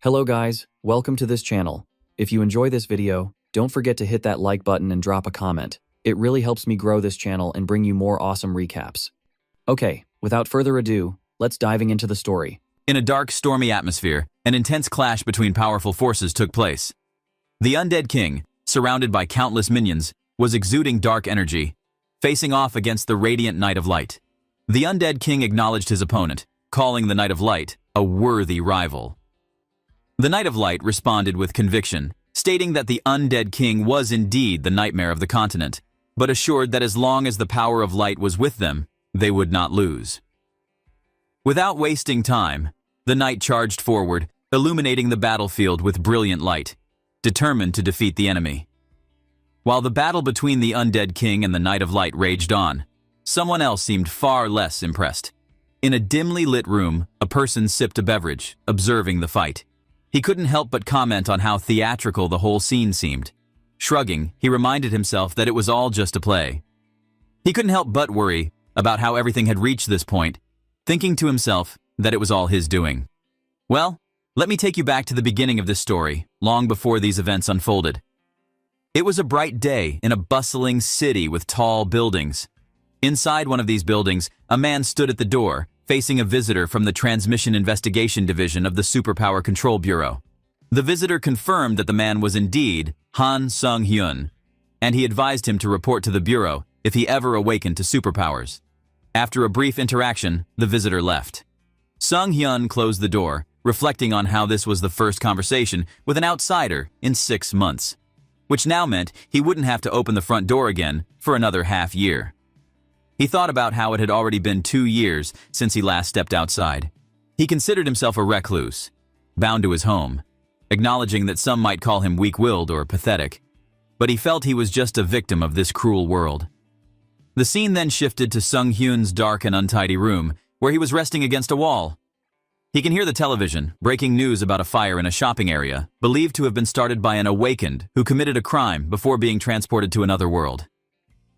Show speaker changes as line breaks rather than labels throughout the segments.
Hello guys, welcome to this channel. If you enjoy this video, don't forget to hit that like button and drop a comment. It really helps me grow this channel and bring you more awesome recaps. Okay, without further ado, let's diving into the story.
In a dark, stormy atmosphere, an intense clash between powerful forces took place. The undead king, surrounded by countless minions, was exuding dark energy, facing off against the radiant Knight of Light. The undead king acknowledged his opponent, calling the Knight of Light a worthy rival. The Knight of Light responded with conviction, stating that the undead king was indeed the nightmare of the continent, but assured that as long as the power of light was with them, they would not lose. Without wasting time, the knight charged forward, illuminating the battlefield with brilliant light, determined to defeat the enemy. While the battle between the undead king and the Knight of Light raged on, someone else seemed far less impressed. In a dimly lit room, a person sipped a beverage, observing the fight. He couldn't help but comment on how theatrical the whole scene seemed. Shrugging, he reminded himself that it was all just a play. He couldn't help but worry about how everything had reached this point, thinking to himself that it was all his doing. Well, let me take you back to the beginning of this story, long before these events unfolded. It was a bright day in a bustling city with tall buildings. Inside one of these buildings, a man stood at the door, facing a visitor from the Transmission Investigation Division of the Superpower Control Bureau. The visitor confirmed that the man was indeed Han Sung-hyun, and he advised him to report to the Bureau if he ever awakened to superpowers. After a brief interaction, the visitor left. Sung-hyun closed the door, reflecting on how this was the first conversation with an outsider in 6 months, which now meant he wouldn't have to open the front door again for another half year. He thought about how it had already been 2 years since he last stepped outside. He considered himself a recluse, bound to his home, acknowledging that some might call him weak-willed or pathetic, but he felt he was just a victim of this cruel world. The scene then shifted to Sung-hyun's dark and untidy room, where he was resting against a wall. He can hear the television, breaking news about a fire in a shopping area, believed to have been started by an awakened who committed a crime before being transported to another world.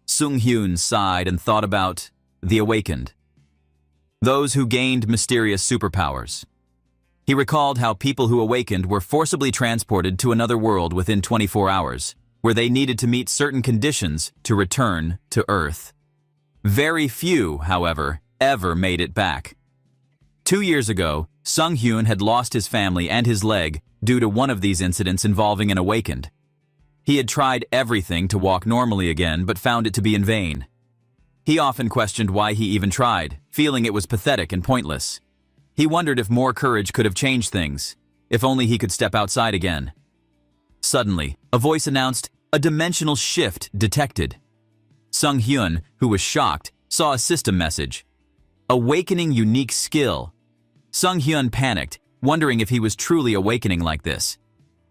Sung-hyun sighed and thought about the awakened, those who gained mysterious superpowers. He recalled how people who awakened were forcibly transported to another world within 24 hours, where they needed to meet certain conditions to return to Earth. Very few, however, ever made it back. 2 years ago, Sung-hyun had lost his family and his leg due to one of these incidents involving an awakened. He had tried everything to walk normally again, but found it to be in vain. He often questioned why he even tried, feeling it was pathetic and pointless. He wondered if more courage could have changed things, if only he could step outside again. Suddenly, a voice announced, "A dimensional shift detected." Sung-hyun, who was shocked, saw a system message. "Awakening unique skill." Sung-hyun panicked, wondering if he was truly awakening like this.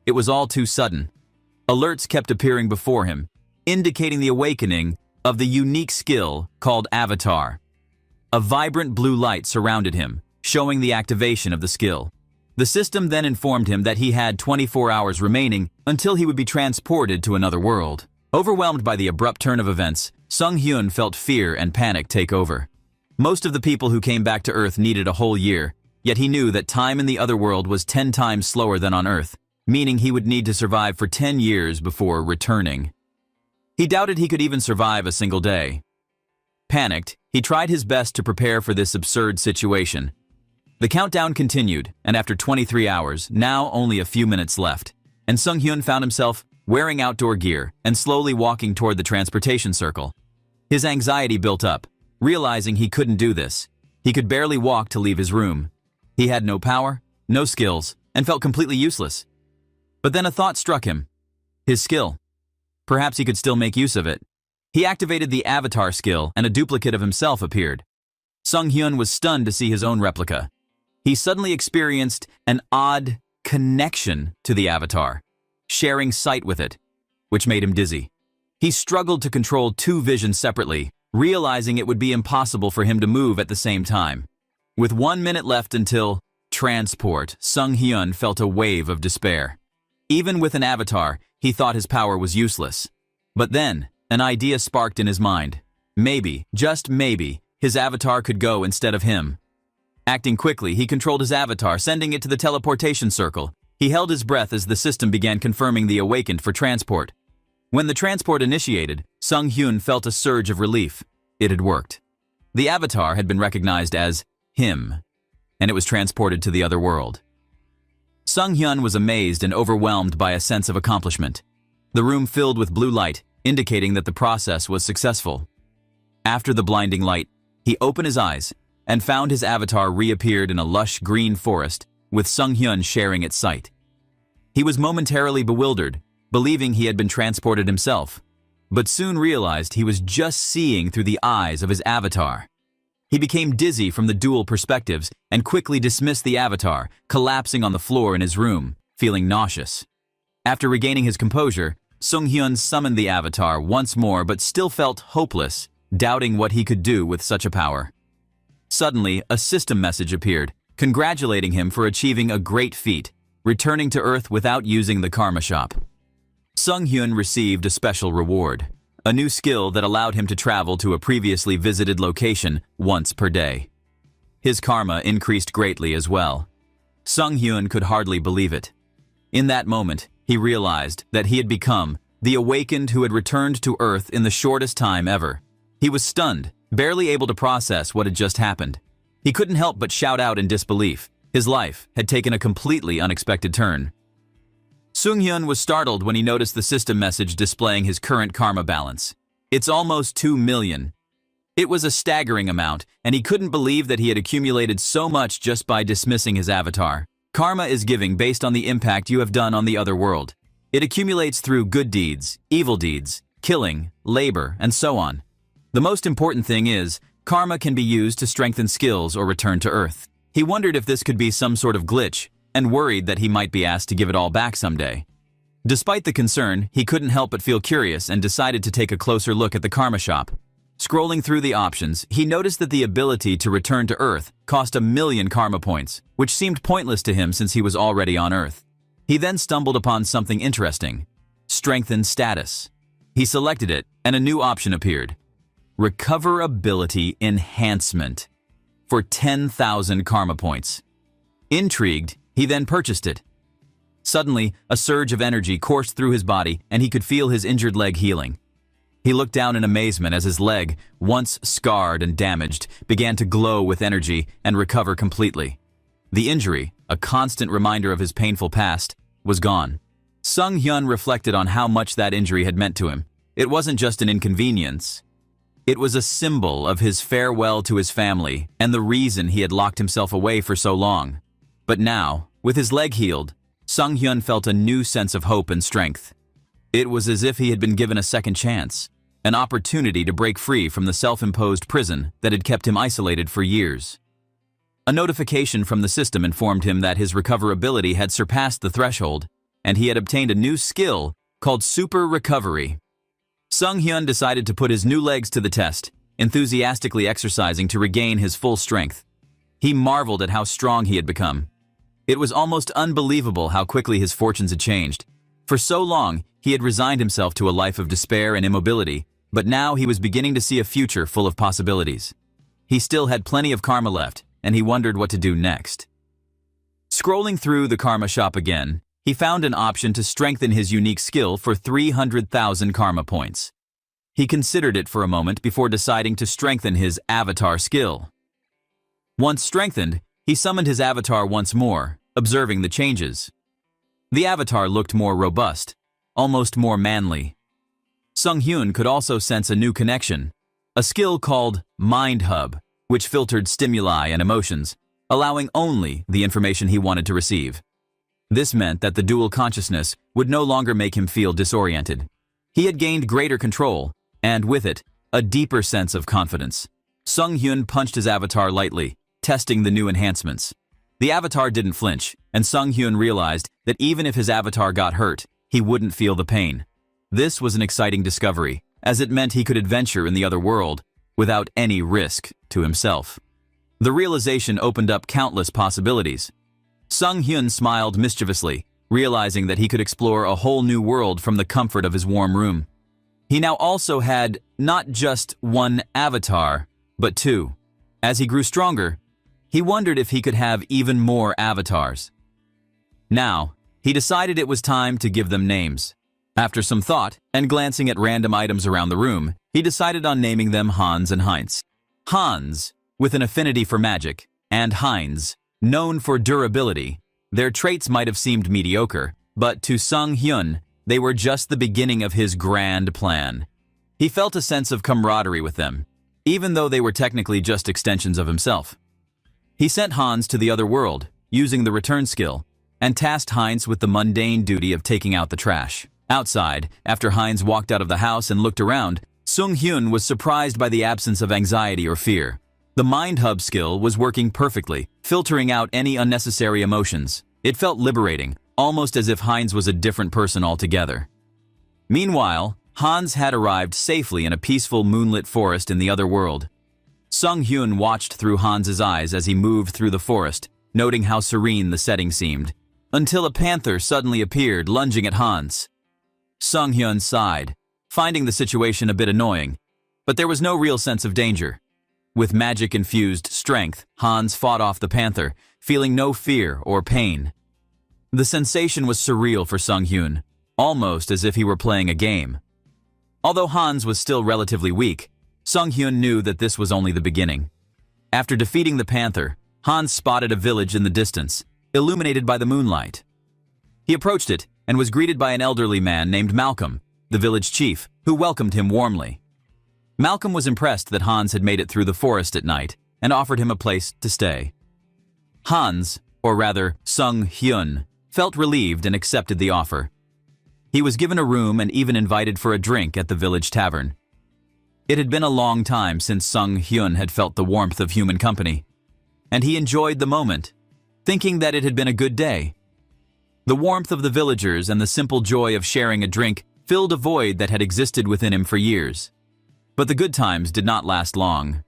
It was all too sudden. Alerts kept appearing before him, indicating the awakening of the unique skill called Avatar. A vibrant blue light surrounded him, showing the activation of the skill. The system then informed him that he had 24 hours remaining until he would be transported to another world. Overwhelmed by the abrupt turn of events, Sung-hyun felt fear and panic take over. Most of the people who came back to Earth needed a whole year, yet he knew that time in the other world was 10 times slower than on Earth, meaning he would need to survive for 10 years before returning. He doubted he could even survive a single day. Panicked, he tried his best to prepare for this absurd situation. The countdown continued, and after 23 hours, now only a few minutes left, and Sung-hyun found himself wearing outdoor gear and slowly walking toward the transportation circle. His anxiety built up, realizing he couldn't do this. He could barely walk to leave his room. He had no power, no skills, and felt completely useless. But then a thought struck him. His skill. Perhaps he could still make use of it. He activated the Avatar skill, and a duplicate of himself appeared. Sung-hyun was stunned to see his own replica. He suddenly experienced an odd connection to the Avatar, sharing sight with it, which made him dizzy. He struggled to control 2 visions separately, realizing it would be impossible for him to move at the same time. With 1 minute left until transport, Sung-hyun felt a wave of despair. Even with an avatar, he thought his power was useless. But then, an idea sparked in his mind. Maybe, just maybe, his avatar could go instead of him. Acting quickly, he controlled his avatar, sending it to the teleportation circle, He held his breath as the system began confirming the awakened for transport. When the transport initiated, Sung Hyun felt a surge of relief. It had worked. The avatar had been recognized as him, and it was transported to the other world. Sung Hyun was amazed and overwhelmed by a sense of accomplishment. The room filled with blue light, indicating that the process was successful. After the blinding light, he opened his eyes and found his avatar reappeared in a lush green forest, with Sung Hyun sharing its sight. He was momentarily bewildered, believing he had been transported himself, but soon realized he was just seeing through the eyes of his avatar. He became dizzy from the dual perspectives and quickly dismissed the avatar, collapsing on the floor in his room, feeling nauseous. After regaining his composure, Sung Hyun summoned the avatar once more but still felt hopeless, doubting what he could do with such a power. Suddenly, a system message appeared, congratulating him for achieving a great feat, returning to Earth without using the karma shop. Sung Hyun received a special reward, a new skill that allowed him to travel to a previously visited location once per day. His karma increased greatly as well. Sung Hyun could hardly believe it. In that moment, he realized that he had become the awakened who had returned to Earth in the shortest time ever. He was stunned, barely able to process what had just happened. He couldn't help but shout out in disbelief. His life had taken a completely unexpected turn. Sung Hyun was startled when he noticed the system message displaying his current karma balance. It's almost 2 million. It was a staggering amount, and he couldn't believe that he had accumulated so much just by dismissing his avatar. Karma is giving based on the impact you have done on the other world. It accumulates through good deeds, evil deeds, killing, labor, and so on. The most important thing is, karma can be used to strengthen skills or return to Earth. He wondered if this could be some sort of glitch, and worried that he might be asked to give it all back someday. Despite the concern, he couldn't help but feel curious and decided to take a closer look at the karma shop. Scrolling through the options, he noticed that the ability to return to Earth cost 1 million karma points, which seemed pointless to him since he was already on Earth. He then stumbled upon something interesting: strengthen status. He selected it, and a new option appeared: recoverability enhancement, for 10,000 karma points. Intrigued, he then purchased it. Suddenly, a surge of energy coursed through his body and he could feel his injured leg healing. He looked down in amazement as his leg, once scarred and damaged, began to glow with energy and recover completely. The injury, a constant reminder of his painful past, was gone. Sung Hyun reflected on how much that injury had meant to him. It wasn't just an inconvenience. It was a symbol of his farewell to his family and the reason he had locked himself away for so long. But now, with his leg healed, Sung Hyun felt a new sense of hope and strength. It was as if he had been given a second chance, an opportunity to break free from the self-imposed prison that had kept him isolated for years. A notification from the system informed him that his recoverability had surpassed the threshold, and he had obtained a new skill called Super Recovery. Sung Hyun decided to put his new legs to the test, enthusiastically exercising to regain his full strength. He marveled at how strong he had become. It was almost unbelievable how quickly his fortunes had changed. For so long, he had resigned himself to a life of despair and immobility, but now he was beginning to see a future full of possibilities. He still had plenty of karma left, and he wondered what to do next. Scrolling through the karma shop again, he found an option to strengthen his unique skill for 300,000 karma points. He considered it for a moment before deciding to strengthen his avatar skill. Once strengthened, he summoned his avatar once more, observing the changes. The avatar looked more robust, almost more manly. Sung Hyun could also sense a new connection, a skill called Mind Hub, which filtered stimuli and emotions, allowing only the information he wanted to receive. This meant that the dual consciousness would no longer make him feel disoriented. He had gained greater control, and with it, a deeper sense of confidence. Sung Hyun punched his avatar lightly, testing the new enhancements. The avatar didn't flinch, and Sung Hyun realized that even if his avatar got hurt, he wouldn't feel the pain. This was an exciting discovery, as it meant he could adventure in the other world without any risk to himself. The realization opened up countless possibilities. Sung Hyun smiled mischievously, realizing that he could explore a whole new world from the comfort of his warm room. He now also had not just one avatar, but two. As he grew stronger, he wondered if he could have even more avatars. Now, He decided it was time to give them names. After some thought and glancing at random items around the room, he decided on naming them Hans and Heinz. Hans, with an affinity for magic, and Heinz, known for durability. Their traits might have seemed mediocre, but to Sung Hyun, they were just the beginning of his grand plan. He felt a sense of camaraderie with them, even though they were technically just extensions of himself. He sent Hans to the other world, using the return skill, and tasked Heinz with the mundane duty of taking out the trash. Outside, after Heinz walked out of the house and looked around, Sung Hyun was surprised by the absence of anxiety or fear. The Mind Hub skill was working perfectly, filtering out any unnecessary emotions. It felt liberating, almost as if Heinz was a different person altogether. Meanwhile, Hans had arrived safely in a peaceful moonlit forest in the other world. Sung Hyun watched through Hans's eyes as he moved through the forest, noting how serene the setting seemed, until a panther suddenly appeared, lunging at Hans. Sung Hyun sighed, finding the situation a bit annoying, but there was no real sense of danger. With magic-infused strength, Hans fought off the panther, feeling no fear or pain. The sensation was surreal for Sung Hyun, almost as if he were playing a game. Although Hans was still relatively weak, Sung Hyun knew that this was only the beginning. After defeating the panther, Hans spotted a village in the distance, illuminated by the moonlight. He approached it and was greeted by an elderly man named Malcolm, the village chief, who welcomed him warmly. Malcolm was impressed that Hans had made it through the forest at night and offered him a place to stay. Hans, or rather Sung Hyun, felt relieved and accepted the offer. He was given a room and even invited for a drink at the village tavern. It had been a long time since Sung Hyun had felt the warmth of human company, and he enjoyed the moment, thinking that it had been a good day. The warmth of the villagers and the simple joy of sharing a drink filled a void that had existed within him for years. But the good times did not last long.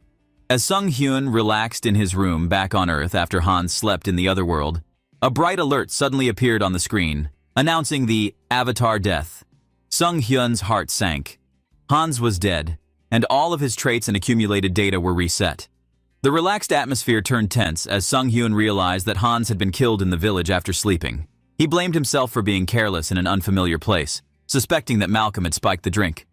As Sung Hyun relaxed in his room back on Earth after Hans slept in the other world, a bright alert suddenly appeared on the screen, announcing the Avatar death. Sung Hyun's heart sank. Hans was dead, and all of his traits and accumulated data were reset. The relaxed atmosphere turned tense as Sung Hyun realized that Hans had been killed in the village after sleeping. He blamed himself for being careless in an unfamiliar place, suspecting that Malcolm had spiked the drink.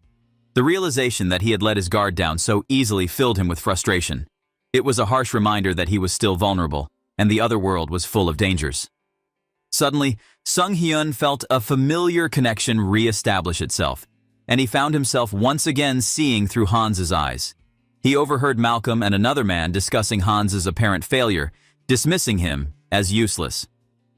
The realization that he had let his guard down so easily filled him with frustration. It was a harsh reminder that he was still vulnerable, and the other world was full of dangers. Suddenly, Sung Hyun felt a familiar connection re-establish itself, and he found himself once again seeing through Hans's eyes. He overheard Malcolm and another man discussing Hans's apparent failure, dismissing him as useless.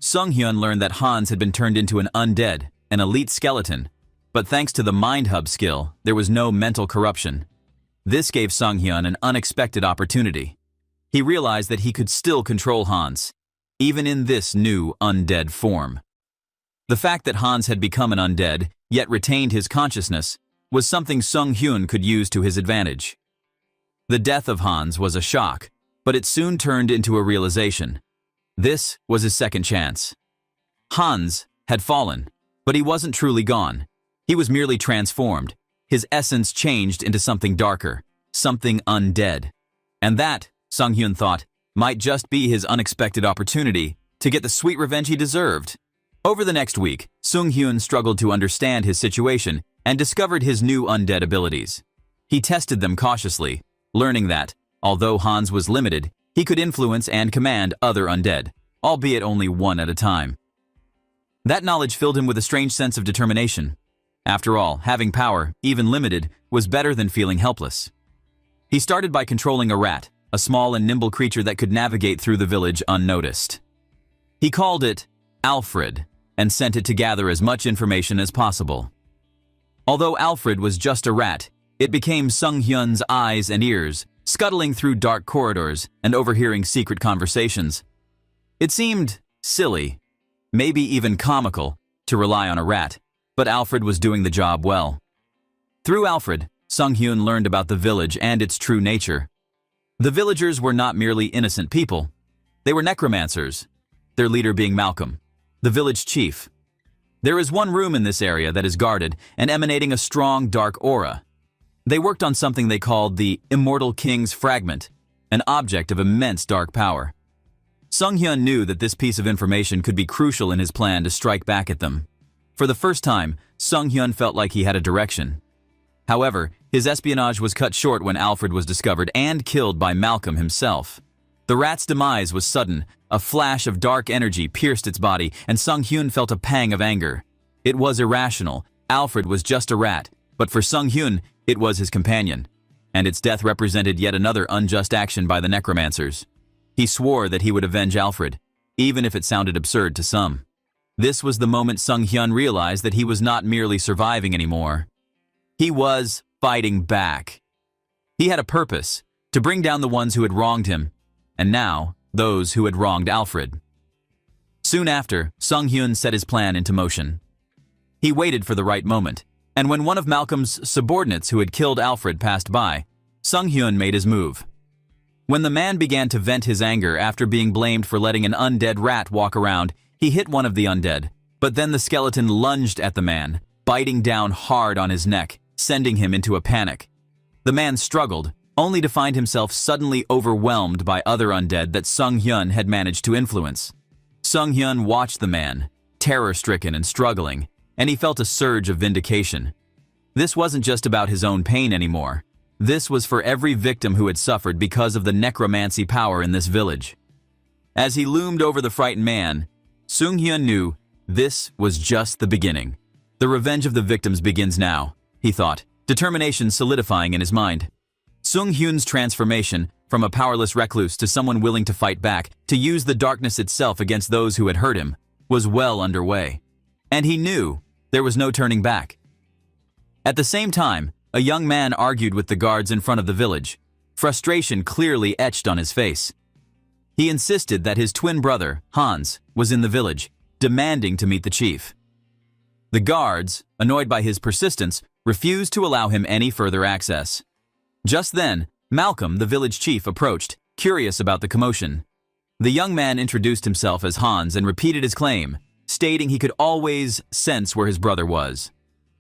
Sung Hyun learned that Hans had been turned into an undead, an elite skeleton, but thanks to the Mind Hub skill, there was no mental corruption. This gave Sung Hyun an unexpected opportunity. He realized that he could still control Hans, even in this new undead form. The fact that Hans had become an undead, yet retained his consciousness, was something Sung Hyun could use to his advantage. The death of Hans was a shock, but it soon turned into a realization. This was his second chance. Hans had fallen, but he wasn't truly gone. He was merely transformed. His essence changed into something darker, something undead. And that, Sung Hyun thought, might just be his unexpected opportunity to get the sweet revenge he deserved. Over the next week, Sung Hyun struggled to understand his situation and discovered his new undead abilities. He tested them cautiously, learning that, although Hans was limited, he could influence and command other undead, albeit only one at a time. That knowledge filled him with a strange sense of determination. After all, having power, even limited, was better than feeling helpless. He started by controlling a rat, a small and nimble creature that could navigate through the village unnoticed. He called it Alfred and sent it to gather as much information as possible. Although Alfred was just a rat, it became Sung Hyun's eyes and ears, scuttling through dark corridors and overhearing secret conversations. It seemed silly, maybe even comical, to rely on a rat, but Alfred was doing the job well. Through Alfred, Sung Hyun learned about the village and its true nature. The villagers were not merely innocent people. They were necromancers, their leader being Malcolm, the village chief. There is one room in this area that is guarded and emanating a strong dark aura. They worked on something they called the Immortal King's Fragment, an object of immense dark power. Sung Hyun knew that this piece of information could be crucial in his plan to strike back at them. For the first time, Sung Hyun felt like he had a direction. However, his espionage was cut short when Alfred was discovered and killed by Malcolm himself. The rat's demise was sudden. A flash of dark energy pierced its body, and Sung Hyun felt a pang of anger. It was irrational. Alfred was just a rat, but for Sung Hyun, it was his companion, and its death represented yet another unjust action by the necromancers. He swore that he would avenge Alfred, even if it sounded absurd to some. This was the moment Sung Hyun realized that he was not merely surviving anymore. He was fighting back. He had a purpose, to bring down the ones who had wronged him, and now, those who had wronged Alfred. Soon after, Sung Hyun set his plan into motion. He waited for the right moment, and when one of Malcolm's subordinates who had killed Alfred passed by, Sung Hyun made his move. When the man began to vent his anger after being blamed for letting an undead rat walk around, he hit one of the undead, but then the skeleton lunged at the man, biting down hard on his neck, sending him into a panic. The man struggled, only to find himself suddenly overwhelmed by other undead that Sung Hyun had managed to influence. Sung Hyun watched the man, terror-stricken and struggling, and he felt a surge of vindication. This wasn't just about his own pain anymore. This was for every victim who had suffered because of the necromancy power in this village. As he loomed over the frightened man, Sung Hyun knew this was just the beginning. The revenge of the victims begins now, he thought, determination solidifying in his mind. Sung Hyun's transformation, from a powerless recluse to someone willing to fight back, to use the darkness itself against those who had hurt him, was well underway. And he knew there was no turning back. At the same time, a young man argued with the guards in front of the village, frustration clearly etched on his face. He insisted that his twin brother, Hans, was in the village, demanding to meet the chief. The guards, annoyed by his persistence, refused to allow him any further access. Just then, Malcolm, the village chief, approached, curious about the commotion. The young man introduced himself as Hans and repeated his claim, stating he could always sense where his brother was.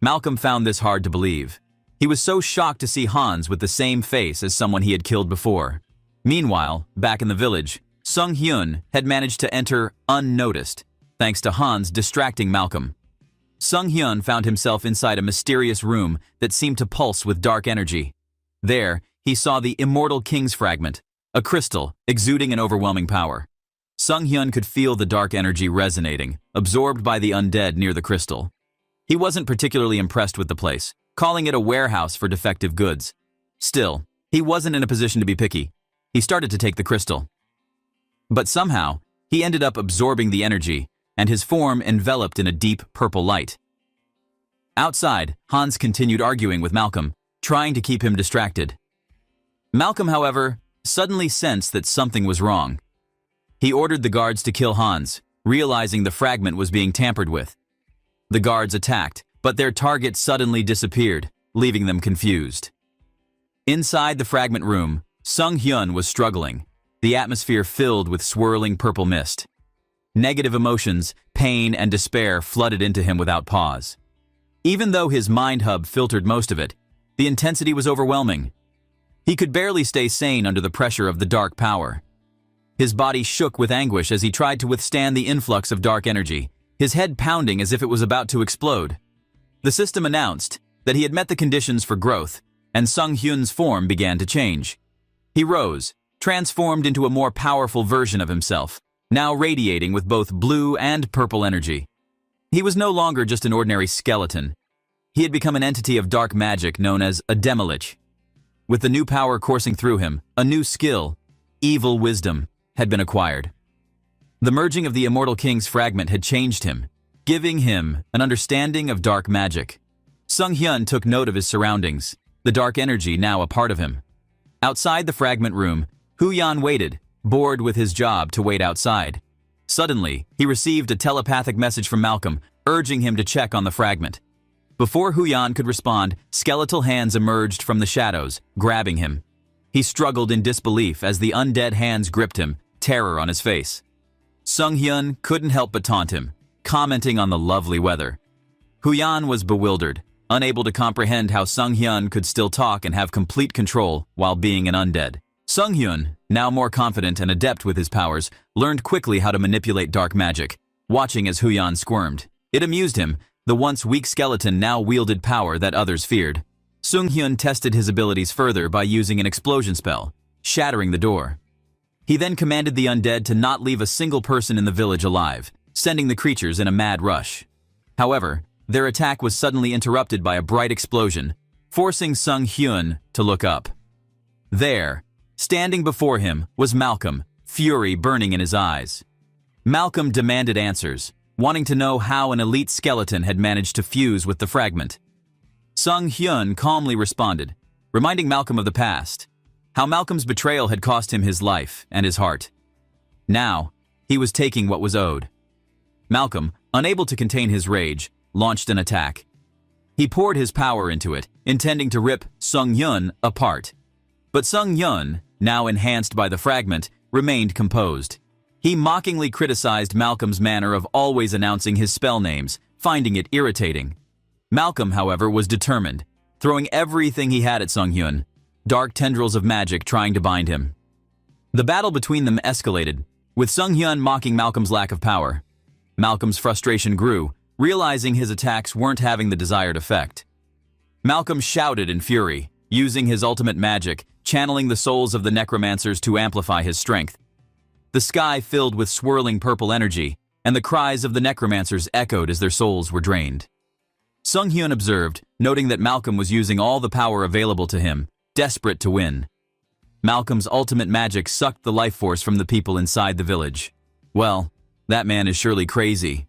Malcolm found this hard to believe. He was so shocked to see Hans with the same face as someone he had killed before. Meanwhile, back in the village, Sung Hyun had managed to enter unnoticed, thanks to Hans distracting Malcolm. Sung Hyun found himself inside a mysterious room that seemed to pulse with dark energy. There, he saw the Immortal King's fragment, a crystal exuding an overwhelming power. Sung Hyun could feel the dark energy resonating, absorbed by the undead near the crystal. He wasn't particularly impressed with the place, calling it a warehouse for defective goods. Still, he wasn't in a position to be picky. He started to take the crystal. But somehow, he ended up absorbing the energy, and his form enveloped in a deep purple light. Outside, Hans continued arguing with Malcolm, trying to keep him distracted. Malcolm, however, suddenly sensed that something was wrong. He ordered the guards to kill Hans, realizing the fragment was being tampered with. The guards attacked, but their target suddenly disappeared, leaving them confused. Inside the fragment room, Sung Hyun was struggling, the atmosphere filled with swirling purple mist. Negative emotions, pain, and despair flooded into him without pause. Even though his mind hub filtered most of it, the intensity was overwhelming. He could barely stay sane under the pressure of the dark power. His body shook with anguish as he tried to withstand the influx of dark energy, his head pounding as if it was about to explode. The system announced that he had met the conditions for growth, and Sung Hyun's form began to change. He rose, transformed into a more powerful version of himself, now radiating with both blue and purple energy. He was no longer just an ordinary skeleton. He had become an entity of dark magic known as a Demilich. With the new power coursing through him, a new skill, evil wisdom, had been acquired. The merging of the Immortal King's fragment had changed him, giving him an understanding of dark magic. Sung Hyun took note of his surroundings, the dark energy now a part of him. Outside the fragment room, Huyan waited, bored with his job to wait outside. Suddenly, he received a telepathic message from Malcolm, urging him to check on the fragment. Before Huyan could respond, skeletal hands emerged from the shadows, grabbing him. He struggled in disbelief as the undead hands gripped him, terror on his face. Sung Hyun couldn't help but taunt him, commenting on the lovely weather. Huyan was bewildered, unable to comprehend how Sung Hyun could still talk and have complete control while being an undead. Sung Hyun, now more confident and adept with his powers, learned quickly how to manipulate dark magic, watching as Huyan squirmed. It amused him. The once weak skeleton now wielded power that others feared. Sung Hyun tested his abilities further by using an explosion spell, shattering the door. He then commanded the undead to not leave a single person in the village alive, sending the creatures in a mad rush. However, their attack was suddenly interrupted by a bright explosion, forcing Sung Hyun to look up. There, standing before him, was Malcolm, fury burning in his eyes. Malcolm demanded answers, wanting to know how an elite skeleton had managed to fuse with the fragment. Sung Hyun calmly responded, reminding Malcolm of the past, how Malcolm's betrayal had cost him his life and his heart. Now, he was taking what was owed. Malcolm, unable to contain his rage, launched an attack. He poured his power into it, intending to rip Sung Hyun apart. But Sung Hyun, now enhanced by the fragment, remained composed. He mockingly criticized Malcolm's manner of always announcing his spell names, finding it irritating. Malcolm, however, was determined, throwing everything he had at Sung Hyun, dark tendrils of magic trying to bind him. The battle between them escalated, with Sung Hyun mocking Malcolm's lack of power. Malcolm's frustration grew, realizing his attacks weren't having the desired effect. Malcolm shouted in fury, using his ultimate magic, channeling the souls of the necromancers to amplify his strength. The sky filled with swirling purple energy, and the cries of the necromancers echoed as their souls were drained. Sung Hyun observed, noting that Malcolm was using all the power available to him, desperate to win. Malcolm's ultimate magic sucked the life force from the people inside the village. Well, that man is surely crazy.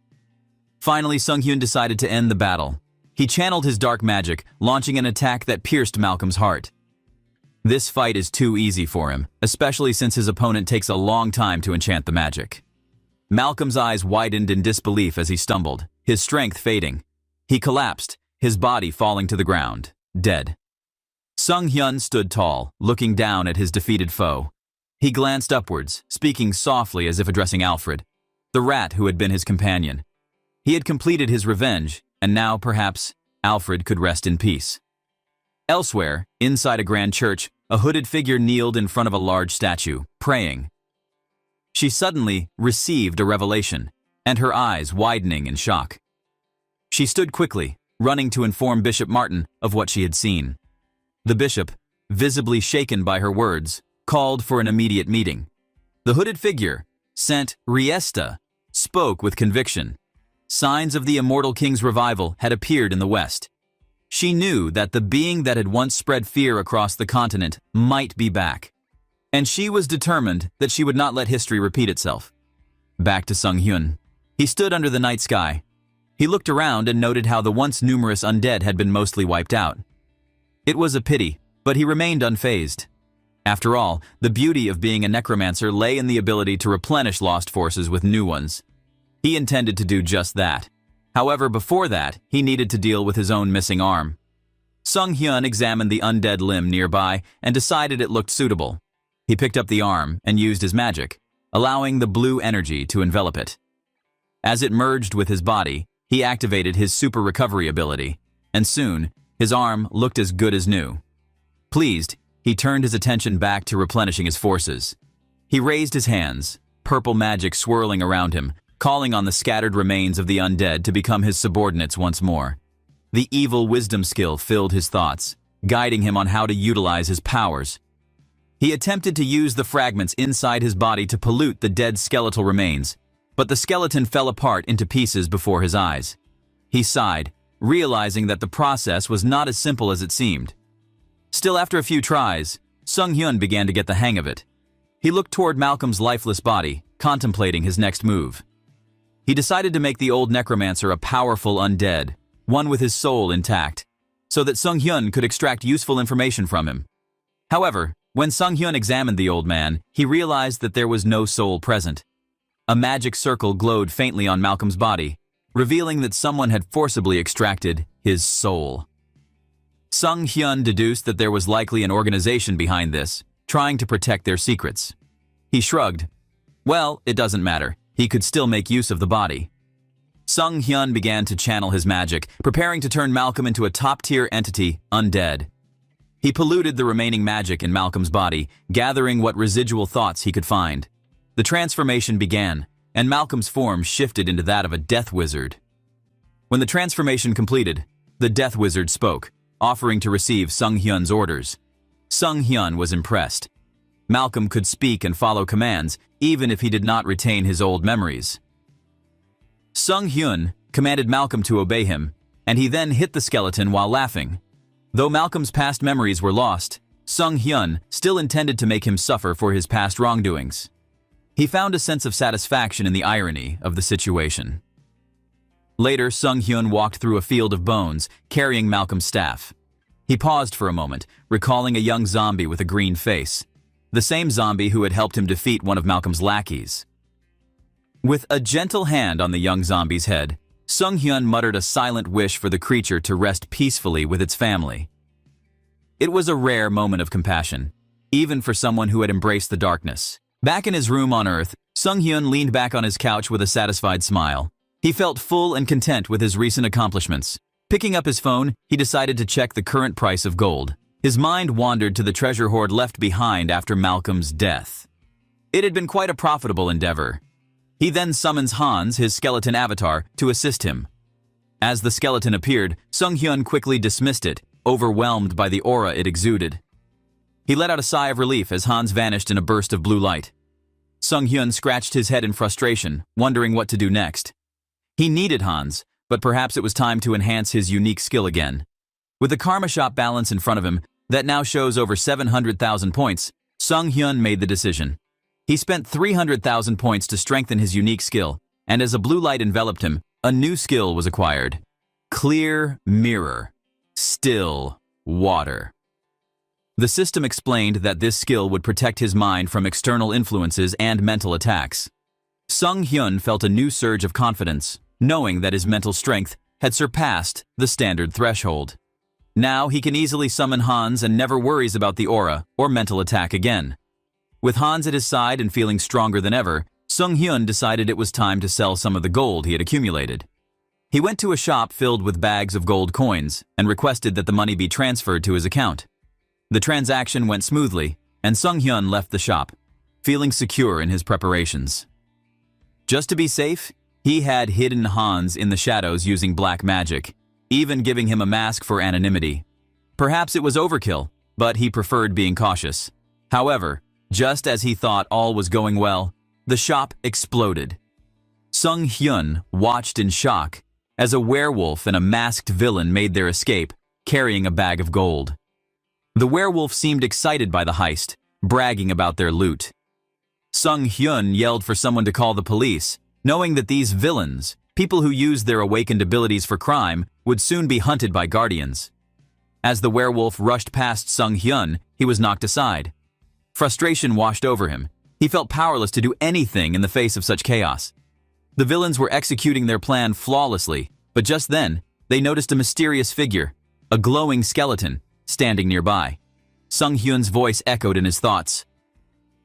Finally, Sung Hyun decided to end the battle. He channeled his dark magic, launching an attack that pierced Malcolm's heart. This fight is too easy for him, especially since his opponent takes a long time to enchant the magic. Malcolm's eyes widened in disbelief as he stumbled, his strength fading. He collapsed, his body falling to the ground, dead. Sung Hyun stood tall, looking down at his defeated foe. He glanced upwards, speaking softly as if addressing Alfred, the rat who had been his companion. He had completed his revenge, and now, perhaps, Alfred could rest in peace. Elsewhere, inside a grand church, a hooded figure kneeled in front of a large statue, praying. She suddenly received a revelation, and her eyes widening in shock. She stood quickly, running to inform Bishop Martin of what she had seen. The bishop, visibly shaken by her words, called for an immediate meeting. The hooded figure, Saint Riesta, spoke with conviction. Signs of the immortal king's revival had appeared in the west. She knew that the being that had once spread fear across the continent might be back. And she was determined that she would not let history repeat itself. Back to Sung Hyun. He stood under the night sky. He looked around and noted how the once numerous undead had been mostly wiped out. It was a pity, but he remained unfazed. After all, the beauty of being a necromancer lay in the ability to replenish lost forces with new ones. He intended to do just that. However, before that, he needed to deal with his own missing arm. Sung Hyun examined the undead limb nearby and decided it looked suitable. He picked up the arm and used his magic, allowing the blue energy to envelop it. As it merged with his body, he activated his super recovery ability, and soon, his arm looked as good as new. Pleased, he turned his attention back to replenishing his forces. He raised his hands, purple magic swirling around him, calling on the scattered remains of the undead to become his subordinates once more. The evil wisdom skill filled his thoughts, guiding him on how to utilize his powers. He attempted to use the fragments inside his body to pollute the dead skeletal remains, but the skeleton fell apart into pieces before his eyes. He sighed, realizing that the process was not as simple as it seemed. Still, after a few tries, Sung Hyun began to get the hang of it. He looked toward Malcolm's lifeless body, contemplating his next move. He decided to make the old necromancer a powerful undead, one with his soul intact, so that Sung Hyun could extract useful information from him. However, when Sung Hyun examined the old man, he realized that there was no soul present. A magic circle glowed faintly on Malcolm's body, revealing that someone had forcibly extracted his soul. Sung Hyun deduced that there was likely an organization behind this, trying to protect their secrets. He shrugged. Well, it doesn't matter. He could still make use of the body. Sung Hyun began to channel his magic, preparing to turn Malcolm into a top-tier entity, undead. He polluted the remaining magic in Malcolm's body, gathering what residual thoughts he could find. The transformation began, and Malcolm's form shifted into that of a death wizard. When the transformation completed, the death wizard spoke, offering to receive Sung Hyun's orders. Sung Hyun was impressed. Malcolm could speak and follow commands, even if he did not retain his old memories. Sung Hyun commanded Malcolm to obey him, and he then hit the skeleton while laughing. Though Malcolm's past memories were lost, Sung Hyun still intended to make him suffer for his past wrongdoings. He found a sense of satisfaction in the irony of the situation. Later, Sung Hyun walked through a field of bones, carrying Malcolm's staff. He paused for a moment, recalling a young zombie with a green face, the same zombie who had helped him defeat one of Malcolm's lackeys. With a gentle hand on the young zombie's head, Sung Hyun muttered a silent wish for the creature to rest peacefully with its family. It was a rare moment of compassion, even for someone who had embraced the darkness. Back in his room on Earth, Sung Hyun leaned back on his couch with a satisfied smile. He felt full and content with his recent accomplishments. Picking up his phone, he decided to check the current price of gold. His mind wandered to the treasure hoard left behind after Malcolm's death. It had been quite a profitable endeavor. He then summons Hans, his skeleton avatar, to assist him. As the skeleton appeared, Sung Hyun quickly dismissed it, overwhelmed by the aura it exuded. He let out a sigh of relief as Hans vanished in a burst of blue light. Sung Hyun scratched his head in frustration, wondering what to do next. He needed Hans, but perhaps it was time to enhance his unique skill again. With the Karma Shop balance in front of him, that now shows over 700,000 points, Sung Hyun made the decision. He spent 300,000 points to strengthen his unique skill, and as a blue light enveloped him, a new skill was acquired. Clear Mirror. Still Water. The system explained that this skill would protect his mind from external influences and mental attacks. Sung Hyun felt a new surge of confidence, knowing that his mental strength had surpassed the standard threshold. Now he can easily summon Hans and never worries about the aura or mental attack again. With Hans at his side and feeling stronger than ever, Sung Hyun decided it was time to sell some of the gold he had accumulated. He went to a shop filled with bags of gold coins and requested that the money be transferred to his account. The transaction went smoothly, and Sung Hyun left the shop, feeling secure in his preparations. Just to be safe, he had hidden Hans in the shadows using black magic, even giving him a mask for anonymity. Perhaps it was overkill, but he preferred being cautious. However, just as he thought all was going well, the shop exploded. Sung Hyun watched in shock as a werewolf and a masked villain made their escape, carrying a bag of gold. The werewolf seemed excited by the heist, bragging about their loot. Sung Hyun yelled for someone to call the police, knowing that these villains, people who used their awakened abilities for crime, would soon be hunted by guardians. As the werewolf rushed past Sung Hyun, he was knocked aside. Frustration washed over him. He felt powerless to do anything in the face of such chaos. The villains were executing their plan flawlessly, but just then, they noticed a mysterious figure, a glowing skeleton, standing nearby. Sung Hyun's voice echoed in his thoughts.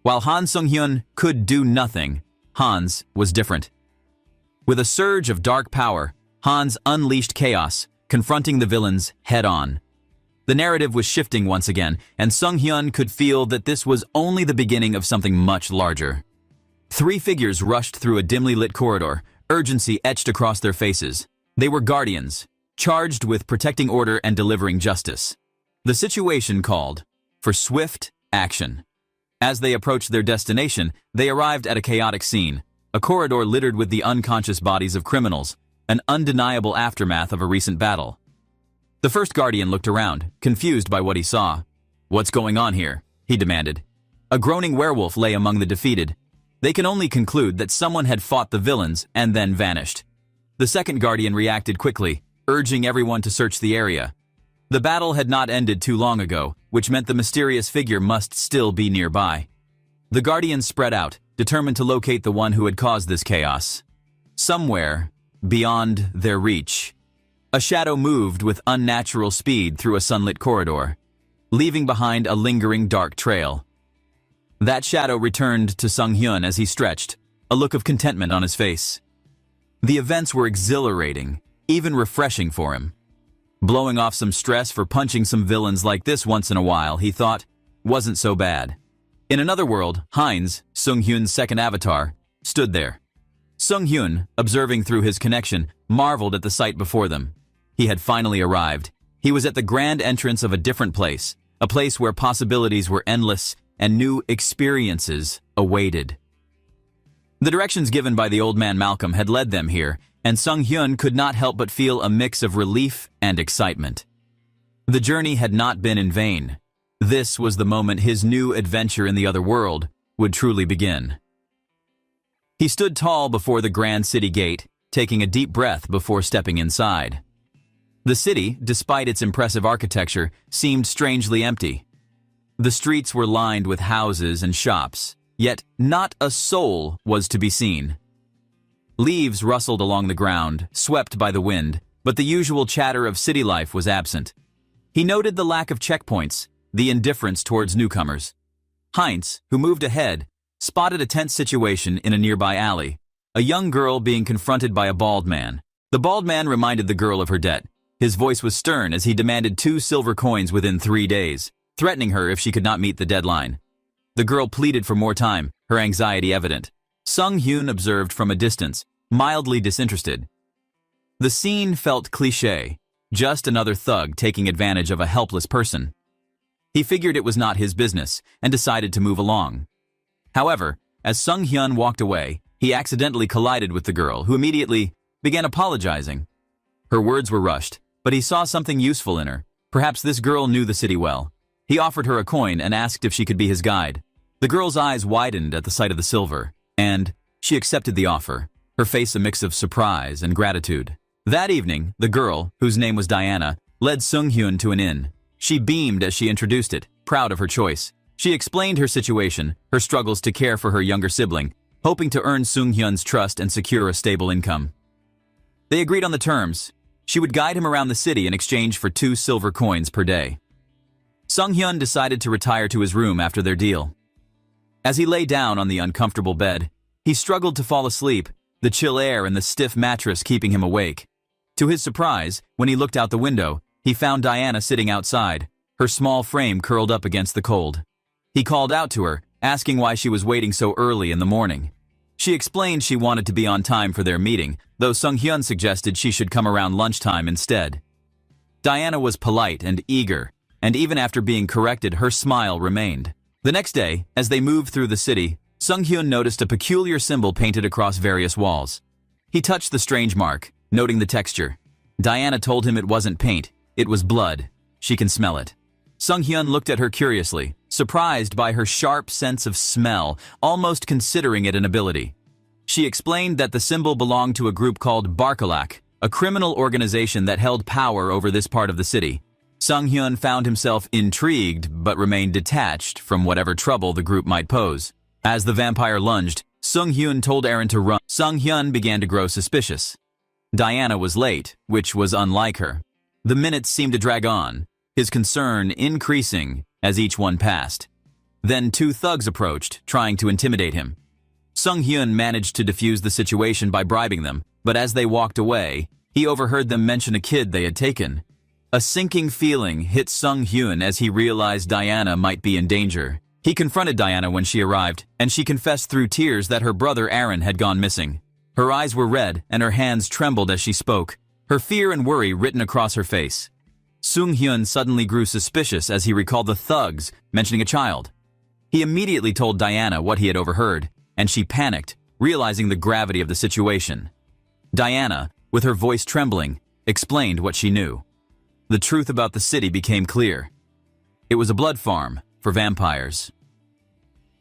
While Sung Hyun could do nothing, Hans was different. With a surge of dark power, Hans unleashed chaos, confronting the villains head-on. The narrative was shifting once again, and Sung Hyun could feel that this was only the beginning of something much larger. Three figures rushed through a dimly lit corridor, urgency etched across their faces. They were guardians, charged with protecting order and delivering justice. The situation called for swift action. As they approached their destination, they arrived at a chaotic scene, a corridor littered with the unconscious bodies of criminals, an undeniable aftermath of a recent battle. The first guardian looked around, confused by what he saw. "What's going on here?" he demanded. A groaning werewolf lay among the defeated. They can only conclude that someone had fought the villains and then vanished. The second guardian reacted quickly, urging everyone to search the area. The battle had not ended too long ago, which meant the mysterious figure must still be nearby. The guardians spread out, determined to locate the one who had caused this chaos. Somewhere, beyond their reach, a shadow moved with unnatural speed through a sunlit corridor, leaving behind a lingering dark trail. That shadow returned to Sung Hyun as he stretched, a look of contentment on his face. The events were exhilarating, even refreshing for him. Blowing off some stress for punching some villains like this once in a while, he thought, wasn't so bad. In another world, Heinz, Sung-hyun's second avatar, stood there. Sung-hyun, observing through his connection, marveled at the sight before them. He had finally arrived. He was at the grand entrance of a different place, a place where possibilities were endless and new experiences awaited. The directions given by the old man Malcolm had led them here, and Sung-hyun could not help but feel a mix of relief and excitement. The journey had not been in vain. This was the moment his new adventure in the other world would truly begin. He stood tall before the grand city gate, taking a deep breath before stepping inside. The city, despite its impressive architecture, seemed strangely empty. The streets were lined with houses and shops, yet not a soul was to be seen. Leaves rustled along the ground, swept by the wind, but the usual chatter of city life was absent. He noted the lack of checkpoints, the indifference towards newcomers. Heinz, who moved ahead, spotted a tense situation in a nearby alley, a young girl being confronted by a bald man. The bald man reminded the girl of her debt. His voice was stern as he demanded 2 silver coins within 3 days, threatening her if she could not meet the deadline. The girl pleaded for more time, her anxiety evident. Sung-hyun observed from a distance, mildly disinterested. The scene felt cliché, just another thug taking advantage of a helpless person. He figured it was not his business and decided to move along. However, as Sung-hyun walked away, he accidentally collided with the girl, who immediately began apologizing. Her words were rushed, but he saw something useful in her. Perhaps this girl knew the city well. He offered her a coin and asked if she could be his guide. The girl's eyes widened at the sight of the silver, and she accepted the offer, her face a mix of surprise and gratitude. That evening, the girl, whose name was Diana, led Sung-hyun to an inn. She beamed as she introduced it, proud of her choice. She explained her situation, her struggles to care for her younger sibling, hoping to earn Sung-hyun's trust and secure a stable income. They agreed on the terms. She would guide him around the city in exchange for 2 silver coins per day. Sung-hyun decided to retire to his room after their deal. As he lay down on the uncomfortable bed, he struggled to fall asleep, the chill air and the stiff mattress keeping him awake. To his surprise, when he looked out the window, he found Diana sitting outside, her small frame curled up against the cold. He called out to her, asking why she was waiting so early in the morning. She explained she wanted to be on time for their meeting, though Sung-hyun suggested she should come around lunchtime instead. Diana was polite and eager, and even after being corrected, her smile remained. The next day, as they moved through the city, Sung-hyun noticed a peculiar symbol painted across various walls. He touched the strange mark, noting the texture. Diana told him it wasn't paint, it was blood. She can smell it. Sung-hyun looked at her curiously, surprised by her sharp sense of smell, almost considering it an ability. She explained that the symbol belonged to a group called Barkalak, a criminal organization that held power over this part of the city. Sung-hyun found himself intrigued but remained detached from whatever trouble the group might pose. As the vampire lunged, Sung-hyun told Aaron to run. Sung-hyun began to grow suspicious. Diana was late, which was unlike her. The minutes seemed to drag on, his concern increasing as each one passed. Then 2 thugs approached, trying to intimidate him. Sung-hyun managed to defuse the situation by bribing them, but as they walked away, he overheard them mention a kid they had taken. A sinking feeling hit Sung-hyun as he realized Diana might be in danger. He confronted Diana when she arrived, and she confessed through tears that her brother Aaron had gone missing. Her eyes were red, and her hands trembled as she spoke, her fear and worry written across her face. Sung-hyun suddenly grew suspicious as he recalled the thugs mentioning a child. He immediately told Diana what he had overheard, and she panicked, realizing the gravity of the situation. Diana, with her voice trembling, explained what she knew. The truth about the city became clear. It was a blood farm for vampires.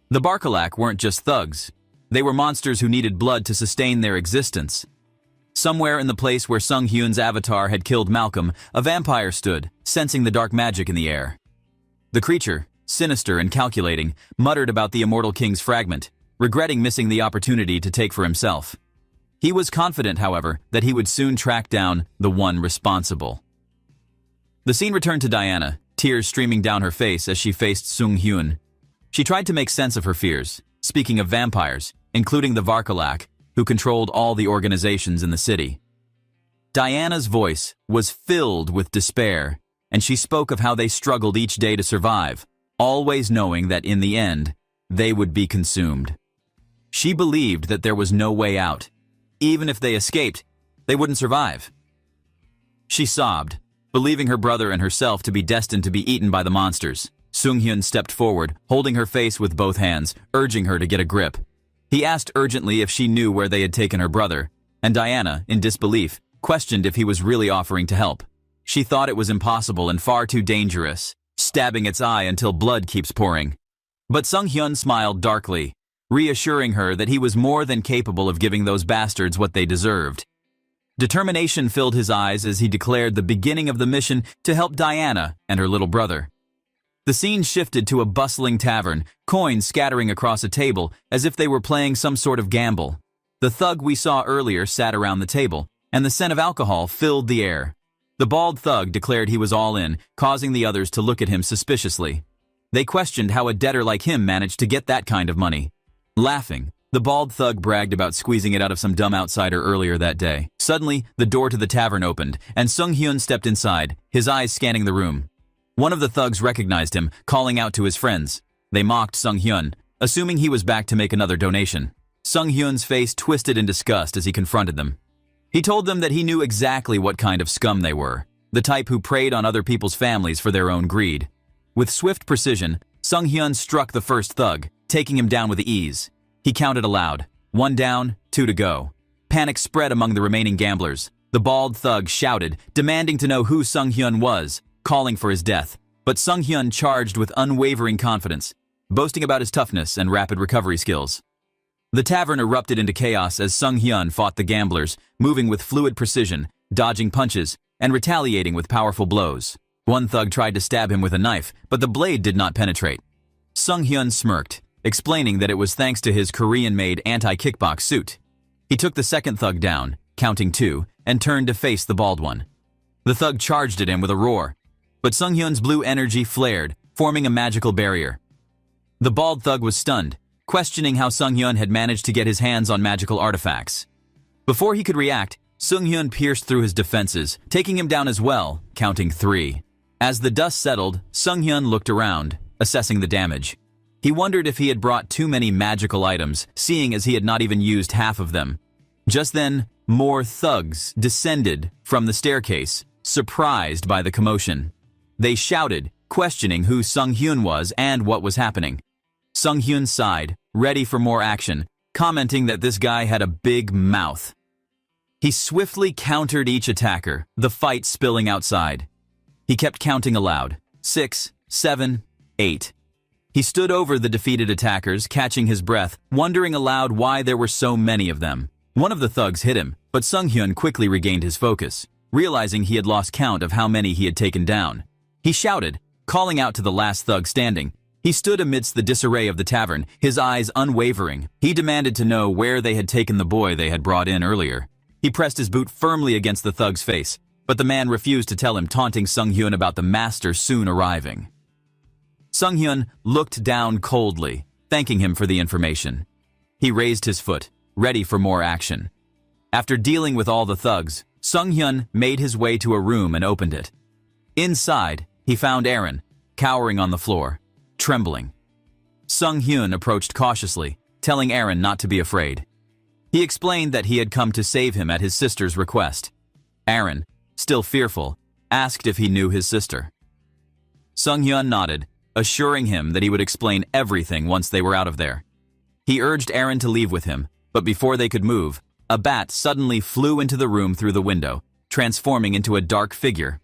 The Barkalak weren't just thugs. They were monsters who needed blood to sustain their existence. Somewhere in the place where Sung-hyun's avatar had killed Malcolm, a vampire stood, sensing the dark magic in the air. The creature, sinister and calculating, muttered about the immortal king's fragment, regretting missing the opportunity to take for himself. He was confident, however, that he would soon track down the one responsible. The scene returned to Diana, tears streaming down her face as she faced Sung-hyun. She tried to make sense of her fears, speaking of vampires, including the Varkalak, who controlled all the organizations in the city. Diana's voice was filled with despair, and she spoke of how they struggled each day to survive, always knowing that in the end, they would be consumed. She believed that there was no way out. Even if they escaped, they wouldn't survive. She sobbed, believing her brother and herself to be destined to be eaten by the monsters. Sung-hyun stepped forward, holding her face with both hands, urging her to get a grip. He asked urgently if she knew where they had taken her brother, and Diana, in disbelief, questioned if he was really offering to help. She thought it was impossible and far too dangerous, stabbing its eye until blood keeps pouring. But Sung-hyun smiled darkly, reassuring her that he was more than capable of giving those bastards what they deserved. Determination filled his eyes as he declared the beginning of the mission to help Diana and her little brother. The scene shifted to a bustling tavern, coins scattering across a table as if they were playing some sort of gamble. The thug we saw earlier sat around the table, and the scent of alcohol filled the air. The bald thug declared he was all in, causing the others to look at him suspiciously. They questioned how a debtor like him managed to get that kind of money. Laughing, the bald thug bragged about squeezing it out of some dumb outsider earlier that day. Suddenly, the door to the tavern opened, and Sung-hyun stepped inside, his eyes scanning the room. One of the thugs recognized him, calling out to his friends. They mocked Sung-hyun, assuming he was back to make another donation. Sung-hyun's face twisted in disgust as he confronted them. He told them that he knew exactly what kind of scum they were, the type who preyed on other people's families for their own greed. With swift precision, Sung-hyun struck the first thug, taking him down with ease. He counted aloud, 1 down, 2 to go. Panic spread among the remaining gamblers. The bald thug shouted, demanding to know who Sung-hyun was, calling for his death. But Sung-hyun charged with unwavering confidence, boasting about his toughness and rapid recovery skills. The tavern erupted into chaos as Sung-hyun fought the gamblers, moving with fluid precision, dodging punches, and retaliating with powerful blows. One thug tried to stab him with a knife, but the blade did not penetrate. Sung-hyun smirked, explaining that it was thanks to his Korean-made anti-kickbox suit. He took the second thug down, counting 2, and turned to face the bald one. The thug charged at him with a roar, but Sung-hyun's blue energy flared, forming a magical barrier. The bald thug was stunned, questioning how Sung-hyun had managed to get his hands on magical artifacts. Before he could react, Sung-hyun pierced through his defenses, taking him down as well, counting 3. As the dust settled, Sung-hyun looked around, assessing the damage. He wondered if he had brought too many magical items, seeing as he had not even used half of them. Just then, more thugs descended from the staircase, surprised by the commotion. They shouted, questioning who Sung-hyun was and what was happening. Sung-hyun sighed, ready for more action, commenting that this guy had a big mouth. He swiftly countered each attacker, the fight spilling outside. He kept counting aloud, 6, 7, 8. He stood over the defeated attackers, catching his breath, wondering aloud why there were so many of them. One of the thugs hit him, but Sung-hyun quickly regained his focus, realizing he had lost count of how many he had taken down. He shouted, calling out to the last thug standing. He stood amidst the disarray of the tavern, his eyes unwavering. He demanded to know where they had taken the boy they had brought in earlier. He pressed his boot firmly against the thug's face, but the man refused to tell him, taunting Sung-hyun about the master soon arriving. Sung-hyun looked down coldly, thanking him for the information. He raised his foot, ready for more action. After dealing with all the thugs, Sung-hyun made his way to a room and opened it. Inside, he found Aaron, cowering on the floor, trembling. Sung-hyun approached cautiously, telling Aaron not to be afraid. He explained that he had come to save him at his sister's request. Aaron, still fearful, asked if he knew his sister. Sung-hyun nodded, assuring him that he would explain everything once they were out of there. He urged Aaron to leave with him, but before they could move, a bat suddenly flew into the room through the window, transforming into a dark figure.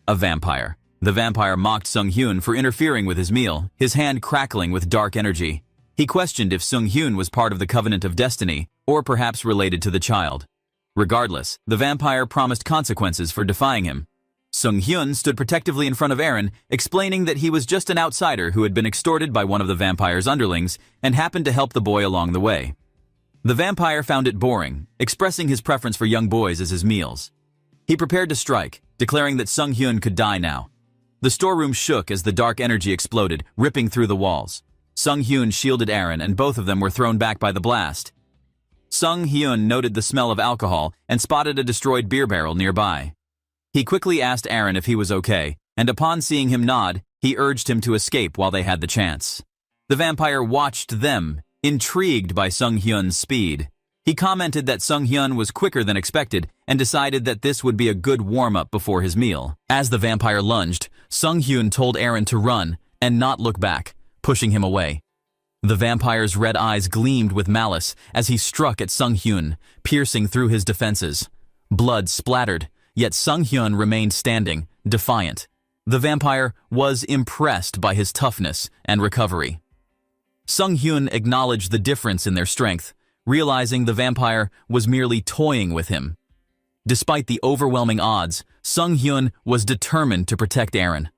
A vampire. The vampire mocked Sung-hyun for interfering with his meal, his hand crackling with dark energy. He questioned if Sung-hyun was part of the Covenant of Destiny, or perhaps related to the child. Regardless, the vampire promised consequences for defying him. Sung-hyun stood protectively in front of Aaron, explaining that he was just an outsider who had been extorted by one of the vampire's underlings and happened to help the boy along the way. The vampire found it boring, expressing his preference for young boys as his meals. He prepared to strike, declaring that Sung-hyun could die now. The storeroom shook as the dark energy exploded, ripping through the walls. Sung-hyun shielded Aaron and both of them were thrown back by the blast. Sung Hyun noted the smell of alcohol and spotted a destroyed beer barrel nearby. He quickly asked Aaron if he was okay, and upon seeing him nod, he urged him to escape while they had the chance. The vampire watched them, intrigued by Sung Hyun's speed. He commented that Sung Hyun was quicker than expected and decided that this would be a good warm-up before his meal. As the vampire lunged, Sung Hyun told Aaron to run and not look back, pushing him away. The vampire's red eyes gleamed with malice as he struck at Sung Hyun, piercing through his defenses. Blood splattered, yet Sung Hyun remained standing, defiant. The vampire was impressed by his toughness and recovery. Sung Hyun acknowledged the difference in their strength, realizing the vampire was merely toying with him. Despite the overwhelming odds, Sung Hyun was determined to protect Aaron.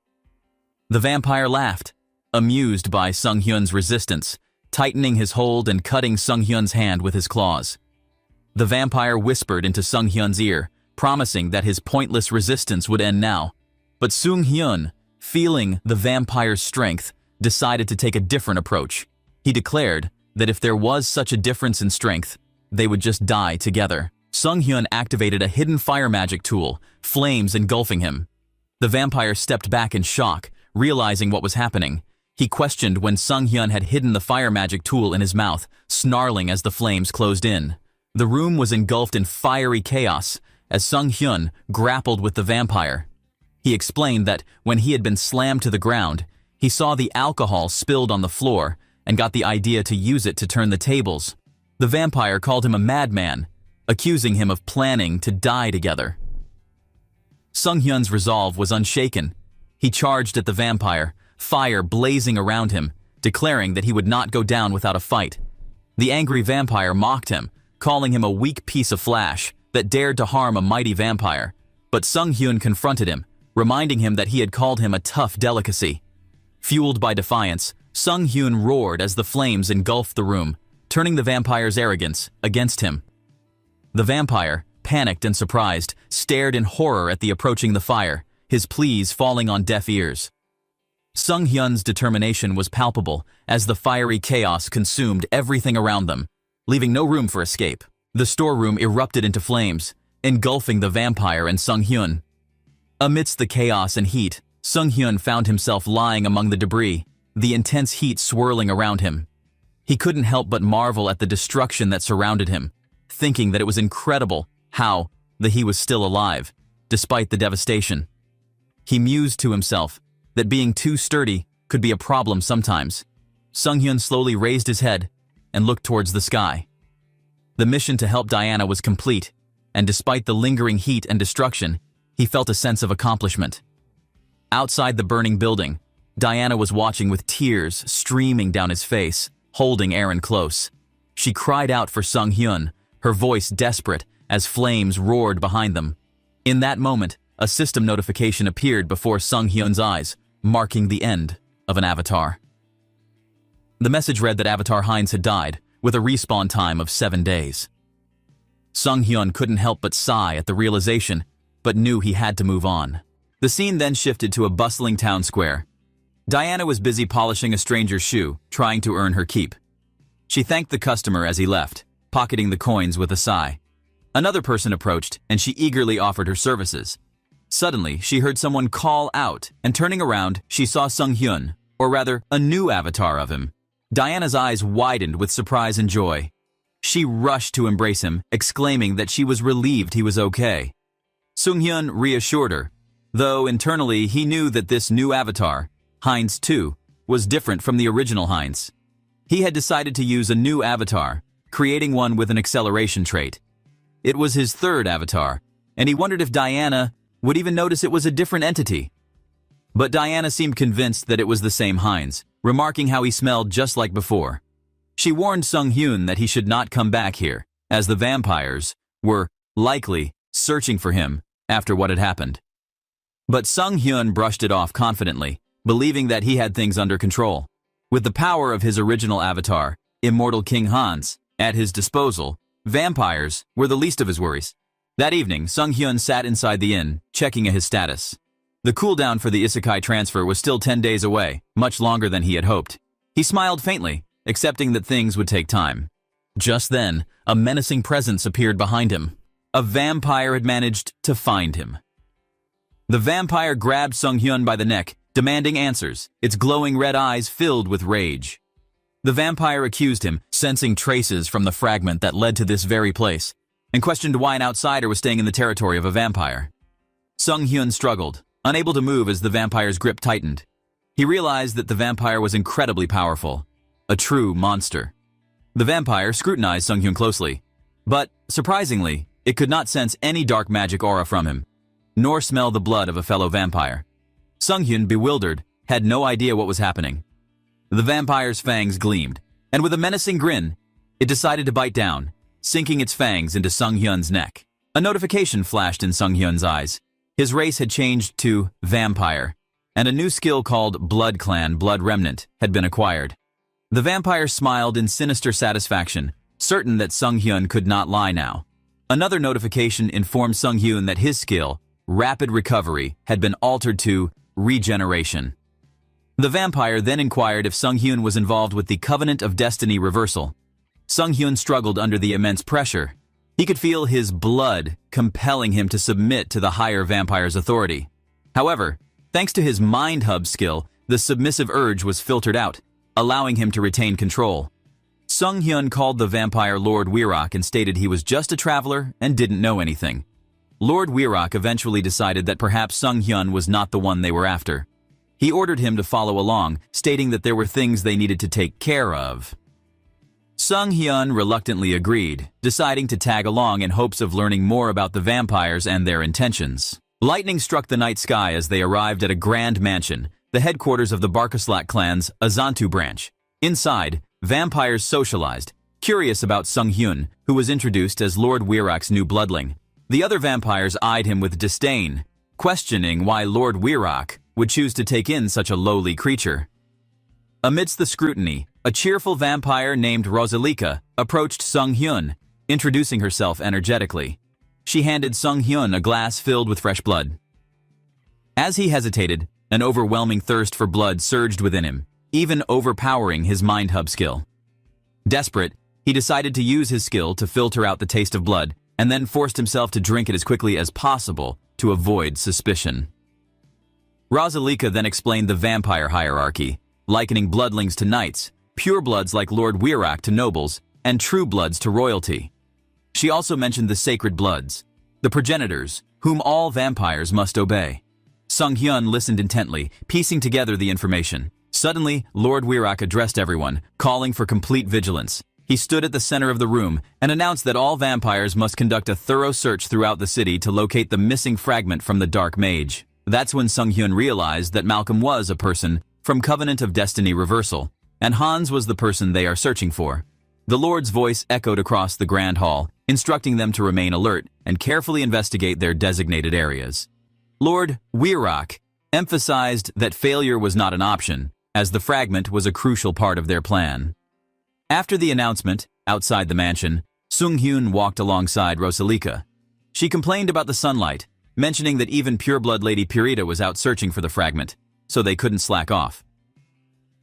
The vampire laughed, amused by Sung Hyun's resistance, tightening his hold and cutting Sung Hyun's hand with his claws. The vampire whispered into Sung Hyun's ear, promising that his pointless resistance would end now. But Sung Hyun, feeling the vampire's strength, decided to take a different approach. He declared that if there was such a difference in strength, they would just die together. Sung Hyun activated a hidden fire magic tool, flames engulfing him. The vampire stepped back in shock, realizing what was happening. He questioned when Sung Hyun had hidden the fire magic tool in his mouth, snarling as the flames closed in. The room was engulfed in fiery chaos as Sung Hyun grappled with the vampire. He explained that when he had been slammed to the ground, he saw the alcohol spilled on the floor and got the idea to use it to turn the tables. The vampire called him a madman, accusing him of planning to die together. Sung Hyun's resolve was unshaken. He charged at the vampire, fire blazing around him, declaring that he would not go down without a fight. The angry vampire mocked him, calling him a weak piece of flesh that dared to harm a mighty vampire. But Sung Hyun confronted him, reminding him that he had called him a tough delicacy. Fueled by defiance, Sung Hyun roared as the flames engulfed the room, turning the vampire's arrogance against him. The vampire, panicked and surprised, stared in horror at the approaching the fire, his pleas falling on deaf ears. Sung Hyun's determination was palpable as the fiery chaos consumed everything around them, leaving no room for escape. The storeroom erupted into flames, engulfing the vampire and Sung Hyun. Amidst the chaos and heat, Sung Hyun found himself lying among the debris, the intense heat swirling around him. He couldn't help but marvel at the destruction that surrounded him, thinking that it was incredible how he was still alive, despite the devastation. He mused to himself that being too sturdy could be a problem sometimes. Sung Hyun slowly raised his head and looked towards the sky. The mission to help Diana was complete, and despite the lingering heat and destruction, he felt a sense of accomplishment. Outside the burning building, Diana was watching with tears streaming down his face, holding Aaron close. She cried out for Sung Hyun, her voice desperate as flames roared behind them. In that moment, a system notification appeared before Sung Hyun's eyes, marking the end of an avatar. The message read that Avatar Hines had died, with a respawn time of 7 days. Sung Hyun couldn't help but sigh at the realization, but knew he had to move on. The scene then shifted to a bustling town square. Diana was busy polishing a stranger's shoe, trying to earn her keep. She thanked the customer as he left, pocketing the coins with a sigh. Another person approached, and she eagerly offered her services. Suddenly, she heard someone call out, and turning around, she saw Sung Hyun, or rather, a new avatar of him. Diana's eyes widened with surprise and joy. She rushed to embrace him, exclaiming that she was relieved he was okay. Sung Hyun reassured her, though internally he knew that this new avatar, Hines 2, was different from the original Hines. He had decided to use a new avatar, creating one with an acceleration trait. It was his third avatar, and he wondered if Diana would even notice it was a different entity. But Diana seemed convinced that it was the same Hines, remarking how he smelled just like before. She warned Sung Hyun that he should not come back here, as the vampires were, likely, searching for him after what had happened. But Sung Hyun brushed it off confidently, believing that he had things under control. With the power of his original avatar, Immortal King Hans, at his disposal, vampires were the least of his worries. That evening, Sung Hyun sat inside the inn, checking his status. The cooldown for the isekai transfer was still 10 days away, much longer than he had hoped. He smiled faintly, accepting that things would take time. Just then, a menacing presence appeared behind him. A vampire had managed to find him. The vampire grabbed Sung-hyun by the neck, demanding answers, its glowing red eyes filled with rage. The vampire accused him, sensing traces from the fragment that led to this very place, and questioned why an outsider was staying in the territory of a vampire. Sung-hyun struggled, unable to move as the vampire's grip tightened. He realized that the vampire was incredibly powerful, a true monster. The vampire scrutinized Sung-hyun closely, but, surprisingly, it could not sense any dark magic aura from him, nor smell the blood of a fellow vampire. Sung-hyun, bewildered, had no idea what was happening. The vampire's fangs gleamed, and with a menacing grin, it decided to bite down, sinking its fangs into Sung-hyun's neck. A notification flashed in Sung-hyun's eyes. His race had changed to Vampire, and a new skill called Blood Clan Blood Remnant had been acquired. The vampire smiled in sinister satisfaction, certain that Sung-hyun could not lie now. Another notification informed Sung-hyun that his skill, Rapid Recovery, had been altered to Regeneration. The vampire then inquired if Sung-hyun was involved with the Covenant of Destiny reversal. Sung-hyun struggled under the immense pressure. He could feel his blood compelling him to submit to the higher vampire's authority. However, thanks to his Mind Hub skill, the submissive urge was filtered out, allowing him to retain control. Sung-hyun called the vampire Lord Wirok and stated he was just a traveler and didn't know anything. Lord Wirok eventually decided that perhaps Sung-hyun was not the one they were after. He ordered him to follow along, stating that there were things they needed to take care of. Sung-hyun reluctantly agreed, deciding to tag along in hopes of learning more about the vampires and their intentions. Lightning struck the night sky as they arrived at a grand mansion, the headquarters of the Barkaslak clan's Azantu branch. Inside, vampires socialized, curious about Sung-hyun, who was introduced as Lord Wirok's new bloodling. The other vampires eyed him with disdain, questioning why Lord Wirok would choose to take in such a lowly creature. Amidst the scrutiny, a cheerful vampire named Rosalika approached Sung-hyun, introducing herself energetically. She handed Sung-hyun a glass filled with fresh blood. As he hesitated, an overwhelming thirst for blood surged within him, even overpowering his Mind Hub skill. Desperate, he decided to use his skill to filter out the taste of blood, and then forced himself to drink it as quickly as possible to avoid suspicion. Rosalika then explained the vampire hierarchy, likening bloodlings to knights, purebloods like Lord Wirok to nobles, and truebloods to royalty. She also mentioned the sacred bloods, the progenitors, whom all vampires must obey. Sung-hyun listened intently, piecing together the information. Suddenly, Lord Wirok addressed everyone, calling for complete vigilance. He stood at the center of the room and announced that all vampires must conduct a thorough search throughout the city to locate the missing fragment from the Dark Mage. That's when Sung-hyun realized that Malcolm was a person from Covenant of Destiny reversal, and Hans was the person they are searching for. The Lord's voice echoed across the Grand Hall, instructing them to remain alert and carefully investigate their designated areas. Lord Wirok emphasized that failure was not an option, as the fragment was a crucial part of their plan. After the announcement, outside the mansion, Sung-hyun walked alongside Rosalika. She complained about the sunlight, mentioning that even pureblood Lady Purita was out searching for the fragment, so they couldn't slack off.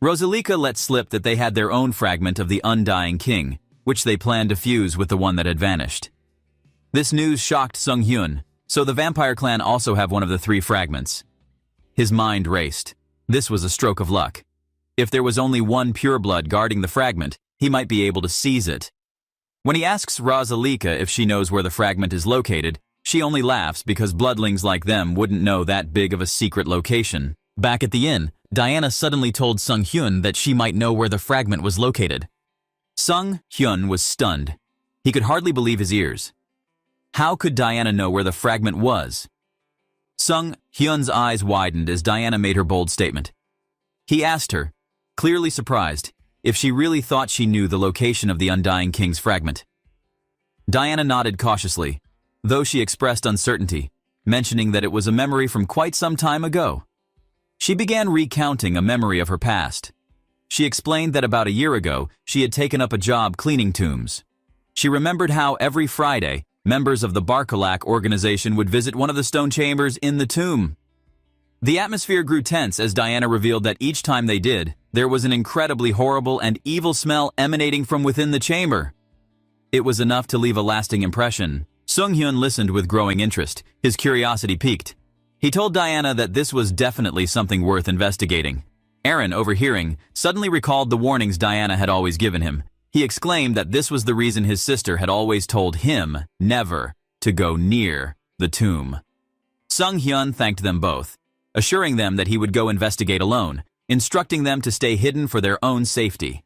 Rosalika let slip that they had their own fragment of the Undying King, which they planned to fuse with the one that had vanished. This news shocked Sung-hyun, so the vampire clan also have one of the 3 fragments. His mind raced. This was a stroke of luck. If there was only one pureblood guarding the fragment, he might be able to seize it. When he asks Rosalika if she knows where the fragment is located, she only laughs because bloodlings like them wouldn't know that big of a secret location. Back at the inn, Diana suddenly told Sung-hyun that she might know where the fragment was located. Sung-hyun was stunned. He could hardly believe his ears. How could Diana know where the fragment was? Sung-hyun's eyes widened as Diana made her bold statement. He asked her, clearly surprised, if she really thought she knew the location of the Undying King's fragment. Diana nodded cautiously, though she expressed uncertainty, mentioning that it was a memory from quite some time ago. She began recounting a memory of her past. She explained that about a year ago, she had taken up a job cleaning tombs. She remembered how every Friday, members of the Barkalak organization would visit one of the stone chambers in the tomb. The atmosphere grew tense as Diana revealed that each time they did, there was an incredibly horrible and evil smell emanating from within the chamber. It was enough to leave a lasting impression. Sung-hyun listened with growing interest, his curiosity piqued. He told Diana that this was definitely something worth investigating. Aaron, overhearing, suddenly recalled the warnings Diana had always given him. He exclaimed that this was the reason his sister had always told him never to go near the tomb. Sung-hyun thanked them both, assuring them that he would go investigate alone, instructing them to stay hidden for their own safety.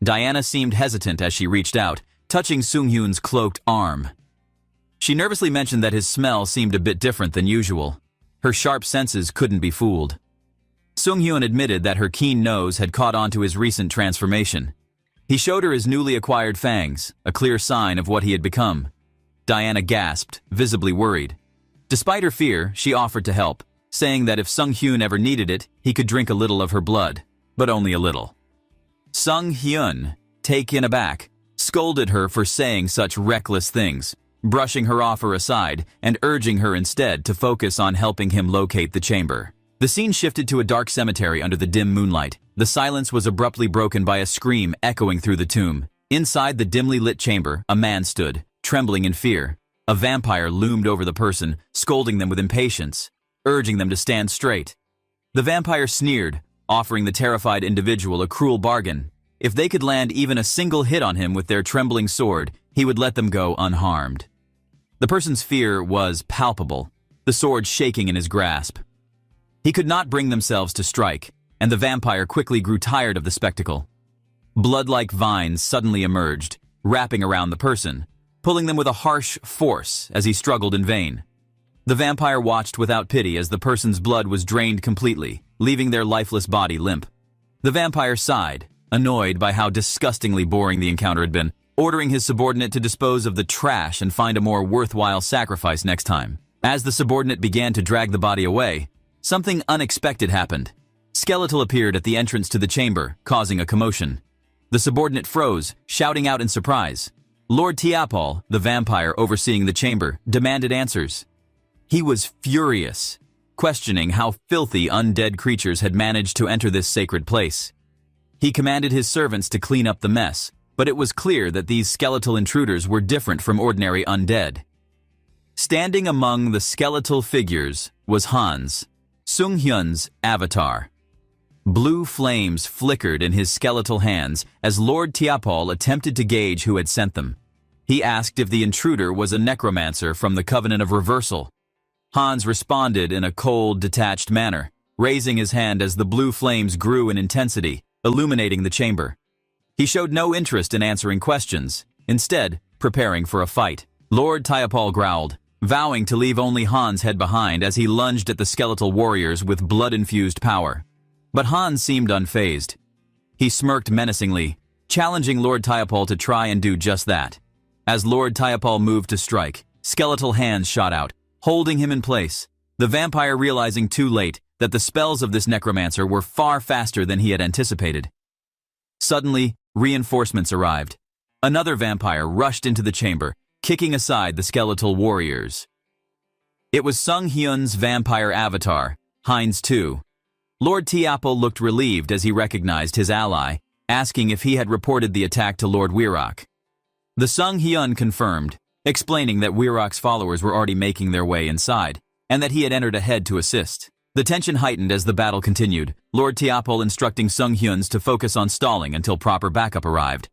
Diana seemed hesitant as she reached out, touching Sung-hyun's cloaked arm. She nervously mentioned that his smell seemed a bit different than usual. Her sharp senses couldn't be fooled. Sung-hyun admitted that her keen nose had caught on to his recent transformation. He showed her his newly acquired fangs, a clear sign of what he had become. Diana gasped, visibly worried. Despite her fear, she offered to help, saying that if Sung-hyun ever needed it, he could drink a little of her blood, but only a little. Sung-hyun, taken aback, scolded her for saying such reckless things, brushing her offer aside and urging her instead to focus on helping him locate the chamber. The scene shifted to a dark cemetery under the dim moonlight. The silence was abruptly broken by a scream echoing through the tomb. Inside the dimly lit chamber, a man stood, trembling in fear. A vampire loomed over the person, scolding them with impatience, urging them to stand straight. The vampire sneered, offering the terrified individual a cruel bargain. If they could land even a single hit on him with their trembling sword, he would let them go unharmed. The person's fear was palpable, the sword shaking in his grasp. He could not bring themselves to strike, and the vampire quickly grew tired of the spectacle. Blood-like vines suddenly emerged, wrapping around the person, pulling them with a harsh force as he struggled in vain. The vampire watched without pity as the person's blood was drained completely, leaving their lifeless body limp. The vampire sighed, annoyed by how disgustingly boring the encounter had been, ordering his subordinate to dispose of the trash and find a more worthwhile sacrifice next time. As the subordinate began to drag the body away, something unexpected happened. Skeletal appeared at the entrance to the chamber, causing a commotion. The subordinate froze, shouting out in surprise. Lord Tiapol, the vampire overseeing the chamber, demanded answers. He was furious, questioning how filthy undead creatures had managed to enter this sacred place. He commanded his servants to clean up the mess, but it was clear that these skeletal intruders were different from ordinary undead. Standing among the skeletal figures was Hans, Sung-hyun's avatar. Blue flames flickered in his skeletal hands as Lord Tiapol attempted to gauge who had sent them. He asked if the intruder was a necromancer from the Covenant of Reversal. Hans responded in a cold, detached manner, raising his hand as the blue flames grew in intensity, illuminating the chamber. He showed no interest in answering questions, instead preparing for a fight. Lord Tiapol growled, vowing to leave only Hans' head behind as he lunged at the skeletal warriors with blood-infused power. But Hans seemed unfazed. He smirked menacingly, challenging Lord Tiapol to try and do just that. As Lord Tiapol moved to strike, skeletal hands shot out, holding him in place, the vampire realizing too late that the spells of this necromancer were far faster than he had anticipated. Suddenly, reinforcements arrived. Another vampire rushed into the chamber, kicking aside the skeletal warriors. It was Sung-hyun's vampire avatar, Heinz II. Lord Tiapol looked relieved as he recognized his ally, asking if he had reported the attack to Lord Wirok. The Sung-hyun confirmed, explaining that Wirok's followers were already making their way inside, and that he had entered ahead to assist. The tension heightened as the battle continued, Lord Tiapol instructing Sung-hyun's to focus on stalling until proper backup arrived.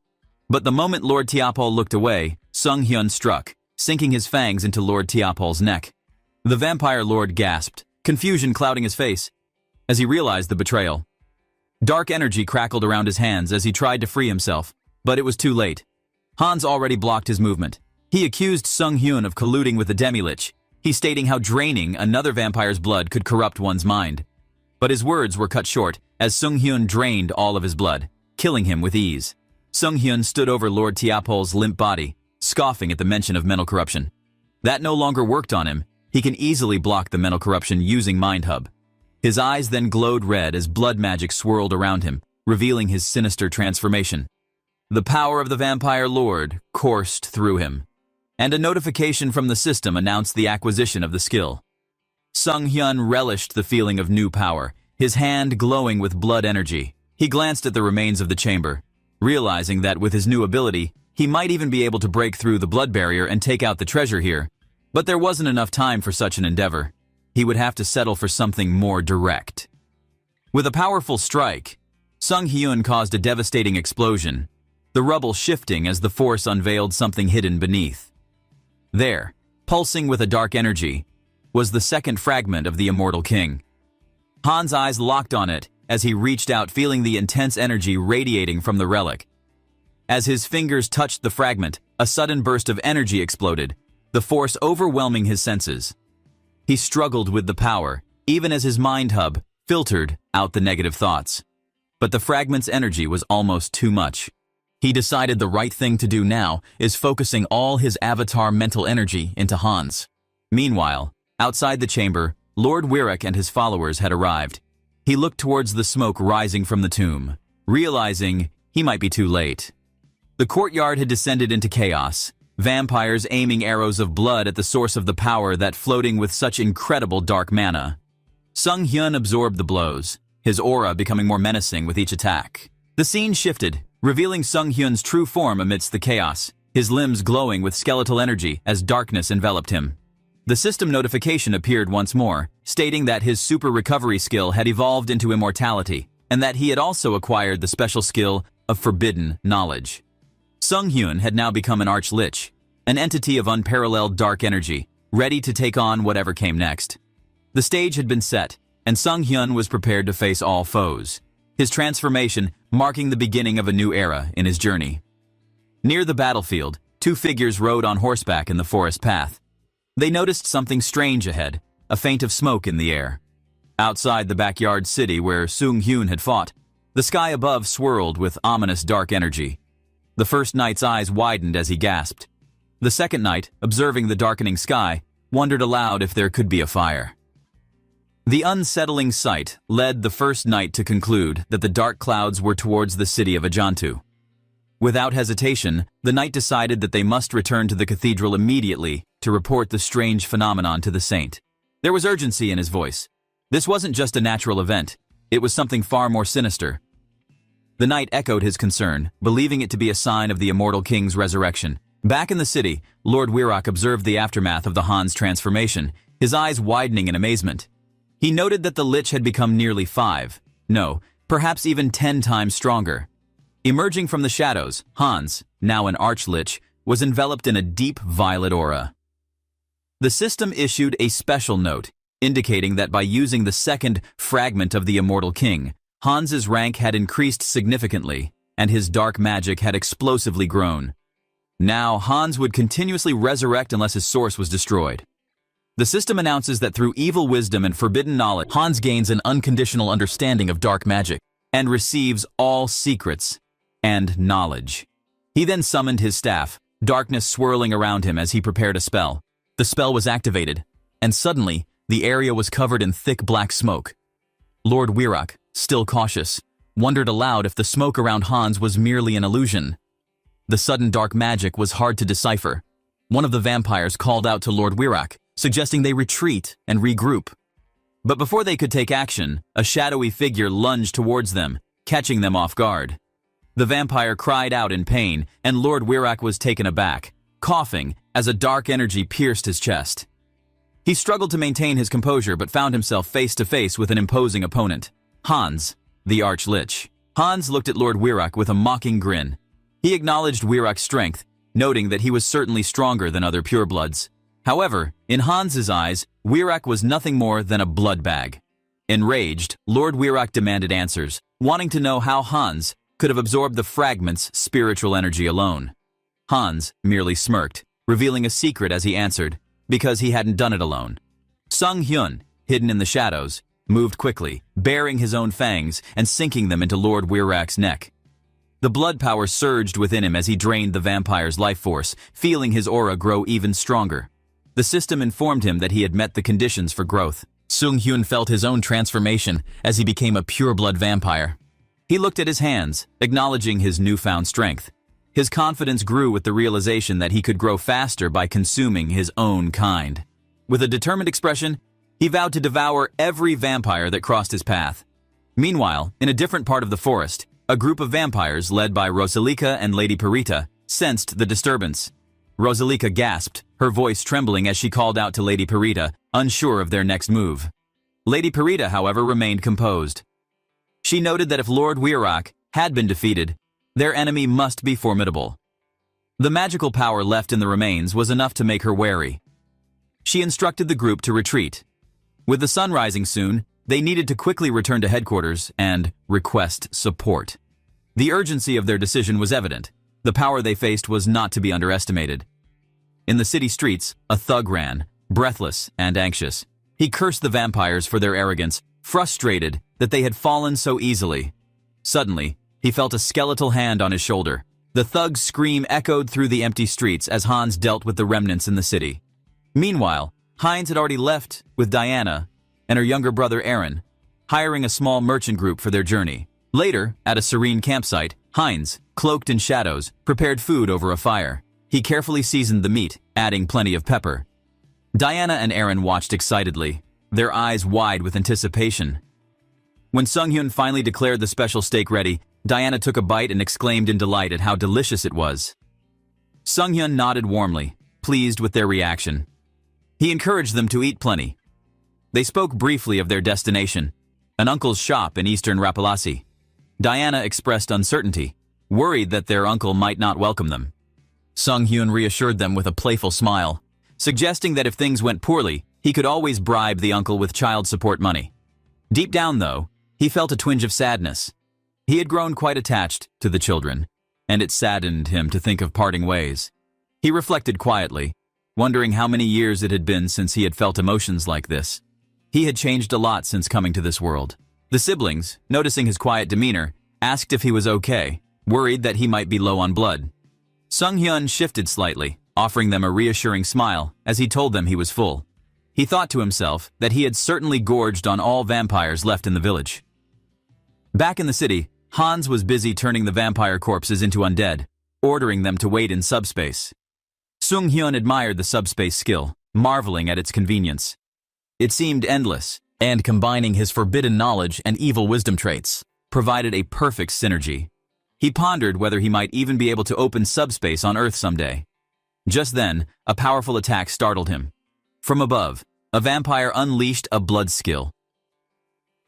But the moment Lord Tiapol looked away, Sung-hyun struck, sinking his fangs into Lord Tiapol's neck. The vampire lord gasped, confusion clouding his face, as he realized the betrayal. Dark energy crackled around his hands as he tried to free himself, but it was too late. Hans already blocked his movement. He accused Sung-hyun of colluding with the demi-lich, he stating how draining another vampire's blood could corrupt one's mind. But his words were cut short as Sung-hyun drained all of his blood, killing him with ease. Sung-hyun stood over Lord Tiapol's limp body, scoffing at the mention of mental corruption. That no longer worked on him. He can easily block the mental corruption using Mind Hub. His eyes then glowed red as blood magic swirled around him, revealing his sinister transformation. The power of the vampire lord coursed through him, and a notification from the system announced the acquisition of the skill. Sung-hyun relished the feeling of new power, his hand glowing with blood energy. He glanced at the remains of the chamber, realizing that with his new ability, he might even be able to break through the blood barrier and take out the treasure here. But there wasn't enough time for such an endeavor. He would have to settle for something more direct. With a powerful strike, Sung Hyun caused a devastating explosion, the rubble shifting as the force unveiled something hidden beneath. There, pulsing with a dark energy, was the second fragment of the Immortal King. Han's eyes locked on it as he reached out, feeling the intense energy radiating from the relic. As his fingers touched the fragment, a sudden burst of energy exploded, the force overwhelming his senses. He struggled with the power, even as his mind hub filtered out the negative thoughts. But the fragment's energy was almost too much. He decided the right thing to do now is focusing all his avatar mental energy into Hans. Meanwhile, outside the chamber, Lord Wirrak and his followers had arrived. He looked towards the smoke rising from the tomb, realizing he might be too late. The courtyard had descended into chaos, vampires aiming arrows of blood at the source of the power that floating with such incredible dark mana. Sung Hyun absorbed the blows, his aura becoming more menacing with each attack. The scene shifted, revealing Sung Hyun's true form amidst the chaos, his limbs glowing with skeletal energy as darkness enveloped him. The system notification appeared once more, stating that his super recovery skill had evolved into immortality, and that he had also acquired the special skill of forbidden knowledge. Sung Hyun had now become an Arch-Lich, an entity of unparalleled dark energy, ready to take on whatever came next. The stage had been set, and Sung Hyun was prepared to face all foes, his transformation marking the beginning of a new era in his journey. Near the battlefield, two figures rode on horseback in the forest path. They noticed something strange ahead, a feint of smoke in the air. Outside the backyard city where Sung Hyun had fought, the sky above swirled with ominous dark energy. The first knight's eyes widened as he gasped. The second knight, observing the darkening sky, wondered aloud if there could be a fire. The unsettling sight led the first knight to conclude that the dark clouds were towards the city of Ajantu. Without hesitation, the knight decided that they must return to the cathedral immediately to report the strange phenomenon to the saint. There was urgency in his voice. This wasn't just a natural event, it was something far more sinister. The knight echoed his concern, believing it to be a sign of the Immortal King's resurrection. Back in the city, Lord Wirrak observed the aftermath of the Han's transformation, his eyes widening in amazement. He noted that the Lich had become nearly 5, no, perhaps even 10 times stronger. Emerging from the shadows, Hans, now an Arch-Lich, was enveloped in a deep violet aura. The system issued a special note, indicating that by using the second fragment of the Immortal King, Hans's rank had increased significantly, and his dark magic had explosively grown. Now, Hans would continuously resurrect unless his source was destroyed. The system announces that through evil wisdom and forbidden knowledge, Hans gains an unconditional understanding of dark magic, and receives all secrets and knowledge. He then summoned his staff, darkness swirling around him as he prepared a spell. The spell was activated, and suddenly, the area was covered in thick black smoke. Lord Wirrak, still cautious, wondered aloud if the smoke around Hans was merely an illusion. The sudden dark magic was hard to decipher. One of the vampires called out to Lord Wirrak, suggesting they retreat and regroup. But before they could take action, a shadowy figure lunged towards them, catching them off guard. The vampire cried out in pain, and Lord Wirrak was taken aback, coughing as a dark energy pierced his chest. He struggled to maintain his composure but found himself face to face with an imposing opponent, Hans, the Arch-Lich. Hans looked at Lord Wirrak with a mocking grin. He acknowledged Wirrak's strength, noting that he was certainly stronger than other purebloods. However, in Hans's eyes, Wirrak was nothing more than a blood bag. Enraged, Lord Wirrak demanded answers, wanting to know how Hans could have absorbed the fragment's spiritual energy alone. Hans merely smirked, revealing a secret as he answered, because he hadn't done it alone. Sung Hyun, hidden in the shadows, moved quickly, baring his own fangs and sinking them into Lord Wirrak's neck. The blood power surged within him as he drained the vampire's life force, feeling his aura grow even stronger. The system informed him that he had met the conditions for growth. Sung Hyun felt his own transformation as he became a pure-blood vampire. He looked at his hands, acknowledging his newfound strength. His confidence grew with the realization that he could grow faster by consuming his own kind. With a determined expression, he vowed to devour every vampire that crossed his path. Meanwhile, in a different part of the forest, a group of vampires led by Rosalika and Lady Parita sensed the disturbance. Rosalika gasped, her voice trembling as she called out to Lady Parita, unsure of their next move. Lady Parita, however, remained composed. She noted that if Lord Wirac had been defeated, their enemy must be formidable. The magical power left in the remains was enough to make her wary. She instructed the group to retreat. With the sun rising soon, they needed to quickly return to headquarters and request support. The urgency of their decision was evident. The power they faced was not to be underestimated. In the city streets, a thug ran, breathless and anxious. He cursed the vampires for their arrogance, frustrated that they had fallen so easily. Suddenly, he felt a skeletal hand on his shoulder. The thug's scream echoed through the empty streets as Hans dealt with the remnants in the city. Meanwhile, Heinz had already left with Diana and her younger brother Aaron, hiring a small merchant group for their journey. Later, at a serene campsite, Heinz, cloaked in shadows, prepared food over a fire. He carefully seasoned the meat, adding plenty of pepper. Diana and Aaron watched excitedly, their eyes wide with anticipation. When Sung-hyun finally declared the special steak ready, Diana took a bite and exclaimed in delight at how delicious it was. Sung-hyun nodded warmly, pleased with their reaction. He encouraged them to eat plenty. They spoke briefly of their destination, an uncle's shop in eastern Rapalasi. Diana expressed uncertainty, worried that their uncle might not welcome them. Sung-hyun reassured them with a playful smile, suggesting that if things went poorly, he could always bribe the uncle with child support money. Deep down, though, he felt a twinge of sadness. He had grown quite attached to the children, and it saddened him to think of parting ways. He reflected quietly, wondering how many years it had been since he had felt emotions like this. He had changed a lot since coming to this world. The siblings, noticing his quiet demeanor, asked if he was okay, worried that he might be low on blood. Sung-hyun shifted slightly, offering them a reassuring smile as he told them he was full. He thought to himself that he had certainly gorged on all vampires left in the village. Back in the city, Hans was busy turning the vampire corpses into undead, ordering them to wait in subspace. Sung-hyun admired the subspace skill, marveling at its convenience. It seemed endless, and combining his forbidden knowledge and evil wisdom traits, provided a perfect synergy. He pondered whether he might even be able to open subspace on Earth someday. Just then, a powerful attack startled him. From above, a vampire unleashed a blood skill.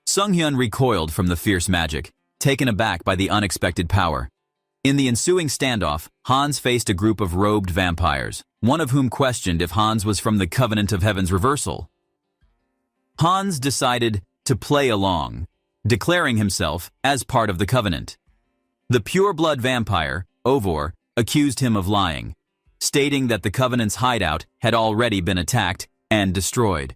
Sung-hyun recoiled from the fierce magic, taken aback by the unexpected power. In the ensuing standoff, Hans faced a group of robed vampires, one of whom questioned if Hans was from the Covenant of Heaven's reversal. Hans decided to play along, declaring himself as part of the Covenant. The pure-blood vampire, Ovor, accused him of lying, stating that the Covenant's hideout had already been attacked and destroyed.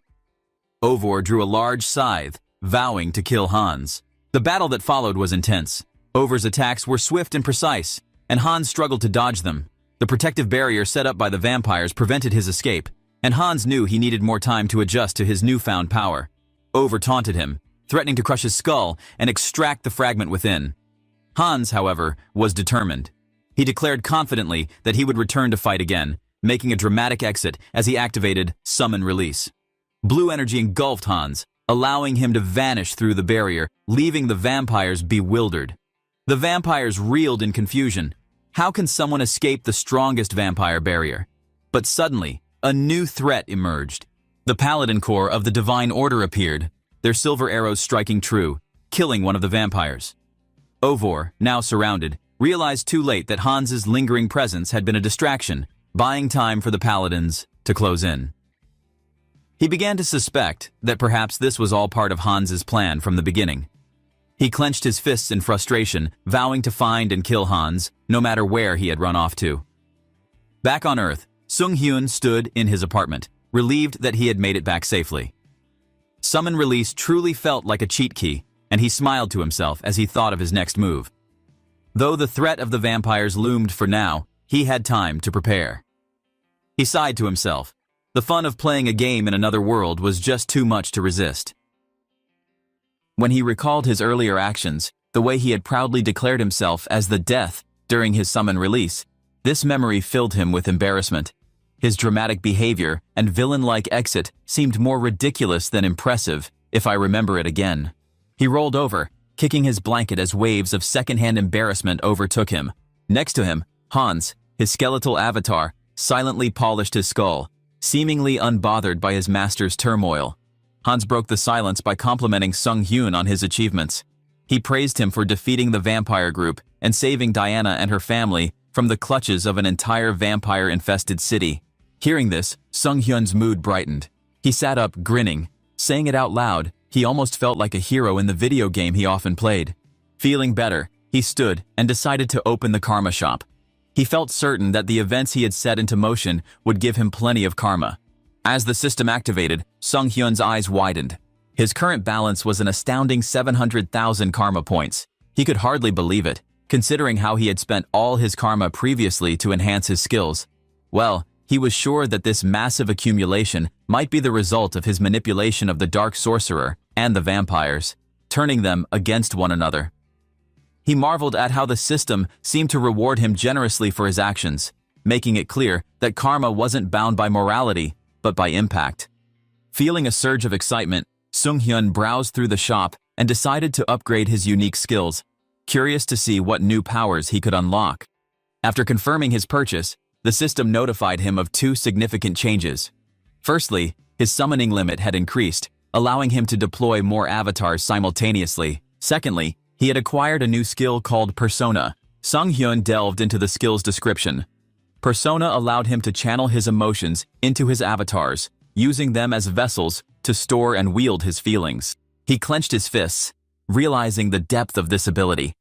Ovor drew a large scythe, vowing to kill Hans. The battle that followed was intense. Ovor's attacks were swift and precise, and Hans struggled to dodge them. The protective barrier set up by the vampires prevented his escape, and Hans knew he needed more time to adjust to his newfound power. Ovor taunted him, threatening to crush his skull and extract the fragment within. Hans, however, was determined. He declared confidently that he would return to fight again, making a dramatic exit as he activated Summon Release. Blue energy engulfed Hans, allowing him to vanish through the barrier, leaving the vampires bewildered. The vampires reeled in confusion. How can someone escape the strongest vampire barrier? But suddenly, a new threat emerged. The Paladin Corps of the Divine Order appeared, their silver arrows striking true, killing one of the vampires. Ovor, now surrounded, realized too late that Hans's lingering presence had been a distraction, buying time for the Paladins to close in. He began to suspect that perhaps this was all part of Hans's plan from the beginning. He clenched his fists in frustration, vowing to find and kill Hans, no matter where he had run off to. Back on Earth, Sung-hyun stood in his apartment, relieved that he had made it back safely. Summon Release truly felt like a cheat key, and he smiled to himself as he thought of his next move. Though the threat of the vampires loomed for now, he had time to prepare. He sighed to himself. The fun of playing a game in another world was just too much to resist. When he recalled his earlier actions, the way he had proudly declared himself as the Death during his Summon Release, this memory filled him with embarrassment. His dramatic behavior and villain-like exit seemed more ridiculous than impressive, if I remember it again. He rolled over, kicking his blanket as waves of secondhand embarrassment overtook him. Next to him, Hans, His skeletal avatar silently polished his skull, seemingly unbothered by his master's turmoil. Hans broke the silence by complimenting Sung Hyun on his achievements. He praised him for defeating the vampire group and saving Diana and her family from the clutches of an entire vampire-infested city. Hearing this, Sung Hyun's mood brightened. He sat up, grinning. Saying it out loud, he almost felt like a hero in the video game he often played. Feeling better, he stood and decided to open the karma shop. He felt certain that the events he had set into motion would give him plenty of karma. As the system activated, Sung Hyun's eyes widened. His current balance was an astounding 700,000 karma points. He could hardly believe it, considering how he had spent all his karma previously to enhance his skills. Well, he was sure that this massive accumulation might be the result of his manipulation of the Dark Sorcerer and the vampires, turning them against one another. He marveled at how the system seemed to reward him generously for his actions, making it clear that karma wasn't bound by morality, but by impact. Feeling a surge of excitement, Sung Hyun browsed through the shop and decided to upgrade his unique skills, curious to see what new powers he could unlock. After confirming his purchase, the system notified him of two significant changes. Firstly, his summoning limit had increased, allowing him to deploy more avatars simultaneously. Secondly, he had acquired a new skill called Persona. Sung Hyun delved into the skill's description. Persona allowed him to channel his emotions into his avatars, using them as vessels to store and wield his feelings. He clenched his fists, realizing the depth of this ability.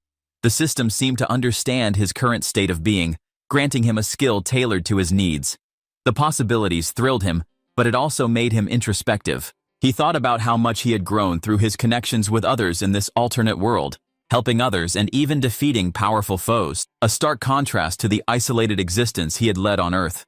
The system seemed to understand his current state of being, granting him a skill tailored to his needs. The possibilities thrilled him, but it also made him introspective. He thought about how much he had grown through his connections with others in this alternate world, helping others and even defeating powerful foes, a stark contrast to the isolated existence he had led on Earth.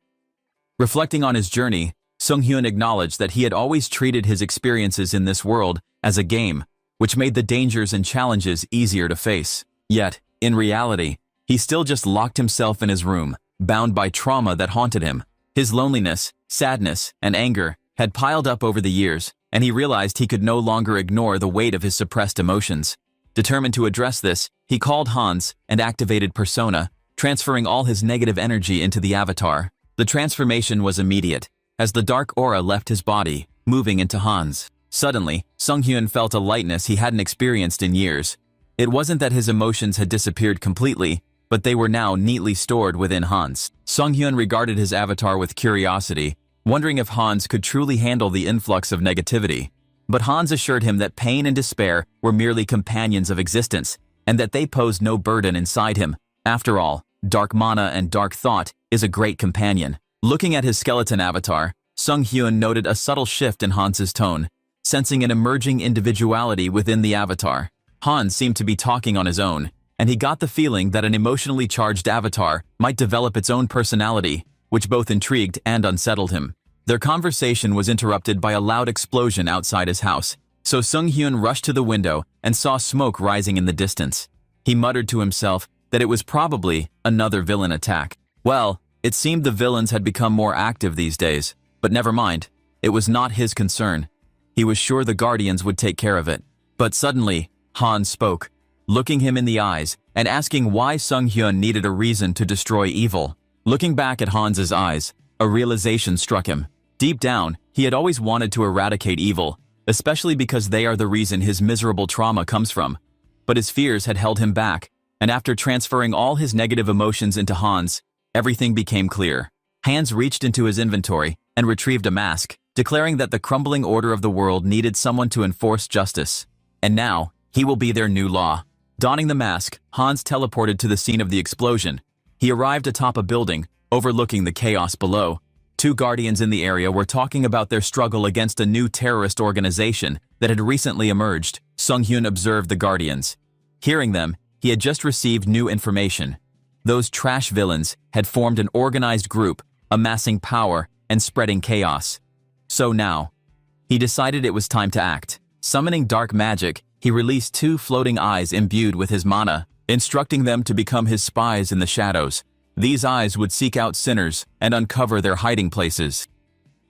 Reflecting on his journey, Sung Hyun acknowledged that he had always treated his experiences in this world as a game, which made the dangers and challenges easier to face. Yet, in reality, he still just locked himself in his room, bound by trauma that haunted him. His loneliness, sadness, and anger had piled up over the years, and he realized he could no longer ignore the weight of his suppressed emotions. Determined to address this, he called Hans and activated Persona, transferring all his negative energy into the avatar. The transformation was immediate, as the dark aura left his body, moving into Hans. Suddenly, Sung Hyun felt a lightness he hadn't experienced in years. It wasn't that his emotions had disappeared completely, but they were now neatly stored within Hans. Sung Hyun regarded his avatar with curiosity, wondering if Hans could truly handle the influx of negativity. But Hans assured him that pain and despair were merely companions of existence, and that they posed no burden inside him. After all, dark mana and dark thought is a great companion. Looking at his skeleton avatar, Sung Hyun noted a subtle shift in Hans's tone, sensing an emerging individuality within the avatar. Hans seemed to be talking on his own, and he got the feeling that an emotionally charged avatar might develop its own personality, which both intrigued and unsettled him. Their conversation was interrupted by a loud explosion outside his house, so Sung Hyun rushed to the window and saw smoke rising in the distance. He muttered to himself that it was probably another villain attack. Well, it seemed the villains had become more active these days, but never mind, it was not his concern. He was sure the Guardians would take care of it. But suddenly, Hans spoke, looking him in the eyes and asking why Sung Hyun needed a reason to destroy evil. Looking back at Hans's eyes, a realization struck him. Deep down, he had always wanted to eradicate evil, especially because they are the reason his miserable trauma comes from. But his fears had held him back, and after transferring all his negative emotions into Hans, everything became clear. Hans reached into his inventory and retrieved a mask, declaring that the crumbling order of the world needed someone to enforce justice. And now, he will be their new law. Donning the mask, Hans teleported to the scene of the explosion. He arrived atop a building, overlooking the chaos below. Two Guardians in the area were talking about their struggle against a new terrorist organization that had recently emerged. Sung Hyun observed the Guardians. Hearing them, he had just received new information. Those trash villains had formed an organized group, amassing power and spreading chaos. So now, he decided it was time to act. Summoning dark magic, he released two floating eyes imbued with his mana, instructing them to become his spies in the shadows. These eyes would seek out sinners and uncover their hiding places.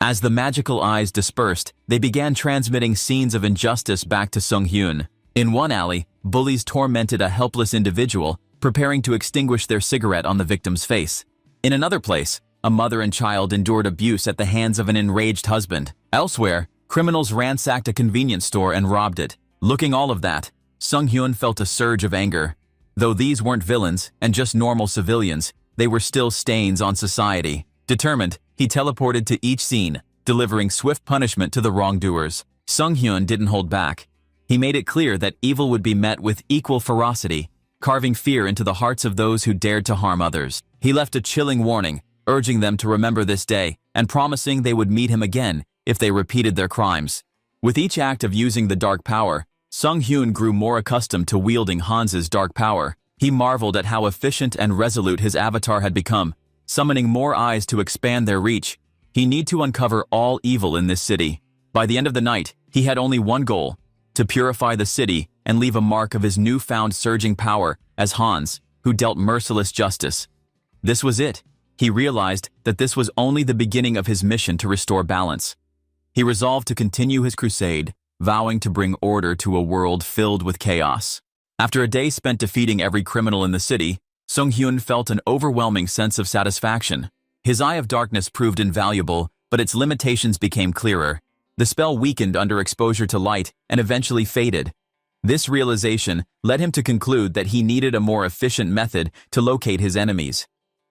As the magical eyes dispersed, they began transmitting scenes of injustice back to Sung Hyun. In one alley, bullies tormented a helpless individual, preparing to extinguish their cigarette on the victim's face. In another place, a mother and child endured abuse at the hands of an enraged husband. Elsewhere, criminals ransacked a convenience store and robbed it. Looking all of that, Sung-hyun felt a surge of anger. Though these weren't villains and just normal civilians, they were still stains on society. Determined, he teleported to each scene, delivering swift punishment to the wrongdoers. Sung-hyun didn't hold back. He made it clear that evil would be met with equal ferocity, carving fear into the hearts of those who dared to harm others. He left a chilling warning, urging them to remember this day and promising they would meet him again if they repeated their crimes. With each act of using the dark power, Sung-hyun grew more accustomed to wielding Hans's dark power. He marveled at how efficient and resolute his avatar had become, summoning more eyes to expand their reach. He needed to uncover all evil in this city. By the end of the night, he had only one goal: to purify the city and leave a mark of his newfound surging power as Hans, who dealt merciless justice. This was it. He realized that this was only the beginning of his mission to restore balance. He resolved to continue his crusade, vowing to bring order to a world filled with chaos. After a day spent defeating every criminal in the city, Sung-hyun felt an overwhelming sense of satisfaction. His Eye of Darkness proved invaluable, but its limitations became clearer. The spell weakened under exposure to light and eventually faded. This realization led him to conclude that he needed a more efficient method to locate his enemies.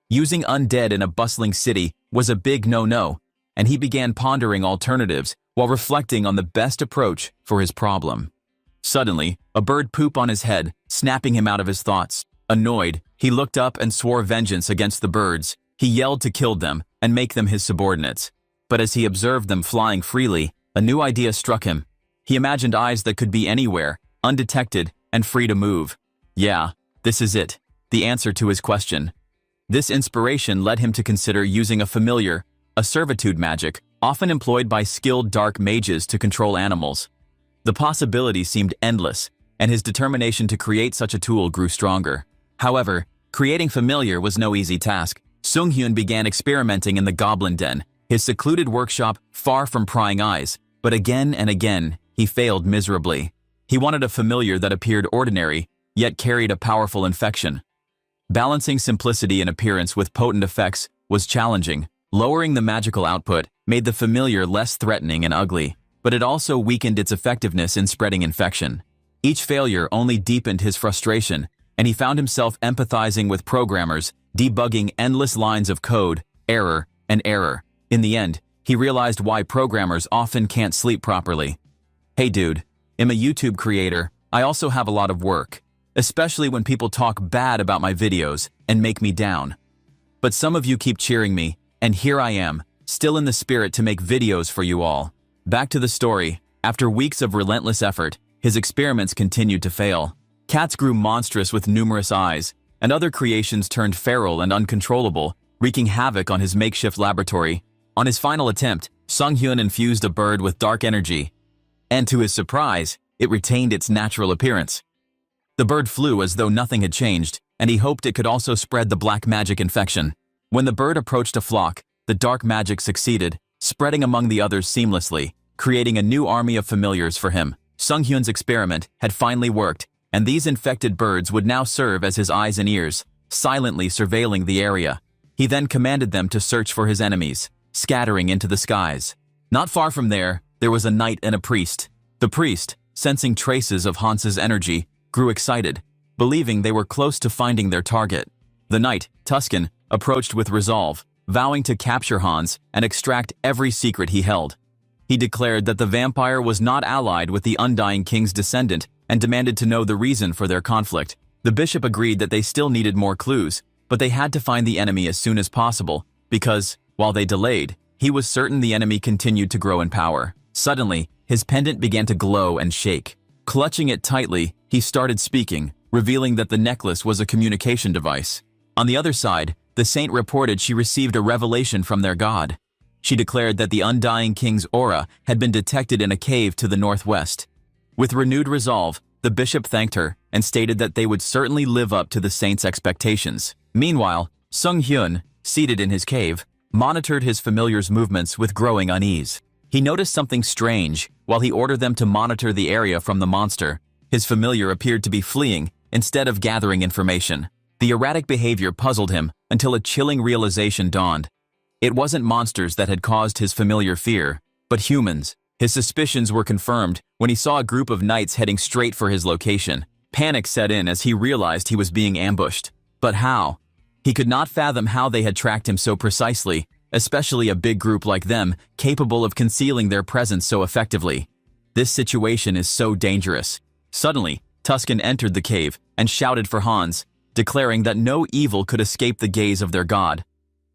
Using undead in a bustling city was a big no-no, and he began pondering alternatives while reflecting on the best approach for his problem. Suddenly, a bird pooped on his head, snapping him out of his thoughts. Annoyed, he looked up and swore vengeance against the birds. He yelled to kill them and make them his subordinates. But as he observed them flying freely, a new idea struck him. He imagined eyes that could be anywhere, undetected, and free to move. Yeah, this is it, the answer to his question. This inspiration led him to consider using a familiar, a servitude magic, often employed by skilled dark mages to control animals. The possibilities seemed endless, and his determination to create such a tool grew stronger. However, creating familiar was no easy task. Sung-hyun began experimenting in the Goblin Den, his secluded workshop far from prying eyes, but again and again, he failed miserably. He wanted a familiar that appeared ordinary, yet carried a powerful infection. Balancing simplicity and appearance with potent effects was challenging. Lowering the magical output made the familiar less threatening and ugly, but it also weakened its effectiveness in spreading infection. Each failure only deepened his frustration, and he found himself empathizing with programmers, debugging endless lines of code, error, and error. In the end, he realized why programmers often can't sleep properly. Hey dude, I'm a YouTube creator. I also have a lot of work, especially when people talk bad about my videos and make me down. But some of you keep cheering me, and here I am, still in the spirit to make videos for you all. Back to the story. After weeks of relentless effort, his experiments continued to fail. Cats grew monstrous with numerous eyes, and other creations turned feral and uncontrollable, wreaking havoc on his makeshift laboratory. On his final attempt, Sung-hyun infused a bird with dark energy, and to his surprise, it retained its natural appearance. The bird flew as though nothing had changed, and he hoped it could also spread the black magic infection. When the bird approached a flock, the dark magic succeeded, spreading among the others seamlessly, creating a new army of familiars for him. Sung-hyun's experiment had finally worked, and these infected birds would now serve as his eyes and ears, silently surveilling the area. He then commanded them to search for his enemies, scattering into the skies. Not far from there was a knight and a priest. The priest, sensing traces of Hans's energy, grew excited, believing they were close to finding their target. The knight, Tuscan, approached with resolve, vowing to capture Hans and extract every secret he held. He declared that the vampire was not allied with the Undying King's descendant and demanded to know the reason for their conflict. The bishop agreed that they still needed more clues, but they had to find the enemy as soon as possible, because, while they delayed, he was certain the enemy continued to grow in power. Suddenly, his pendant began to glow and shake. Clutching it tightly, he started speaking, revealing that the necklace was a communication device. On the other side, the saint reported she received a revelation from their god. She declared that the Undying King's aura had been detected in a cave to the northwest. With renewed resolve, the bishop thanked her and stated that they would certainly live up to the saint's expectations. Meanwhile, Sung-hyun, seated in his cave, monitored his familiar's movements with growing unease. He noticed something strange. While he ordered them to monitor the area from the monster, his familiar appeared to be fleeing instead of gathering information. The erratic behavior puzzled him until a chilling realization dawned. It wasn't monsters that had caused his familiar fear, but humans. His suspicions were confirmed when he saw a group of knights heading straight for his location. Panic set in as he realized he was being ambushed. But how? He could not fathom how they had tracked him so precisely, especially a big group like them, capable of concealing their presence so effectively. This situation is so dangerous. Suddenly, Tusken entered the cave and shouted for Hans, declaring that no evil could escape the gaze of their god.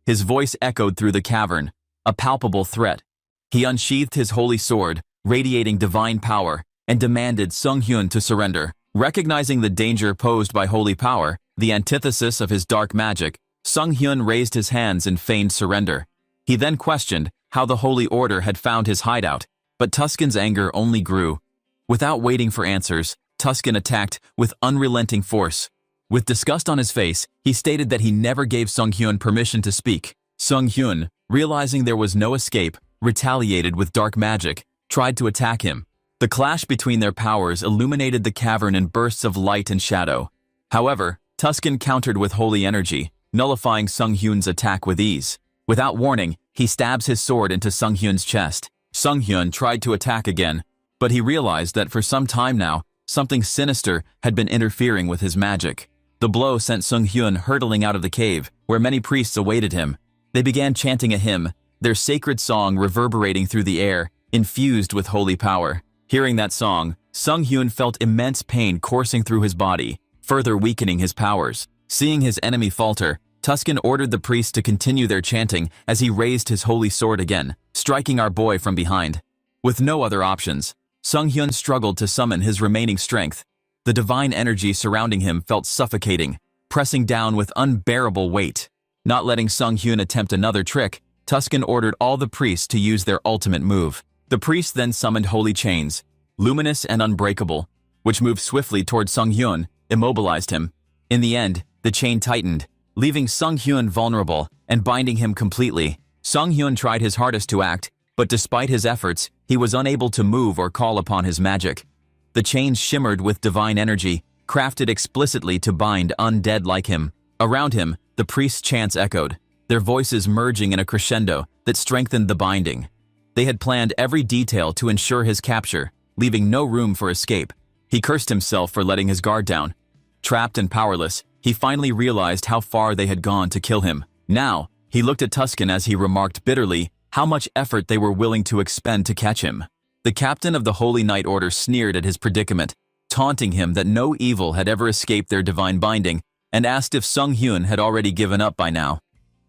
His voice echoed through the cavern, a palpable threat. He unsheathed his holy sword, radiating divine power, and demanded Sung Hyun to surrender. Recognizing the danger posed by holy power, the antithesis of his dark magic, Sung Hyun raised his hands in feigned surrender. He then questioned how the Holy Order had found his hideout, but Tusken's anger only grew. Without waiting for answers, Tusken attacked with unrelenting force. With disgust on his face, he stated that he never gave Sung Hyun permission to speak. Sung Hyun, realizing there was no escape, retaliated with dark magic, tried to attack him. The clash between their powers illuminated the cavern in bursts of light and shadow. However, Tusken countered with holy energy, nullifying Sung Hyun's attack with ease. Without warning, he stabs his sword into Sung Hyun's chest. Sung Hyun tried to attack again, but he realized that for some time now, something sinister had been interfering with his magic. The blow sent Sung Hyun hurtling out of the cave, where many priests awaited him. They began chanting a hymn, their sacred song reverberating through the air, infused with holy power. Hearing that song, Sung Hyun felt immense pain coursing through his body, further weakening his powers. Seeing his enemy falter, Tusken ordered the priests to continue their chanting as he raised his holy sword again, striking our boy from behind. With no other options, Sung Hyun struggled to summon his remaining strength. The divine energy surrounding him felt suffocating, pressing down with unbearable weight. Not letting Sung Hyun attempt another trick, Tusken ordered all the priests to use their ultimate move. The priests then summoned holy chains, luminous and unbreakable, which moved swiftly toward Sung Hyun, immobilized him. In the end, the chain tightened, leaving Sung Hyun vulnerable and binding him completely. Sung Hyun tried his hardest to act, but despite his efforts, he was unable to move or call upon his magic. The chains shimmered with divine energy, crafted explicitly to bind undead like him. Around him, the priests' chants echoed, their voices merging in a crescendo that strengthened the binding. They had planned every detail to ensure his capture, leaving no room for escape. He cursed himself for letting his guard down. Trapped and powerless, he finally realized how far they had gone to kill him. Now, he looked at Tusken as he remarked bitterly how much effort they were willing to expend to catch him. The captain of the Holy Knight Order sneered at his predicament, taunting him that no evil had ever escaped their divine binding, and asked if Sung Hyun had already given up by now.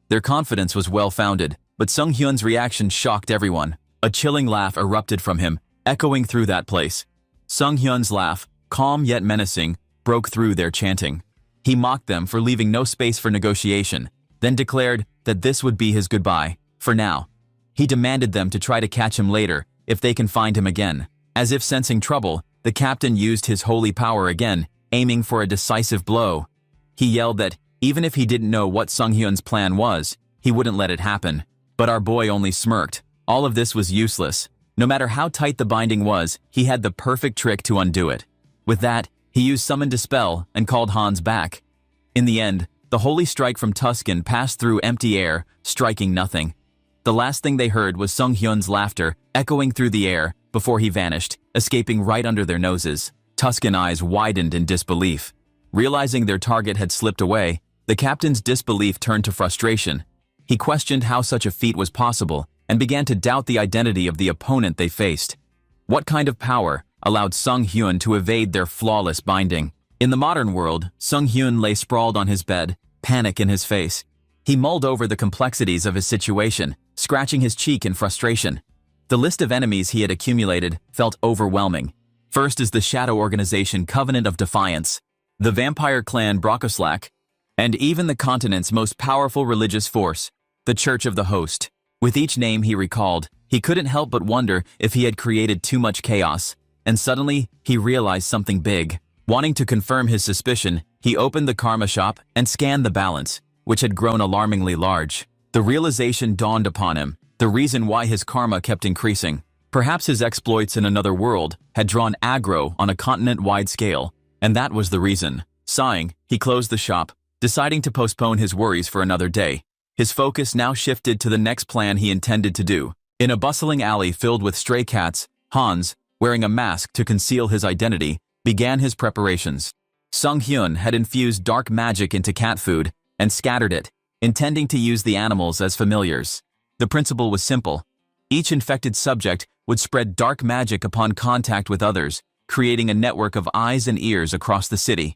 Their confidence was well-founded, but Sung Hyun's reaction shocked everyone. A chilling laugh erupted from him, echoing through that place. Sung Hyun's laugh, calm yet menacing, broke through their chanting. He mocked them for leaving no space for negotiation, then declared that this would be his goodbye, for now. He demanded them to try to catch him later, if they can find him again. As if sensing trouble, the captain used his holy power again, aiming for a decisive blow. He yelled that, even if he didn't know what Sung Hyun's plan was, he wouldn't let it happen. But our boy only smirked. All of this was useless. No matter how tight the binding was, he had the perfect trick to undo it. With that, he used Summon Dispel and called Hans back. In the end, the holy strike from Tusken passed through empty air, striking nothing. The last thing they heard was Sung Hyun's laughter, echoing through the air, before he vanished, escaping right under their noses. Tusken eyes widened in disbelief. Realizing their target had slipped away, the captain's disbelief turned to frustration. He questioned how such a feat was possible, and began to doubt the identity of the opponent they faced. What kind of power allowed Sung Hyun to evade their flawless binding? In the modern world, Sung Hyun lay sprawled on his bed, panic in his face. He mulled over the complexities of his situation, scratching his cheek in frustration. The list of enemies he had accumulated felt overwhelming. First is the shadow organization Covenant of Defiance, the vampire clan Brokoslak, and even the continent's most powerful religious force, the Church of the Host. With each name he recalled, he couldn't help but wonder if he had created too much chaos. And suddenly, he realized something big. Wanting to confirm his suspicion, he opened the karma shop and scanned the balance, which had grown alarmingly large. The realization dawned upon him, the reason why his karma kept increasing. Perhaps his exploits in another world had drawn aggro on a continent-wide scale, and that was the reason. Sighing, he closed the shop, Deciding to postpone his worries for another day, his focus now shifted to the next plan he intended to do. In a bustling alley filled with stray cats, Hans, wearing a mask to conceal his identity, began his preparations. Sung Hyun had infused dark magic into cat food and scattered it, intending to use the animals as familiars. The principle was simple. Each infected subject would spread dark magic upon contact with others, creating a network of eyes and ears across the city.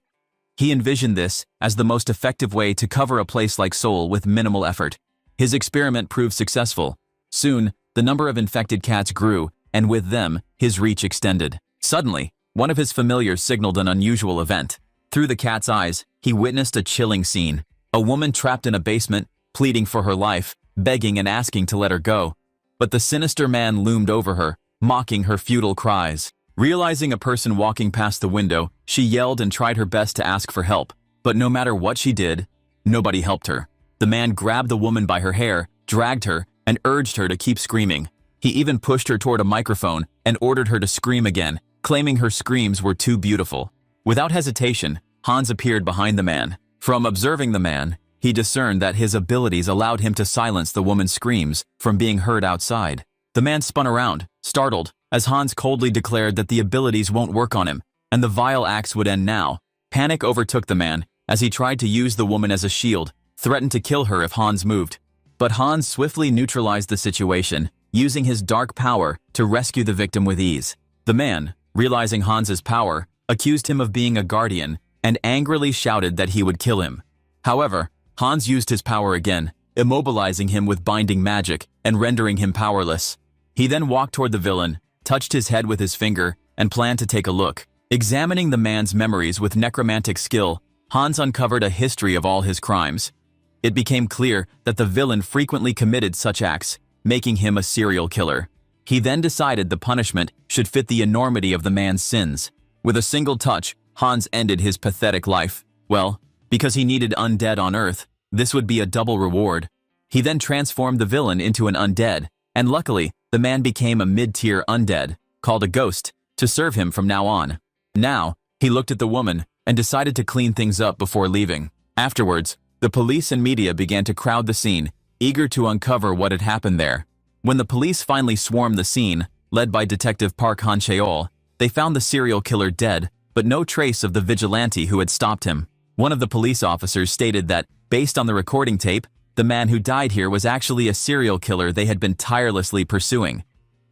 He envisioned this as the most effective way to cover a place like Seoul with minimal effort. His experiment proved successful. Soon, the number of infected cats grew, and with them, his reach extended. Suddenly, one of his familiars signaled an unusual event. Through the cat's eyes, he witnessed a chilling scene. A woman trapped in a basement, pleading for her life, begging and asking to let her go. But the sinister man loomed over her, mocking her futile cries. Realizing a person walking past the window, she yelled and tried her best to ask for help. But no matter what she did, nobody helped her. The man grabbed the woman by her hair, dragged her, and urged her to keep screaming. He even pushed her toward a microphone and ordered her to scream again, claiming her screams were too beautiful. Without hesitation, Hans appeared behind the man. From observing the man, he discerned that his abilities allowed him to silence the woman's screams from being heard outside. The man spun around, startled, as Hans coldly declared that the abilities won't work on him, and the vile acts would end now. Panic overtook the man as he tried to use the woman as a shield, threatened to kill her if Hans moved. But Hans swiftly neutralized the situation, using his dark power to rescue the victim with ease. The man, realizing Hans's power, accused him of being a guardian and angrily shouted that he would kill him. However, Hans used his power again, immobilizing him with binding magic and rendering him powerless. He then walked toward the villain, touched his head with his finger, and planned to take a look. Examining the man's memories with necromantic skill, Hans uncovered a history of all his crimes. It became clear that the villain frequently committed such acts, making him a serial killer. He then decided the punishment should fit the enormity of the man's sins. With a single touch, Hans ended his pathetic life. Well, because he needed undead on Earth, this would be a double reward. He then transformed the villain into an undead, and luckily, the man became a mid-tier undead, called a ghost, to serve him from now on. Now, he looked at the woman and decided to clean things up before leaving. Afterwards, the police and media began to crowd the scene, eager to uncover what had happened there. When the police finally swarmed the scene, led by Detective Park Han-cheol, they found the serial killer dead, but no trace of the vigilante who had stopped him. One of the police officers stated that, based on the recording tape, the man who died here was actually a serial killer they had been tirelessly pursuing.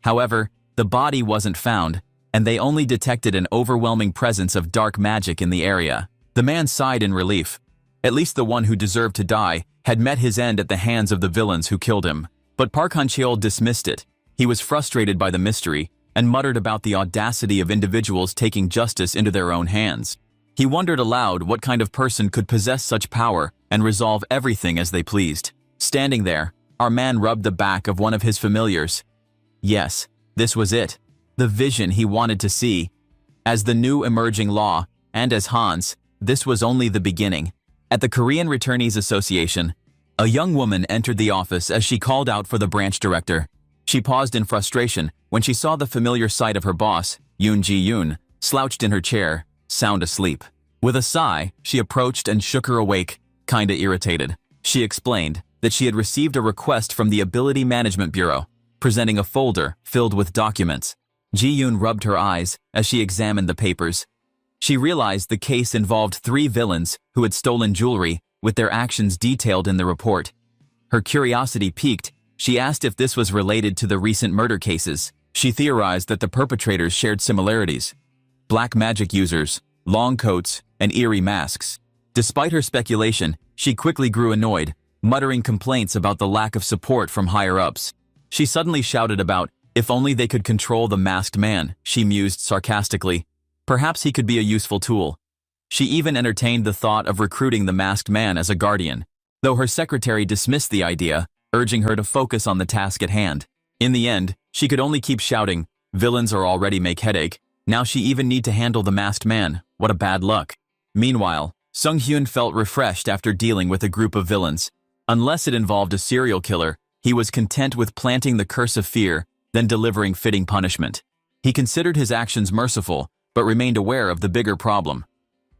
However, the body wasn't found, and they only detected an overwhelming presence of dark magic in the area. The man sighed in relief. At least the one who deserved to die had met his end at the hands of the villains who killed him. But Park Han-cheol dismissed it. He was frustrated by the mystery and muttered about the audacity of individuals taking justice into their own hands. He wondered aloud what kind of person could possess such power and resolve everything as they pleased. Standing there, our man rubbed the back of one of his familiars. Yes, this was it. The vision he wanted to see. As the new emerging law, and as Hans, this was only the beginning. At the Korean Returnees Association, a young woman entered the office as she called out for the branch director. She paused in frustration when she saw the familiar sight of her boss, Yoon Ji-yoon, slouched in her chair, sound asleep. With a sigh, she approached and shook her awake, kinda irritated. She explained that she had received a request from the Ability Management Bureau, presenting a folder filled with documents. Ji-yoon rubbed her eyes as she examined the papers. She realized the case involved 3 villains who had stolen jewelry, with their actions detailed in the report. Her curiosity piqued. She asked if this was related to the recent murder cases. She theorized that the perpetrators shared similarities: black magic users, long coats, and eerie masks. Despite her speculation, she quickly grew annoyed, muttering complaints about the lack of support from higher-ups. She suddenly shouted about, if only they could control the masked man, she mused sarcastically. Perhaps he could be a useful tool. She even entertained the thought of recruiting the masked man as a guardian, though her secretary dismissed the idea, urging her to focus on the task at hand. In the end, she could only keep shouting, villains are already make headache. Now she even need to handle the masked man. What a bad luck. Meanwhile, Sung Hyun felt refreshed after dealing with a group of villains. Unless it involved a serial killer, he was content with planting the curse of fear, then delivering fitting punishment. He considered his actions merciful, but remained aware of the bigger problem.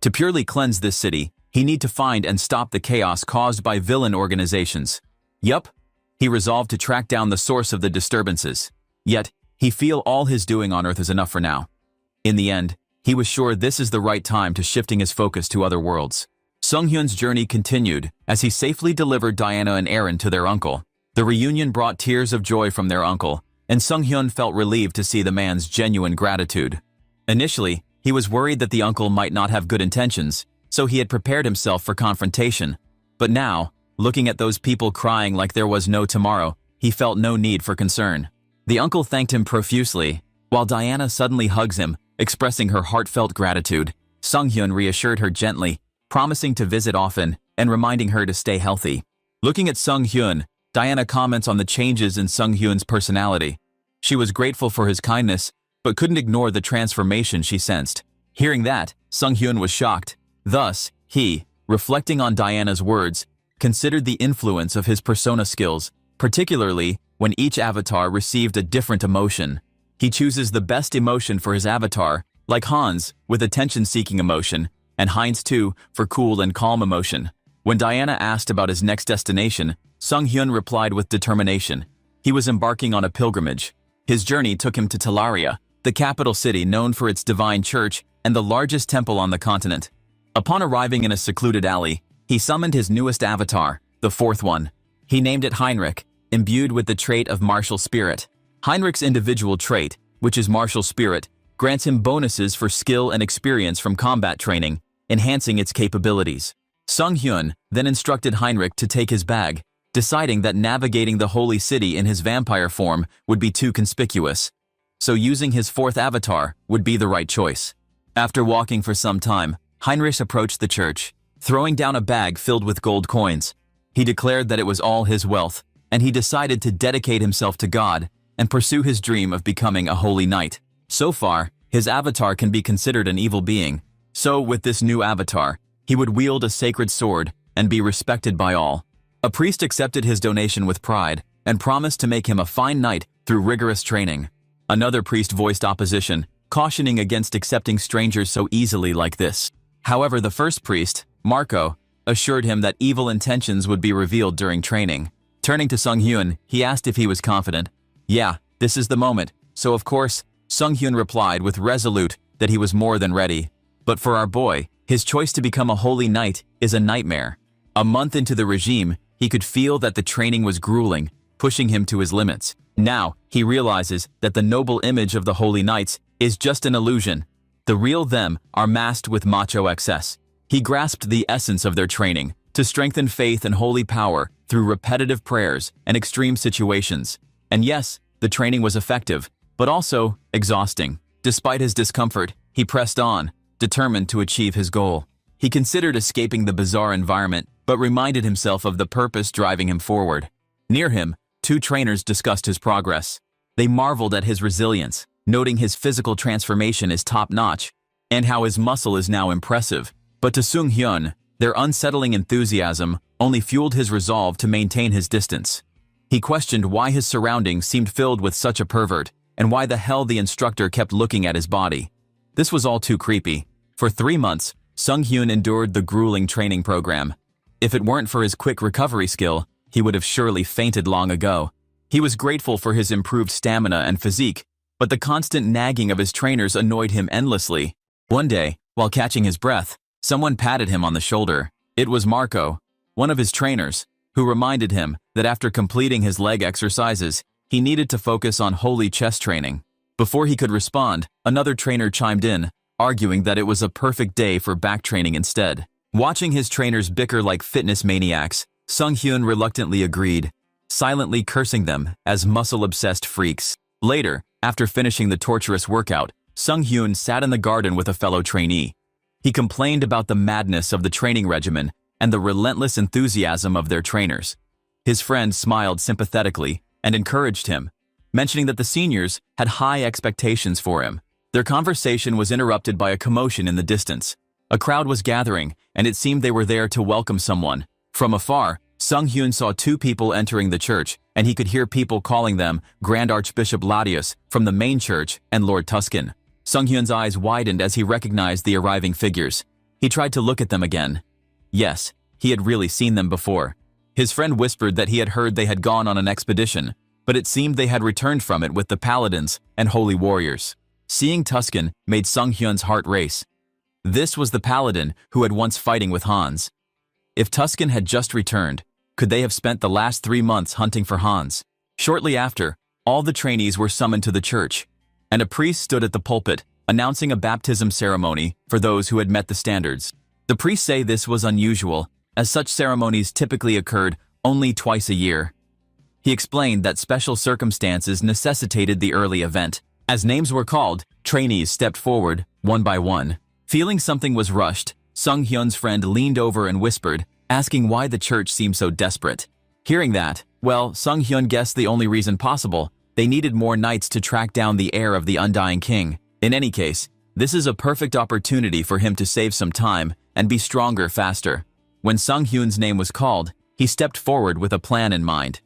To purely cleanse this city, He need to find and stop the chaos caused by villain organizations. Yup, he resolved to track down the source of the disturbances. Yet, he feel all his doing on Earth is enough for now. In the end, he was sure this is the right time to shifting his focus to other worlds. Sunghyun's journey continued as he safely delivered Diana and Aaron to their uncle. The reunion brought tears of joy from their uncle, and Sunghyun felt relieved to see the man's genuine gratitude. Initially, he was worried that the uncle might not have good intentions, so he had prepared himself for confrontation. But now, looking at those people crying like there was no tomorrow, he felt no need for concern. The uncle thanked him profusely, while Diana suddenly hugs him, expressing her heartfelt gratitude. Sunghyun reassured her gently, promising to visit often and reminding her to stay healthy. Looking at Sunghyun, Diana comments on the changes in Sunghyun's personality. She was grateful for his kindness, but couldn't ignore the transformation she sensed. Hearing that, Sunghyun was shocked. Thus, he, reflecting on Diana's words, considered the influence of his persona skills, particularly when each avatar received a different emotion. He chooses the best emotion for his avatar, like Hans, with attention-seeking emotion, and Heinz too, for cool and calm emotion. When Diana asked about his next destination, Sunghyun replied with determination. He was embarking on a pilgrimage. His journey took him to Talaria, the capital city known for its divine church and the largest temple on the continent. Upon arriving in a secluded alley, he summoned his newest avatar, the fourth one. He named it Heinrich, imbued with the trait of martial spirit. Heinrich's individual trait, which is martial spirit, grants him bonuses for skill and experience from combat training, enhancing its capabilities. Sunghyun then instructed Heinrich to take his bag, deciding that navigating the holy city in his vampire form would be too conspicuous. So using his fourth avatar would be the right choice. After walking for some time, Heinrich approached the church, throwing down a bag filled with gold coins. He declared that it was all his wealth, and he decided to dedicate himself to God and pursue his dream of becoming a holy knight. So far, his avatar can be considered an evil being. So with this new avatar, he would wield a sacred sword and be respected by all. A priest accepted his donation with pride and promised to make him a fine knight through rigorous training. Another priest voiced opposition, cautioning against accepting strangers so easily like this. However, the first priest, Marco, assured him that evil intentions would be revealed during training. Turning to Sunghyun, he asked if he was confident. Yeah, this is the moment. So of course, Sunghyun replied with resolute that he was more than ready. But for our boy, his choice to become a holy knight is a nightmare. A month into the regime, he could feel that the training was grueling, pushing him to his limits. Now, he realizes that the noble image of the holy knights is just an illusion. The real them are masked with macho excess. He grasped the essence of their training, to strengthen faith and holy power through repetitive prayers and extreme situations. And yes, the training was effective, but also exhausting. Despite his discomfort, he pressed on, determined to achieve his goal. He considered escaping the bizarre environment, but reminded himself of the purpose driving him forward. Near him, two trainers discussed his progress. They marveled at his resilience, noting his physical transformation is top-notch, and how his muscle is now impressive. But to Sunghyun, their unsettling enthusiasm only fueled his resolve to maintain his distance. He questioned why his surroundings seemed filled with such a pervert, and why the hell the instructor kept looking at his body. This was all too creepy. For 3 months, Sunghyun endured the grueling training program. If it weren't for his quick recovery skill, he would have surely fainted long ago. He was grateful for his improved stamina and physique, but the constant nagging of his trainers annoyed him endlessly. One day, while catching his breath, someone patted him on the shoulder. It was Marco, one of his trainers, who reminded him that after completing his leg exercises, he needed to focus on holy chest training. Before he could respond, another trainer chimed in, arguing that it was a perfect day for back training instead. Watching his trainers bicker like fitness maniacs, Sunghyun reluctantly agreed, silently cursing them as muscle-obsessed freaks. Later, after finishing the torturous workout, Sunghyun sat in the garden with a fellow trainee. He complained about the madness of the training regimen and the relentless enthusiasm of their trainers. His friend smiled sympathetically and encouraged him, mentioning that the seniors had high expectations for him. Their conversation was interrupted by a commotion in the distance. A crowd was gathering, and it seemed they were there to welcome someone. From afar, Sunghyun saw two people entering the church, and he could hear people calling them Grand Archbishop Ladius from the main church and Lord Tuscan. Sunghyun's eyes widened as he recognized the arriving figures. He tried to look at them again. Yes, he had really seen them before. His friend whispered that he had heard they had gone on an expedition, but it seemed they had returned from it with the paladins and holy warriors. Seeing Tuscan made Sung Hyun's heart race. This was the paladin who had once fighting with Hans. If Tuscan had just returned, could they have spent the last 3 months hunting for Hans? Shortly after, all the trainees were summoned to the church, and a priest stood at the pulpit, announcing a baptism ceremony for those who had met the standards. The priests say this was unusual, as such ceremonies typically occurred only twice a year. He explained that special circumstances necessitated the early event. As names were called, trainees stepped forward, one by one. Feeling something was rushed, Sung Hyun's friend leaned over and whispered, asking why the church seemed so desperate. Hearing that, well, Sung Hyun guessed the only reason possible. They needed more knights to track down the heir of the Undying King. In any case, this is a perfect opportunity for him to save some time and be stronger faster. When Sung Hyun's name was called, he stepped forward with a plan in mind.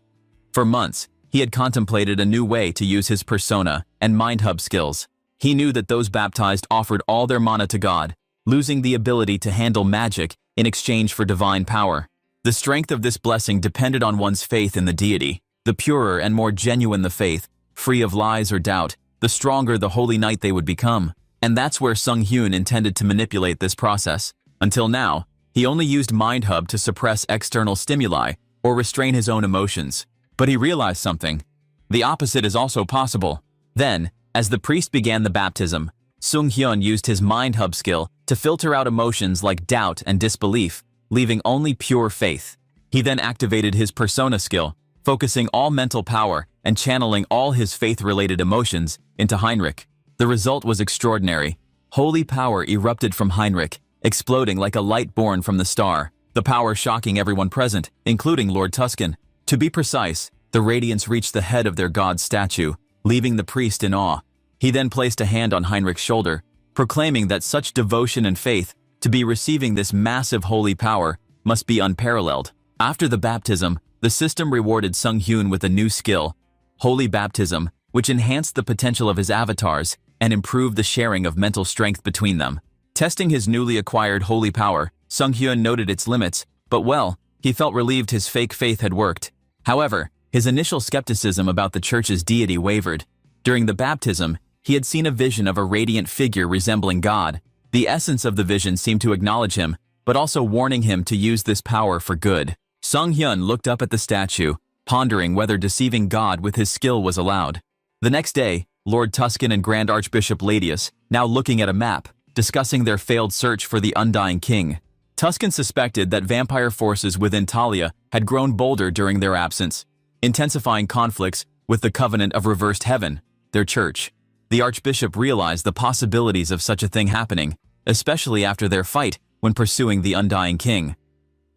For months, he had contemplated a new way to use his persona and mind hub skills. He knew that those baptized offered all their mana to God, losing the ability to handle magic in exchange for divine power. The strength of this blessing depended on one's faith in the deity. The purer and more genuine the faith, free of lies or doubt, the stronger the holy knight they would become. And that's where Sung Hyun intended to manipulate this process. Until now, he only used Mind Hub to suppress external stimuli or restrain his own emotions. But he realized something. The opposite is also possible. Then, as the priest began the baptism, Sung Hyun used his Mind Hub skill to filter out emotions like doubt and disbelief, leaving only pure faith. He then activated his persona skill, focusing all mental power and channeling all his faith-related emotions into Heinrich. The result was extraordinary. Holy power erupted from Heinrich, exploding like a light born from the star, the power shocking everyone present, including Lord Tuscan. To be precise, the radiance reached the head of their god's statue, leaving the priest in awe. He then placed a hand on Heinrich's shoulder, proclaiming that such devotion and faith to be receiving this massive holy power must be unparalleled. After the baptism, the system rewarded Sung Hyun with a new skill, Holy Baptism, which enhanced the potential of his avatars and improved the sharing of mental strength between them. Testing his newly acquired holy power, Sung Hyun noted its limits, but well, he felt relieved his fake faith had worked. However, his initial skepticism about the church's deity wavered. During the baptism, he had seen a vision of a radiant figure resembling God. The essence of the vision seemed to acknowledge him, but also warning him to use this power for good. Sung Hyun looked up at the statue, pondering whether deceiving God with his skill was allowed. The next day, Lord Tuscan and Grand Archbishop Ladius, now looking at a map, discussing their failed search for the Undying King. Tuscan suspected that vampire forces within Talia had grown bolder during their absence, intensifying conflicts with the Covenant of Reversed Heaven, their church. The Archbishop realized the possibilities of such a thing happening, especially after their fight when pursuing the Undying King.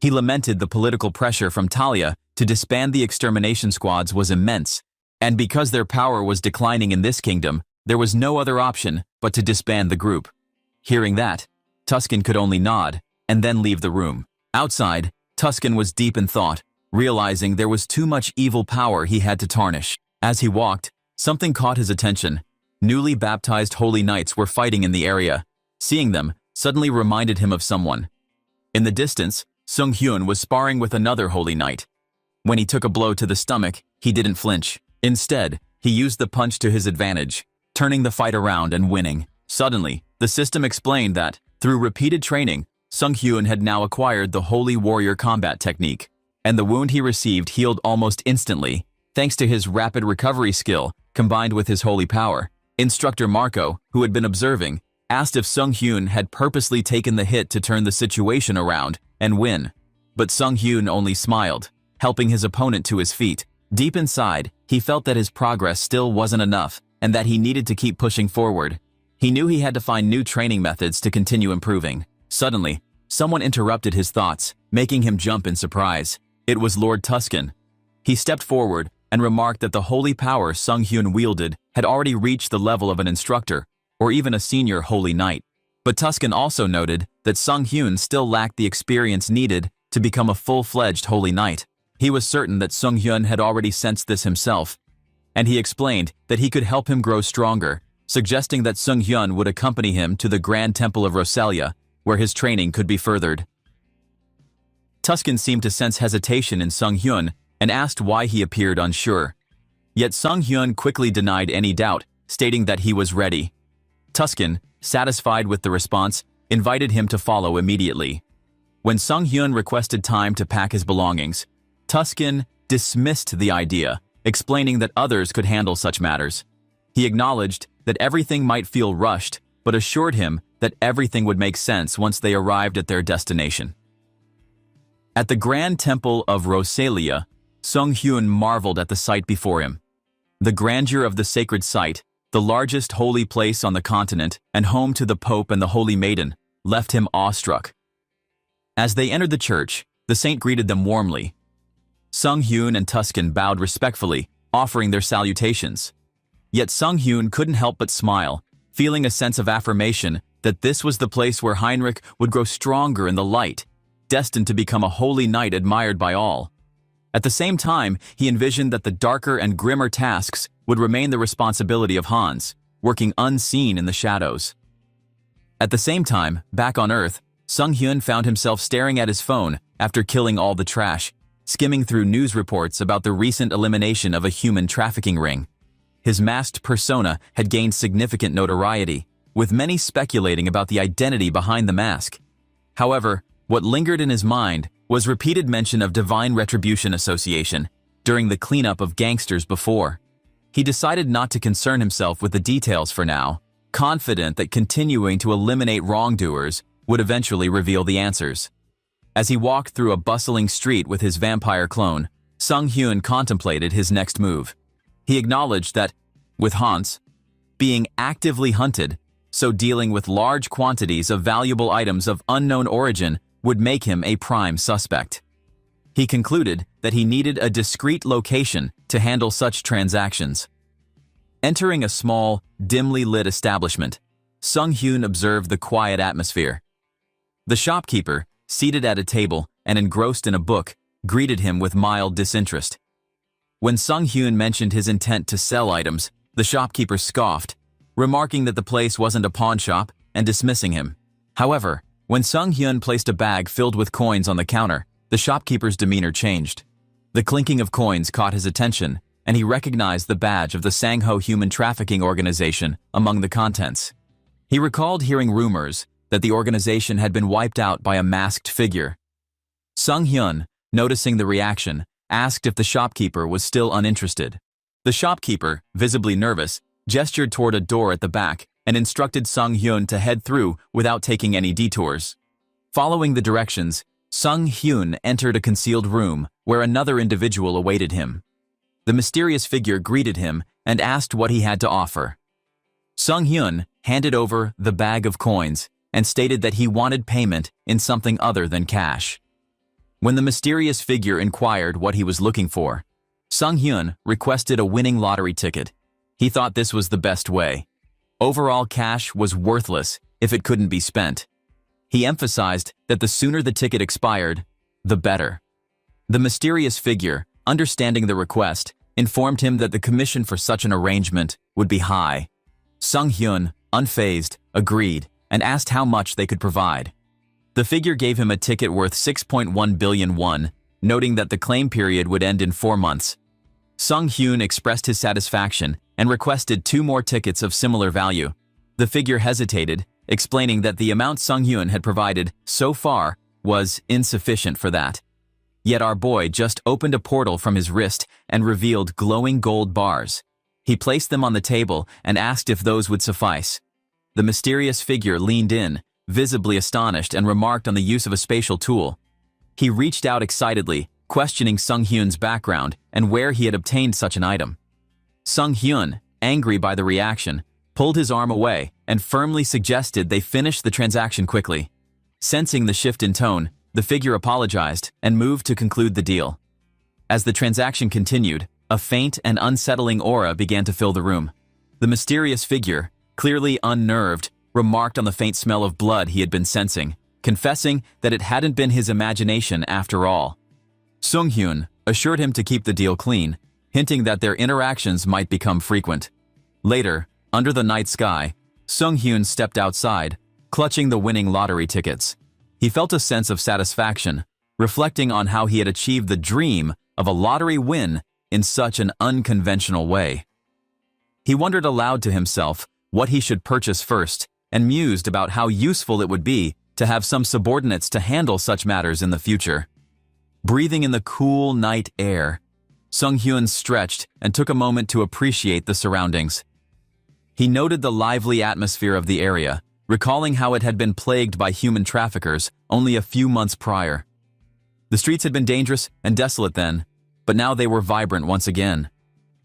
He lamented the political pressure from Talia to disband the extermination squads was immense, and because their power was declining in this kingdom, there was no other option but to disband the group. Hearing that, Tuscan could only nod and then leave the room. Outside, Tuscan was deep in thought, realizing there was too much evil power he had to tarnish. As he walked, something caught his attention. Newly baptized holy knights were fighting in the area. Seeing them suddenly reminded him of someone. In the distance, Sung Hyun was sparring with another holy knight. When he took a blow to the stomach, he didn't flinch. Instead, he used the punch to his advantage, turning the fight around and winning. Suddenly, the system explained that, through repeated training, Sung Hyun had now acquired the Holy Warrior combat technique, and the wound he received healed almost instantly, thanks to his rapid recovery skill combined with his holy power. Instructor Marco, who had been observing, asked if Sung Hyun had purposely taken the hit to turn the situation around and win. But Sung Hyun only smiled, helping his opponent to his feet. Deep inside, he felt that his progress still wasn't enough and that he needed to keep pushing forward. He knew he had to find new training methods to continue improving. Suddenly, someone interrupted his thoughts, making him jump in surprise. It was Lord Tuscan. He stepped forward and remarked that the holy power Sung Hyun wielded had already reached the level of an instructor, or even a senior holy knight. But Tuscan also noted that Sung Hyun still lacked the experience needed to become a full-fledged holy knight. He was certain that Sung Hyun had already sensed this himself, and he explained that he could help him grow stronger, suggesting that Sung Hyun would accompany him to the Grand Temple of Roselia, where his training could be furthered. Tuscan seemed to sense hesitation in Sung-hyun and asked why he appeared unsure. Yet Sung-hyun quickly denied any doubt, stating that he was ready. Tuscan, satisfied with the response, invited him to follow immediately. When Sung-hyun requested time to pack his belongings, Tuscan dismissed the idea, explaining that others could handle such matters. He acknowledged that everything might feel rushed, but assured him that everything would make sense once they arrived at their destination. At the Grand Temple of Rosalia, Sung-hyun marveled at the sight before him. The grandeur of the sacred site, the largest holy place on the continent and home to the Pope and the Holy Maiden, left him awestruck. As they entered the church, the saint greeted them warmly. Sung-hyun and Tuscan bowed respectfully, offering their salutations. Yet Sung-hyun couldn't help but smile, feeling a sense of affirmation that this was the place where Heinrich would grow stronger in the light, destined to become a holy knight admired by all. At the same time, he envisioned that the darker and grimmer tasks would remain the responsibility of Hans, working unseen in the shadows. At the same time, back on Earth, Sung-hyun found himself staring at his phone after killing all the trash, skimming through news reports about the recent elimination of a human trafficking ring. His masked persona had gained significant notoriety, with many speculating about the identity behind the mask. However, what lingered in his mind was repeated mention of Divine Retribution Association during the cleanup of gangsters before. He decided not to concern himself with the details for now, confident that continuing to eliminate wrongdoers would eventually reveal the answers. As he walked through a bustling street with his vampire clone, Sung-hyun contemplated his next move. He acknowledged that, with Hans being actively hunted, so dealing with large quantities of valuable items of unknown origin would make him a prime suspect. He concluded that he needed a discreet location to handle such transactions. Entering a small, dimly lit establishment, Sung-hyun observed the quiet atmosphere. The shopkeeper, seated at a table and engrossed in a book, greeted him with mild disinterest. When Sung-hyun mentioned his intent to sell items, the shopkeeper scoffed, remarking that the place wasn't a pawn shop and dismissing him. However, when Sung-hyun placed a bag filled with coins on the counter, the shopkeeper's demeanor changed. The clinking of coins caught his attention, and he recognized the badge of the Sangho Human Trafficking Organization among the contents. He recalled hearing rumors that the organization had been wiped out by a masked figure. Sung-hyun, noticing the reaction, asked if the shopkeeper was still uninterested. The shopkeeper, visibly nervous, gestured toward a door at the back and instructed Sung-hyun to head through without taking any detours. Following the directions, Sung-hyun entered a concealed room where another individual awaited him. The mysterious figure greeted him and asked what he had to offer. Sung-hyun handed over the bag of coins and stated that he wanted payment in something other than cash. When the mysterious figure inquired what he was looking for, Sung-hyun requested a winning lottery ticket. He thought this was the best way. Overall cash was worthless if it couldn't be spent. He emphasized that the sooner the ticket expired, the better. The mysterious figure, understanding the request, informed him that the commission for such an arrangement would be high. Sung-hyun, unfazed, agreed and asked how much they could provide. The figure gave him a ticket worth 6.1 billion won, noting that the claim period would end in 4 months. Sung-hyun expressed his satisfaction and requested 2 more tickets of similar value. The figure hesitated, explaining that the amount Sung-hyun had provided so far was insufficient for that. Yet our boy just opened a portal from his wrist and revealed glowing gold bars. He placed them on the table and asked if those would suffice. The mysterious figure leaned in, visibly astonished, and remarked on the use of a spatial tool. He reached out excitedly, questioning Sung-hyun's background and where he had obtained such an item. Sung-hyun, angry by the reaction, pulled his arm away and firmly suggested they finish the transaction quickly. Sensing the shift in tone, the figure apologized and moved to conclude the deal. As the transaction continued, a faint and unsettling aura began to fill the room. The mysterious figure, clearly unnerved, remarked on the faint smell of blood he had been sensing, confessing that it hadn't been his imagination after all. Sung-hyun assured him to keep the deal clean, hinting that their interactions might become frequent. Later, under the night sky, Sung-hyun stepped outside, clutching the winning lottery tickets. He felt a sense of satisfaction, reflecting on how he had achieved the dream of a lottery win in such an unconventional way. He wondered aloud to himself what he should purchase first and mused about how useful it would be to have some subordinates to handle such matters in the future. Breathing in the cool night air, Sung-hyun stretched and took a moment to appreciate the surroundings. He noted the lively atmosphere of the area, recalling how it had been plagued by human traffickers only a few months prior. The streets had been dangerous and desolate then, but now they were vibrant once again.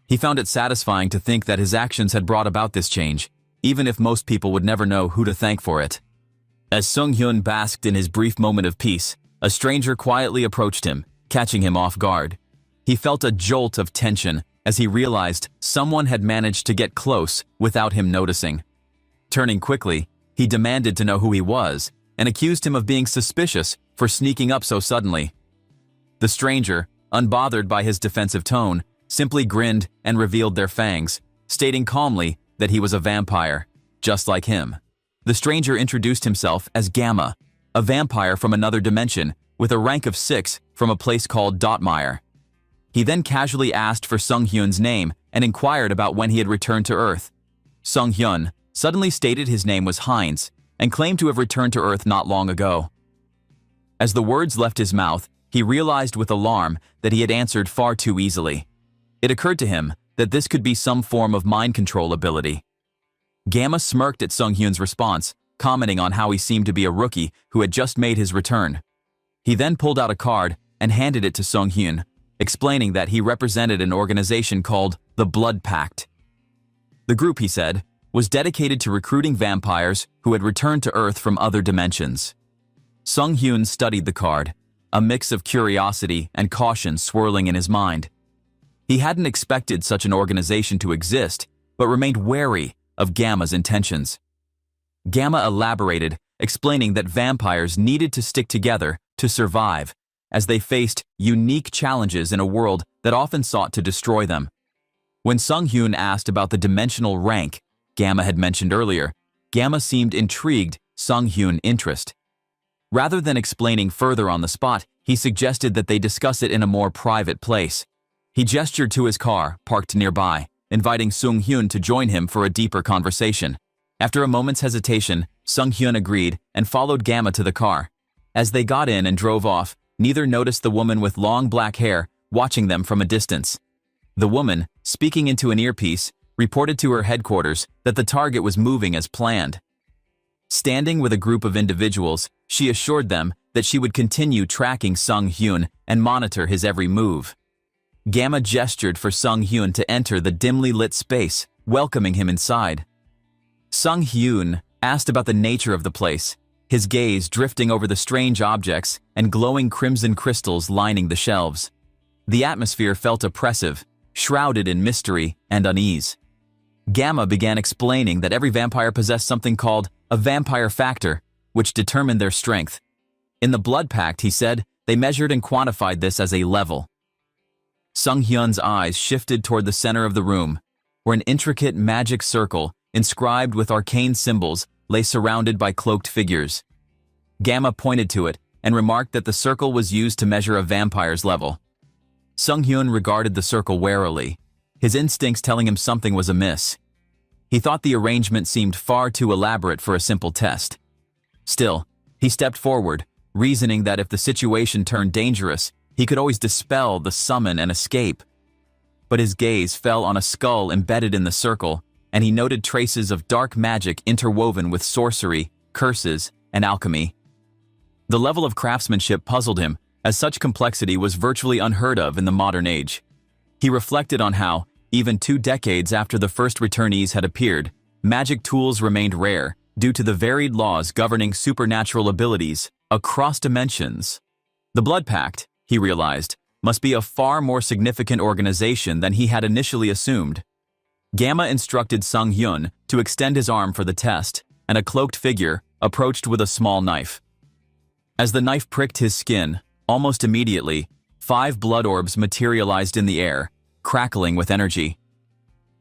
He found it satisfying to think that his actions had brought about this change, even if most people would never know who to thank for it. As Sung-hyun basked in his brief moment of peace, a stranger quietly approached him, catching him off guard. He felt a jolt of tension as he realized someone had managed to get close without him noticing. Turning quickly, he demanded to know who he was and accused him of being suspicious for sneaking up so suddenly. The stranger, unbothered by his defensive tone, simply grinned and revealed their fangs, stating calmly that he was a vampire, just like him. The stranger introduced himself as Gamma, a vampire from another dimension with a rank of 6 from a place called Dotmire. He then casually asked for Sung-hyun's name and inquired about when he had returned to Earth. Sung-hyun suddenly stated his name was Heinz and claimed to have returned to Earth not long ago. As the words left his mouth, he realized with alarm that he had answered far too easily. It occurred to him that this could be some form of mind control ability. Gamma smirked at Sung-hyun's response, commenting on how he seemed to be a rookie who had just made his return. He then pulled out a card and handed it to Sung-hyun, explaining that he represented an organization called the Blood Pact. The group, he said, was dedicated to recruiting vampires who had returned to Earth from other dimensions. Sung-hyun studied the card, a mix of curiosity and caution swirling in his mind. He hadn't expected such an organization to exist, but remained wary of Gamma's intentions. Gamma elaborated, explaining that vampires needed to stick together to survive, as they faced unique challenges in a world that often sought to destroy them. When Sung-hyun asked about the dimensional rank Gamma had mentioned earlier, Gamma seemed intrigued Sung-hyun's interest. Rather than explaining further on the spot, he suggested that they discuss it in a more private place. He gestured to his car, parked nearby, inviting Sung-hyun to join him for a deeper conversation. After a moment's hesitation, Sung-hyun agreed and followed Gamma to the car. As they got in and drove off, neither noticed the woman with long black hair watching them from a distance. The woman, speaking into an earpiece, reported to her headquarters that the target was moving as planned. Standing with a group of individuals, she assured them that she would continue tracking Sung-hyun and monitor his every move. Gamma gestured for Sung-hyun to enter the dimly lit space, welcoming him inside. Sung-hyun asked about the nature of the place, his gaze drifting over the strange objects and glowing crimson crystals lining the shelves. The atmosphere felt oppressive, shrouded in mystery and unease. Gamma began explaining that every vampire possessed something called a vampire factor, which determined their strength. In the Blood Pact, he said, they measured and quantified this as a level. Sung-hyun's eyes shifted toward the center of the room, where an intricate magic circle, inscribed with arcane symbols, lay surrounded by cloaked figures. Gamma pointed to it and remarked that the circle was used to measure a vampire's level. Sung-hyun regarded the circle warily, his instincts telling him something was amiss. He thought the arrangement seemed far too elaborate for a simple test. Still, he stepped forward, reasoning that if the situation turned dangerous, he could always dispel the summon and escape. But his gaze fell on a skull embedded in the circle, and he noted traces of dark magic interwoven with sorcery, curses, and alchemy. The level of craftsmanship puzzled him, as such complexity was virtually unheard of in the modern age. He reflected on how, even 2 decades after the first returnees had appeared, magic tools remained rare due to the varied laws governing supernatural abilities across dimensions. The Blood Pact, he realized, must be a far more significant organization than he had initially assumed. Gamma instructed Sung-hyun to extend his arm for the test, and a cloaked figure approached with a small knife. As the knife pricked his skin, almost immediately, 5 blood orbs materialized in the air, crackling with energy.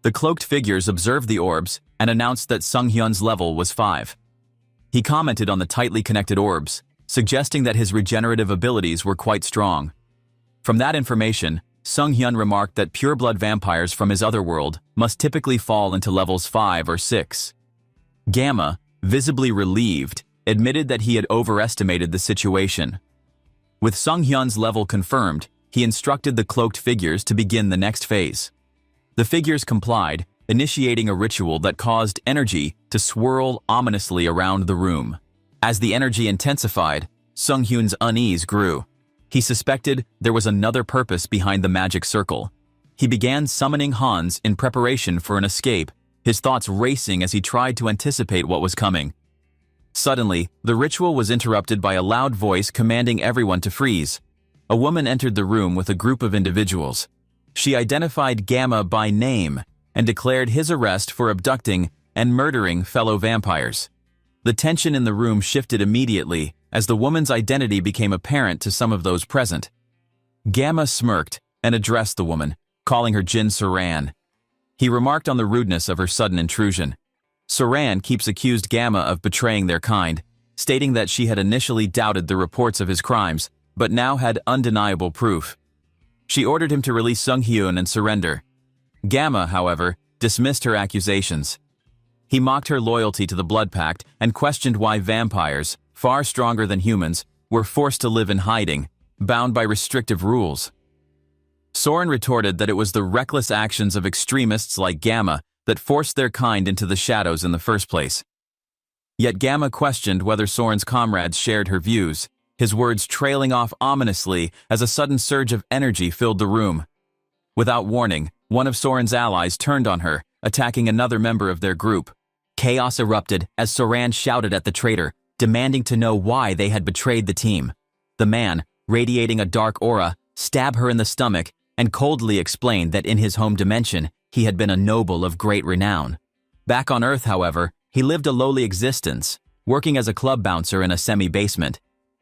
The cloaked figures observed the orbs and announced that Sung-hyun's level was 5. He commented on the tightly connected orbs, suggesting that his regenerative abilities were quite strong. From that information, Sung-hyun remarked that pureblood vampires from his other world must typically fall into levels 5 or 6. Gamma, visibly relieved, admitted that he had overestimated the situation. With Sung-hyun's level confirmed, he instructed the cloaked figures to begin the next phase. The figures complied, initiating a ritual that caused energy to swirl ominously around the room. As the energy intensified, Sung-hyun's unease grew. He suspected there was another purpose behind the magic circle. He began summoning Hans in preparation for an escape, his thoughts racing as he tried to anticipate what was coming. Suddenly, the ritual was interrupted by a loud voice commanding everyone to freeze. A woman entered the room with a group of individuals. She identified Gamma by name and declared his arrest for abducting and murdering fellow vampires. The tension in the room shifted immediately as the woman's identity became apparent to some of those present. Gamma smirked and addressed the woman, calling her Jin Saran. He remarked on the rudeness of her sudden intrusion. Saran keeps accused Gamma of betraying their kind, stating that she had initially doubted the reports of his crimes, but now had undeniable proof. She ordered him to release Sung-hyun and surrender. Gamma, however, dismissed her accusations. He mocked her loyalty to the Blood Pact and questioned why vampires, far stronger than humans, were forced to live in hiding, bound by restrictive rules. Soren retorted that it was the reckless actions of extremists like Gamma that forced their kind into the shadows in the first place. Yet Gamma questioned whether Soren's comrades shared her views, his words trailing off ominously as a sudden surge of energy filled the room. Without warning, one of Soren's allies turned on her, attacking another member of their group. Chaos erupted as Soren shouted at the traitor, demanding to know why they had betrayed the team. The man, radiating a dark aura, stabbed her in the stomach and coldly explained that in his home dimension, he had been a noble of great renown. Back on Earth, however, he lived a lowly existence, working as a club bouncer in a semi-basement.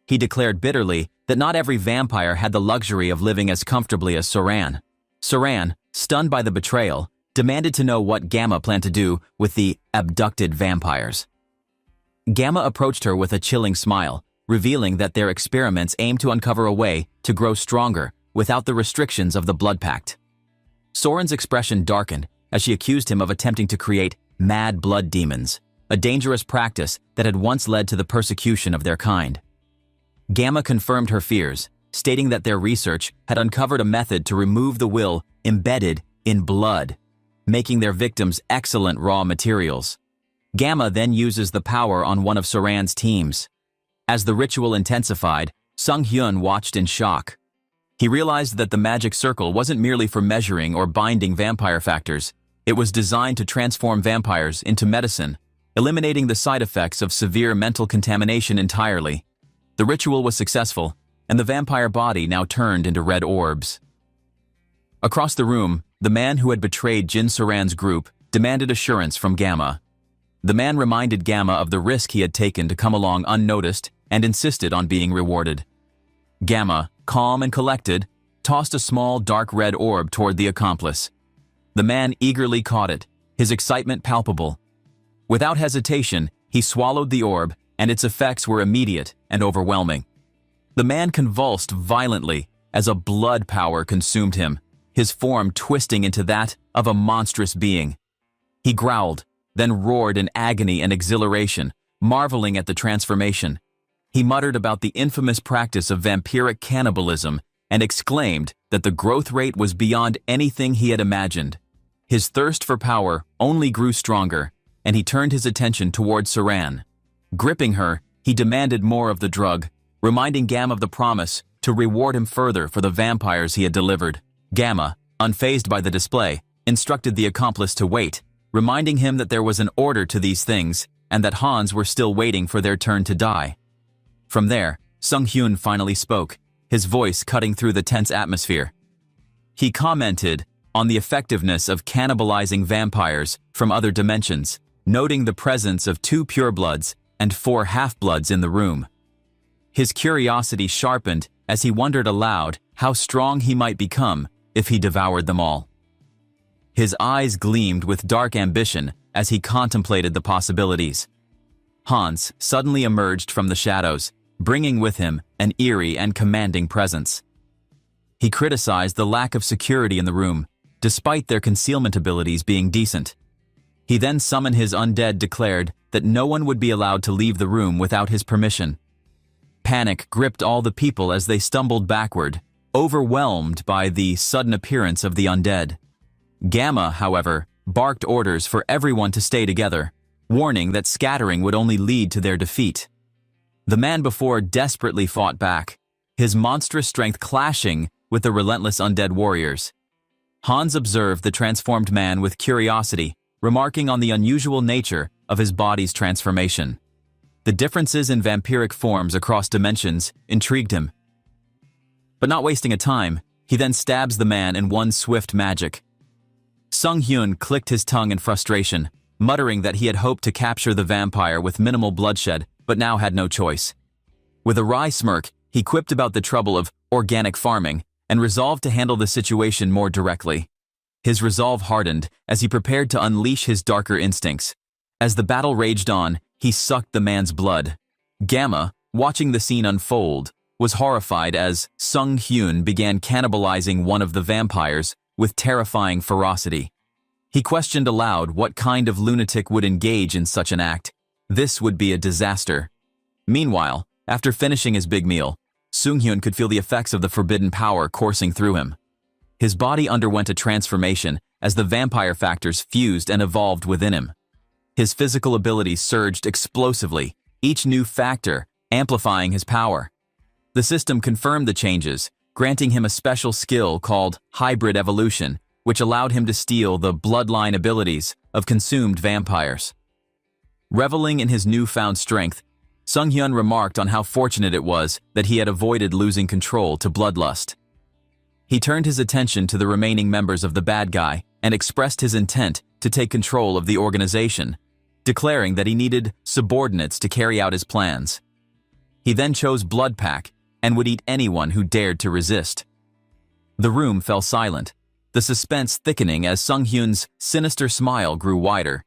He declared bitterly that not every vampire had the luxury of living as comfortably as Soren. Soren, stunned by the betrayal, demanded to know what Gamma planned to do with the abducted vampires. Gamma approached her with a chilling smile, revealing that their experiments aimed to uncover a way to grow stronger without the restrictions of the Blood Pact. Soren's expression darkened as she accused him of attempting to create mad blood demons, a dangerous practice that had once led to the persecution of their kind. Gamma confirmed her fears, stating that their research had uncovered a method to remove the will embedded in blood, making their victims excellent raw materials. Gamma then uses the power on one of Soran's teams. As the ritual intensified, Sung-hyun watched in shock. He realized that the magic circle wasn't merely for measuring or binding vampire factors. It was designed to transform vampires into medicine, eliminating the side effects of severe mental contamination entirely. The ritual was successful, and the vampire body now turned into red orbs. Across the room, the man who had betrayed Jin Saran's group demanded assurance from Gamma. The man reminded Gamma of the risk he had taken to come along unnoticed and insisted on being rewarded. Gamma, calm and collected, tossed a small dark red orb toward the accomplice. The man eagerly caught it, his excitement palpable. Without hesitation, he swallowed the orb, and its effects were immediate and overwhelming. The man convulsed violently as a blood power consumed him, his form twisting into that of a monstrous being. He growled, then roared in agony and exhilaration, marveling at the transformation. He muttered about the infamous practice of vampiric cannibalism and exclaimed that the growth rate was beyond anything he had imagined. His thirst for power only grew stronger, and he turned his attention toward Saran. Gripping her, he demanded more of the drug, reminding Gamma of the promise to reward him further for the vampires he had delivered. Gamma, unfazed by the display, instructed the accomplice to wait, reminding him that there was an order to these things and that Hans were still waiting for their turn to die. From there, Sung-hyun finally spoke, his voice cutting through the tense atmosphere. He commented on the effectiveness of cannibalizing vampires from other dimensions, noting the presence of 2 purebloods and 4 half-bloods in the room. His curiosity sharpened as he wondered aloud how strong he might become if he devoured them all. His eyes gleamed with dark ambition as he contemplated the possibilities. Hans suddenly emerged from the shadows, bringing with him an eerie and commanding presence. He criticized the lack of security in the room, despite their concealment abilities being decent. He then summoned his undead, declared that no one would be allowed to leave the room without his permission. Panic gripped all the people as they stumbled backward, overwhelmed by the sudden appearance of the undead. Gamma, however, barked orders for everyone to stay together, warning that scattering would only lead to their defeat. The man before desperately fought back, his monstrous strength clashing with the relentless undead warriors. Hans observed the transformed man with curiosity, remarking on the unusual nature of his body's transformation. The differences in vampiric forms across dimensions intrigued him. But not wasting a time, he then stabs the man in one swift magic. Sung Hyun clicked his tongue in frustration, muttering that he had hoped to capture the vampire with minimal bloodshed, but now had no choice. With a wry smirk, he quipped about the trouble of organic farming and resolved to handle the situation more directly. His resolve hardened as he prepared to unleash his darker instincts. As the battle raged on, he sucked the man's blood. Gamma, watching the scene unfold, was horrified as Sung Hyun began cannibalizing one of the vampires with terrifying ferocity. He questioned aloud what kind of lunatic would engage in such an act. This would be a disaster. Meanwhile, after finishing his big meal, Sung Hyun could feel the effects of the forbidden power coursing through him. His body underwent a transformation as the vampire factors fused and evolved within him. His physical abilities surged explosively, each new factor amplifying his power. The system confirmed the changes, granting him a special skill called hybrid evolution, which allowed him to steal the bloodline abilities of consumed vampires. Reveling in his newfound strength, Sung Hyun remarked on how fortunate it was that he had avoided losing control to bloodlust. He turned his attention to the remaining members of the bad guy and expressed his intent to take control of the organization, declaring that he needed subordinates to carry out his plans. He then chose Blood Pack and would eat anyone who dared to resist. The room fell silent, the suspense thickening as Sung Hyun's sinister smile grew wider.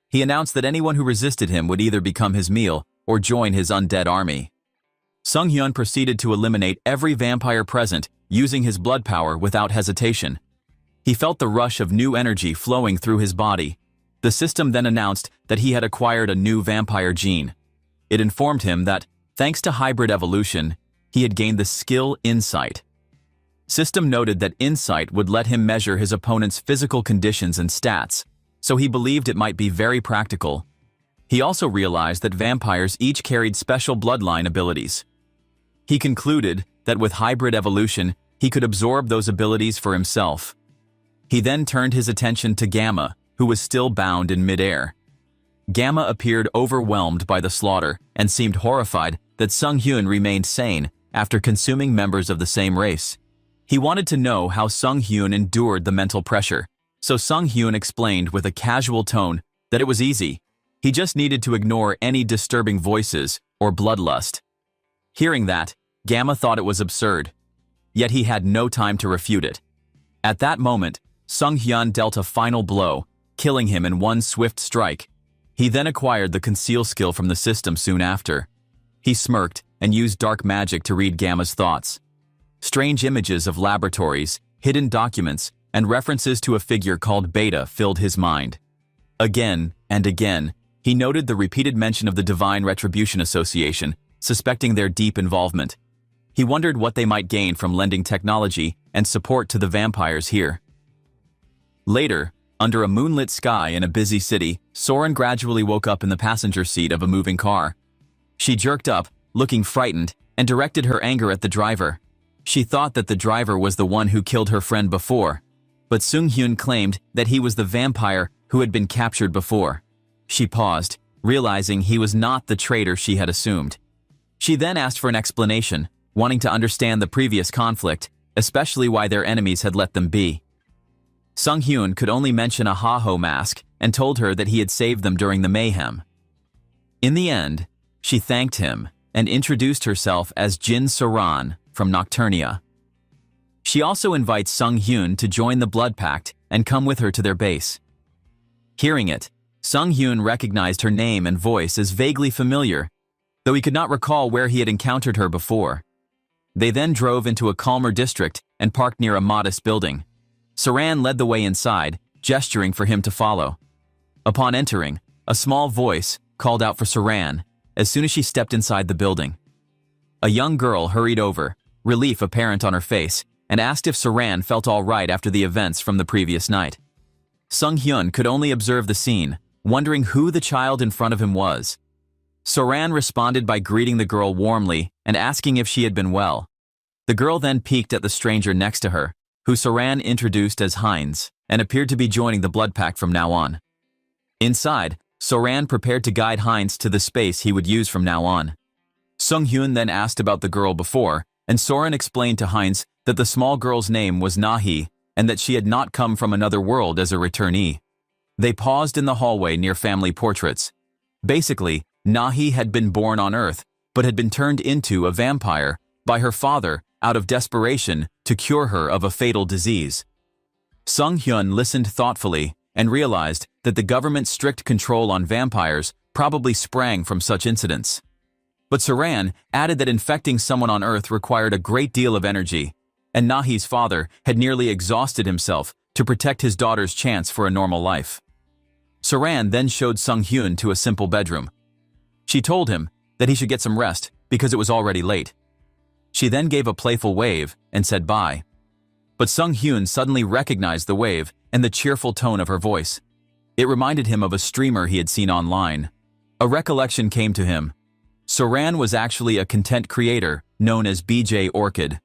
He announced that anyone who resisted him would either become his meal or join his undead army. Sung Hyun proceeded to eliminate every vampire present using his blood power without hesitation. He felt the rush of new energy flowing through his body. The system then announced that he had acquired a new vampire gene. It informed him that, thanks to hybrid evolution, he had gained the skill Insight. System noted that Insight would let him measure his opponent's physical conditions and stats, so he believed it might be very practical. He also realized that vampires each carried special bloodline abilities. He concluded that with hybrid evolution, he could absorb those abilities for himself. He then turned his attention to Gamma, who was still bound in midair. Gamma appeared overwhelmed by the slaughter and seemed horrified that Sung Hyun remained sane after consuming members of the same race. He wanted to know how Sung Hyun endured the mental pressure, so Sung Hyun explained with a casual tone that it was easy. He just needed to ignore any disturbing voices or bloodlust. Hearing that, Gamma thought it was absurd, yet he had no time to refute it. At that moment, Sung Hyun dealt a final blow, killing him in one swift strike. He then acquired the conceal skill from the system soon after. He smirked and used dark magic to read Gamma's thoughts. Strange images of laboratories, hidden documents, and references to a figure called Beta filled his mind. Again and again, he noted the repeated mention of the Divine Retribution Association, suspecting their deep involvement. He wondered what they might gain from lending technology and support to the vampires here. Later, under a moonlit sky in a busy city, Soren gradually woke up in the passenger seat of a moving car. She jerked up, looking frightened, and directed her anger at the driver. She thought that the driver was the one who killed her friend before, but Sung Hyun claimed that he was the vampire who had been captured before. She paused, realizing he was not the traitor she had assumed. She then asked for an explanation, wanting to understand the previous conflict, especially why their enemies had let them be. Sung Hyun could only mention a Ha-Ho mask and told her that he had saved them during the mayhem. In the end, she thanked him and introduced herself as Jin Soran from Nocturnia. She also invites Sung Hyun to join the Blood Pact and come with her to their base. Hearing it, Sung Hyun recognized her name and voice as vaguely familiar. though he could not recall where he had encountered her before. They then drove into a calmer district and parked near a modest building. Saran led the way inside, gesturing for him to follow. Upon entering, a small voice called out for Saran as soon as she stepped inside the building. A young girl hurried over, relief apparent on her face, and asked if Saran felt all right after the events from the previous night. Sung-hyun could only observe the scene, wondering who the child in front of him was. Saran responded by greeting the girl warmly and asking if she had been well. The girl then peeked at the stranger next to her, who Saran introduced as Heinz, and appeared to be joining the blood pact from now on. Inside, Saran prepared to guide Heinz to the space he would use from now on. Sung-hyun then asked about the girl before, and Soren explained to Heinz that the small girl's name was Nahi and that she had not come from another world as a returnee. They paused in the hallway near family portraits. Basically, Nahi had been born on Earth, but had been turned into a vampire by her father out of desperation to cure her of a fatal disease. Sung-hyun listened thoughtfully and realized that the government's strict control on vampires probably sprang from such incidents. But Saran added that infecting someone on Earth required a great deal of energy, and Nahi's father had nearly exhausted himself to protect his daughter's chance for a normal life. Saran then showed Sung-hyun to a simple bedroom. She told him that he should get some rest because it was already late. She then gave a playful wave and said bye. But Sung-hyun suddenly recognized the wave and the cheerful tone of her voice. It reminded him of a streamer he had seen online. A recollection came to him. Saran was actually a content creator known as BJ Orchid.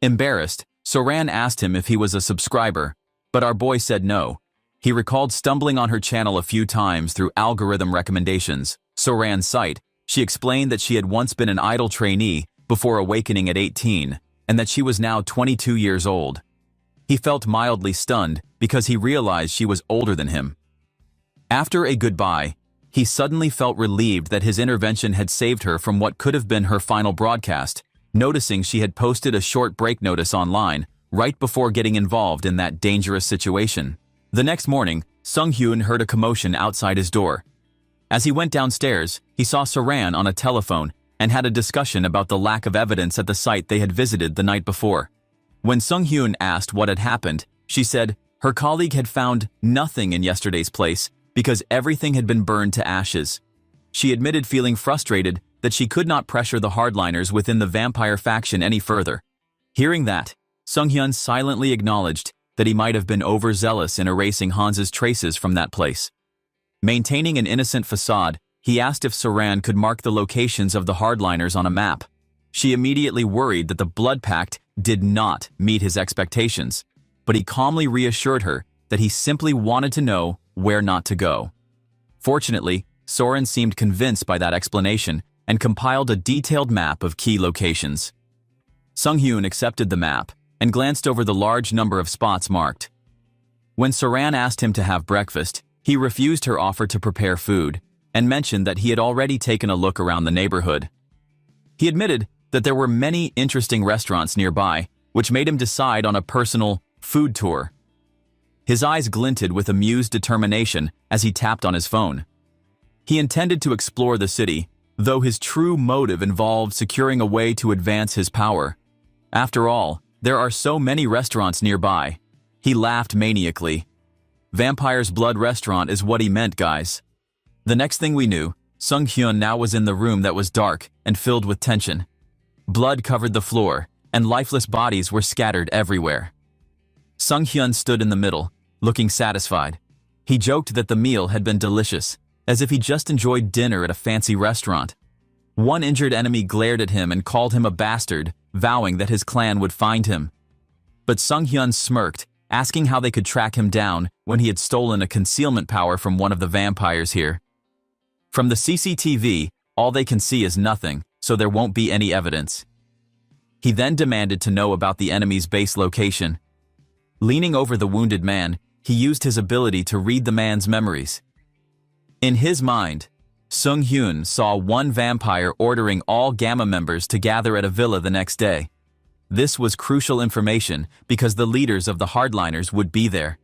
Embarrassed, Saran asked him if he was a subscriber, but our boy said no. He recalled stumbling on her channel a few times through algorithm recommendations. Saran's site, she explained that she had once been an idol trainee before awakening at 18, and that she was now 22 years old. He felt mildly stunned because he realized she was older than him. After a goodbye, he suddenly felt relieved that his intervention had saved her from what could have been her final broadcast, noticing she had posted a short break notice online right before getting involved in that dangerous situation. The next morning, Sung-hyun heard a commotion outside his door. As he went downstairs, he saw Saran on a telephone and had a discussion about the lack of evidence at the site they had visited the night before. When Sung-hyun asked what had happened, she said her colleague had found nothing in yesterday's place because everything had been burned to ashes. She admitted feeling frustrated that she could not pressure the hardliners within the vampire faction any further. Hearing that, Sung-hyun silently acknowledged that he might have been overzealous in erasing Hans's traces from that place. Maintaining an innocent facade, he asked if Saran could mark the locations of the hardliners on a map. She immediately worried that the blood pact did not meet his expectations, but he calmly reassured her that he simply wanted to know where not to go. Fortunately, Soren seemed convinced by that explanation and compiled a detailed map of key locations. Sung-hyun accepted the map and glanced over the large number of spots marked. When Saran asked him to have breakfast, he refused her offer to prepare food and mentioned that he had already taken a look around the neighborhood. He admitted that there were many interesting restaurants nearby, which made him decide on a personal food tour. His eyes glinted with amused determination as he tapped on his phone. He intended to explore the city, though his true motive involved securing a way to advance his power. After all, there are so many restaurants nearby. He laughed maniacally. Vampire's Blood Restaurant is what he meant, guys. The next thing we knew, Sung-hyun now was in the room that was dark and filled with tension. Blood covered the floor, and lifeless bodies were scattered everywhere. Sung-hyun stood in the middle, looking satisfied. He joked that the meal had been delicious, as if he just enjoyed dinner at a fancy restaurant. One injured enemy glared at him and called him a bastard, vowing that his clan would find him. But Sung-hyun smirked, asking how they could track him down when he had stolen a concealment power from one of the vampires here. From the CCTV, all they can see is nothing, so there won't be any evidence. He then demanded to know about the enemy's base location. Leaning over the wounded man, he used his ability to read the man's memories. In his mind, Sung-hyun saw one vampire ordering all Gamma members to gather at a villa the next day. This was crucial information because the leaders of the hardliners would be there.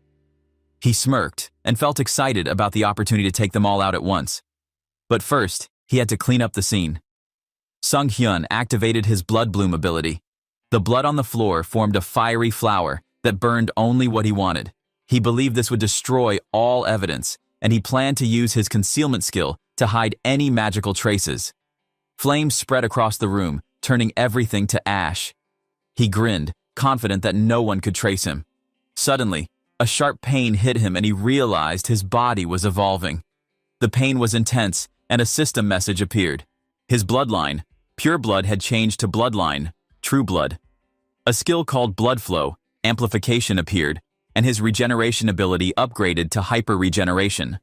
He smirked and felt excited about the opportunity to take them all out at once. But first, he had to clean up the scene. Sung Hyun activated his blood bloom ability. The blood on the floor formed a fiery flower that burned only what he wanted. He believed this would destroy all evidence, and he planned to use his concealment skill to hide any magical traces. Flames spread across the room, turning everything to ash. He grinned, confident that no one could trace him. Suddenly, a sharp pain hit him and he realized his body was evolving. The pain was intense, and a system message appeared. His bloodline, pure blood, had changed to bloodline, true blood. A skill called blood flow, amplification, appeared, and his regeneration ability upgraded to hyper-regeneration.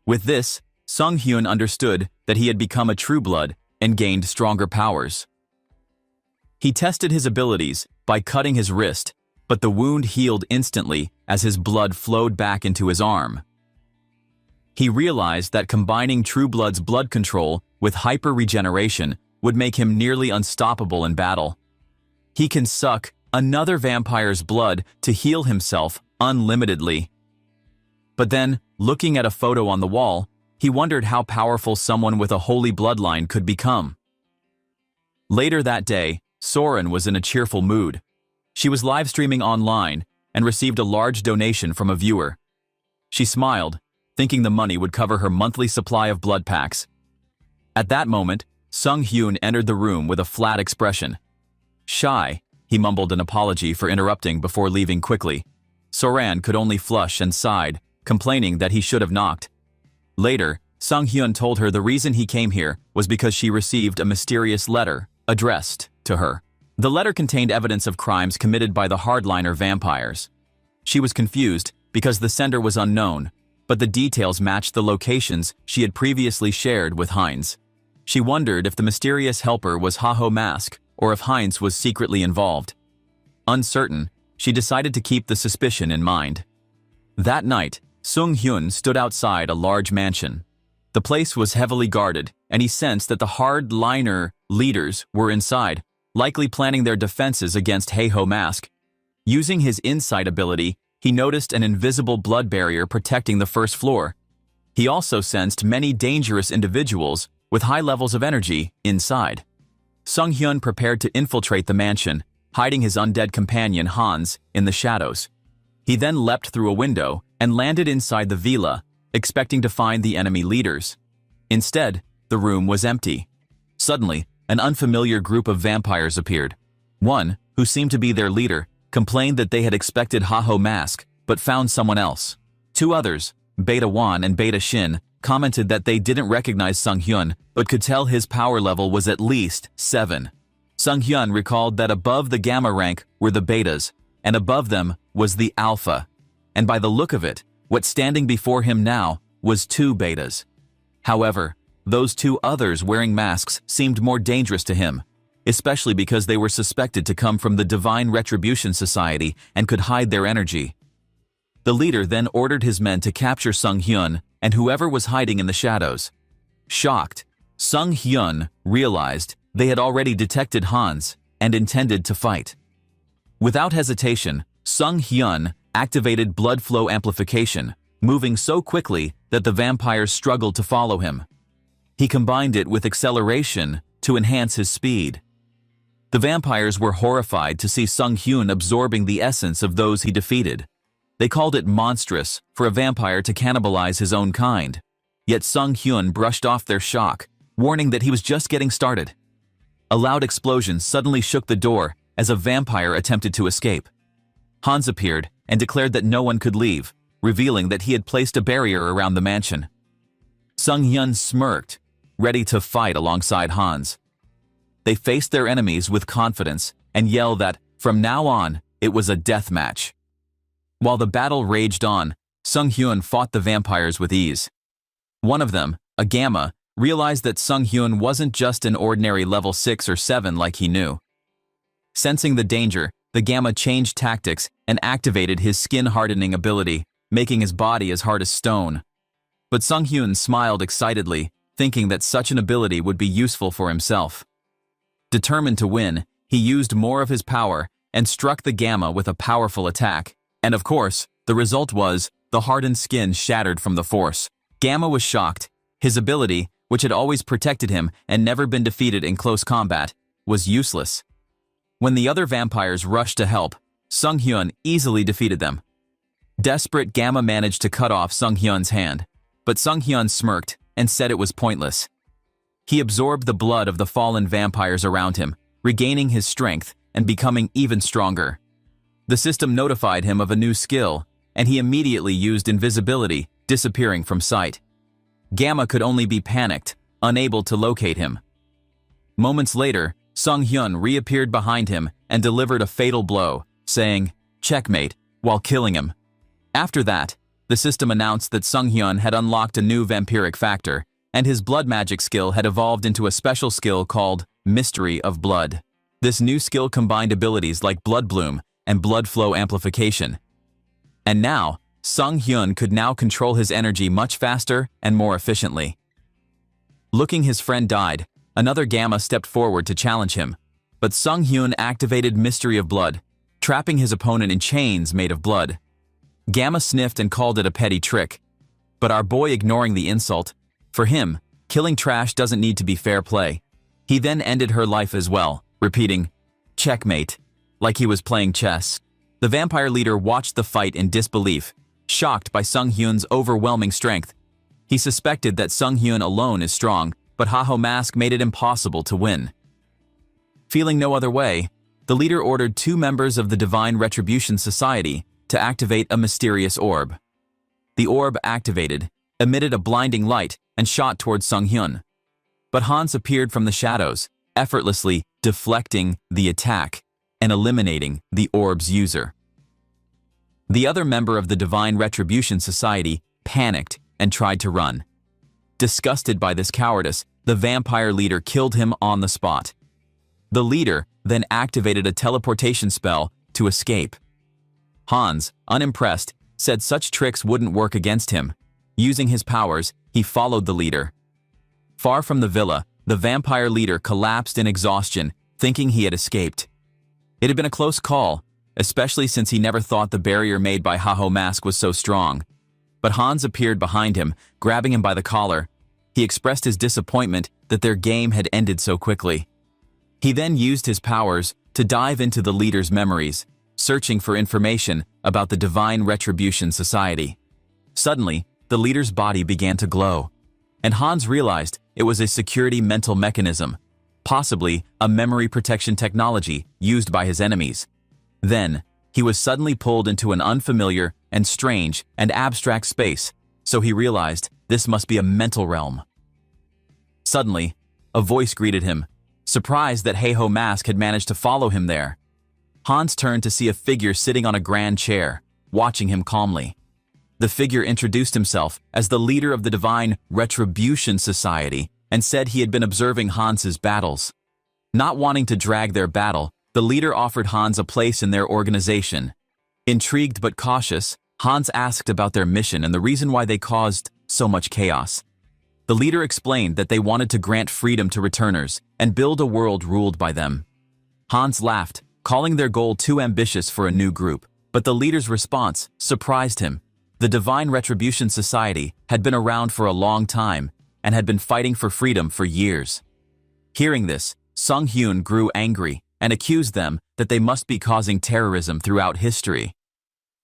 With this, Sung Hyun understood that he had become a true blood and gained stronger powers. He tested his abilities by cutting his wrist, but the wound healed instantly as his blood flowed back into his arm. He realized that combining True Blood's blood control with hyper-regeneration would make him nearly unstoppable in battle. He can suck another vampire's blood to heal himself unlimitedly. But then, looking at a photo on the wall, he wondered how powerful someone with a holy bloodline could become. Later that day, Soren was in a cheerful mood. She was live streaming online and received a large donation from a viewer. She smiled, thinking the money would cover her monthly supply of blood packs. At that moment, Sung Hyun entered the room with a flat expression. Shy, he mumbled an apology for interrupting before leaving quickly. Soren could only flush and sighed, complaining that he should have knocked. Later, Sung Hyun told her the reason he came here was because she received a mysterious letter addressed to her. The letter contained evidence of crimes committed by the hardliner vampires. She was confused because the sender was unknown, but the details matched the locations she had previously shared with Heinz. She wondered if the mysterious helper was Haho Mask or if Heinz was secretly involved. Uncertain, she decided to keep the suspicion in mind. That night, Sung Hyun stood outside a large mansion. The place was heavily guarded, and he sensed that the hardliner leaders were inside, likely planning their defenses against Haho Mask. Using his insight ability, he noticed an invisible blood barrier protecting the first floor. He also sensed many dangerous individuals with high levels of energy inside. Sung Hyun prepared to infiltrate the mansion, hiding his undead companion Hans in the shadows. He then leapt through a window and landed inside the villa, expecting to find the enemy leaders. Instead, the room was empty. Suddenly, an unfamiliar group of vampires appeared. One, who seemed to be their leader, complained that they had expected Haho Mask, but found someone else. Two others, Beta Wan and Beta Shin, commented that they didn't recognize Sung Hyun, but could tell his power level was at least 7. Sung Hyun recalled that above the Gamma rank were the Betas, and above them was the Alpha. And by the look of it, what's standing before him now was 2 Betas. However, those 2 others wearing masks seemed more dangerous to him, especially because they were suspected to come from the Divine Retribution Society and could hide their energy. The leader then ordered his men to capture Sung Hyun and whoever was hiding in the shadows. Shocked, Sung Hyun realized they had already detected Hans and intended to fight. Without hesitation, Sung Hyun activated blood flow amplification, moving so quickly that the vampires struggled to follow him. He combined it with acceleration to enhance his speed. The vampires were horrified to see Sung Hyun absorbing the essence of those he defeated. They called it monstrous for a vampire to cannibalize his own kind. Yet Sung Hyun brushed off their shock, warning that he was just getting started. A loud explosion suddenly shook the door as a vampire attempted to escape. Hans appeared and declared that no one could leave, revealing that he had placed a barrier around the mansion. Sung Hyun smirked, ready to fight alongside Hans. They faced their enemies with confidence and yelled that, from now on, it was a death match. While the battle raged on, Sung Hyun fought the vampires with ease. One of them, a Gamma, realized that Sung Hyun wasn't just an ordinary level 6 or 7 like he knew. Sensing the danger, the Gamma changed tactics and activated his skin-hardening ability, making his body as hard as stone. But Sung Hyun smiled excitedly, thinking that such an ability would be useful for himself. Determined to win, he used more of his power and struck the Gamma with a powerful attack. And of course, the result was, the hardened skin shattered from the force. Gamma was shocked. His ability, which had always protected him and never been defeated in close combat, was useless. When the other vampires rushed to help, Sung Hyun easily defeated them. Desperate, Gamma managed to cut off Sung Hyun's hand, but Sung Hyun smirked and said it was pointless. He absorbed the blood of the fallen vampires around him, regaining his strength and becoming even stronger. The system notified him of a new skill, and he immediately used invisibility, disappearing from sight. Gamma could only be panicked, unable to locate him. Moments later, Sung Hyun reappeared behind him and delivered a fatal blow, saying, "Checkmate," while killing him. After that, the system announced that Sung Hyun had unlocked a new vampiric factor, and his blood magic skill had evolved into a special skill called Mystery of Blood. This new skill combined abilities like Blood Bloom and Blood Flow Amplification. And now, Sung Hyun could now control his energy much faster and more efficiently. Looking his friend died, another Gamma stepped forward to challenge him, but Sung Hyun activated Mystery of Blood, trapping his opponent in chains made of blood. Gamma sniffed and called it a petty trick, but our boy ignoring the insult. For him, killing trash doesn't need to be fair play. He then ended her life as well, repeating, "Checkmate," like he was playing chess. The vampire leader watched the fight in disbelief, shocked by Sung Hyun's overwhelming strength. He suspected that Sung Hyun alone is strong, but Haho Mask made it impossible to win. Feeling no other way, the leader ordered 2 members of the Divine Retribution Society to activate a mysterious orb. The orb activated, emitted a blinding light, and shot towards Sung Hyun. But Hans appeared from the shadows, effortlessly deflecting the attack and eliminating the orb's user. The other member of the Divine Retribution Society panicked and tried to run. Disgusted by this cowardice, the vampire leader killed him on the spot. The leader then activated a teleportation spell to escape. Hans, unimpressed, said such tricks wouldn't work against him. Using his powers, he followed the leader. Far from the villa, the vampire leader collapsed in exhaustion, thinking he had escaped. It had been a close call, especially since he never thought the barrier made by Haho Mask was so strong. But Hans appeared behind him, grabbing him by the collar. He expressed his disappointment that their game had ended so quickly. He then used his powers to dive into the leader's memories, searching for information about the Divine Retribution Society. Suddenly, the leader's body began to glow, and Hans realized it was a security mental mechanism, possibly a memory protection technology used by his enemies. Then, he was suddenly pulled into an unfamiliar and strange and abstract space, so he realized this must be a mental realm. Suddenly, a voice greeted him, surprised that Haho Mask had managed to follow him there. Hans turned to see a figure sitting on a grand chair, watching him calmly. The figure introduced himself as the leader of the Divine Retribution Society and said he had been observing Hans's battles. Not wanting to drag their battle, the leader offered Hans a place in their organization. Intrigued but cautious, Hans asked about their mission and the reason why they caused so much chaos. The leader explained that they wanted to grant freedom to returners and build a world ruled by them. Hans laughed, calling their goal too ambitious for a new group, but the leader's response surprised him. The Divine Retribution Society had been around for a long time and had been fighting for freedom for years. Hearing this, Sung Hyun grew angry and accused them that they must be causing terrorism throughout history.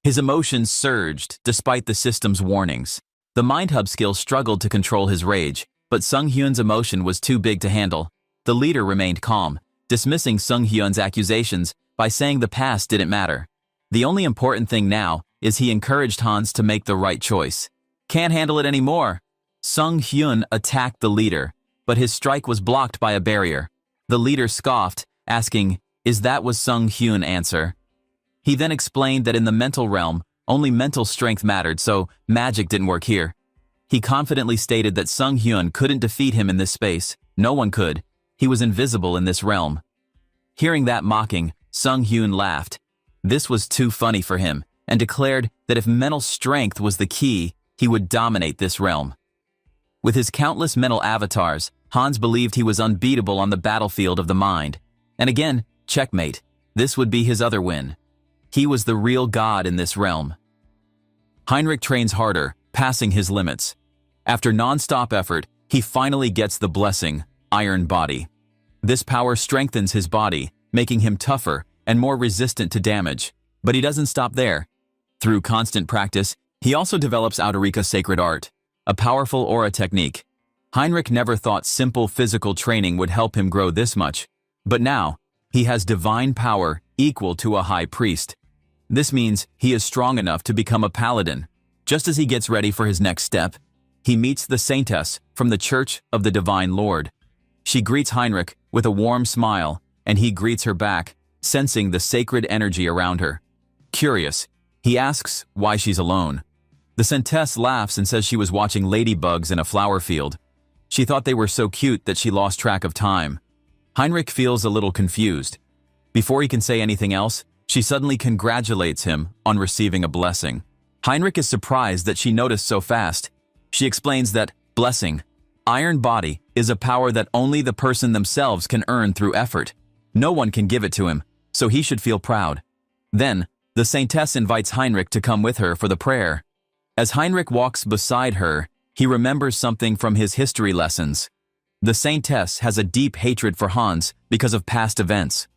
His emotions surged despite the system's warnings. The Mind Hub skill struggled to control his rage, but Sung Hyun's emotion was too big to handle. The leader remained calm, dismissing Sung Hyun's accusations by saying the past didn't matter. The only important thing now is he encouraged Hans to make the right choice. Can't handle it anymore. Sung Hyun attacked the leader, but his strike was blocked by a barrier. The leader scoffed, asking, "Is that was Sung Hyun answer?" He then explained that in the mental realm, only mental strength mattered, so magic didn't work here. He confidently stated that Sung Hyun couldn't defeat him in this space. No one could. He was invisible in this realm. Hearing that mocking, Sung Hyun laughed. This was too funny for him, and declared that if mental strength was the key, he would dominate this realm. With his countless mental avatars, Hans believed he was unbeatable on the battlefield of the mind. And again, checkmate. This would be his other win. He was the real god in this realm. Heinrich trains harder, passing his limits. After non-stop effort, He finally gets the blessing, Iron Body. This power strengthens his body, making him tougher and more resistant to damage. But he doesn't stop there. Through constant practice, he also develops Outerika Sacred Art, a powerful aura technique. Heinrich never thought simple physical training would help him grow this much. But now, he has divine power equal to a high priest. This means he is strong enough to become a paladin. Just as he gets ready for his next step, he meets the Saintess from the Church of the Divine Lord. She greets Heinrich with a warm smile, and he greets her back, sensing the sacred energy around her. Curious, he asks why she's alone. The Saintess laughs and says she was watching ladybugs in a flower field. She thought they were so cute that she lost track of time. Heinrich feels a little confused. Before he can say anything else, she suddenly congratulates him on receiving a blessing. Heinrich is surprised that she noticed so fast. She explains that blessing, Iron Body, is a power that only the person themselves can earn through effort. No one can give it to him, so he should feel proud. Then, the Saintess invites Heinrich to come with her for the prayer. As Heinrich walks beside her, he remembers something from his history lessons. The Saintess has a deep hatred for Hans because of past events.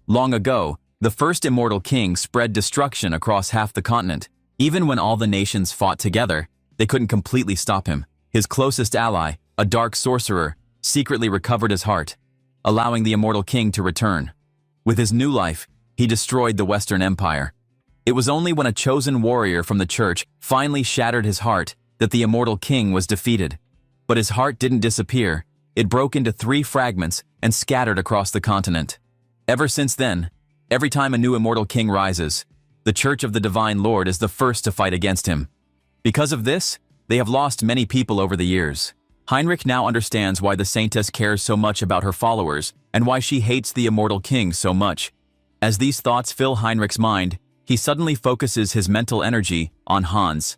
Long ago, the first immortal king spread destruction across half the continent. Even when all the nations fought together, they couldn't completely stop him. His closest ally, a dark sorcerer, secretly recovered his heart, allowing the immortal king to return. With his new life, he destroyed the Western Empire. It was only when a chosen warrior from the church finally shattered his heart that the immortal king was defeated. But his heart didn't disappear. It broke into 3 fragments and scattered across the continent. Ever since then, every time a new immortal king rises, the Church of the Divine Lord is the first to fight against him. Because of this, they have lost many people over the years. Heinrich now understands why the Saintess cares so much about her followers and why she hates the immortal king so much. As these thoughts fill Heinrich's mind, he suddenly focuses his mental energy on Hans.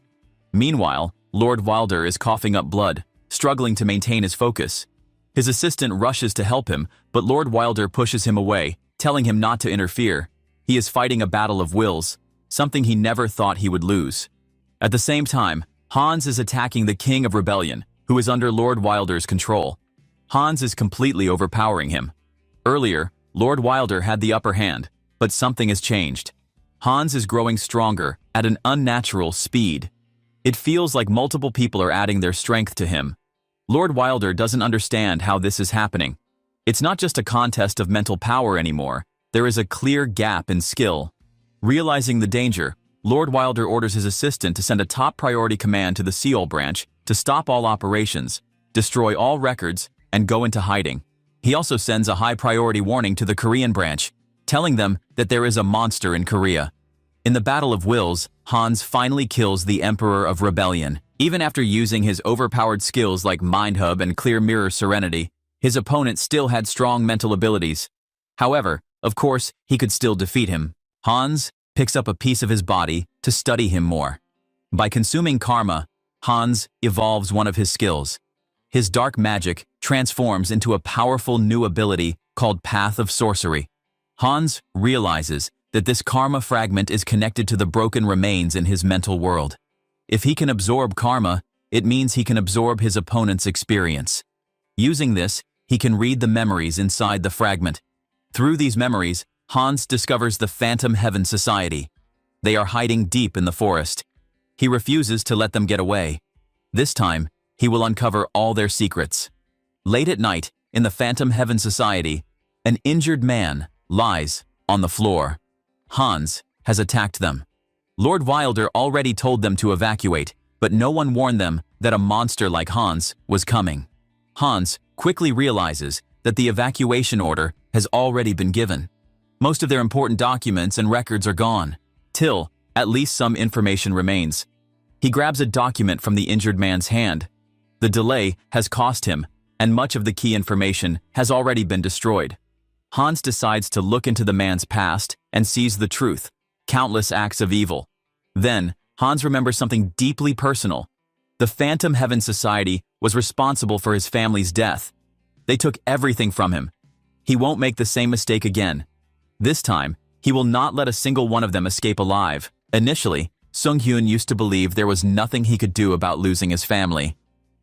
Meanwhile, Lord Wilder is coughing up blood, struggling to maintain his focus. His assistant rushes to help him, but Lord Wilder pushes him away, telling him not to interfere. He is fighting a battle of wills, something he never thought he would lose. At the same time, Hans is attacking the King of Rebellion, who is under Lord Wilder's control. Hans is completely overpowering him. Earlier, Lord Wilder had the upper hand, but something has changed. Hans is growing stronger at an unnatural speed. It feels like multiple people are adding their strength to him. Lord Wilder doesn't understand how this is happening. It's not just a contest of mental power anymore. There is a clear gap in skill. Realizing the danger, Lord Wilder orders his assistant to send a top priority command to the Seol branch to stop all operations, destroy all records, and go into hiding. He also sends a high priority warning to the Korean branch, telling them that there is a monster in Korea. In the Battle of Wills, Hans finally kills the Emperor of Rebellion. Even after using his overpowered skills like Mind Hub and Clear Mirror Serenity, his opponent still had strong mental abilities. However, of course, he could still defeat him. Hans picks up a piece of his body to study him more. By consuming karma, Hans evolves one of his skills. His dark magic transforms into a powerful new ability called Path of Sorcery. Hans realizes that this karma fragment is connected to the broken remains in his mental world. If he can absorb karma, it means he can absorb his opponent's experience. Using this, he can read the memories inside the fragment. Through these memories, Hans discovers the Phantom Heaven Society. They are hiding deep in the forest. He refuses to let them get away. This time, he will uncover all their secrets. Late at night, in the Phantom Heaven Society, an injured man lies on the floor. Hans has attacked them. Lord Wilder already told them to evacuate, but no one warned them that a monster like Hans was coming. Hans quickly realizes that the evacuation order has already been given. Most of their important documents and records are gone. Till, at least some information remains. He grabs a document from the injured man's hand. The delay has cost him, and much of the key information has already been destroyed. Hans decides to look into the man's past and sees the truth, countless acts of evil. Then, Hans remembers something deeply personal. The Phantom Heaven Society was responsible for his family's death. They took everything from him. He won't make the same mistake again. This time, he will not let a single one of them escape alive. Initially, Sung-hyun used to believe there was nothing he could do about losing his family.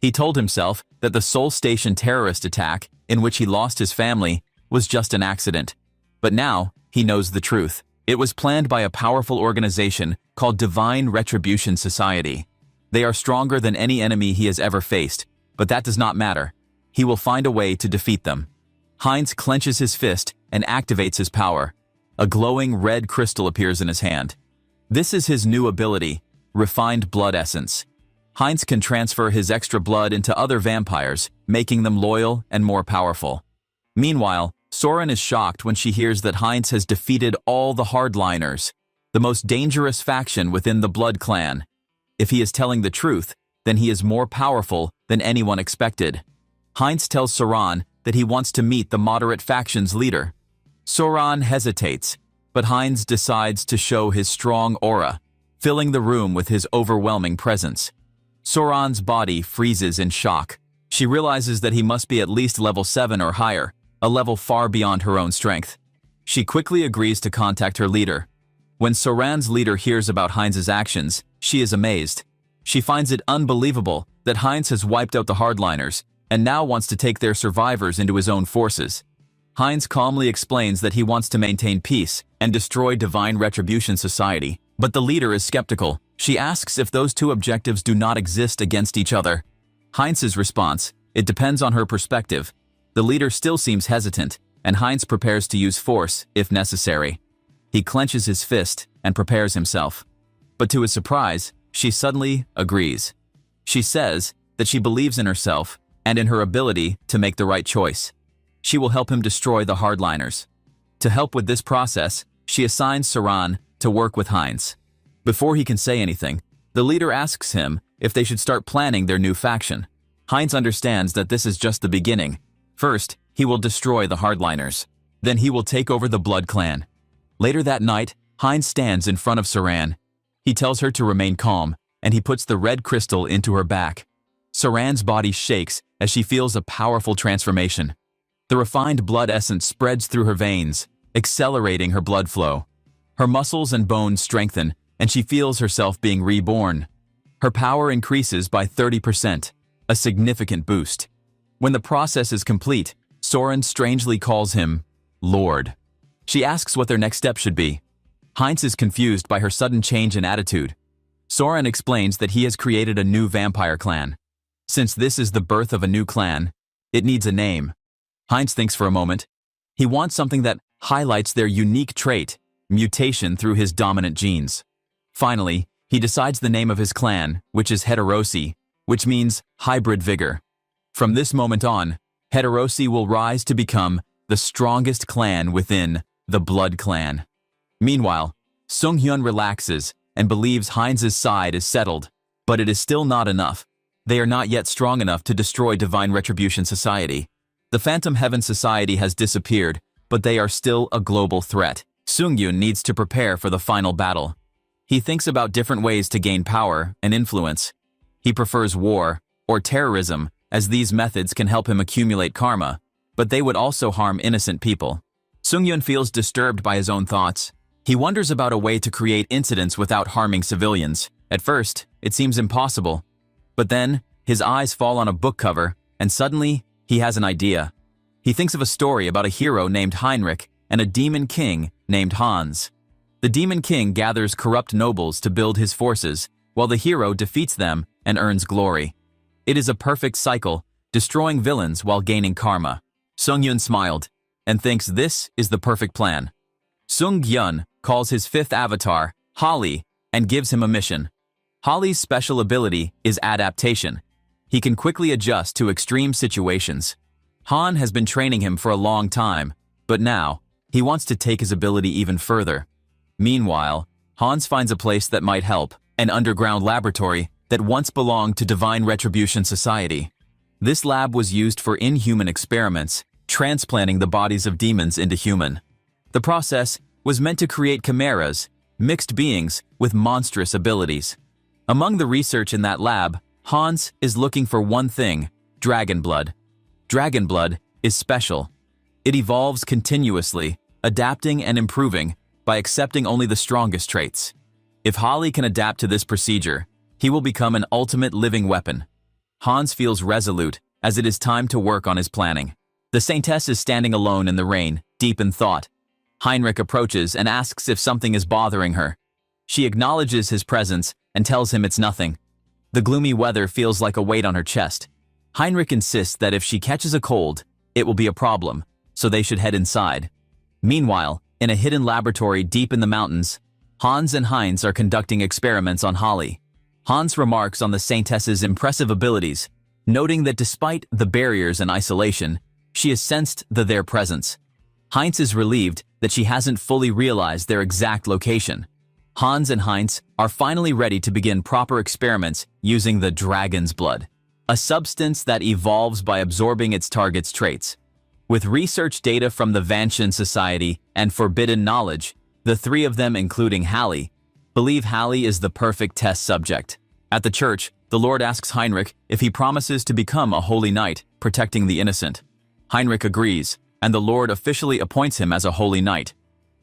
He told himself that the Seoul Station terrorist attack, in which he lost his family, was just an accident. But now, he knows the truth. It was planned by a powerful organization called Divine Retribution Society. They are stronger than any enemy he has ever faced, but that does not matter. He will find a way to defeat them. Heinz clenches his fist and activates his power. A glowing red crystal appears in his hand. This is his new ability, Refined Blood Essence. Heinz can transfer his extra blood into other vampires, making them loyal and more powerful. Meanwhile, Soren is shocked when she hears that Heinz has defeated all the hardliners, the most dangerous faction within the Blood Clan. If he is telling the truth, then he is more powerful than anyone expected. Heinz tells Soren that he wants to meet the moderate faction's leader. Soren hesitates, but Heinz decides to show his strong aura, filling the room with his overwhelming presence. Soren's body freezes in shock. She realizes that he must be at least level 7 or higher, a level far beyond her own strength. She quickly agrees to contact her leader. When Soren's leader hears about Heinz's actions, she is amazed. She finds it unbelievable that Heinz has wiped out the hardliners and now wants to take their survivors into his own forces. Heinz calmly explains that he wants to maintain peace and destroy Divine Retribution Society, but the leader is skeptical. She asks if those two objectives do not exist against each other. Heinz's response, it depends on her perspective. The leader still seems hesitant, and Heinz prepares to use force if necessary. He clenches his fist and prepares himself. But to his surprise, she suddenly agrees. She says that she believes in herself and in her ability to make the right choice. She will help him destroy the hardliners. To help with this process, she assigns Soren to work with Heinz. Before he can say anything, the leader asks him if they should start planning their new faction. Heinz understands that this is just the beginning. First, he will destroy the hardliners. Then he will take over the Blood Clan. Later that night, Heinz stands in front of Soren. He tells her to remain calm, and he puts the red crystal into her back. Soren's body shakes as she feels a powerful transformation. The refined blood essence spreads through her veins, accelerating her blood flow. Her muscles and bones strengthen, and she feels herself being reborn. Her power increases by 30%, a significant boost. When the process is complete, Soren strangely calls him Lord. She asks what their next step should be. Heinz is confused by her sudden change in attitude. Soren explains that he has created a new vampire clan. Since this is the birth of a new clan, it needs a name. Heinz thinks for a moment. He wants something that highlights their unique trait, mutation through his dominant genes. Finally, he decides the name of his clan, which is Heterosi, which means hybrid vigor. From this moment on, Heterosi will rise to become the strongest clan within the Blood Clan. Meanwhile, Sung-hyun relaxes and believes Heinz's side is settled, but it is still not enough. They are not yet strong enough to destroy Divine Retribution Society. The Phantom Heaven Society has disappeared, but they are still a global threat. Sung-hyun needs to prepare for the final battle. He thinks about different ways to gain power and influence. He prefers war or terrorism, as these methods can help him accumulate karma, but they would also harm innocent people. Sung-hyun feels disturbed by his own thoughts. He wonders about a way to create incidents without harming civilians. At first, it seems impossible. But then, his eyes fall on a book cover, and suddenly, he has an idea. He thinks of a story about a hero named Heinrich and a demon king named Hans. The demon king gathers corrupt nobles to build his forces, while the hero defeats them and earns glory. It is a perfect cycle, destroying villains while gaining karma. Sung-hyun smiled, and thinks this is the perfect plan. Sung-hyun calls his fifth avatar, Holly, and gives him a mission. Holly's special ability is adaptation. He can quickly adjust to extreme situations. Han has been training him for a long time, but now, he wants to take his ability even further. Meanwhile, Hans finds a place that might help, an underground laboratory that once belonged to Divine Retribution Society. This lab was used for inhuman experiments, transplanting the bodies of demons into human. The process was meant to create chimeras, mixed beings with monstrous abilities. Among the research in that lab, Hans is looking for one thing: dragon blood. Dragon blood is special. It evolves continuously, adapting and improving by accepting only the strongest traits. If Holly can adapt to this procedure, he will become an ultimate living weapon. Hans feels resolute, as it is time to work on his planning. The Saintess is standing alone in the rain, deep in thought. Heinrich approaches and asks if something is bothering her. She acknowledges his presence and tells him it's nothing. The gloomy weather feels like a weight on her chest. Heinrich insists that if she catches a cold, it will be a problem, so they should head inside. Meanwhile, in a hidden laboratory deep in the mountains, Hans and Heinz are conducting experiments on Holly. Hans remarks on the Saintess's impressive abilities, noting that despite the barriers and isolation, she has sensed their presence. Heinz is relieved that she hasn't fully realized their exact location. Hans and Heinz are finally ready to begin proper experiments using the dragon's blood, a substance that evolves by absorbing its target's traits. With research data from the Vanshan Society and forbidden knowledge, the three of them, including Hallie, believe Hallie is the perfect test subject. At the church, the Lord asks Heinrich if he promises to become a holy knight, protecting the innocent. Heinrich agrees, and the Lord officially appoints him as a holy knight.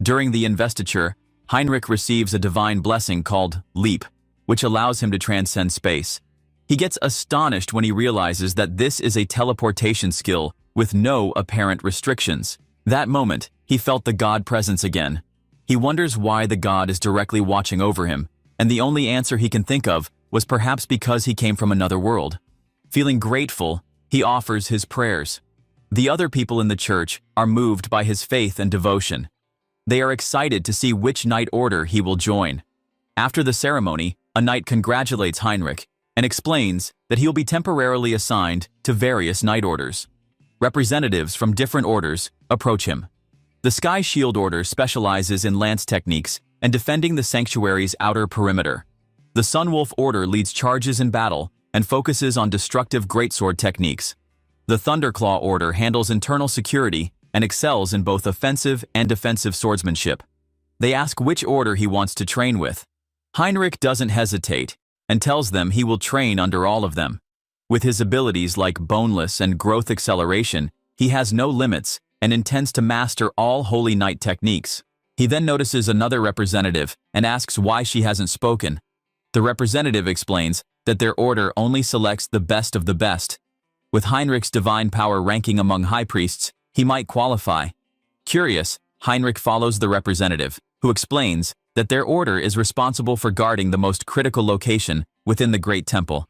During the investiture, Heinrich receives a divine blessing called Leap, which allows him to transcend space. He gets astonished when he realizes that this is a teleportation skill with no apparent restrictions. That moment, he felt the God presence again. He wonders why the God is directly watching over him, and the only answer he can think of was perhaps because he came from another world. Feeling grateful, he offers his prayers. The other people in the church are moved by his faith and devotion. They are excited to see which knight order he will join. After the ceremony, a knight congratulates Heinrich and explains that he will be temporarily assigned to various knight orders. Representatives from different orders approach him. The Sky Shield Order specializes in lance techniques and defending the sanctuary's outer perimeter. The Sunwolf Order leads charges in battle and focuses on destructive greatsword techniques. The Thunderclaw Order handles internal security and excels in both offensive and defensive swordsmanship. They ask which order he wants to train with. Heinrich doesn't hesitate and tells them he will train under all of them. With his abilities like boneless and growth acceleration, he has no limits and intends to master all Holy Knight techniques. He then notices another representative and asks why she hasn't spoken. The representative explains that their order only selects the best of the best. With Heinrich's divine power ranking among high priests, he might qualify. Curious, Heinrich follows the representative, who explains that their order is responsible for guarding the most critical location within the Great Temple.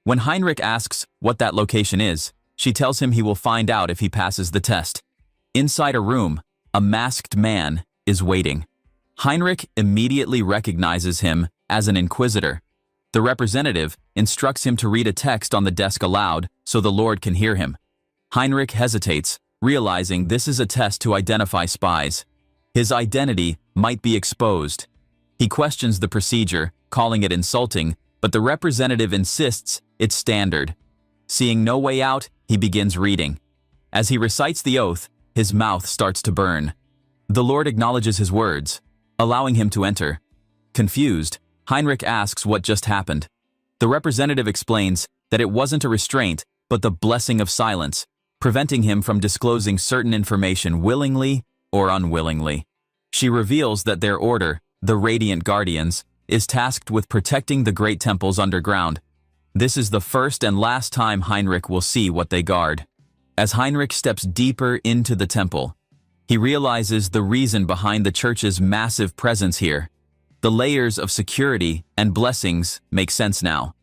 When Heinrich asks what that location is, she tells him he will find out if he passes the test. Inside a room, a masked man is waiting. Heinrich immediately recognizes him as an inquisitor. The representative instructs him to read a text on the desk aloud so the Lord can hear him. Heinrich hesitates, realizing this is a test to identify spies. His identity might be exposed. He questions the procedure, calling it insulting, but the representative insists it's standard. Seeing no way out, he begins reading. As he recites the oath, his mouth starts to burn. The Lord acknowledges his words, allowing him to enter. Confused, Heinrich asks what just happened. The representative explains that it wasn't a restraint, but the blessing of silence, preventing him from disclosing certain information willingly or unwillingly. She reveals that their order, the Radiant Guardians, is tasked with protecting the Great Temples underground. This is the first and last time Heinrich will see what they guard. As Heinrich steps deeper into the temple, he realizes the reason behind the church's massive presence here. The layers of security and blessings make sense now.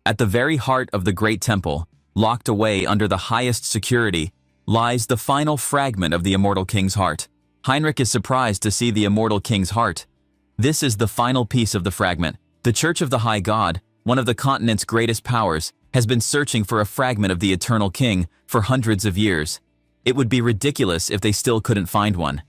At the very heart of the Great Temple, locked away under the highest security, lies the final fragment of the Immortal King's heart. Heinrich is surprised to see the Immortal King's heart. This is the final piece of the fragment. The Church of the High God, one of the continent's greatest powers, has been searching for a fragment of the Eternal King for hundreds of years. It would be ridiculous if they still couldn't find one.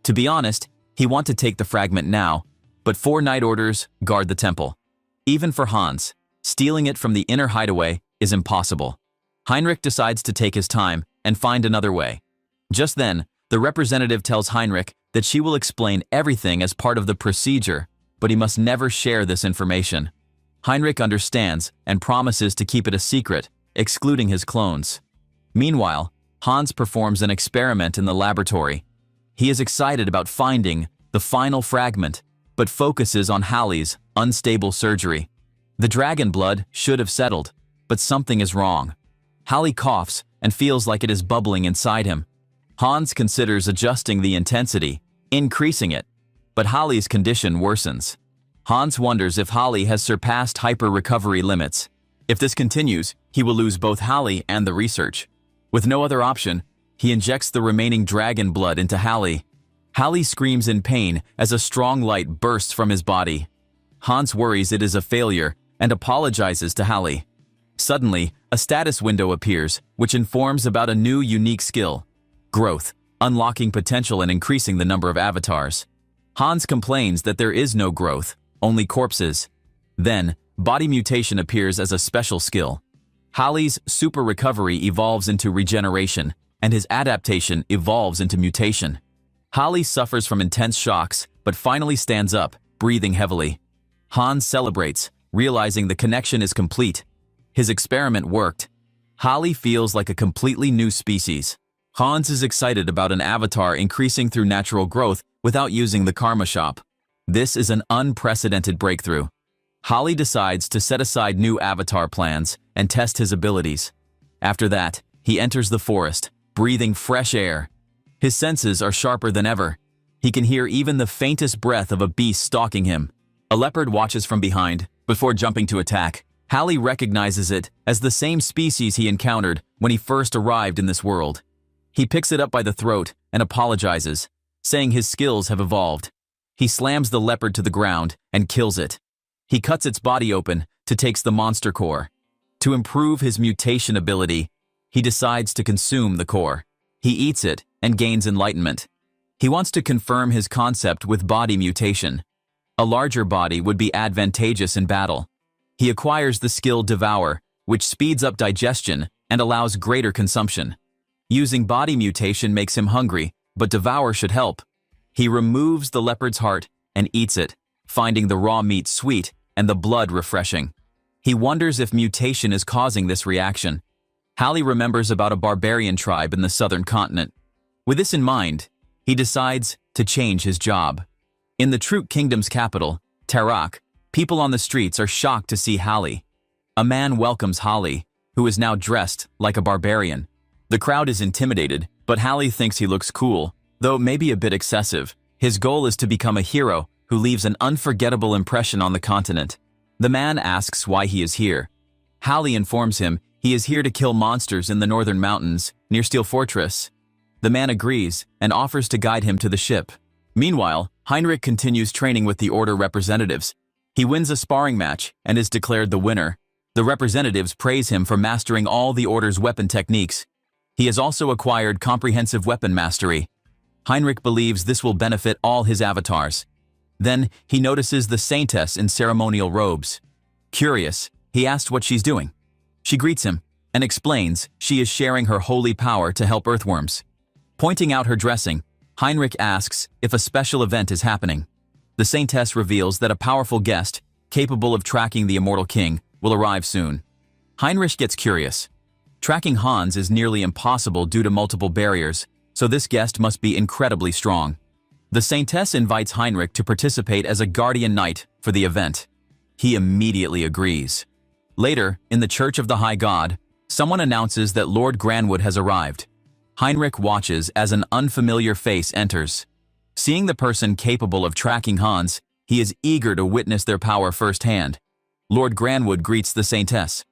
To be honest, he wants to take the fragment now, but 4 Knight Orders guard the temple. Even for Hans, stealing it from the inner hideaway is impossible. Heinrich decides to take his time and find another way. Just then, the representative tells Heinrich that she will explain everything as part of the procedure, but he must never share this information. Heinrich understands and promises to keep it a secret, excluding his clones. Meanwhile, Hans performs an experiment in the laboratory. He is excited about finding the final fragment, but focuses on Hallie's unstable surgery. The dragon blood should have settled. but something is wrong. Hallie coughs and feels like it is bubbling inside him. Hans considers adjusting the intensity, increasing it, but Hallie's condition worsens. Hans wonders if Hallie has surpassed hyper-recovery limits. If this continues, he will lose both Hallie and the research. With no other option, he injects the remaining dragon blood into Hallie. Hallie screams in pain as a strong light bursts from his body. Hans worries it is a failure and apologizes to Hallie. Suddenly, a status window appears, which informs about a new unique skill: growth, unlocking potential and increasing the number of avatars. Hans complains that there is no growth, only corpses. Then, body mutation appears as a special skill. Hallie's super recovery evolves into regeneration, and his adaptation evolves into mutation. Hallie suffers from intense shocks, but finally stands up, breathing heavily. Hans celebrates, realizing the connection is complete. His experiment worked. Hallie feels like a completely new species. Hans is excited about an avatar increasing through natural growth without using the karma shop. This is an unprecedented breakthrough. Hallie decides to set aside new avatar plans and test his abilities. After that, he enters the forest, breathing fresh air. His senses are sharper than ever. He can hear even the faintest breath of a beast stalking him. A leopard watches from behind, before jumping to attack. Hallie recognizes it as the same species he encountered when he first arrived in this world. He picks it up by the throat and apologizes, saying his skills have evolved. He slams the leopard to the ground and kills it. He cuts its body open to take the monster core. To improve his mutation ability, he decides to consume the core. He eats it and gains enlightenment. He wants to confirm his concept with body mutation. A larger body would be advantageous in battle. He acquires the skill Devour, which speeds up digestion and allows greater consumption. Using body mutation makes him hungry, but Devour should help. He removes the leopard's heart and eats it, finding the raw meat sweet and the blood refreshing. He wonders if mutation is causing this reaction. Hallie remembers about a barbarian tribe in the southern continent. With this in mind, he decides to change his job. In the True Kingdom's capital, Tarak, people on the streets are shocked to see Hallie. A man welcomes Hallie, who is now dressed like a barbarian. The crowd is intimidated, but Hallie thinks he looks cool, though maybe a bit excessive. His goal is to become a hero who leaves an unforgettable impression on the continent. The man asks why he is here. Hallie informs him he is here to kill monsters in the northern mountains, near Steel Fortress. The man agrees and offers to guide him to the ship. Meanwhile, Heinrich continues training with the Order representatives. He wins a sparring match and is declared the winner. The representatives praise him for mastering all the Order's weapon techniques. He has also acquired comprehensive weapon mastery. Heinrich believes this will benefit all his avatars. Then, he notices the Saintess in ceremonial robes. Curious, he asks what she's doing. She greets him and explains she is sharing her holy power to help earthworms. Pointing out her dressing, Heinrich asks if a special event is happening. The Saintess reveals that a powerful guest, capable of tracking the immortal king, will arrive soon. Heinrich gets curious. Tracking Hans is nearly impossible due to multiple barriers, so this guest must be incredibly strong. The Saintess invites Heinrich to participate as a guardian knight for the event. He immediately agrees. Later, in the Church of the High God, someone announces that Lord Granwood has arrived. Heinrich watches as an unfamiliar face enters. Seeing the person capable of tracking Hans, he is eager to witness their power firsthand. Lord Granwood greets the Saintess.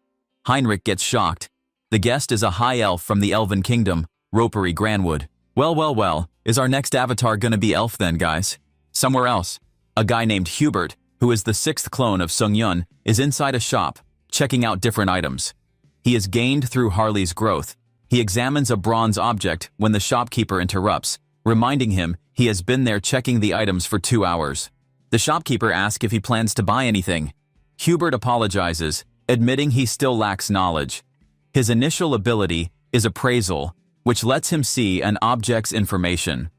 Heinrich gets shocked. The guest is a high elf from the Elven Kingdom, Ropery Granwood. Well, is our next avatar gonna be elf then, guys? Somewhere else, a guy named Hubert, who is the sixth clone of Sung Yun, is inside a shop, checking out different items. He is gained through Harley's growth. He examines a bronze object when the shopkeeper interrupts, reminding him he has been there checking the items for 2 hours. The shopkeeper asks if he plans to buy anything. Hubert apologizes, admitting he still lacks knowledge. His initial ability is appraisal, which lets him see an object's information.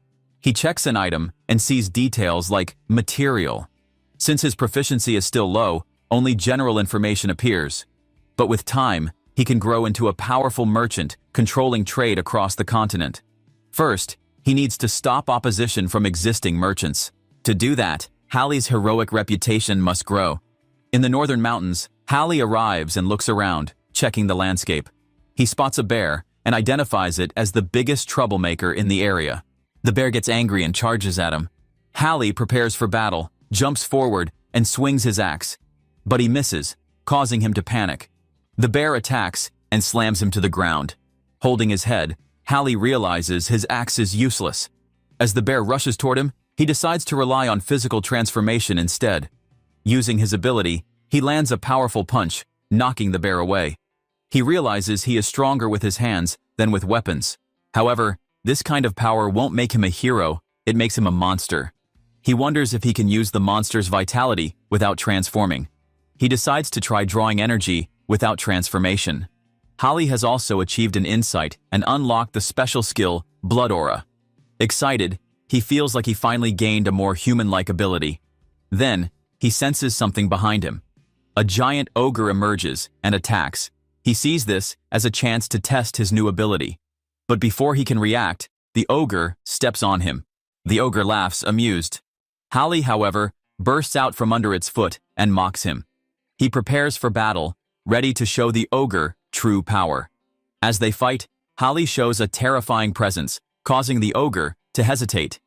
He checks an item and sees details like material. Since his proficiency is still low, only general information appears. But with time, he can grow into a powerful merchant controlling trade across the continent. First, he needs to stop opposition from existing merchants. To do that, Hallie's heroic reputation must grow. In the northern mountains, Hallie arrives and looks around, checking the landscape. He spots a bear and identifies it as the biggest troublemaker in the area. The bear gets angry and charges at him. Hallie prepares for battle, jumps forward, and swings his axe. But he misses, causing him to panic. The bear attacks and slams him to the ground. Holding his head, Hallie realizes his axe is useless. As the bear rushes toward him, he decides to rely on physical transformation instead. Using his ability, he lands a powerful punch, knocking the bear away. He realizes he is stronger with his hands than with weapons. However, this kind of power won't make him a hero, it makes him a monster. He wonders if he can use the monster's vitality without transforming. He decides to try drawing energy without transformation. Hallie has also achieved an insight and unlocked the special skill, Blood Aura. Excited, he feels like he finally gained a more human-like ability. Then, he senses something behind him. A giant ogre emerges and attacks. He sees this as a chance to test his new ability. But before he can react, the ogre steps on him. The ogre laughs, amused. Hallie, however, bursts out from under its foot and mocks him. He prepares for battle, ready to show the ogre true power. As they fight, Hallie shows a terrifying presence, causing the ogre to hesitate.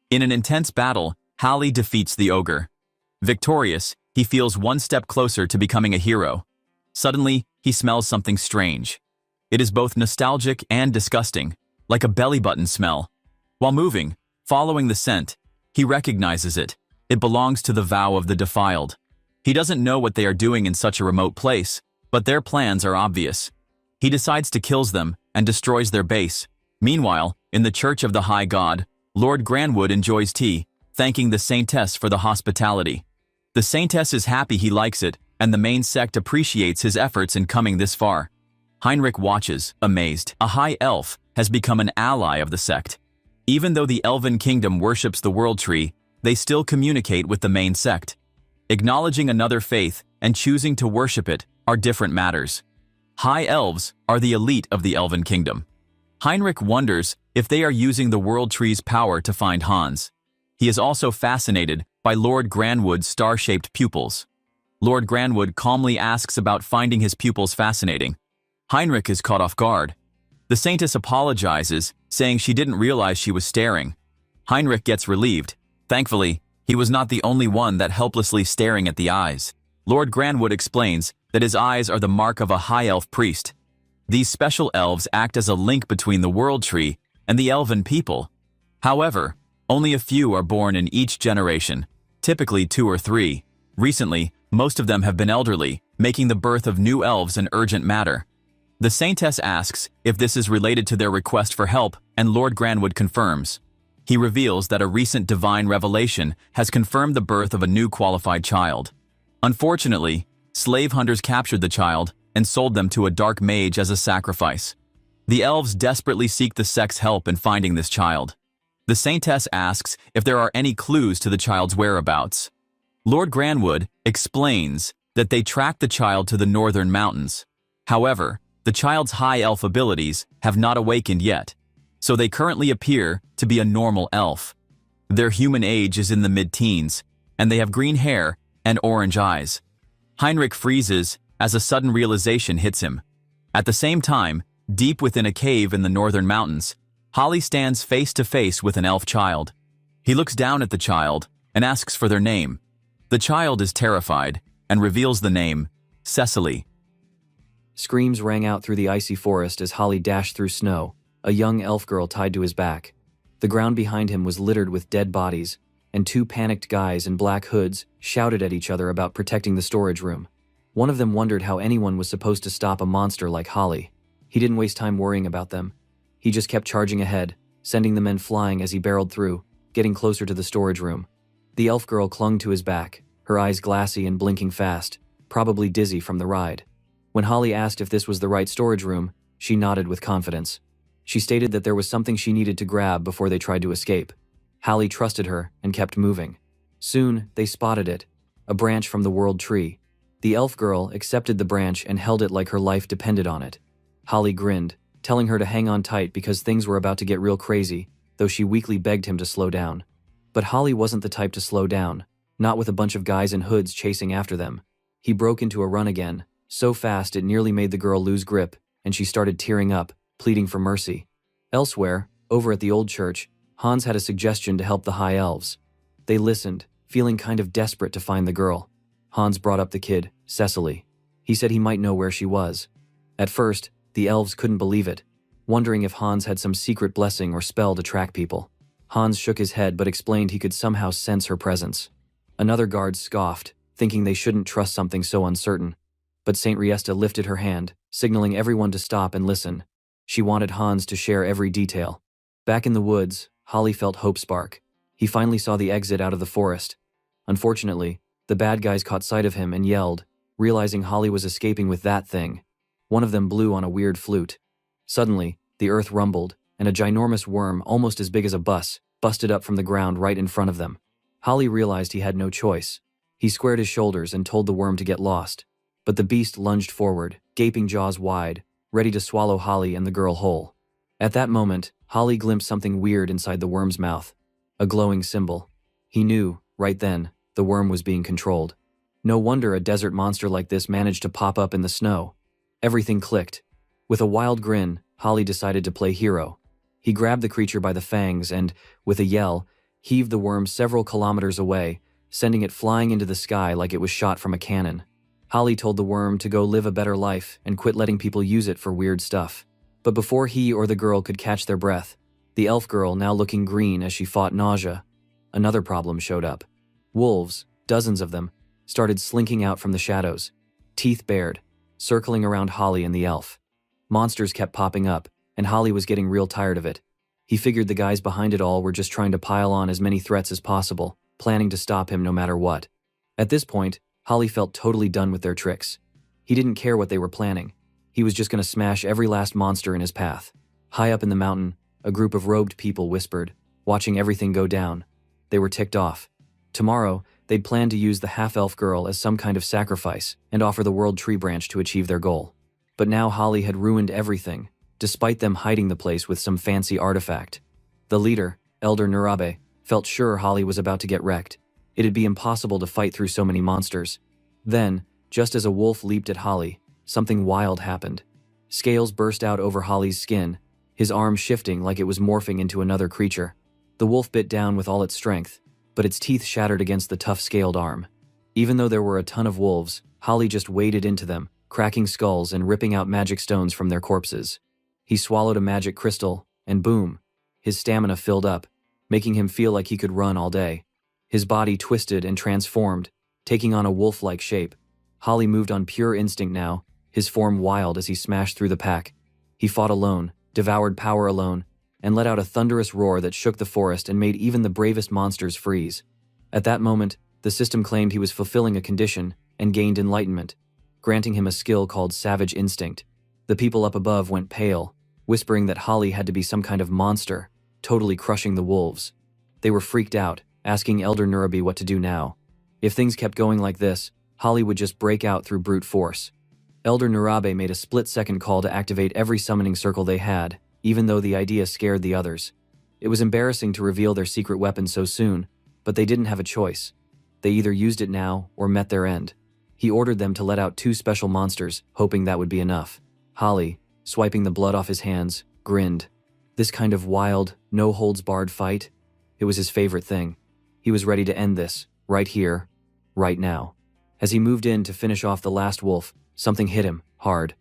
In an intense battle, Hallie defeats the ogre. Victorious, he feels one step closer to becoming a hero. Suddenly, he smells something strange. It is both nostalgic and disgusting, like a belly button smell. While moving, following the scent, he recognizes it. It belongs to the vow of the defiled. He doesn't know what they are doing in such a remote place, but their plans are obvious. He decides to kill them and destroys their base. Meanwhile, in the Church of the High God, Lord Granwood enjoys tea, thanking the Saintess for the hospitality. The Saintess is happy he likes it, and the main sect appreciates his efforts in coming this far. Heinrich watches, amazed. A high elf has become an ally of the sect. Even though the Elven Kingdom worships the World Tree, they still communicate with the main sect. Acknowledging another faith and choosing to worship it are different matters. High elves are the elite of the Elven Kingdom. Heinrich wonders if they are using the World Tree's power to find Hans. He is also fascinated by Lord Granwood's star-shaped pupils. Lord Granwood calmly asks about finding his pupils fascinating. Heinrich is caught off guard. The Saintess apologizes, saying she didn't realize she was staring. Heinrich gets relieved. Thankfully, he was not the only one that helplessly staring at the eyes. Lord Granwood explains that his eyes are the mark of a high elf priest. These special elves act as a link between the World Tree and the elven people. However, only a few are born in each generation, typically 2 or 3. Recently, most of them have been elderly, making the birth of new elves an urgent matter. The Saintess asks if this is related to their request for help, and Lord Granwood confirms. He reveals that a recent divine revelation has confirmed the birth of a new qualified child. Unfortunately, slave hunters captured the child and sold them to a dark mage as a sacrifice. The elves desperately seek the sect's help in finding this child. The Saintess asks if there are any clues to the child's whereabouts. Lord Granwood explains that they tracked the child to the northern mountains. However, the child's high elf abilities have not awakened yet, so they currently appear to be a normal elf. Their human age is in the mid-teens, and they have green hair and orange eyes. Heinrich freezes as a sudden realization hits him. At the same time, deep within a cave in the northern mountains, Holly stands face to face with an elf child. He looks down at the child and asks for their name. The child is terrified and reveals the name, Cecily.
Screams rang out through the icy forest as Holly dashed through snow, a young elf girl tied to his back. The ground behind him was littered with dead bodies, and 2 panicked guys in black hoods shouted at each other about protecting the storage room. One of them wondered how anyone was supposed to stop a monster like Holly. He didn't waste time worrying about them. He just kept charging ahead, sending the men flying as he barreled through, getting closer to the storage room. The elf girl clung to his back, her eyes glassy and blinking fast, probably dizzy from the ride. When Holly asked if this was the right storage room, she nodded with confidence. She stated that there was something she needed to grab before they tried to escape. Holly trusted her and kept moving. Soon, they spotted it, a branch from the World Tree. The elf girl accepted the branch and held it like her life depended on it. Holly grinned, telling her to hang on tight because things were about to get real crazy, though she weakly begged him to slow down. But Holly wasn't the type to slow down, not with a bunch of guys in hoods chasing after them. He broke into a run again, so fast it nearly made the girl lose grip, and she started tearing up, pleading for mercy. Elsewhere, over at the old church, Hans had a suggestion to help the high elves. They listened, feeling kind of desperate to find the girl. Hans brought up the kid, Cecily. He said he might know where she was. At first, the elves couldn't believe it, wondering if Hans had some secret blessing or spell to track people. Hans shook his head but explained he could somehow sense her presence. Another guard scoffed, thinking they shouldn't trust something so uncertain. But Saint Riesta lifted her hand, signaling everyone to stop and listen. She wanted Hans to share every detail. Back in the woods, Holly felt hope spark. He finally saw the exit out of the forest. Unfortunately, the bad guys caught sight of him and yelled, realizing Holly was escaping with that thing. One of them blew on a weird flute. Suddenly, the earth rumbled, and a ginormous worm almost as big as a bus busted up from the ground right in front of them. Holly realized he had no choice. He squared his shoulders and told the worm to get lost. But the beast lunged forward, gaping jaws wide, ready to swallow Holly and the girl whole. At that moment, Holly glimpsed something weird inside the worm's mouth. A glowing symbol. He knew, right then, the worm was being controlled. No wonder a desert monster like this managed to pop up in the snow. Everything clicked. With a wild grin, Holly decided to play hero. He grabbed the creature by the fangs and, with a yell, heaved the worm several kilometers away, sending it flying into the sky like it was shot from a cannon. Holly told the worm to go live a better life and quit letting people use it for weird stuff. But before he or the girl could catch their breath, the elf girl, now looking green as she fought nausea, another problem showed up. Wolves, dozens of them, started slinking out from the shadows, teeth bared, circling around Holly and the elf. Monsters kept popping up, and Holly was getting real tired of it. He figured the guys behind it all were just trying to pile on as many threats as possible, planning to stop him no matter what. At this point, Holly felt totally done with their tricks. He didn't care what they were planning. He was just going to smash every last monster in his path. High up in the mountain, a group of robed people whispered, watching everything go down. They were ticked off. Tomorrow, they'd planned to use the half-elf girl as some kind of sacrifice and offer the world tree branch to achieve their goal. But now Holly had ruined everything, despite them hiding the place with some fancy artifact. The leader, Elder Nurabe, felt sure Holly was about to get wrecked. It'd be impossible to fight through so many monsters. Then, just as a wolf leaped at Holly, something wild happened. Scales burst out over Holly's skin, his arm shifting like it was morphing into another creature. The wolf bit down with all its strength, but its teeth shattered against the tough scaled arm. Even though there were a ton of wolves, Holly just waded into them, cracking skulls and ripping out magic stones from their corpses. He swallowed a magic crystal, and boom, his stamina filled up, making him feel like he could run all day. His body twisted and transformed, taking on a wolf-like shape. Holly moved on pure instinct now, his form wild as he smashed through the pack. He fought alone, devoured power alone, and let out a thunderous roar that shook the forest and made even the bravest monsters freeze. At that moment, the system claimed he was fulfilling a condition and gained enlightenment, granting him a skill called Savage Instinct. The people up above went pale, whispering that Holly had to be some kind of monster, totally crushing the wolves. They were freaked out, asking Elder Nurabe what to do now. If things kept going like this, Holly would just break out through brute force. Elder Nurabe made a split-second call to activate every summoning circle they had, even though the idea scared the others. It was embarrassing to reveal their secret weapon so soon, but they didn't have a choice. They either used it now or met their end. He ordered them to let out 2 special monsters, hoping that would be enough. Holly, swiping the blood off his hands, grinned. This kind of wild, no-holds-barred fight, it was his favorite thing. He was ready to end this, right here, right now. As he moved in to finish off the last wolf, something hit him, hard.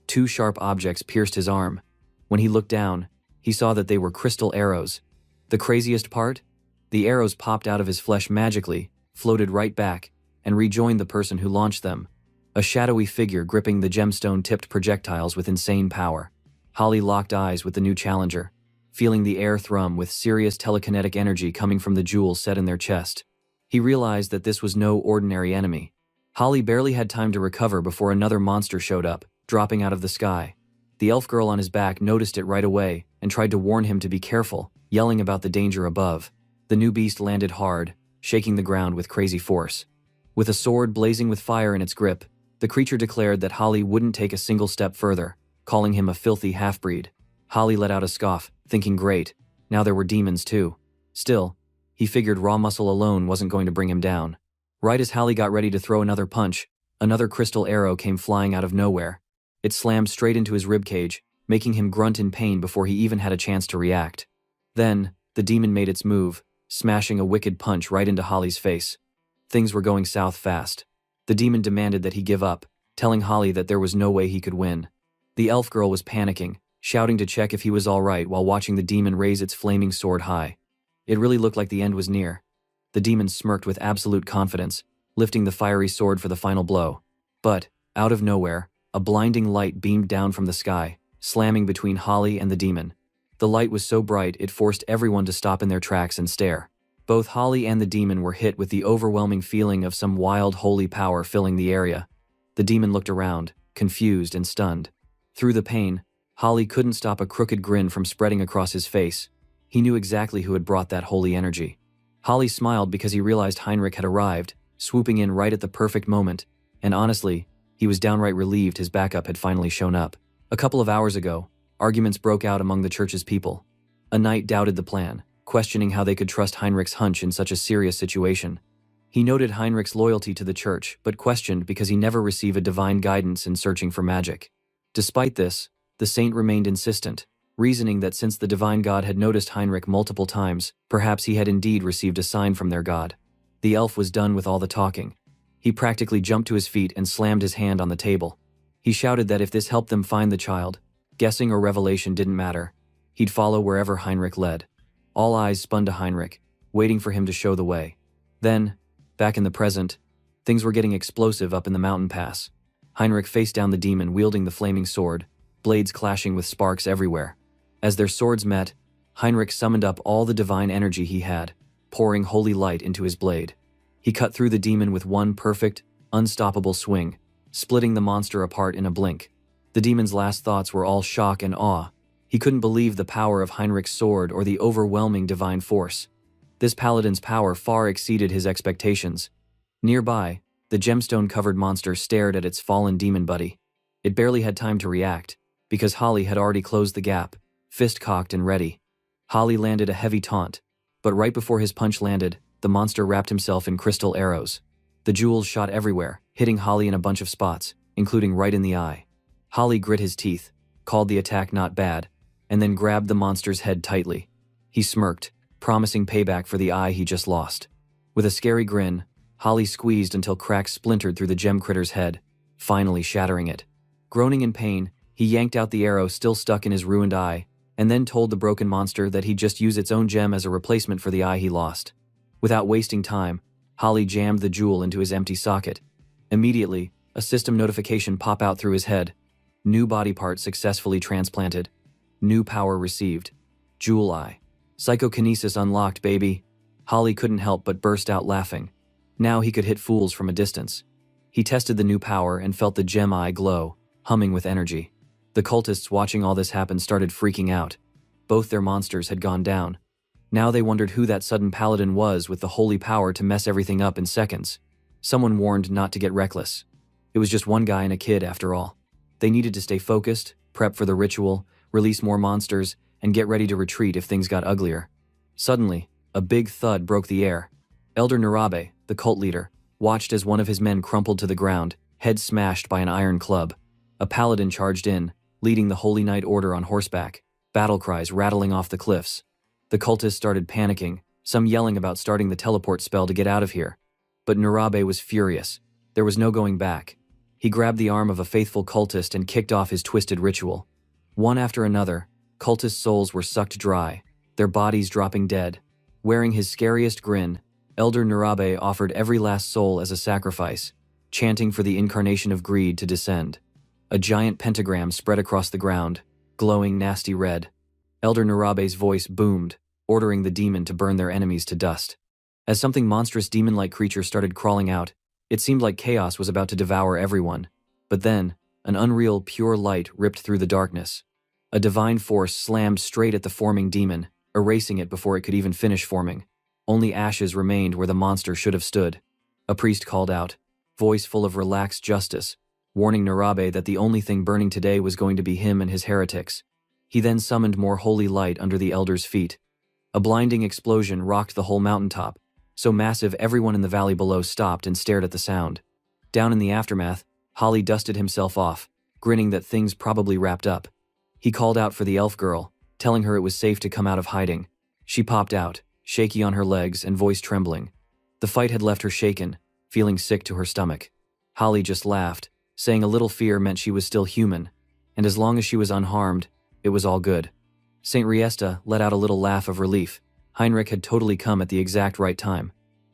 2 sharp objects pierced his arm. When he looked down, he saw that they were crystal arrows. The craziest part? The arrows popped out of his flesh magically, floated right back, and rejoined the person who launched them. A shadowy figure gripping the gemstone-tipped projectiles with insane power. Holly locked eyes with the new challenger, feeling the air thrum with serious telekinetic energy coming from the jewel set in their chest. He realized that this was no ordinary enemy. Holly barely had time to recover before another monster showed up, dropping out of the sky. The elf girl on his back noticed it right away and tried to warn him to be careful, yelling about the danger above. The new beast landed hard, shaking the ground with crazy force. With a sword blazing with fire in its grip, the creature declared that Holly wouldn't take a single step further, calling him a filthy half-breed. Holly let out a scoff, thinking great, now there were demons too. Still, he figured raw muscle alone wasn't going to bring him down. Right as Holly got ready to throw another punch, Another crystal arrow came flying out of nowhere. It slammed straight into his ribcage, making him grunt in pain before he even had a chance to react. Then, the demon made its move, smashing a wicked punch right into Holly's face. Things were going south fast. The demon demanded that he give up, telling Holly that there was no way he could win. The elf girl was panicking, shouting to check if he was all right while watching the demon raise its flaming sword high. It really looked like the end was near. The demon smirked with absolute confidence, lifting the fiery sword for the final blow. But, out of nowhere, a blinding light beamed down from the sky, slamming between Holly and the demon. The light was so bright it forced everyone to stop in their tracks and stare. Both Holly and the demon were hit with the overwhelming feeling of some wild holy power filling the area. The demon looked around, confused and stunned. Through the pain, Holly couldn't stop a crooked grin from spreading across his face. He knew exactly who had brought that holy energy. Holly smiled because he realized Heinrich had arrived, swooping in right at the perfect moment, and honestly, he was downright relieved his backup had finally shown up. A couple of hours ago, arguments broke out among the church's people. A knight doubted the plan, questioning how they could trust Heinrich's hunch in such a serious situation. He noted Heinrich's loyalty to the church, but questioned because he never received a divine guidance in searching for magic. Despite this, the saint remained insistent, reasoning that since the divine god had noticed Heinrich multiple times, perhaps he had indeed received a sign from their god. The elf was done with all the talking. He practically jumped to his feet and slammed his hand on the table. He shouted that if this helped them find the child, guessing or revelation didn't matter. He'd follow wherever Heinrich led. All eyes spun to Heinrich, waiting for him to show the way. Then, back in the present, things were getting explosive up in the mountain pass. Heinrich faced down the demon wielding the flaming sword, blades clashing with sparks everywhere. As their swords met, Heinrich summoned up all the divine energy he had, pouring holy light into his blade. He cut through the demon with one perfect, unstoppable swing, splitting the monster apart in a blink. The demon's last thoughts were all shock and awe. He couldn't believe the power of Heinrich's sword or the overwhelming divine force. This paladin's power far exceeded his expectations. Nearby, the gemstone-covered monster stared at its fallen demon buddy. It barely had time to react, because Holly had already closed the gap, fist cocked and ready. Holly landed a heavy taunt, but right before his punch landed, the monster wrapped himself in crystal arrows. The jewels shot everywhere, hitting Holly in a bunch of spots, including right in the eye. Holly grit his teeth, called the attack not bad, and then grabbed the monster's head tightly. He smirked, promising payback for the eye he just lost. With a scary grin, Holly squeezed until cracks splintered through the gem critter's head, finally shattering it. Groaning in pain, he yanked out the arrow still stuck in his ruined eye, and then told the broken monster that he'd just use its own gem as a replacement for the eye he lost. Without wasting time, Holly jammed the jewel into his empty socket. Immediately, a system notification popped out through his head. New body part successfully transplanted. New power received. Jewel eye. Psychokinesis unlocked, baby. Holly couldn't help but burst out laughing. Now he could hit fools from a distance. He tested the new power and felt the gem eye glow, humming with energy. The cultists watching all this happen started freaking out. Both their monsters had gone down. Now they wondered who that sudden paladin was with the holy power to mess everything up in seconds. Someone warned not to get reckless. It was just one guy and a kid after all. They needed to stay focused, prep for the ritual, release more monsters, and get ready to retreat if things got uglier. Suddenly, a big thud broke the air. Elder Narabe, the cult leader, watched as one of his men crumpled to the ground, head smashed by an iron club. A paladin charged in, leading the Holy Knight Order on horseback, battle cries rattling off the cliffs. The cultists started panicking, some yelling about starting the teleport spell to get out of here. But Narabe was furious. There was no going back. He grabbed the arm of a faithful cultist and kicked off his twisted ritual. One after another, cultist souls were sucked dry, their bodies dropping dead. Wearing his scariest grin, Elder Narabe offered every last soul as a sacrifice, chanting for the incarnation of greed to descend. A giant pentagram spread across the ground, glowing nasty red. Elder Narabe's voice boomed, ordering the demon to burn their enemies to dust. As something monstrous demon-like creature started crawling out, it seemed like chaos was about to devour everyone. But then, an unreal, pure light ripped through the darkness. A divine force slammed straight at the forming demon, erasing it before it could even finish forming. Only ashes remained where the monster should have stood. A priest called out, voice full of relaxed justice, warning Narabe that the only thing burning today was going to be him and his heretics. He then summoned more holy light under the elder's feet. A blinding explosion rocked the whole mountaintop, so massive everyone in the valley below stopped and stared at the sound. Down in the aftermath, Holly dusted himself off, grinning that things probably wrapped up. He called out for the elf girl, telling her it was safe to come out of hiding. She popped out, shaky on her legs and voice trembling. The fight had left her shaken, feeling sick to her stomach. Holly just laughed, saying a little fear meant she was still human, and as long as she was unharmed, it was all good. Saint Riesta let out a little laugh of relief. Heinrich had totally come at the exact right time.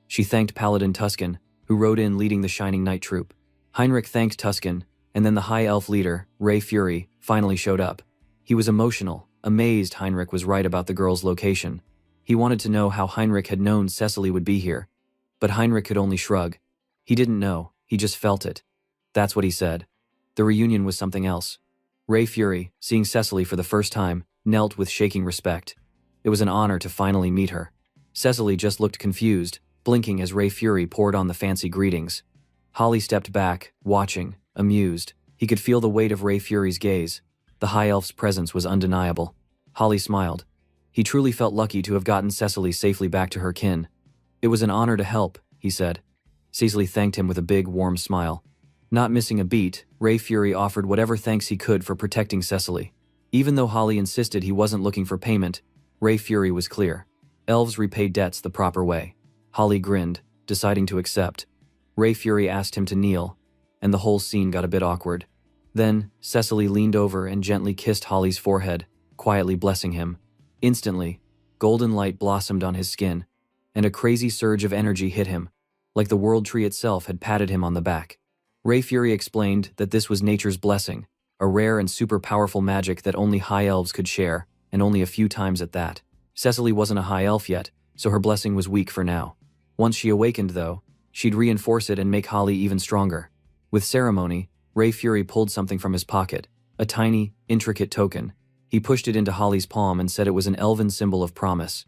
She thanked Paladin Tuscan, who rode in leading the Shining Knight troop. Heinrich thanked Tuscan, and then the High Elf leader, Ray Fury, finally showed up. He was emotional, amazed Heinrich was right about the girl's location. He wanted to know how Heinrich had known Cecily would be here. But Heinrich could only shrug. He didn't know, he just felt it. That's what he said. The reunion was something else. Ray Fury, seeing Cecily for the first time, knelt with shaking respect. It was an honor to finally meet her. Cecily just looked confused, blinking as Ray Fury poured on the fancy greetings. Holly stepped back, watching, amused. He could feel the weight of Ray Fury's gaze. The High Elf's presence was undeniable. Holly smiled. He truly felt lucky to have gotten Cecily safely back to her kin. It was an honor to help, he said. Cecily thanked him with a big, warm smile. Not missing a beat, Ray Fury offered whatever thanks he could for protecting Cecily. Even though Holly insisted he wasn't looking for payment, Ray Fury was clear. Elves repay debts the proper way. Holly grinned, deciding to accept. Ray Fury asked him to kneel, and the whole scene got a bit awkward. Then, Cecily leaned over and gently kissed Holly's forehead, quietly blessing him. Instantly, golden light blossomed on his skin, and a crazy surge of energy hit him, like the world tree itself had patted him on the back. Ray Fury explained that this was nature's blessing, a rare and super powerful magic that only high elves could share, and only a few times at that. Cecily wasn't a high elf yet, so her blessing was weak for now. Once she awakened, though, she'd reinforce it and make Holly even stronger. With ceremony, Ray Fury pulled something from his pocket, a tiny, intricate token. He pushed it into Holly's palm and said it was an elven symbol of promise.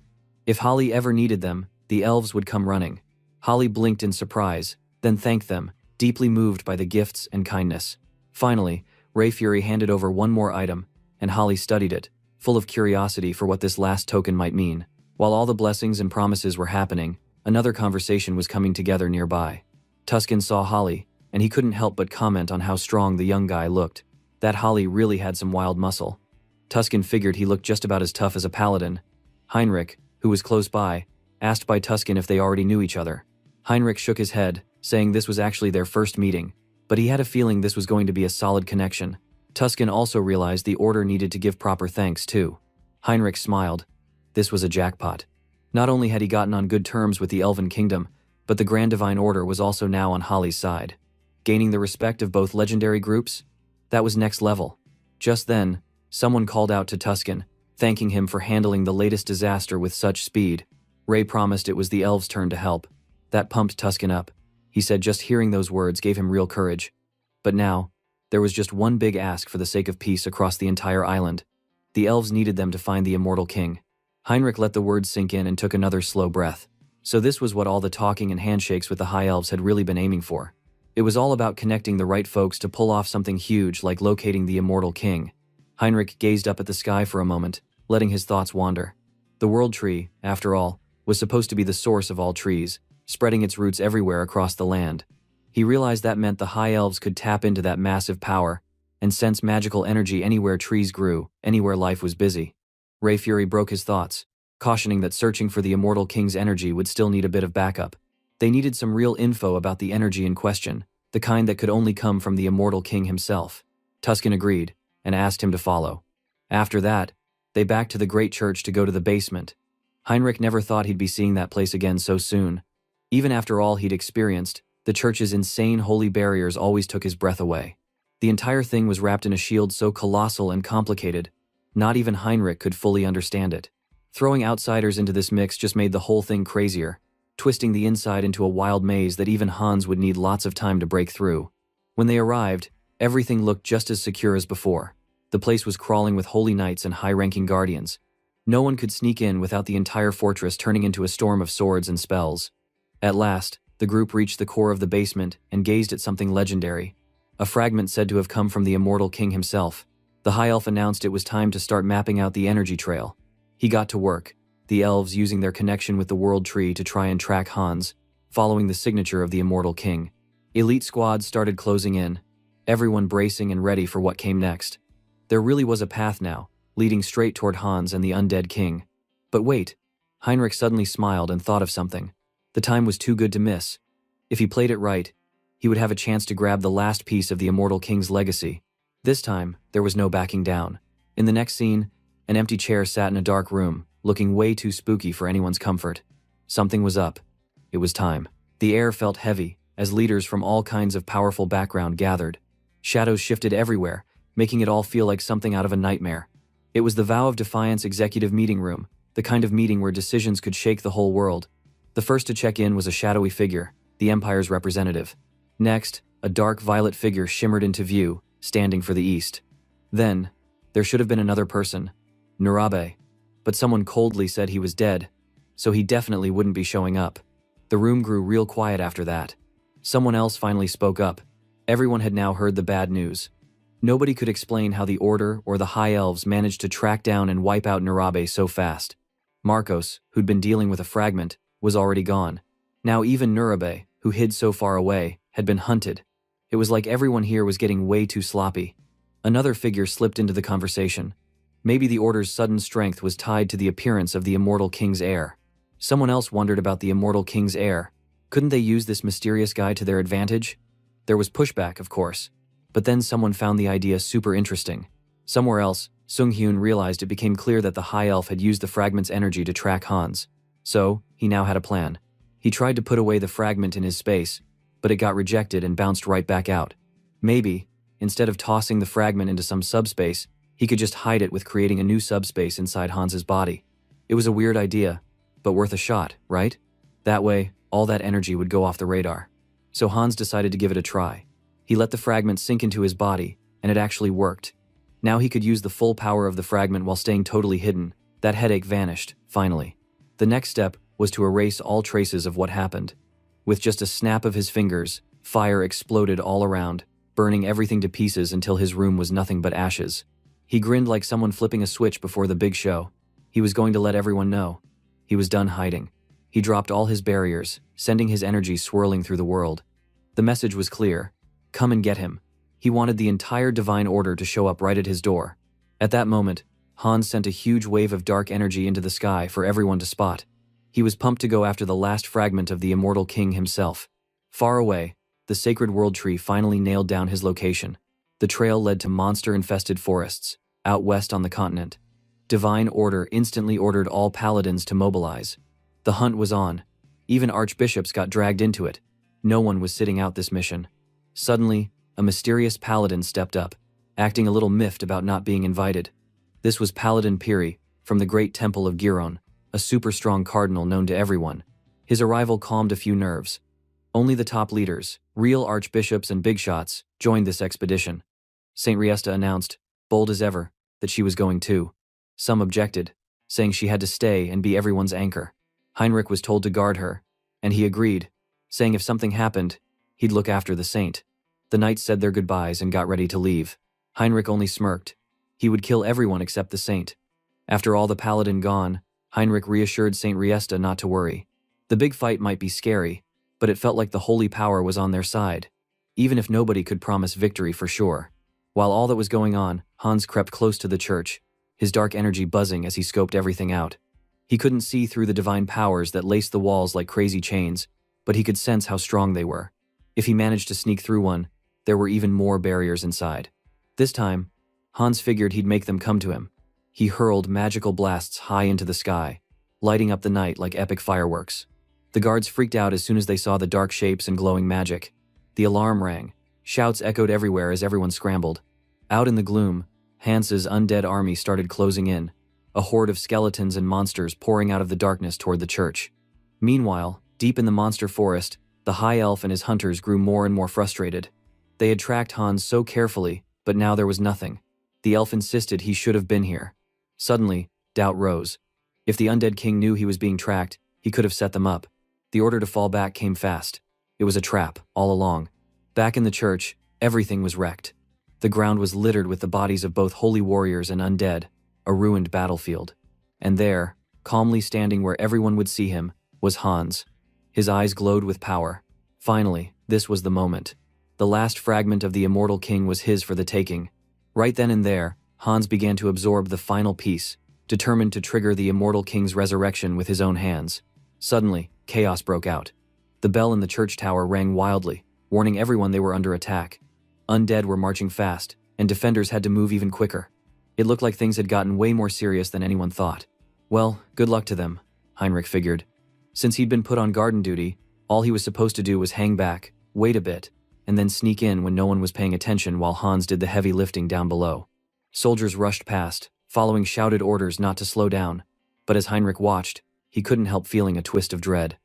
If Holly ever needed them, the elves would come running. Holly blinked in surprise, then thanked them, deeply moved by the gifts and kindness. Finally, Ray Fury handed over one more item, and Holly studied it, full of curiosity for what this last token might mean. While all the blessings and promises were happening, another conversation was coming together nearby. Tuscan saw Holly, and he couldn't help but comment on how strong the young guy looked. That Holly really had some wild muscle. Tuscan figured he looked just about as tough as a paladin. Heinrich, who was close by, asked by Tuscan if they already knew each other. Heinrich shook his head, saying this was actually their first meeting, but he had a feeling this was going to be a solid connection. Tuscan also realized the order needed to give proper thanks too. Heinrich smiled. This was a jackpot. Not only had he gotten on good terms with the Elven Kingdom, but the Grand Divine Order was also now on Holly's side. Gaining the respect of both legendary groups? That was next level. Just then, someone called out to Tuscan, thanking him for handling the latest disaster with such speed. Ray promised it was the elves' turn to help. That pumped Tuscan up. He said just hearing those words gave him real courage. But now, there was just one big ask for the sake of peace across the entire island. The elves needed them to find the immortal king. Heinrich let the words sink in and took another slow breath. So this was what all the talking and handshakes with the high elves had really been aiming for. It was all about connecting the right folks to pull off something huge like locating the immortal king. Heinrich gazed up at the sky for a moment, letting his thoughts wander. The world tree, after all, was supposed to be the source of all trees, spreading its roots everywhere across the land. He realized that meant the high elves could tap into that massive power and sense magical energy anywhere trees grew, anywhere life was busy. Ray Fury broke his thoughts, cautioning that searching for the immortal king's energy would still need a bit of backup. They needed some real info about the energy in question, the kind that could only come from the immortal king himself. Tuscan agreed, and asked him to follow. After that, they backed to the great church to go to the basement. Heinrich never thought he'd be seeing that place again so soon. Even after all he'd experienced, the church's insane holy barriers always took his breath away. The entire thing was wrapped in a shield so colossal and complicated, not even Heinrich could fully understand it. Throwing outsiders into this mix just made the whole thing crazier, twisting the inside into a wild maze that even Hans would need lots of time to break through. When they arrived, everything looked just as secure as before. The place was crawling with holy knights and high-ranking guardians. No one could sneak in without the entire fortress turning into a storm of swords and spells. At last, the group reached the core of the basement and gazed at something legendary. A fragment said to have come from the immortal king himself. The high elf announced it was time to start mapping out the energy trail. He got to work, the elves using their connection with the world tree to try and track Hans, following the signature of the immortal king. Elite squads started closing in, everyone bracing and ready for what came next. There really was a path now, leading straight toward Hans and the undead king. But wait, Heinrich suddenly smiled and thought of something. The time was too good to miss. If he played it right, he would have a chance to grab the last piece of the immortal king's legacy. This time, there was no backing down. In the next scene, an empty chair sat in a dark room, looking way too spooky for anyone's comfort. Something was up. It was time. The air felt heavy, as leaders from all kinds of powerful background gathered. Shadows shifted everywhere, making it all feel like something out of a nightmare. It was the Vow of Defiance executive meeting room, the kind of meeting where decisions could shake the whole world. The first to check in was a shadowy figure, the Empire's representative. Next, a dark violet figure shimmered into view, standing for the east. Then, there should have been another person, Nurabe, but someone coldly said he was dead, so he definitely wouldn't be showing up. The room grew real quiet after that. Someone else finally spoke up. Everyone had now heard the bad news. Nobody could explain how the Order or the High Elves managed to track down and wipe out Nurabe so fast. Marcos, who'd been dealing with a fragment, was already gone. Now even Nurabe, who hid so far away, had been hunted. It was like everyone here was getting way too sloppy. Another figure slipped into the conversation. Maybe the Order's sudden strength was tied to the appearance of the immortal king's heir. Someone else wondered about the immortal king's heir. Couldn't they use this mysterious guy to their advantage? There was pushback, of course. But then someone found the idea super interesting. Somewhere else, Sung-hyun realized it became clear that the High Elf had used the fragment's energy to track Hans. So, he now had a plan. He tried to put away the fragment in his space, but it got rejected and bounced right back out. Maybe, instead of tossing the fragment into some subspace, he could just hide it with creating a new subspace inside Hans's body. It was a weird idea, but worth a shot, right? That way, all that energy would go off the radar. So Hans decided to give it a try. He let the fragment sink into his body, and it actually worked. Now he could use the full power of the fragment while staying totally hidden. That headache vanished, finally. The next step was to erase all traces of what happened. With just a snap of his fingers, fire exploded all around, burning everything to pieces until his room was nothing but ashes. He grinned like someone flipping a switch before the big show. He was going to let everyone know. He was done hiding. He dropped all his barriers, sending his energy swirling through the world. The message was clear. Come and get him. He wanted the entire divine order to show up right at his door. At that moment, Hans sent a huge wave of dark energy into the sky for everyone to spot. He was pumped to go after the last fragment of the immortal king himself. Far away, the sacred world tree finally nailed down his location. The trail led to monster-infested forests, out west on the continent. Divine Order instantly ordered all paladins to mobilize. The hunt was on. Even archbishops got dragged into it. No one was sitting out this mission. Suddenly, a mysterious paladin stepped up, acting a little miffed about not being invited. This was Paladin Piri, from the great temple of Giron, a super-strong cardinal known to everyone. His arrival calmed a few nerves. Only the top leaders, real archbishops and big shots, joined this expedition. Saint Riesta announced, bold as ever, that she was going too. Some objected, saying she had to stay and be everyone's anchor. Heinrich was told to guard her, and he agreed, saying if something happened, he'd look after the saint. The knights said their goodbyes and got ready to leave. Heinrich only smirked. He would kill everyone except the saint. After all the paladin gone, Heinrich reassured Saint Riesta not to worry. The big fight might be scary, but it felt like the holy power was on their side, even if nobody could promise victory for sure. While all that was going on, Hans crept close to the church, his dark energy buzzing as he scoped everything out. He couldn't see through the divine powers that laced the walls like crazy chains, but he could sense how strong they were. If he managed to sneak through one, there were even more barriers inside. This time, Hans figured he'd make them come to him. He hurled magical blasts high into the sky, lighting up the night like epic fireworks. The guards freaked out as soon as they saw the dark shapes and glowing magic. The alarm rang. Shouts echoed everywhere as everyone scrambled. Out in the gloom, Hans's undead army started closing in, a horde of skeletons and monsters pouring out of the darkness toward the church. Meanwhile, deep in the monster forest, the High Elf and his hunters grew more and more frustrated. They had tracked Hans so carefully, but now there was nothing. The elf insisted he should have been here. Suddenly, doubt rose. If the undead king knew he was being tracked, he could have set them up. The order to fall back came fast. It was a trap, all along. Back in the church, everything was wrecked. The ground was littered with the bodies of both holy warriors and undead, a ruined battlefield. And there, calmly standing where everyone would see him, was Hans. His eyes glowed with power. Finally, This was the moment. The last fragment of the immortal king was his for the taking. Right then and there, Hans began to absorb the final piece, determined to trigger the immortal king's resurrection with his own hands. Suddenly, chaos broke out. The bell in the church tower rang wildly, warning everyone they were under attack. Undead were marching fast, and defenders had to move even quicker. It looked like things had gotten way more serious than anyone thought. Well, good luck to them, Heinrich figured. Since he'd been put on garden duty, all he was supposed to do was hang back, wait a bit, and then sneak in when no one was paying attention while Hans did the heavy lifting down below. Soldiers rushed past, following shouted orders not to slow down, but as Heinrich watched, he couldn't help feeling a twist of dread.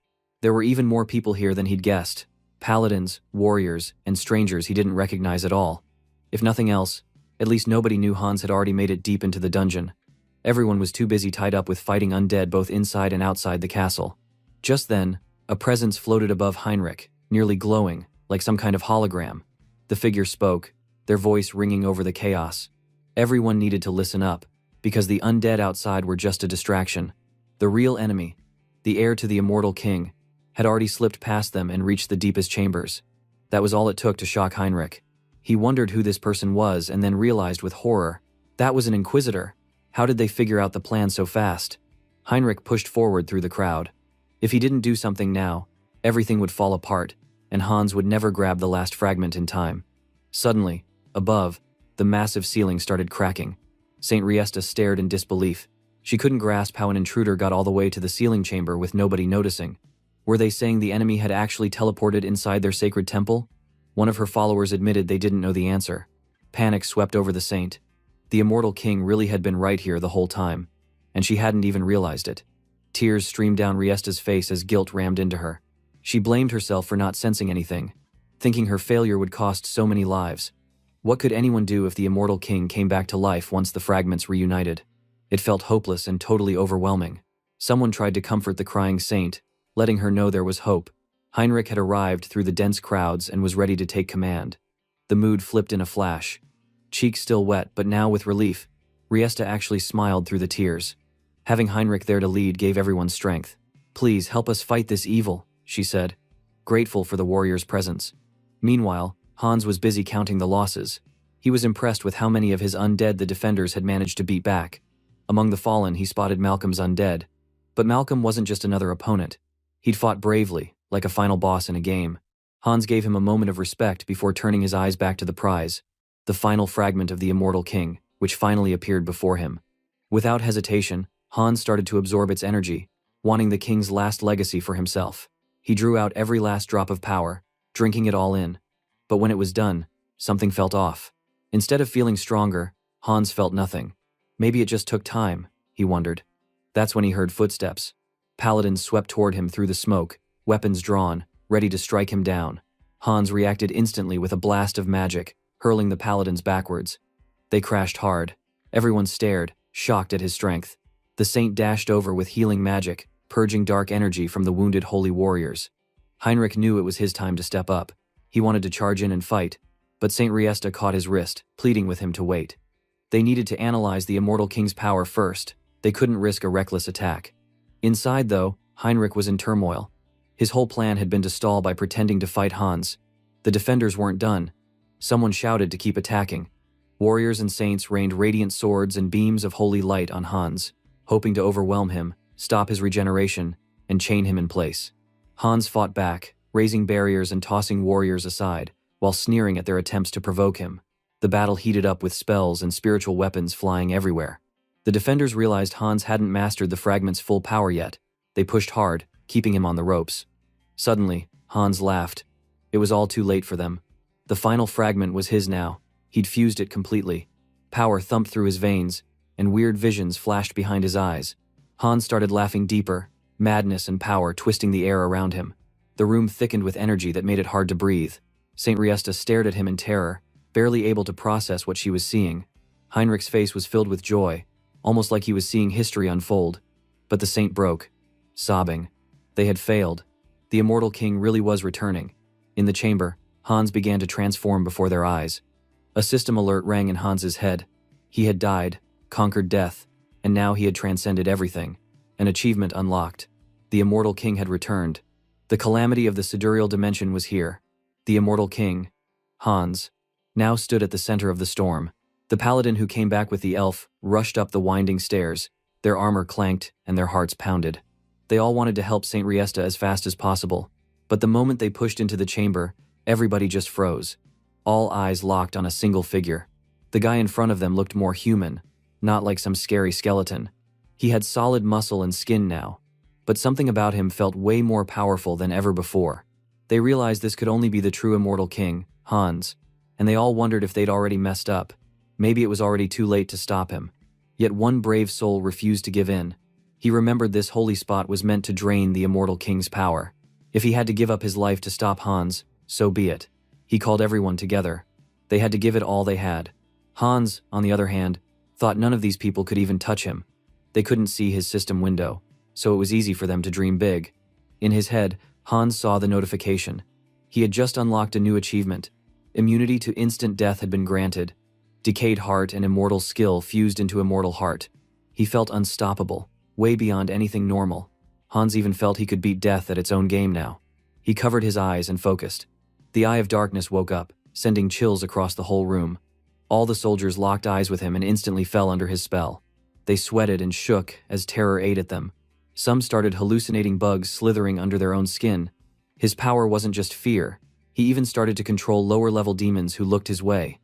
There were even more people here than he'd guessed. Paladins, warriors, and strangers he didn't recognize at all. If nothing else, at least nobody knew Hans had already made it deep into the dungeon. Everyone was too busy tied up with fighting undead both inside and outside the castle. Just then, a presence floated above Heinrich, nearly glowing, like some kind of hologram. The figure spoke, their voice ringing over the chaos. Everyone needed to listen up, because the undead outside were just a distraction. The real enemy, the heir to the immortal king, had already slipped past them and reached the deepest chambers. That was all it took to shock Heinrich. He wondered who this person was and then realized with horror, that was an inquisitor. How did they figure out the plan so fast? Heinrich pushed forward through the crowd. If he didn't do something now, everything would fall apart, and Hans would never grab the last fragment in time. Suddenly, above, the massive ceiling started cracking. Saint Riesta stared in disbelief. She couldn't grasp how an intruder got all the way to the ceiling chamber with nobody noticing. Were they saying the enemy had actually teleported inside their sacred temple? One of her followers admitted they didn't know the answer. Panic swept over the saint. The immortal king really had been right here the whole time, and she hadn't even realized it. Tears streamed down Riesta's face as guilt rammed into her. She blamed herself for not sensing anything, thinking her failure would cost so many lives. What could anyone do if the immortal king came back to life once the fragments reunited? It felt hopeless and totally overwhelming. Someone tried to comfort the crying saint, letting her know there was hope. Heinrich had arrived through the dense crowds and was ready to take command. The mood flipped in a flash. Cheeks still wet, but now with relief, Riesta actually smiled through the tears. Having Heinrich there to lead gave everyone strength. "Please help us fight this evil," she said, grateful for the warrior's presence. Meanwhile, Hans was busy counting the losses. He was impressed with how many of his undead the defenders had managed to beat back. Among the fallen, he spotted Malcolm's undead. But Malcolm wasn't just another opponent. He'd fought bravely, like a final boss in a game. Hans gave him a moment of respect before turning his eyes back to the prize, the final fragment of the immortal king, which finally appeared before him. Without hesitation, Hans started to absorb its energy, wanting the king's last legacy for himself. He drew out every last drop of power, drinking it all in. But when it was done, something felt off. Instead of feeling stronger, Hans felt nothing. Maybe it just took time, he wondered. That's when he heard footsteps. Paladins swept toward him through the smoke, weapons drawn, ready to strike him down. Hans reacted instantly with a blast of magic, hurling the paladins backwards. They crashed hard. Everyone stared, shocked at his strength. The saint dashed over with healing magic, purging dark energy from the wounded holy warriors. Heinrich knew it was his time to step up. He wanted to charge in and fight, but Saint Riesta caught his wrist, pleading with him to wait. They needed to analyze the immortal king's power first. They couldn't risk a reckless attack. Inside, though, Heinrich was in turmoil. His whole plan had been to stall by pretending to fight Hans. The defenders weren't done. Someone shouted to keep attacking. Warriors and saints rained radiant swords and beams of holy light on Hans, hoping to overwhelm him, stop his regeneration, and chain him in place. Hans fought back, raising barriers and tossing warriors aside, while sneering at their attempts to provoke him. The battle heated up with spells and spiritual weapons flying everywhere. The defenders realized Hans hadn't mastered the fragment's full power yet. They pushed hard, keeping him on the ropes. Suddenly, Hans laughed. It was all too late for them. The final fragment was his now. He'd fused it completely. Power thumped through his veins, and weird visions flashed behind his eyes. Hans started laughing deeper, madness and power twisting the air around him. The room thickened with energy that made it hard to breathe. Saint Riesta stared at him in terror, barely able to process what she was seeing. Heinrich's face was filled with joy, almost like he was seeing history unfold. But the saint broke, sobbing. They had failed. The immortal king really was returning. In the chamber, Hans began to transform before their eyes. A system alert rang in Hans's head. He had died, conquered death, and now he had transcended everything. An achievement unlocked. The immortal king had returned. The calamity of the sidereal dimension was here. The immortal king, Hans, now stood at the center of the storm. The paladin who came back with the elf rushed up the winding stairs. Their armor clanked and their hearts pounded. They all wanted to help Saint Riesta as fast as possible, but the moment they pushed into the chamber, everybody just froze. All eyes locked on a single figure. The guy in front of them looked more human, not like some scary skeleton. He had solid muscle and skin now, but something about him felt way more powerful than ever before. They realized this could only be the true immortal king, Hans, and they all wondered if they'd already messed up. Maybe it was already too late to stop him. Yet one brave soul refused to give in. He remembered this holy spot was meant to drain the immortal king's power. If he had to give up his life to stop Hans, so be it. He called everyone together. They had to give it all they had. Hans, on the other hand, thought none of these people could even touch him. They couldn't see his system window, so it was easy for them to dream big. In his head, Hans saw the notification. He had just unlocked a new achievement. Immunity to instant death had been granted. Decayed heart and immortal skill fused into immortal heart. He felt unstoppable, way beyond anything normal. Hans even felt he could beat death at its own game now. He covered his eyes and focused. The Eye of Darkness woke up, sending chills across the whole room. All the soldiers locked eyes with him and instantly fell under his spell. They sweated and shook as terror ate at them. Some started hallucinating bugs slithering under their own skin. His power wasn't just fear. He even started to control lower-level demons who looked his way.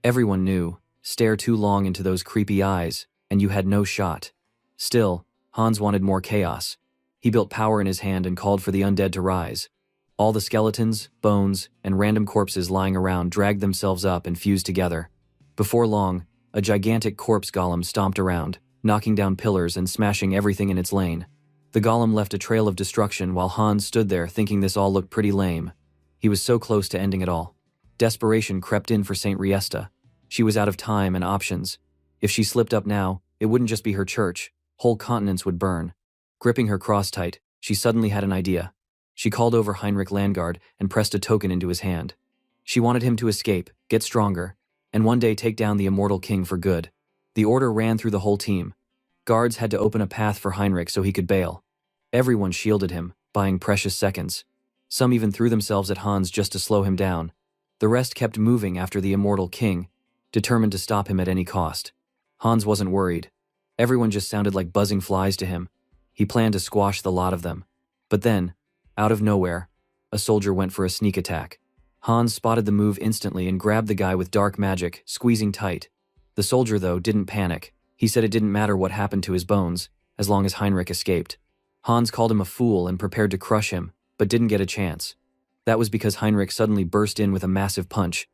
Everyone knew, stare too long into those creepy eyes, and you had no shot. Still, Hans wanted more chaos. He built power in his hand and called for the undead to rise. All the skeletons, bones, and random corpses lying around dragged themselves up and fused together. Before long, a gigantic corpse golem stomped around, knocking down pillars and smashing everything in its lane. The golem left a trail of destruction while Hans stood there thinking this all looked pretty lame. He was so close to ending it all. Desperation crept in for Saint Riesta. She was out of time and options. If she slipped up now, it wouldn't just be her church. Whole continents would burn. Gripping her cross tight, she suddenly had an idea. She called over Heinrich Landgard and pressed a token into his hand. She wanted him to escape, get stronger, and one day take down the immortal king for good. The order ran through the whole team. Guards had to open a path for Heinrich so he could bail. Everyone shielded him, buying precious seconds. Some even threw themselves at Hans just to slow him down. The rest kept moving after the immortal king, determined to stop him at any cost. Hans wasn't worried. Everyone just sounded like buzzing flies to him. He planned to squash the lot of them. But then, out of nowhere, a soldier went for a sneak attack. Hans spotted the move instantly and grabbed the guy with dark magic, squeezing tight. The soldier, though, didn't panic. He said it didn't matter what happened to his bones, as long as Heinrich escaped. Hans called him a fool and prepared to crush him, but didn't get a chance. That was because Heinrich suddenly burst in with a massive punch.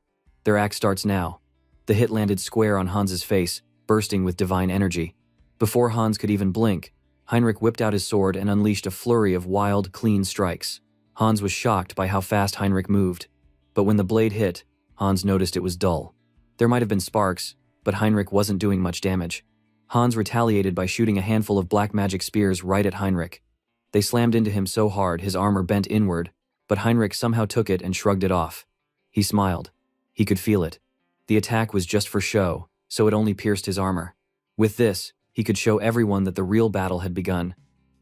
Their act starts now. The hit landed square on Hans's face, bursting with divine energy. Before Hans could even blink, Heinrich whipped out his sword and unleashed a flurry of wild, clean strikes. Hans was shocked by how fast Heinrich moved. But when the blade hit, Hans noticed it was dull. There might have been sparks, but Heinrich wasn't doing much damage. Hans retaliated by shooting a handful of black magic spears right at Heinrich. They slammed into him so hard his armor bent inward, but Heinrich somehow took it and shrugged it off. He smiled. He could feel it. The attack was just for show, so it only pierced his armor. With this, he could show everyone that the real battle had begun.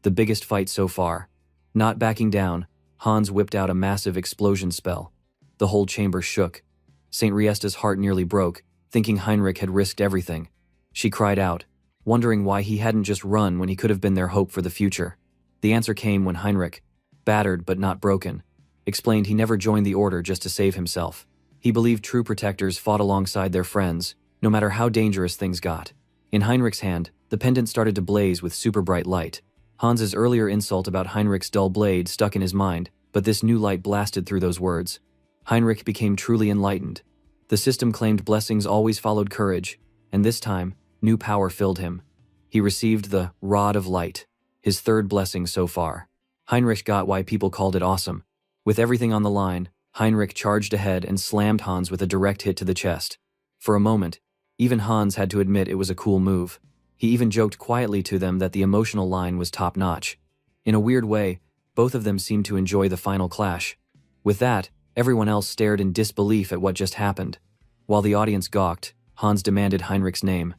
The biggest fight so far. Not backing down, Hans whipped out a massive explosion spell. The whole chamber shook. Saint Riesta's heart nearly broke, thinking Heinrich had risked everything. She cried out, wondering why he hadn't just run when he could have been their hope for the future. The answer came when Heinrich, battered but not broken, explained he never joined the order just to save himself. He believed true protectors fought alongside their friends, no matter how dangerous things got. In Heinrich's hand, the pendant started to blaze with super bright light. Hans's earlier insult about Heinrich's dull blade stuck in his mind, but this new light blasted through those words. Heinrich became truly enlightened. The system claimed blessings always followed courage, and this time, new power filled him. He received the Rod of Light, his third blessing so far. Heinrich got why people called it awesome. With everything on the line, Heinrich charged ahead and slammed Hans with a direct hit to the chest. For a moment, even Hans had to admit it was a cool move. He even joked quietly to them that the emotional line was top-notch. In a weird way, both of them seemed to enjoy the final clash. With that, everyone else stared in disbelief at what just happened. While the audience gawked, Hans demanded Heinrich's name.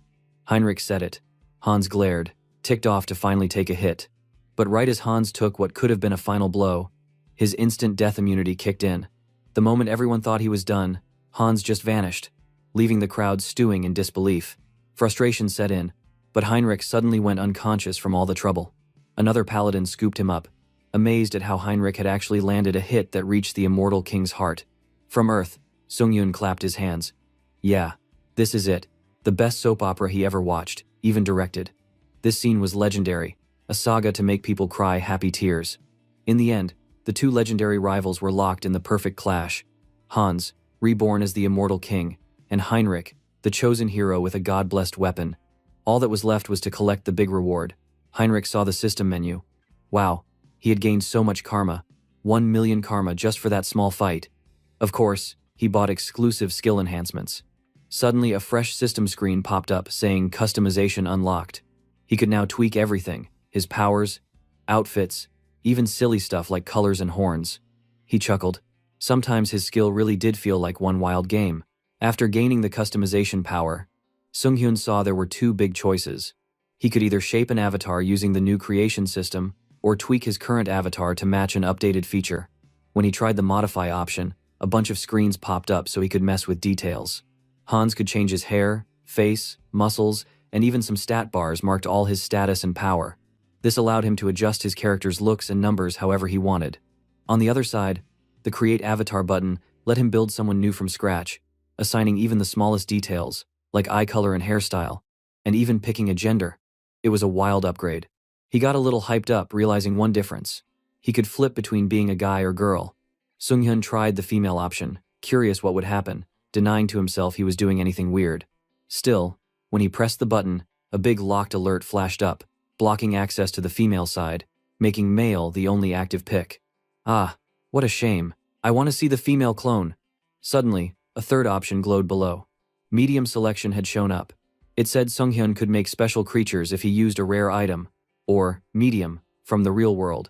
Heinrich said it. Hans glared, ticked off to finally take a hit. But right as Hans took what could have been a final blow, his instant death immunity kicked in. The moment everyone thought he was done, Hans just vanished, leaving the crowd stewing in disbelief. Frustration set in, but Heinrich suddenly went unconscious from all the trouble. Another paladin scooped him up, amazed at how Heinrich had actually landed a hit that reached the immortal king's heart. From Earth, Sungyun clapped his hands. Yeah, this is it. The best soap opera he ever watched, even directed. This scene was legendary, a saga to make people cry happy tears. In the end, the two legendary rivals were locked in the perfect clash. Hans, reborn as the immortal king, and Heinrich, the chosen hero with a god-blessed weapon. All that was left was to collect the big reward. Heinrich saw the system menu. Wow, he had gained so much karma. 1 million karma just for that small fight. Of course, he bought exclusive skill enhancements. Suddenly, a fresh system screen popped up saying customization unlocked. He could now tweak everything, his powers, outfits, even silly stuff like colors and horns. He chuckled. Sometimes his skill really did feel like one wild game. After gaining the customization power, Sungyun saw there were two big choices. He could either shape an avatar using the new creation system, or tweak his current avatar to match an updated feature. When he tried the modify option, a bunch of screens popped up so he could mess with details. Hans could change his hair, face, muscles, and even some stat bars marked all his status and power. This allowed him to adjust his character's looks and numbers however he wanted. On the other side, the Create Avatar button let him build someone new from scratch, assigning even the smallest details, like eye color and hairstyle, and even picking a gender. It was a wild upgrade. He got a little hyped up, realizing one difference. He could flip between being a guy or girl. Sungyun tried the female option, curious what would happen, denying to himself he was doing anything weird. Still, when he pressed the button, a big locked alert flashed up, blocking access to the female side, making male the only active pick. Ah, what a shame. I want to see the female clone. Suddenly, a third option glowed below. Medium selection had shown up. It said Sungyun could make special creatures if he used a rare item, or medium, from the real world.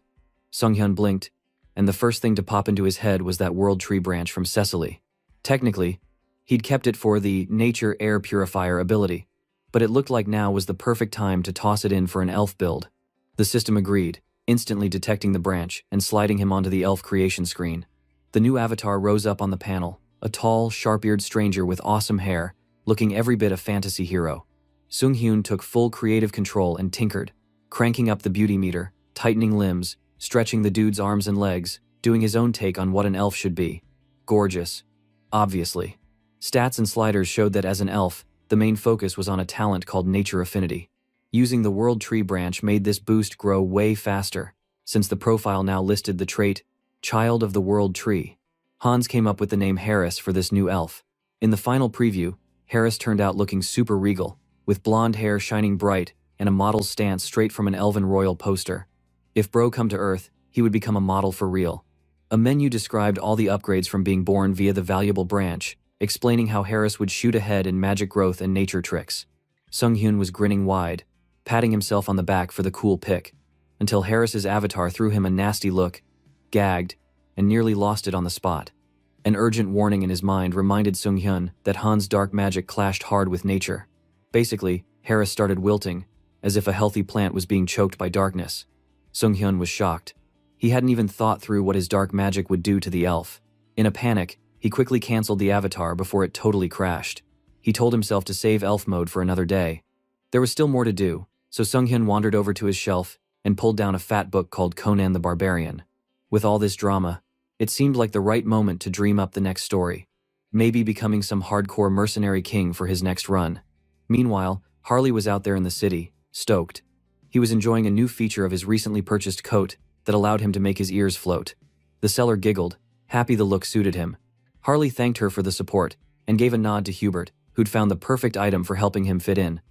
Sungyun blinked, and the first thing to pop into his head was that world tree branch from Cecily. Technically, he'd kept it for the nature air purifier ability, but it looked like now was the perfect time to toss it in for an elf build. The system agreed, instantly detecting the branch and sliding him onto the elf creation screen. The new avatar rose up on the panel, a tall, sharp-eared stranger with awesome hair, looking every bit a fantasy hero. Sungyun took full creative control and tinkered, cranking up the beauty meter, tightening limbs, stretching the dude's arms and legs, doing his own take on what an elf should be. Gorgeous. Obviously. Stats and sliders showed that as an elf, the main focus was on a talent called Nature Affinity. Using the World Tree branch made this boost grow way faster, since the profile now listed the trait, Child of the World Tree. Hans came up with the name Harris for this new elf. In the final preview, Harris turned out looking super regal, with blonde hair shining bright and a model's stance straight from an elven royal poster. If bro come to Earth, he would become a model for real. A menu described all the upgrades from being born via the valuable branch, explaining how Harris would shoot ahead in magic growth and nature tricks. Sungyun was grinning wide, patting himself on the back for the cool pick, until Harris's avatar threw him a nasty look, gagged, and nearly lost it on the spot. An urgent warning in his mind reminded Sungyun that Han's dark magic clashed hard with nature. Basically, Harris started wilting, as if a healthy plant was being choked by darkness. Sungyun was shocked. He hadn't even thought through what his dark magic would do to the elf. In a panic, he quickly canceled the avatar before it totally crashed. He told himself to save elf mode for another day. There was still more to do, so Sungyun wandered over to his shelf and pulled down a fat book called Conan the Barbarian. With all this drama, it seemed like the right moment to dream up the next story. Maybe becoming some hardcore mercenary king for his next run. Meanwhile, Harley was out there in the city, stoked. He was enjoying a new feature of his recently purchased coat that allowed him to make his ears float. The seller giggled, happy the look suited him. Harley thanked her for the support and gave a nod to Hubert, who'd found the perfect item for helping him fit in.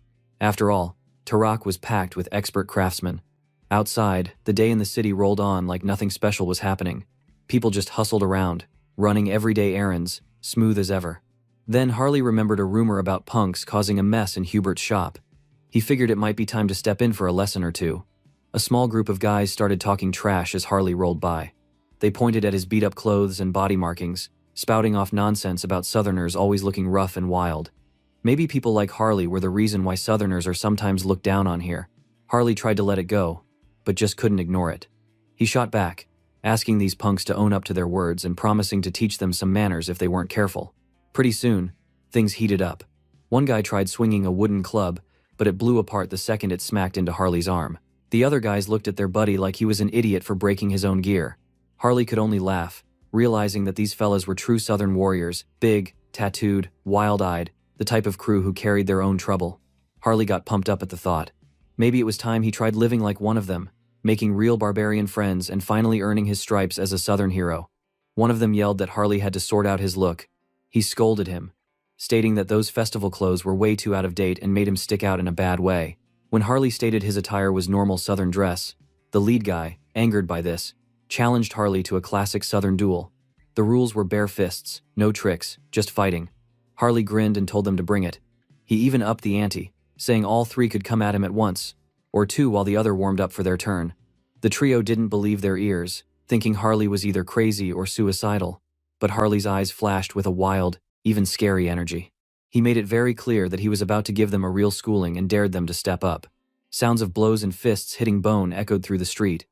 After all, Tarak was packed with expert craftsmen. Outside, the day in the city rolled on like nothing special was happening. People just hustled around, running everyday errands, smooth as ever. Then Harley remembered a rumor about punks causing a mess in Hubert's shop. He figured it might be time to step in for a lesson or two. A small group of guys started talking trash as Harley rolled by. They pointed at his beat-up clothes and body markings, spouting off nonsense about Southerners always looking rough and wild. Maybe people like Harley were the reason why Southerners are sometimes looked down on here. Harley tried to let it go, but just couldn't ignore it. He shot back, asking these punks to own up to their words and promising to teach them some manners if they weren't careful. Pretty soon, things heated up. One guy tried swinging a wooden club, but it blew apart the second it smacked into Harley's arm. The other guys looked at their buddy like he was an idiot for breaking his own gear. Harley could only laugh, realizing that these fellas were true Southern warriors, big, tattooed, wild-eyed, the type of crew who carried their own trouble. Harley got pumped up at the thought. Maybe it was time he tried living like one of them, making real barbarian friends and finally earning his stripes as a Southern hero. One of them yelled that Harley had to sort out his look. He scolded him, stating that those festival clothes were way too out of date and made him stick out in a bad way. When Harley stated his attire was normal Southern dress, the lead guy, angered by this, challenged Harley to a classic Southern duel. The rules were bare fists, no tricks, just fighting. Harley grinned and told them to bring it. He even upped the ante, saying all three could come at him at once, or two while the other warmed up for their turn. The trio didn't believe their ears, thinking Harley was either crazy or suicidal, but Harley's eyes flashed with a wild, even scary energy. He made it very clear that he was about to give them a real schooling and dared them to step up. Sounds of blows and fists hitting bone echoed through the street.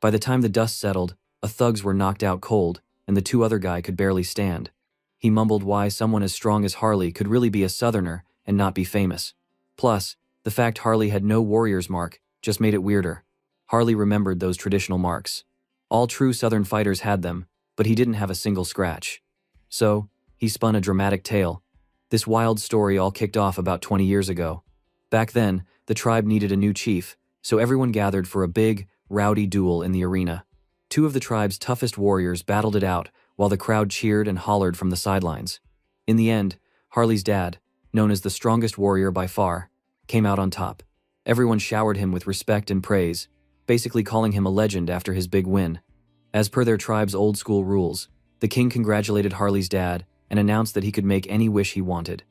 By the time the dust settled, the thugs were knocked out cold, and the two other guy could barely stand. He mumbled why someone as strong as Harley could really be a Southerner and not be famous. Plus, the fact Harley had no warrior's mark just made it weirder. Harley remembered those traditional marks. All true Southern fighters had them, but he didn't have a single scratch. So, he spun a dramatic tale. This wild story all kicked off about 20 years ago. Back then, the tribe needed a new chief, so everyone gathered for a big, rowdy duel in the arena. Two of the tribe's toughest warriors battled it out while the crowd cheered and hollered from the sidelines. In the end, Harley's dad, known as the strongest warrior by far, came out on top. Everyone showered him with respect and praise, basically calling him a legend after his big win. As per their tribe's old-school rules, the king congratulated Harley's dad and announced that he could make any wish he wanted.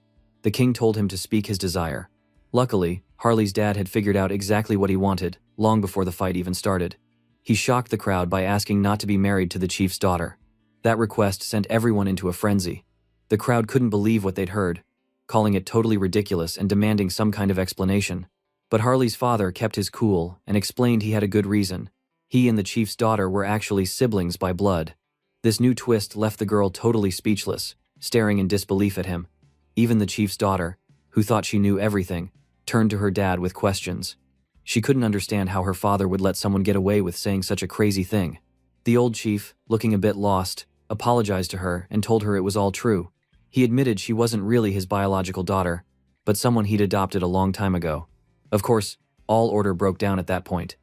The king told him to speak his desire. Luckily, Harley's dad had figured out exactly what he wanted, long before the fight even started. He shocked the crowd by asking not to be married to the chief's daughter. That request sent everyone into a frenzy. The crowd couldn't believe what they'd heard, calling it totally ridiculous and demanding some kind of explanation. But Harley's father kept his cool and explained he had a good reason. He and the chief's daughter were actually siblings by blood. This new twist left the girl totally speechless, staring in disbelief at him. Even the chief's daughter, who thought she knew everything, turned to her dad with questions. She couldn't understand how her father would let someone get away with saying such a crazy thing. The old chief, looking a bit lost, apologized to her and told her it was all true. He admitted she wasn't really his biological daughter, but someone he'd adopted a long time ago. Of course, all order broke down at that point.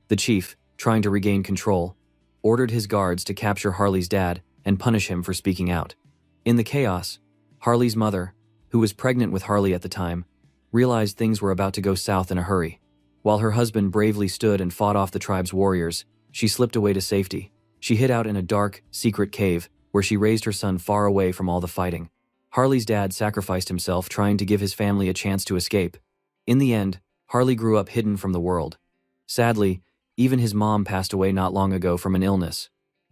The chief, trying to regain control, ordered his guards to capture Harley's dad and punish him for speaking out. In the chaos, Harley's mother, who was pregnant with Harley at the time, realized things were about to go south in a hurry. While her husband bravely stood and fought off the tribe's warriors, she slipped away to safety. She hid out in a dark, secret cave where she raised her son far away from all the fighting. Harley's dad sacrificed himself trying to give his family a chance to escape. In the end, Harley grew up hidden from the world. Sadly, even his mom passed away not long ago from an illness.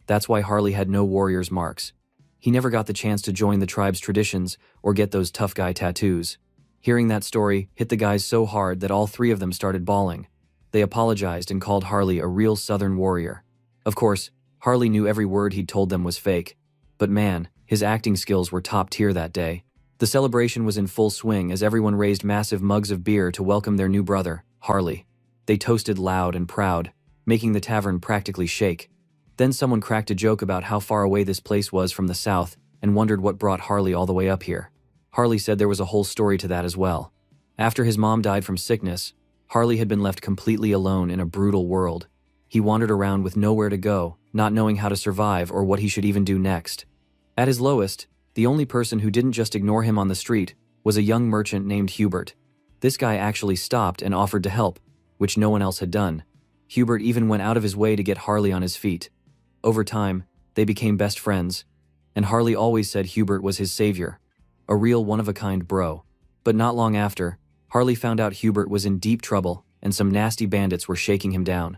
That's why Harley had no warrior's marks. He never got the chance to join the tribe's traditions or get those tough guy tattoos. Hearing that story hit the guys so hard that all three of them started bawling. They apologized and called Harley a real Southern warrior. Of course, Harley knew every word he'd told them was fake. But man, his acting skills were top tier that day. The celebration was in full swing as everyone raised massive mugs of beer to welcome their new brother, Harley. They toasted loud and proud, making the tavern practically shake. Then someone cracked a joke about how far away this place was from the south and wondered what brought Harley all the way up here. Harley said there was a whole story to that as well. After his mom died from sickness, Harley had been left completely alone in a brutal world. He wandered around with nowhere to go, not knowing how to survive or what he should even do next. At his lowest, the only person who didn't just ignore him on the street was a young merchant named Hubert. This guy actually stopped and offered to help, which no one else had done. Hubert even went out of his way to get Harley on his feet. Over time, they became best friends, and Harley always said Hubert was his savior. A real one-of-a-kind bro. But not long after, Harley found out Hubert was in deep trouble and some nasty bandits were shaking him down.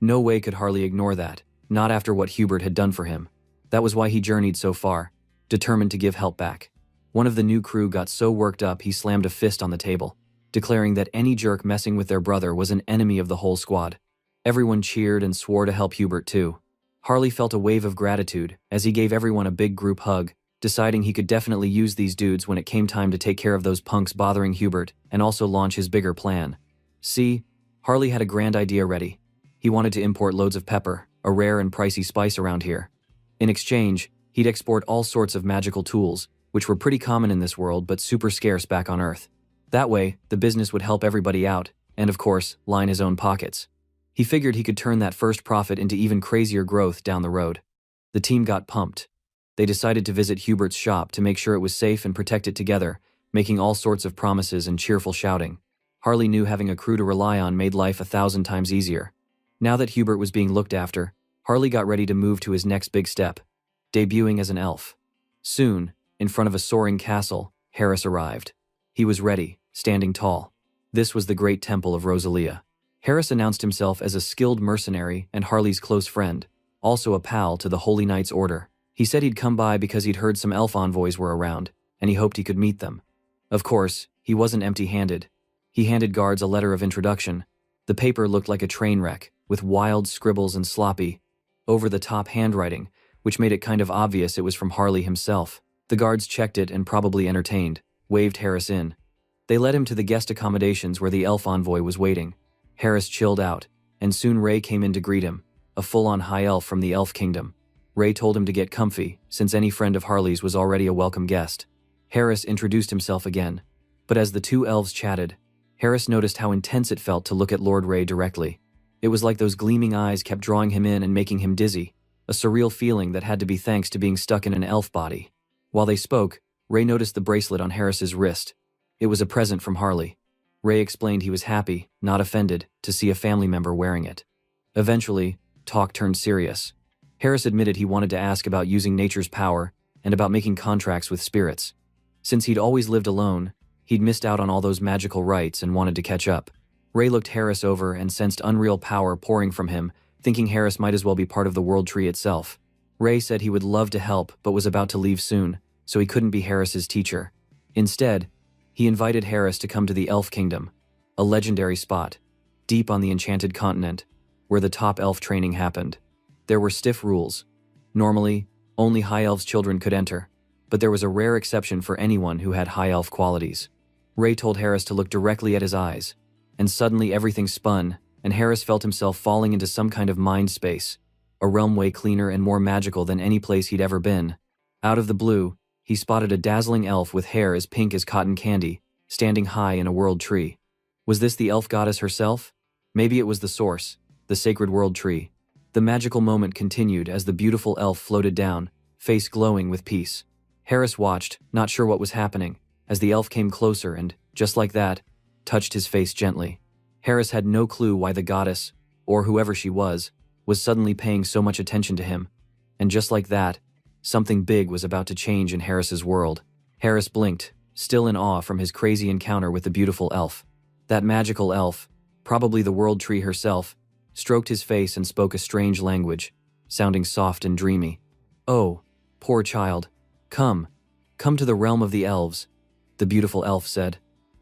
No way could Harley ignore that, not after what Hubert had done for him. That was why he journeyed so far, determined to give help back. One of the new crew got so worked up he slammed a fist on the table, declaring that any jerk messing with their brother was an enemy of the whole squad. Everyone cheered and swore to help Hubert too. Harley felt a wave of gratitude as he gave everyone a big group hug, deciding he could definitely use these dudes when it came time to take care of those punks bothering Hubert and also launch his bigger plan. See, Harley had a grand idea ready. He wanted to import loads of pepper, a rare and pricey spice around here. In exchange, he'd export all sorts of magical tools, which were pretty common in this world but super scarce back on Earth. That way, the business would help everybody out, and of course, line his own pockets. He figured he could turn that first profit into even crazier growth down the road. The team got pumped. They decided to visit Hubert's shop to make sure it was safe and protect it together, making all sorts of promises and cheerful shouting. Harley knew having a crew to rely on made life 1,000 times easier. Now that Hubert was being looked after, Harley got ready to move to his next big step, debuting as an elf. Soon, in front of a soaring castle, Harris arrived. He was ready, standing tall. This was the great temple of Rosalia. Harris announced himself as a skilled mercenary and Harley's close friend, also a pal to the Holy Knights Order. He said he'd come by because he'd heard some elf envoys were around, and he hoped he could meet them. Of course, he wasn't empty-handed. He handed guards a letter of introduction. The paper looked like a train wreck, with wild scribbles and sloppy, over-the-top handwriting, which made it kind of obvious it was from Harley himself. The guards checked it and probably entertained, waved Harris in. They led him to the guest accommodations where the elf envoy was waiting. Harris chilled out, and soon Ray came in to greet him, a full-on high elf from the Elf Kingdom. Ray told him to get comfy, since any friend of Harley's was already a welcome guest. Harris introduced himself again, but as the two elves chatted, Harris noticed how intense it felt to look at Lord Ray directly. It was like those gleaming eyes kept drawing him in and making him dizzy, a surreal feeling that had to be thanks to being stuck in an elf body. While they spoke, Ray noticed the bracelet on Harris's wrist. It was a present from Harley. Ray explained he was happy, not offended, to see a family member wearing it. Eventually, talk turned serious. Harris admitted he wanted to ask about using nature's power and about making contracts with spirits. Since he'd always lived alone, he'd missed out on all those magical rites and wanted to catch up. Ray looked Harris over and sensed unreal power pouring from him, thinking Harris might as well be part of the World Tree itself. Ray said he would love to help but was about to leave soon, so he couldn't be Harris's teacher. Instead, he invited Harris to come to the Elf Kingdom, a legendary spot, deep on the Enchanted Continent, where the top elf training happened. There were stiff rules. Normally, only High Elf's children could enter, but there was a rare exception for anyone who had High Elf qualities. Ray told Harris to look directly at his eyes, and suddenly everything spun, and Harris felt himself falling into some kind of mind space, a realm way cleaner and more magical than any place he'd ever been. Out of the blue, he spotted a dazzling elf with hair as pink as cotton candy, standing high in a world tree. Was this the elf goddess herself? Maybe it was the source, the sacred world tree. The magical moment continued as the beautiful elf floated down, face glowing with peace. Harris watched, not sure what was happening, as the elf came closer and, just like that, touched his face gently. Harris had no clue why the goddess, or whoever she was suddenly paying so much attention to him. And just like that, something big was about to change in Harris's world. Harris blinked, still in awe from his crazy encounter with the beautiful elf. That magical elf, probably the world tree herself, stroked his face and spoke a strange language, sounding soft and dreamy. "Oh, poor child. Come to the realm of the elves," the beautiful elf said.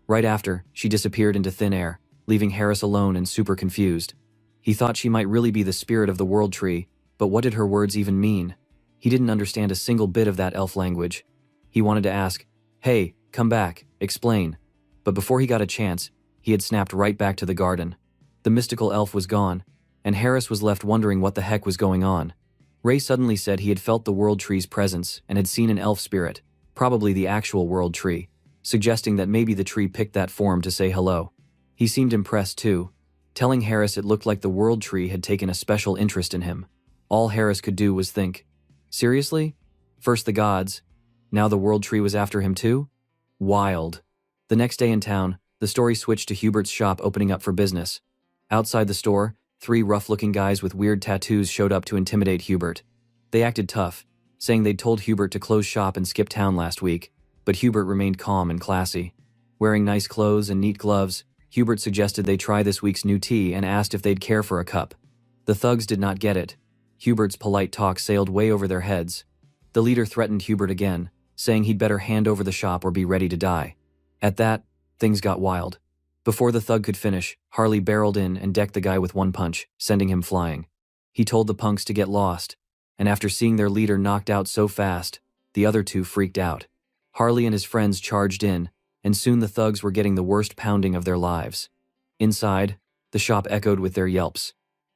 Right after, she disappeared into thin air, leaving Harris alone and super confused. He thought she might really be the spirit of the world tree, but what did her words even mean? He didn't understand a single bit of that elf language. He wanted to ask, "Hey, come back, explain." But before he got a chance, he had snapped right back to the garden. The mystical elf was gone, and Harris was left wondering what the heck was going on. Ray suddenly said he had felt the world tree's presence and had seen an elf spirit, probably the actual world tree, suggesting that maybe the tree picked that form to say hello. He seemed impressed too, telling Harris it looked like the world tree had taken a special interest in him. All Harris could do was think, seriously? First the gods, now the world tree was after him too? Wild. The next day in town, the story switched to Hubert's shop opening up for business. Outside the store, 3 rough-looking guys with weird tattoos showed up to intimidate Hubert. They acted tough, saying they'd told Hubert to close shop and skip town last week, but Hubert remained calm and classy. Wearing nice clothes and neat gloves, Hubert suggested they try this week's new tea and asked if they'd care for a cup. The thugs did not get it. Hubert's polite talk sailed way over their heads. The leader threatened Hubert again, saying he'd better hand over the shop or be ready to die. At that, things got wild. Before the thug could finish, Harley barreled in and decked the guy with one punch, sending him flying. He told the punks to get lost, and after seeing their leader knocked out so fast, the other two freaked out. Harley and his friends charged in, and soon the thugs were getting the worst pounding of their lives. Inside, the shop echoed with their yelps.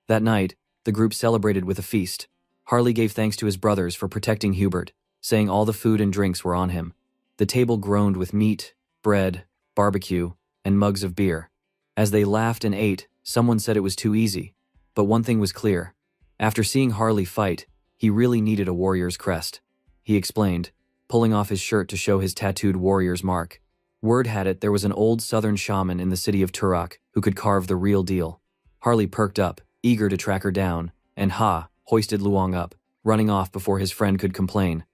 That night, the group celebrated with a feast. Harley gave thanks to his brothers for protecting Hubert, saying all the food and drinks were on him. The table groaned with meat, bread, barbecue, and mugs of beer. As they laughed and ate, someone said it was too easy. But one thing was clear. After seeing Harley fight, he really needed a warrior's crest. He explained, pulling off his shirt to show his tattooed warrior's mark. Word had it there was an old southern shaman in the city of Turok who could carve the real deal. Harley perked up, eager to track her down, and hoisted Luong up, running off before his friend could complain.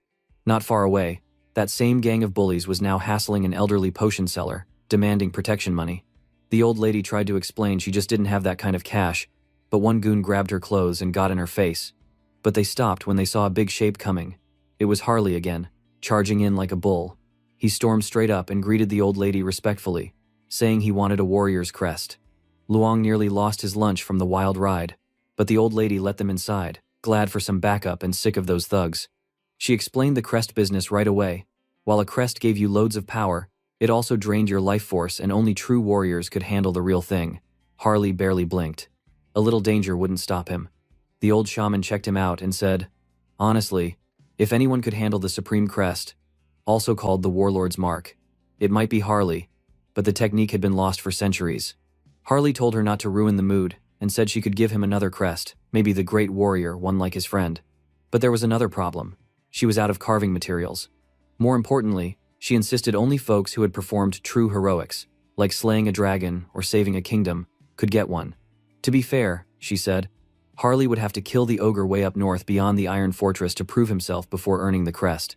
Not far away, that same gang of bullies was now hassling an elderly potion seller, demanding protection money. The old lady tried to explain she just didn't have that kind of cash, but one goon grabbed her clothes and got in her face. But they stopped when they saw a big shape coming. It was Harley again, charging in like a bull. He stormed straight up and greeted the old lady respectfully, saying he wanted a warrior's crest. Luong nearly lost his lunch from the wild ride, but the old lady let them inside, glad for some backup and sick of those thugs. She explained the crest business right away. While a crest gave you loads of power, it also drained your life force and only true warriors could handle the real thing. Harley barely blinked. A little danger wouldn't stop him. The old shaman checked him out and said, honestly, if anyone could handle the supreme crest, also called the warlord's mark, it might be Harley, but the technique had been lost for centuries. Harley told her not to ruin the mood and said she could give him another crest, maybe the great warrior, one like his friend. But there was another problem. She was out of carving materials. More importantly, she insisted only folks who had performed true heroics, like slaying a dragon or saving a kingdom, could get one. To be fair, she said, Harley would have to kill the ogre way up north beyond the Iron Fortress to prove himself before earning the crest.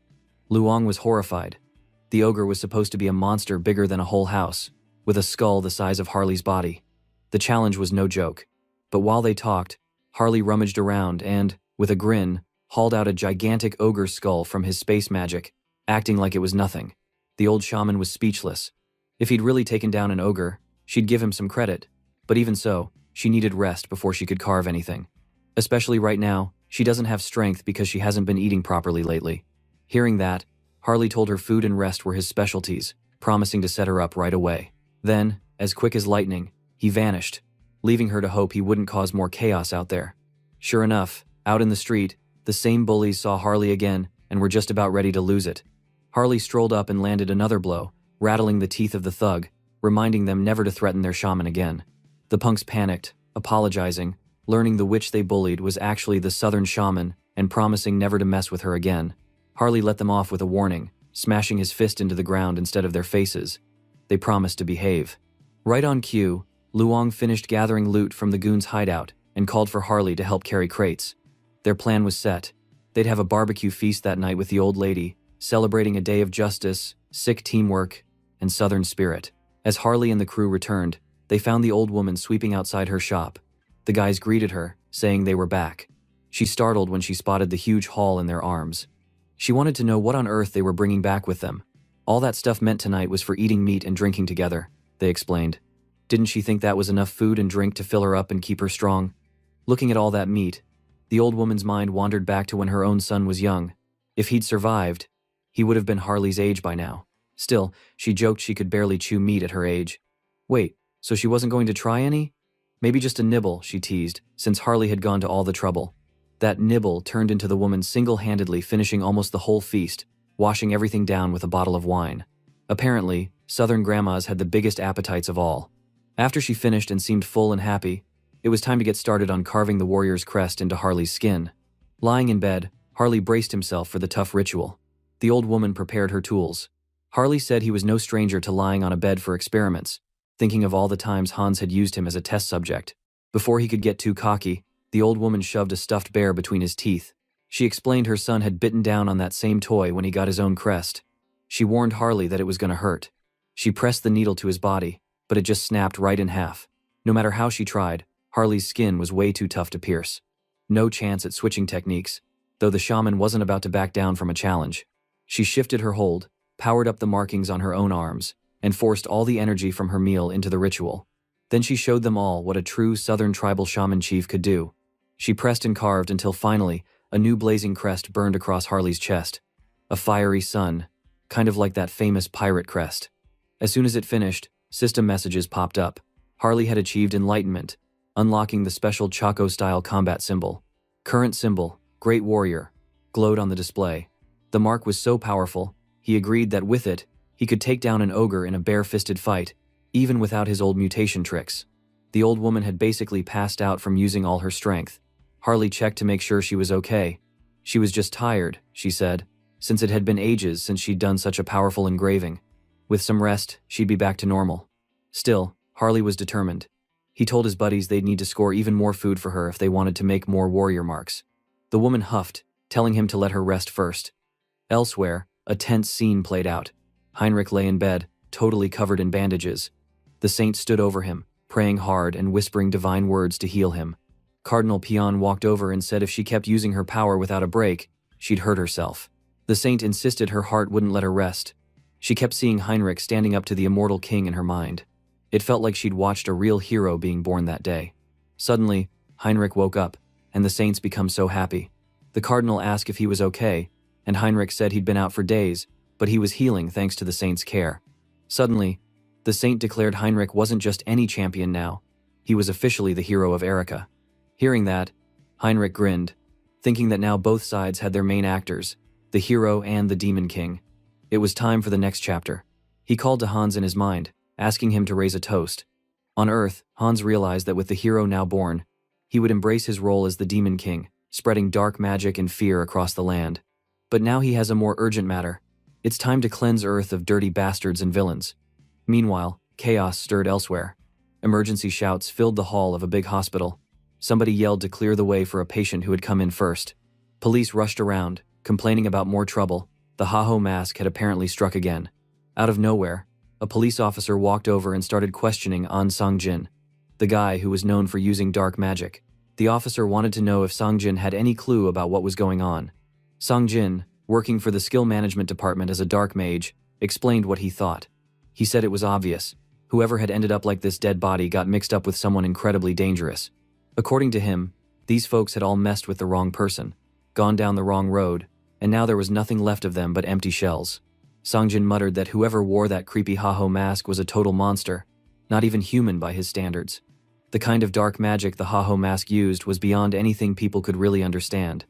Luong was horrified. The ogre was supposed to be a monster bigger than a whole house, with a skull the size of Harley's body. The challenge was no joke. But while they talked, Harley rummaged around and, with a grin, hauled out a gigantic ogre skull from his space magic, acting like it was nothing. The old shaman was speechless. If he'd really taken down an ogre, she'd give him some credit. But even so, she needed rest before she could carve anything. Especially right now, she doesn't have strength because she hasn't been eating properly lately. Hearing that, Harley told her food and rest were his specialties, promising to set her up right away. Then, as quick as lightning, he vanished, leaving her to hope he wouldn't cause more chaos out there. Sure enough, out in the street, the same bullies saw Harley again and were just about ready to lose it. Harley strolled up and landed another blow, rattling the teeth of the thug, reminding them never to threaten their shaman again. The punks panicked, apologizing, learning the witch they bullied was actually the southern shaman and promising never to mess with her again. Harley let them off with a warning, smashing his fist into the ground instead of their faces. They promised to behave. Right on cue, Luong finished gathering loot from the goons' hideout and called for Harley to help carry crates. Their plan was set. They'd have a barbecue feast that night with the old lady, celebrating a day of justice, sick teamwork, and southern spirit. As Harley and the crew returned, they found the old woman sweeping outside her shop. The guys greeted her, saying they were back. She startled when she spotted the huge haul in their arms. She wanted to know what on earth they were bringing back with them. All that stuff meant tonight was for eating meat and drinking together, they explained. Didn't she think that was enough food and drink to fill her up and keep her strong? Looking at all that meat, the old woman's mind wandered back to when her own son was young. If he'd survived, he would have been Harley's age by now. Still, she joked she could barely chew meat at her age. Wait, so she wasn't going to try any? Maybe just a nibble, she teased, since Harley had gone to all the trouble. That nibble turned into the woman single-handedly finishing almost the whole feast, washing everything down with a bottle of wine. Apparently, southern grandmas had the biggest appetites of all. After she finished and seemed full and happy, it was time to get started on carving the warrior's crest into Harley's skin. Lying in bed, Harley braced himself for the tough ritual. The old woman prepared her tools. Harley said he was no stranger to lying on a bed for experiments, thinking of all the times Hans had used him as a test subject. Before he could get too cocky, the old woman shoved a stuffed bear between his teeth. She explained her son had bitten down on that same toy when he got his own crest. She warned Harley that it was going to hurt. She pressed the needle to his body, but it just snapped right in half. No matter how she tried, Harley's skin was way too tough to pierce. No chance at switching techniques, though the shaman wasn't about to back down from a challenge. She shifted her hold, powered up the markings on her own arms, and forced all the energy from her meal into the ritual. Then she showed them all what a true southern tribal shaman chief could do. She pressed and carved until finally, a new blazing crest burned across Harley's chest. A fiery sun, kind of like that famous pirate crest. As soon as it finished, system messages popped up. Harley had achieved enlightenment, unlocking the special Chaco-style combat symbol. Current symbol, Great Warrior, glowed on the display. The mark was so powerful, he agreed that with it, he could take down an ogre in a bare-fisted fight, even without his old mutation tricks. The old woman had basically passed out from using all her strength. Harley checked to make sure she was okay. She was just tired, she said, since it had been ages since she'd done such a powerful engraving. With some rest, she'd be back to normal. Still, Harley was determined. He told his buddies they'd need to score even more food for her if they wanted to make more warrior marks. The woman huffed, telling him to let her rest first. Elsewhere, a tense scene played out. Heinrich lay in bed, totally covered in bandages. The saint stood over him, praying hard and whispering divine words to heal him. Cardinal Pion walked over and said if she kept using her power without a break, she'd hurt herself. The saint insisted her heart wouldn't let her rest. She kept seeing Heinrich standing up to the immortal king in her mind. It felt like she'd watched a real hero being born that day. Suddenly, Heinrich woke up, and the saints become so happy. The cardinal asked if he was okay, and Heinrich said he'd been out for days, but he was healing thanks to the saint's care. Suddenly, the saint declared Heinrich wasn't just any champion now. He was officially the hero of Erica. Hearing that, Heinrich grinned, thinking that now both sides had their main actors, the hero and the demon king. It was time for the next chapter. He called to Hans in his mind, asking him to raise a toast. On Earth, Hans realized that with the hero now born, he would embrace his role as the demon king, spreading dark magic and fear across the land. But now he has a more urgent matter. It's time to cleanse Earth of dirty bastards and villains. Meanwhile, chaos stirred elsewhere. Emergency shouts filled the hall of a big hospital. Somebody yelled to clear the way for a patient who had come in first. Police rushed around, complaining about more trouble. The Ha-Ho mask had apparently struck again. Out of nowhere, a police officer walked over and started questioning An Sang-jin, the guy who was known for using dark magic. The officer wanted to know if Sang-jin had any clue about what was going on. Sang-jin, working for the skill management department as a dark mage, explained what he thought. He said it was obvious. Whoever had ended up like this dead body got mixed up with someone incredibly dangerous. According to him, these folks had all messed with the wrong person, gone down the wrong road, and now there was nothing left of them but empty shells. Sang-jin muttered that whoever wore that creepy Ha-Ho mask was a total monster, not even human by his standards. The kind of dark magic the Ha-Ho mask used was beyond anything people could really understand.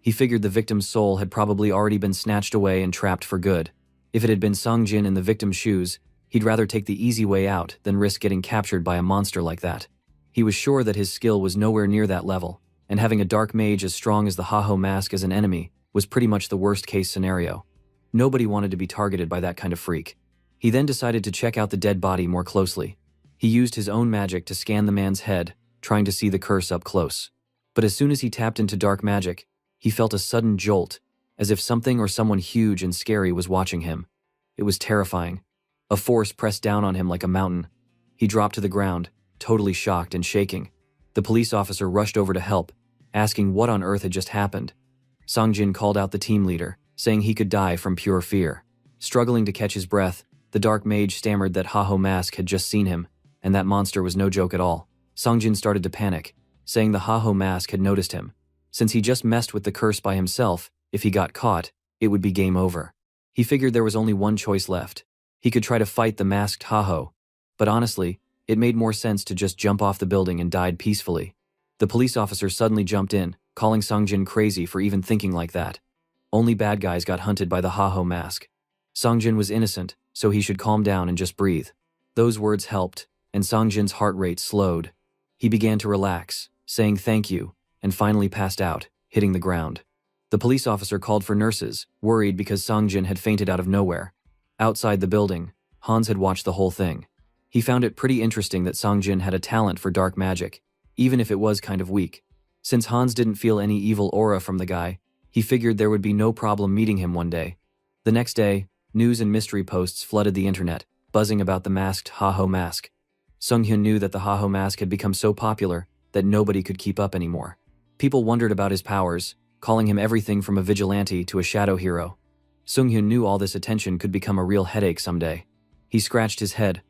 He figured the victim's soul had probably already been snatched away and trapped for good. If it had been Sang-jin in the victim's shoes, he'd rather take the easy way out than risk getting captured by a monster like that. He was sure that his skill was nowhere near that level, and having a dark mage as strong as the Ha-Ho mask as an enemy was pretty much the worst-case scenario. Nobody wanted to be targeted by that kind of freak. He then decided to check out the dead body more closely. He used his own magic to scan the man's head, trying to see the curse up close. But as soon as he tapped into dark magic, he felt a sudden jolt, as if something or someone huge and scary was watching him. It was terrifying. A force pressed down on him like a mountain. He dropped to the ground, totally shocked and shaking. The police officer rushed over to help, asking what on earth had just happened. Sang-jin called out the team leader, saying he could die from pure fear. Struggling to catch his breath, the dark mage stammered that Ha-Ho mask had just seen him, and that monster was no joke at all. Sang-jin started to panic, saying the Ha-Ho mask had noticed him. Since he just messed with the curse by himself, if he got caught, it would be game over. He figured there was only one choice left. He could try to fight the masked Ha-Ho, but honestly, it made more sense to just jump off the building and died peacefully. The police officer suddenly jumped in, calling Sang-jin crazy for even thinking like that. Only bad guys got hunted by the Ha-Ho mask. Sang-jin was innocent, so he should calm down and just breathe. Those words helped, and Sang-jin's heart rate slowed. He began to relax, saying thank you, and finally passed out, hitting the ground. The police officer called for nurses, worried because Sang-jin had fainted out of nowhere. Outside the building, Hans had watched the whole thing. He found it pretty interesting that Sang-jin had a talent for dark magic, even if it was kind of weak. Since Hans didn't feel any evil aura from the guy, he figured there would be no problem meeting him one day. The next day, news and mystery posts flooded the internet, buzzing about the masked Ha-Ho mask. Sung-hyun knew that the Ha-Ho mask had become so popular that nobody could keep up anymore. People wondered about his powers, calling him everything from a vigilante to a shadow hero. Sung-hyun knew all this attention could become a real headache someday. He scratched his head,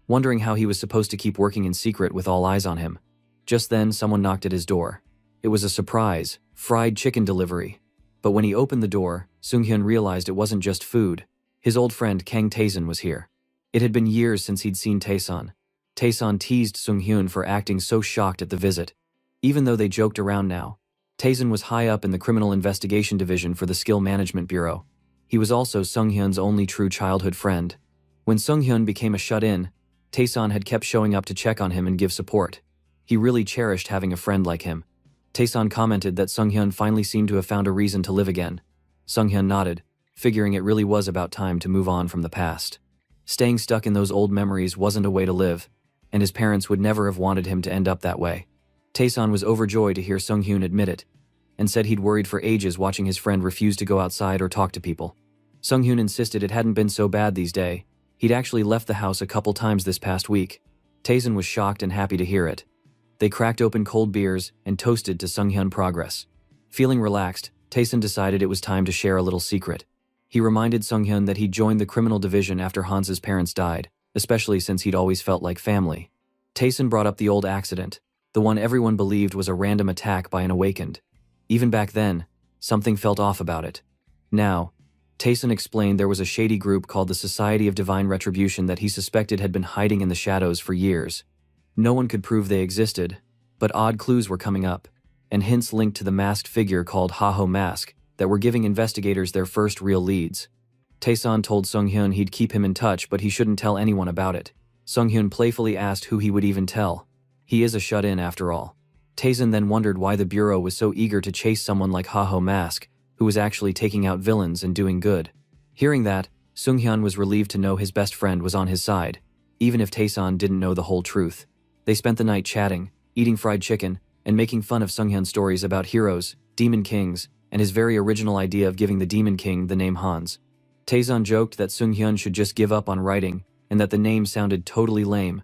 wondering how he was supposed to keep working in secret with all eyes on him. Just then, someone knocked at his door. It was a surprise, fried chicken delivery. But when he opened the door, Sunghyun realized it wasn't just food. His old friend Kang Taesan was here. It had been years since he'd seen Taesan. Taesan teased Sunghyun for acting so shocked at the visit. Even though they joked around now, Taesan was high up in the Criminal Investigation Division for the Skill Management Bureau. He was also Sunghyun's only true childhood friend. When Sunghyun became a shut-in, Taesan had kept showing up to check on him and give support. He really cherished having a friend like him. Taesan commented that Sunghyun finally seemed to have found a reason to live again. Sunghyun nodded, figuring it really was about time to move on from the past. Staying stuck in those old memories wasn't a way to live, and his parents would never have wanted him to end up that way. Taesan was overjoyed to hear Sunghyun admit it, and said he'd worried for ages watching his friend refuse to go outside or talk to people. Sunghyun insisted it hadn't been so bad these days. He'd actually left the house a couple times this past week. Taesan was shocked and happy to hear it. They cracked open cold beers and toasted to Sunghyun progress. Feeling relaxed, Taesan decided it was time to share a little secret. He reminded Sunghyun that he'd joined the criminal division after Hans's parents died, especially since he'd always felt like family. Taesan brought up the old accident, the one everyone believed was a random attack by an awakened. Even back then, something felt off about it. Now, Taesan explained there was a shady group called the Society of Divine Retribution that he suspected had been hiding in the shadows for years. No one could prove they existed, but odd clues were coming up, and hints linked to the masked figure called Ha-Ho Mask that were giving investigators their first real leads. Taesan told Sunghyun he'd keep him in touch, but he shouldn't tell anyone about it. Sunghyun playfully asked who he would even tell. He is a shut-in after all. Taesan then wondered why the Bureau was so eager to chase someone like Ha-Ho Mask, who was actually taking out villains and doing good. Hearing that, Sunghyun was relieved to know his best friend was on his side, even if Taesan didn't know the whole truth. They spent the night chatting, eating fried chicken, and making fun of Sunghyun's stories about heroes, demon kings, and his very original idea of giving the demon king the name Hans. Taesan joked that Sunghyun should just give up on writing, and that the name sounded totally lame.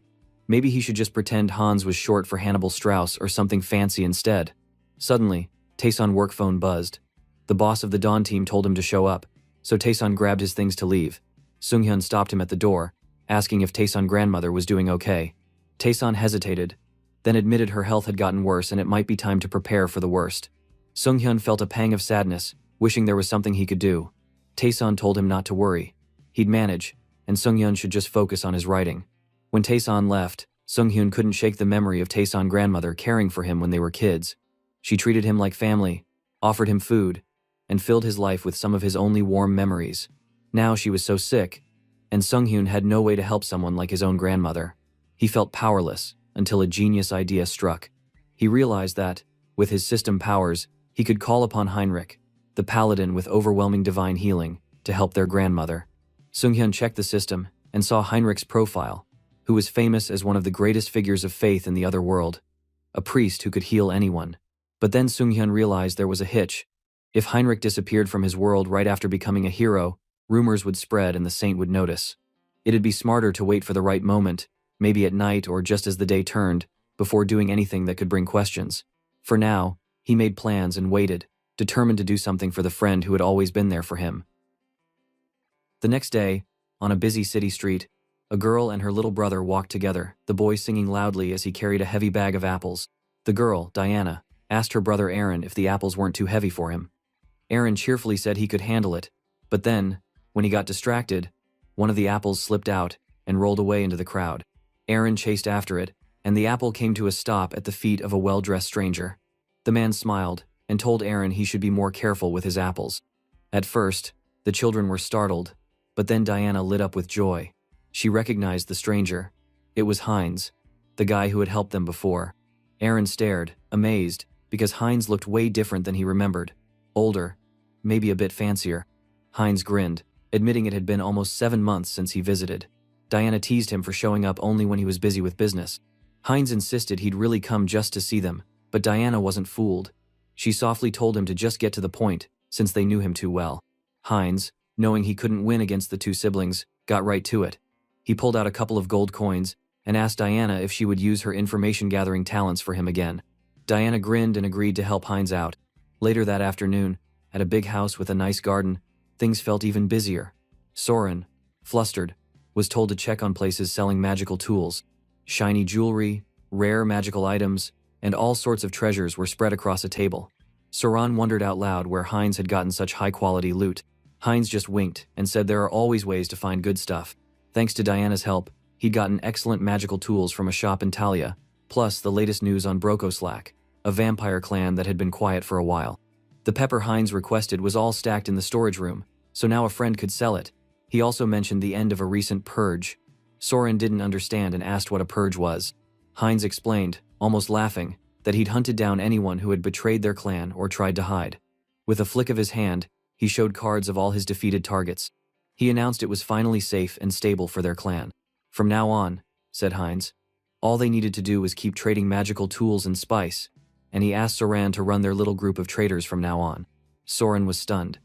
Maybe he should just pretend Hans was short for Hannibal Strauss or something fancy instead. Suddenly, Taesan's work phone buzzed. The boss of the Dawn team told him to show up, so Taesan grabbed his things to leave. Sunghyun stopped him at the door, asking if Taesan's grandmother was doing okay. Taesan hesitated, then admitted her health had gotten worse and it might be time to prepare for the worst. Sunghyun felt a pang of sadness, wishing there was something he could do. Taesan told him not to worry. He'd manage, and Sunghyun should just focus on his writing. When Taesan left, Sunghyun couldn't shake the memory of Taesan's grandmother caring for him when they were kids. She treated him like family, offered him food, and filled his life with some of his only warm memories. Now she was so sick, and Sunghyun had no way to help someone like his own grandmother. He felt powerless until a genius idea struck. He realized that, with his system powers, he could call upon Heinrich, the paladin with overwhelming divine healing, to help their grandmother. Sunghyun checked the system and saw Heinrich's profile, who was famous as one of the greatest figures of faith in the other world, a priest who could heal anyone. But then Sunghyun realized there was a hitch. If Heinrich disappeared from his world right after becoming a hero, rumors would spread and the saint would notice. It'd be smarter to wait for the right moment, maybe at night or just as the day turned, before doing anything that could bring questions. For now, he made plans and waited, determined to do something for the friend who had always been there for him. The next day, on a busy city street, a girl and her little brother walked together, the boy singing loudly as he carried a heavy bag of apples. The girl, Diana, asked her brother Aaron if the apples weren't too heavy for him. Aaron cheerfully said he could handle it, but then, when he got distracted, one of the apples slipped out and rolled away into the crowd. Aaron chased after it, and the apple came to a stop at the feet of a well-dressed stranger. The man smiled and told Aaron he should be more careful with his apples. At first, the children were startled, but then Diana lit up with joy. She recognized the stranger. It was Heinz, the guy who had helped them before. Aaron stared, amazed, because Heinz looked way different than he remembered. Older, maybe a bit fancier. Heinz grinned, admitting it had been almost 7 months since he visited. Diana teased him for showing up only when he was busy with business. Heinz insisted he'd really come just to see them, but Diana wasn't fooled. She softly told him to just get to the point, since they knew him too well. Heinz, knowing he couldn't win against the two siblings, got right to it. He pulled out a couple of gold coins and asked Diana if she would use her information-gathering talents for him again. Diana grinned and agreed to help Heinz out. Later that afternoon, at a big house with a nice garden, things felt even busier. Soren, flustered, was told to check on places selling magical tools, shiny jewelry, rare magical items, and all sorts of treasures were spread across a table. Soran wondered out loud where Heinz had gotten such high-quality loot. Heinz just winked and said there are always ways to find good stuff. Thanks to Diana's help, he'd gotten excellent magical tools from a shop in Talia, plus the latest news on Brokoslack, a vampire clan that had been quiet for a while. The pepper Heinz requested was all stacked in the storage room, so now a friend could sell it. He also mentioned the end of a recent purge. Soren didn't understand and asked what a purge was. Heinz explained, almost laughing, that he'd hunted down anyone who had betrayed their clan or tried to hide. With a flick of his hand, he showed cards of all his defeated targets. He announced it was finally safe and stable for their clan. From now on, said Heinz, all they needed to do was keep trading magical tools and spice, and he asked Soran to run their little group of traders from now on. Soren was stunned.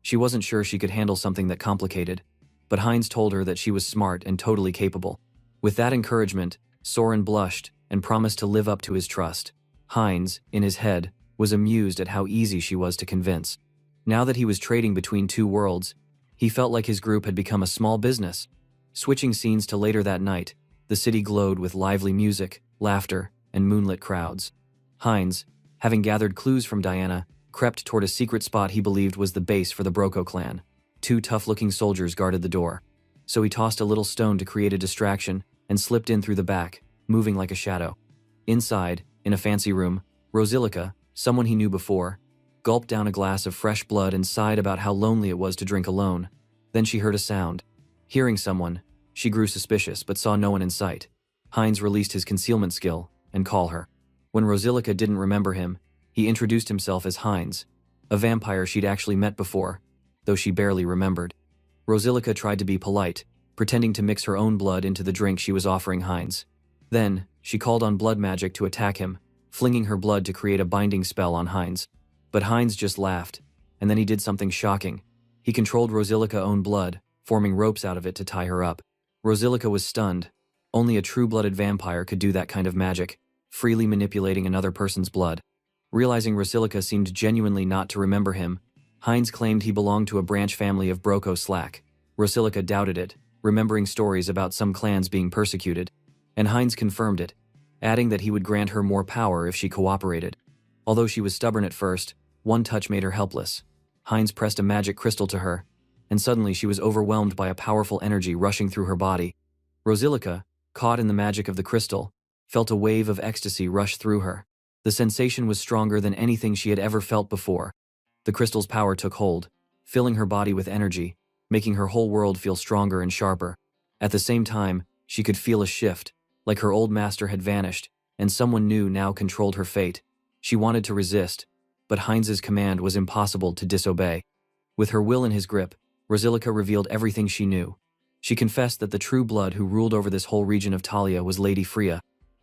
She wasn't sure she could handle something that complicated, but Heinz told her that she was smart and totally capable. With that encouragement, Soren blushed and promised to live up to his trust. Heinz, in his head, was amused at how easy she was to convince. Now that he was trading between two worlds, he felt like his group had become a small business. Switching scenes to later that night, the city glowed with lively music, laughter, and moonlit crowds. Heinz, having gathered clues from Diana, crept toward a secret spot he believed was the base for the Broko clan. Two tough-looking soldiers guarded the door. So he tossed a little stone to create a distraction and slipped in through the back, moving like a shadow. Inside, in a fancy room, Rosilica, someone he knew before, gulped down a glass of fresh blood and sighed about how lonely it was to drink alone. Then she heard a sound. Hearing someone, she grew suspicious but saw no one in sight. Heinz released his concealment skill and called her. When Rosilica didn't remember him, he introduced himself as Heinz, a vampire she'd actually met before, though she barely remembered. Rosilica tried to be polite, pretending to mix her own blood into the drink she was offering Heinz. Then, she called on blood magic to attack him, flinging her blood to create a binding spell on Heinz. But Heinz just laughed, and then he did something shocking. He controlled Rosilica's own blood, forming ropes out of it to tie her up. Rosilica was stunned. Only a true-blooded vampire could do that kind of magic, freely manipulating another person's blood. Realizing Rosilica seemed genuinely not to remember him, Heinz claimed he belonged to a branch family of Brokoslack. Rosilica doubted it, remembering stories about some clans being persecuted, and Heinz confirmed it, adding that he would grant her more power if she cooperated. Although she was stubborn at first, one touch made her helpless. Heinz pressed a magic crystal to her, and suddenly she was overwhelmed by a powerful energy rushing through her body. Rosilica, caught in the magic of the crystal, felt a wave of ecstasy rush through her. The sensation was stronger than anything she had ever felt before. The crystal's power took hold, filling her body with energy, making her whole world feel stronger and sharper. At the same time, she could feel a shift, like her old master had vanished, and someone new now controlled her fate. She wanted to resist, but Heinz's command was impossible to disobey. With her will in his grip, Rosilica revealed everything she knew. She confessed that the true blood who ruled over this whole region of Talia was Lady Freya.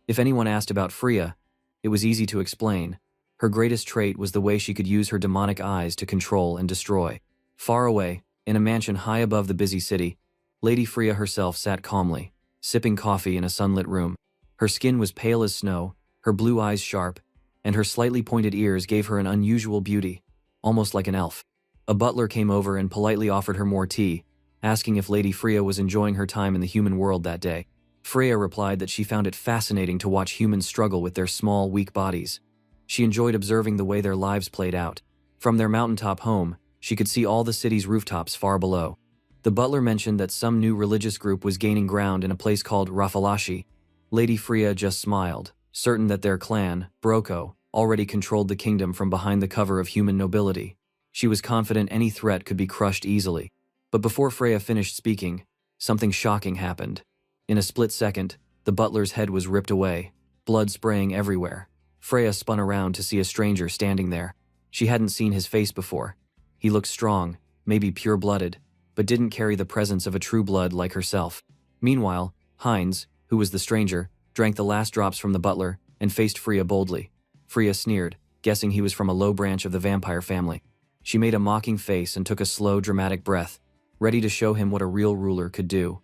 If anyone asked about Freya, it was easy to explain. Her greatest trait was the way she could use her demonic eyes to control and destroy. Far away, in a mansion high above the busy city, Lady Freya herself sat calmly, sipping coffee in a sunlit room. Her skin was pale as snow, her blue eyes sharp, and her slightly pointed ears gave her an unusual beauty, almost like an elf. A butler came over and politely offered her more tea, asking if Lady Freya was enjoying her time in the human world that day. Freya replied that she found it fascinating to watch humans struggle with their small, weak bodies. She enjoyed observing the way their lives played out. From their mountaintop home, she could see all the city's rooftops far below. The butler mentioned that some new religious group was gaining ground in a place called Rafalashi. Lady Freya just smiled, certain that their clan, Broko, already controlled the kingdom from behind the cover of human nobility. She was confident any threat could be crushed easily. But before Freya finished speaking, something shocking happened. In a split second, the butler's head was ripped away, blood spraying everywhere. Freya spun around to see a stranger standing there. She hadn't seen his face before. He looked strong, maybe pure-blooded, but didn't carry the presence of a true blood like herself. Meanwhile, Heinz, who was the stranger, drank the last drops from the butler and faced Freya boldly. Freya sneered, guessing he was from a low branch of the vampire family. She made a mocking face and took a slow, dramatic breath, ready to show him what a real ruler could do.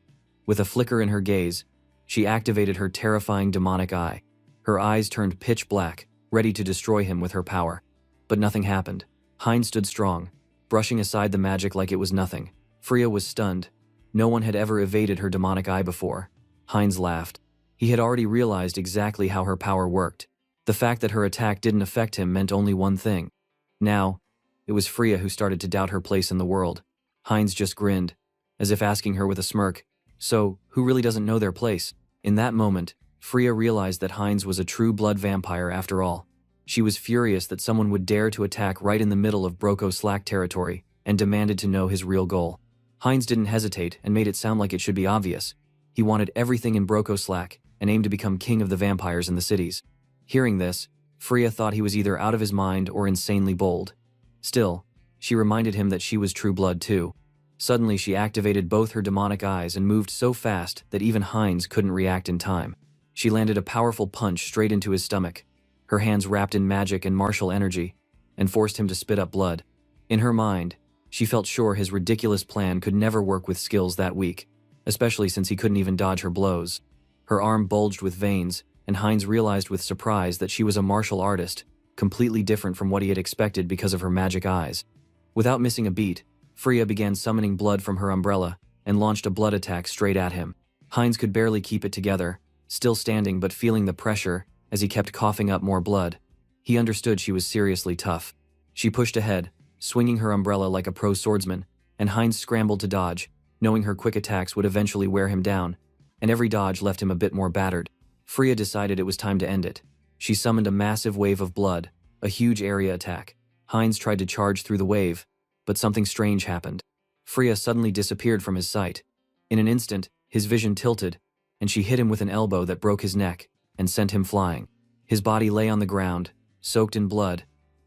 With a flicker in her gaze, she activated her terrifying demonic eye. Her eyes turned pitch black, ready to destroy him with her power. But nothing happened. Heinz stood strong, brushing aside the magic like it was nothing. Freya was stunned. No one had ever evaded her demonic eye before. Heinz laughed. He had already realized exactly how her power worked. The fact that her attack didn't affect him meant only one thing. Now, it was Freya who started to doubt her place in the world. Heinz just grinned, as if asking her with a smirk, "So, who really doesn't know their place?" In that moment, Freya realized that Heinz was a true blood vampire after all. She was furious that someone would dare to attack right in the middle of Broko Slack territory and demanded to know his real goal. Heinz didn't hesitate and made it sound like it should be obvious. He wanted everything in Broko Slack and aimed to become king of the vampires in the cities. Hearing this, Freya thought he was either out of his mind or insanely bold. Still, she reminded him that she was true blood too. Suddenly she activated both her demonic eyes and moved so fast that even Heinz couldn't react in time. She landed a powerful punch straight into his stomach, her hands wrapped in magic and martial energy, and forced him to spit up blood. In her mind, she felt sure his ridiculous plan could never work with skills that weak, especially since he couldn't even dodge her blows. Her arm bulged with veins, and Heinz realized with surprise that she was a martial artist, completely different from what he had expected because of her magic eyes. Without missing a beat, Freya began summoning blood from her umbrella and launched a blood attack straight at him. Heinz could barely keep it together, still standing but feeling the pressure as he kept coughing up more blood. He understood she was seriously tough. She pushed ahead, swinging her umbrella like a pro swordsman, and Heinz scrambled to dodge, knowing her quick attacks would eventually wear him down, and every dodge left him a bit more battered. Freya decided it was time to end it. She summoned a massive wave of blood, a huge area attack. Heinz tried to charge through the wave, but something strange happened. Freya suddenly disappeared from his sight. In an instant, his vision tilted, and she hit him with an elbow that broke his neck and sent him flying. His body lay on the ground, soaked in blood,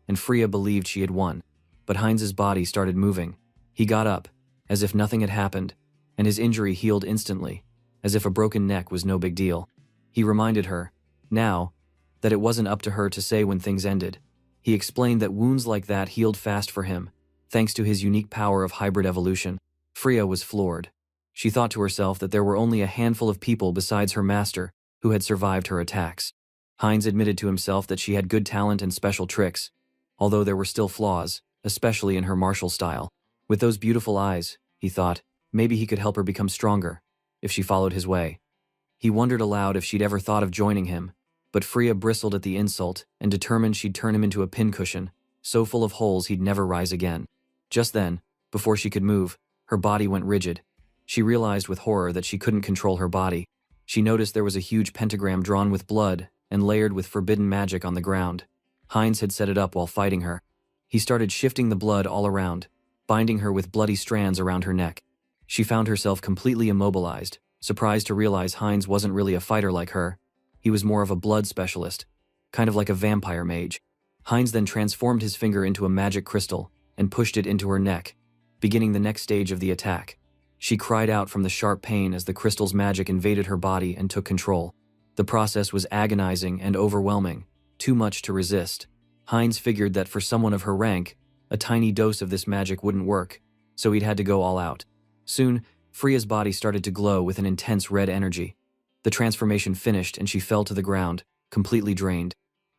and Freya believed she had won. But Heinz's body started moving. He got up, as if nothing had happened, and his injury healed instantly, as if a broken neck was no big deal. He reminded her, now, that it wasn't up to her to say when things ended. He explained that wounds like that healed fast for him, thanks to his unique power of hybrid evolution. Freya was floored. She thought to herself that there were only a handful of people besides her master who had survived her attacks. Heinz admitted to himself that she had good talent and special tricks, although there were still flaws, especially in her martial style. With those beautiful eyes, he thought, maybe he could help her become stronger, if she followed his way. He wondered aloud if she'd ever thought of joining him, but Freya bristled at the insult and determined she'd turn him into a pincushion, so full of holes he'd never rise again. Just then, before she could move, her body went rigid. She realized with horror that she couldn't control her body. She noticed there was a huge pentagram drawn with blood and layered with forbidden magic on the ground. Heinz had set it up while fighting her. He started shifting the blood all around, binding her with bloody strands around her neck. She found herself completely immobilized, surprised to realize Heinz wasn't really a fighter like her. He was more of a blood specialist, kind of like a vampire mage. Heinz then transformed his finger into a magic crystal and pushed it into her neck, beginning the next stage of the attack. She cried out from the sharp pain as the crystal's magic invaded her body and took control. The process was agonizing and overwhelming, too much to resist. Heinz figured that for someone of her rank, a tiny dose of this magic wouldn't work, so he'd had to go all out. Soon, Freya's body started to glow with an intense red energy. The transformation finished and she fell to the ground, completely drained.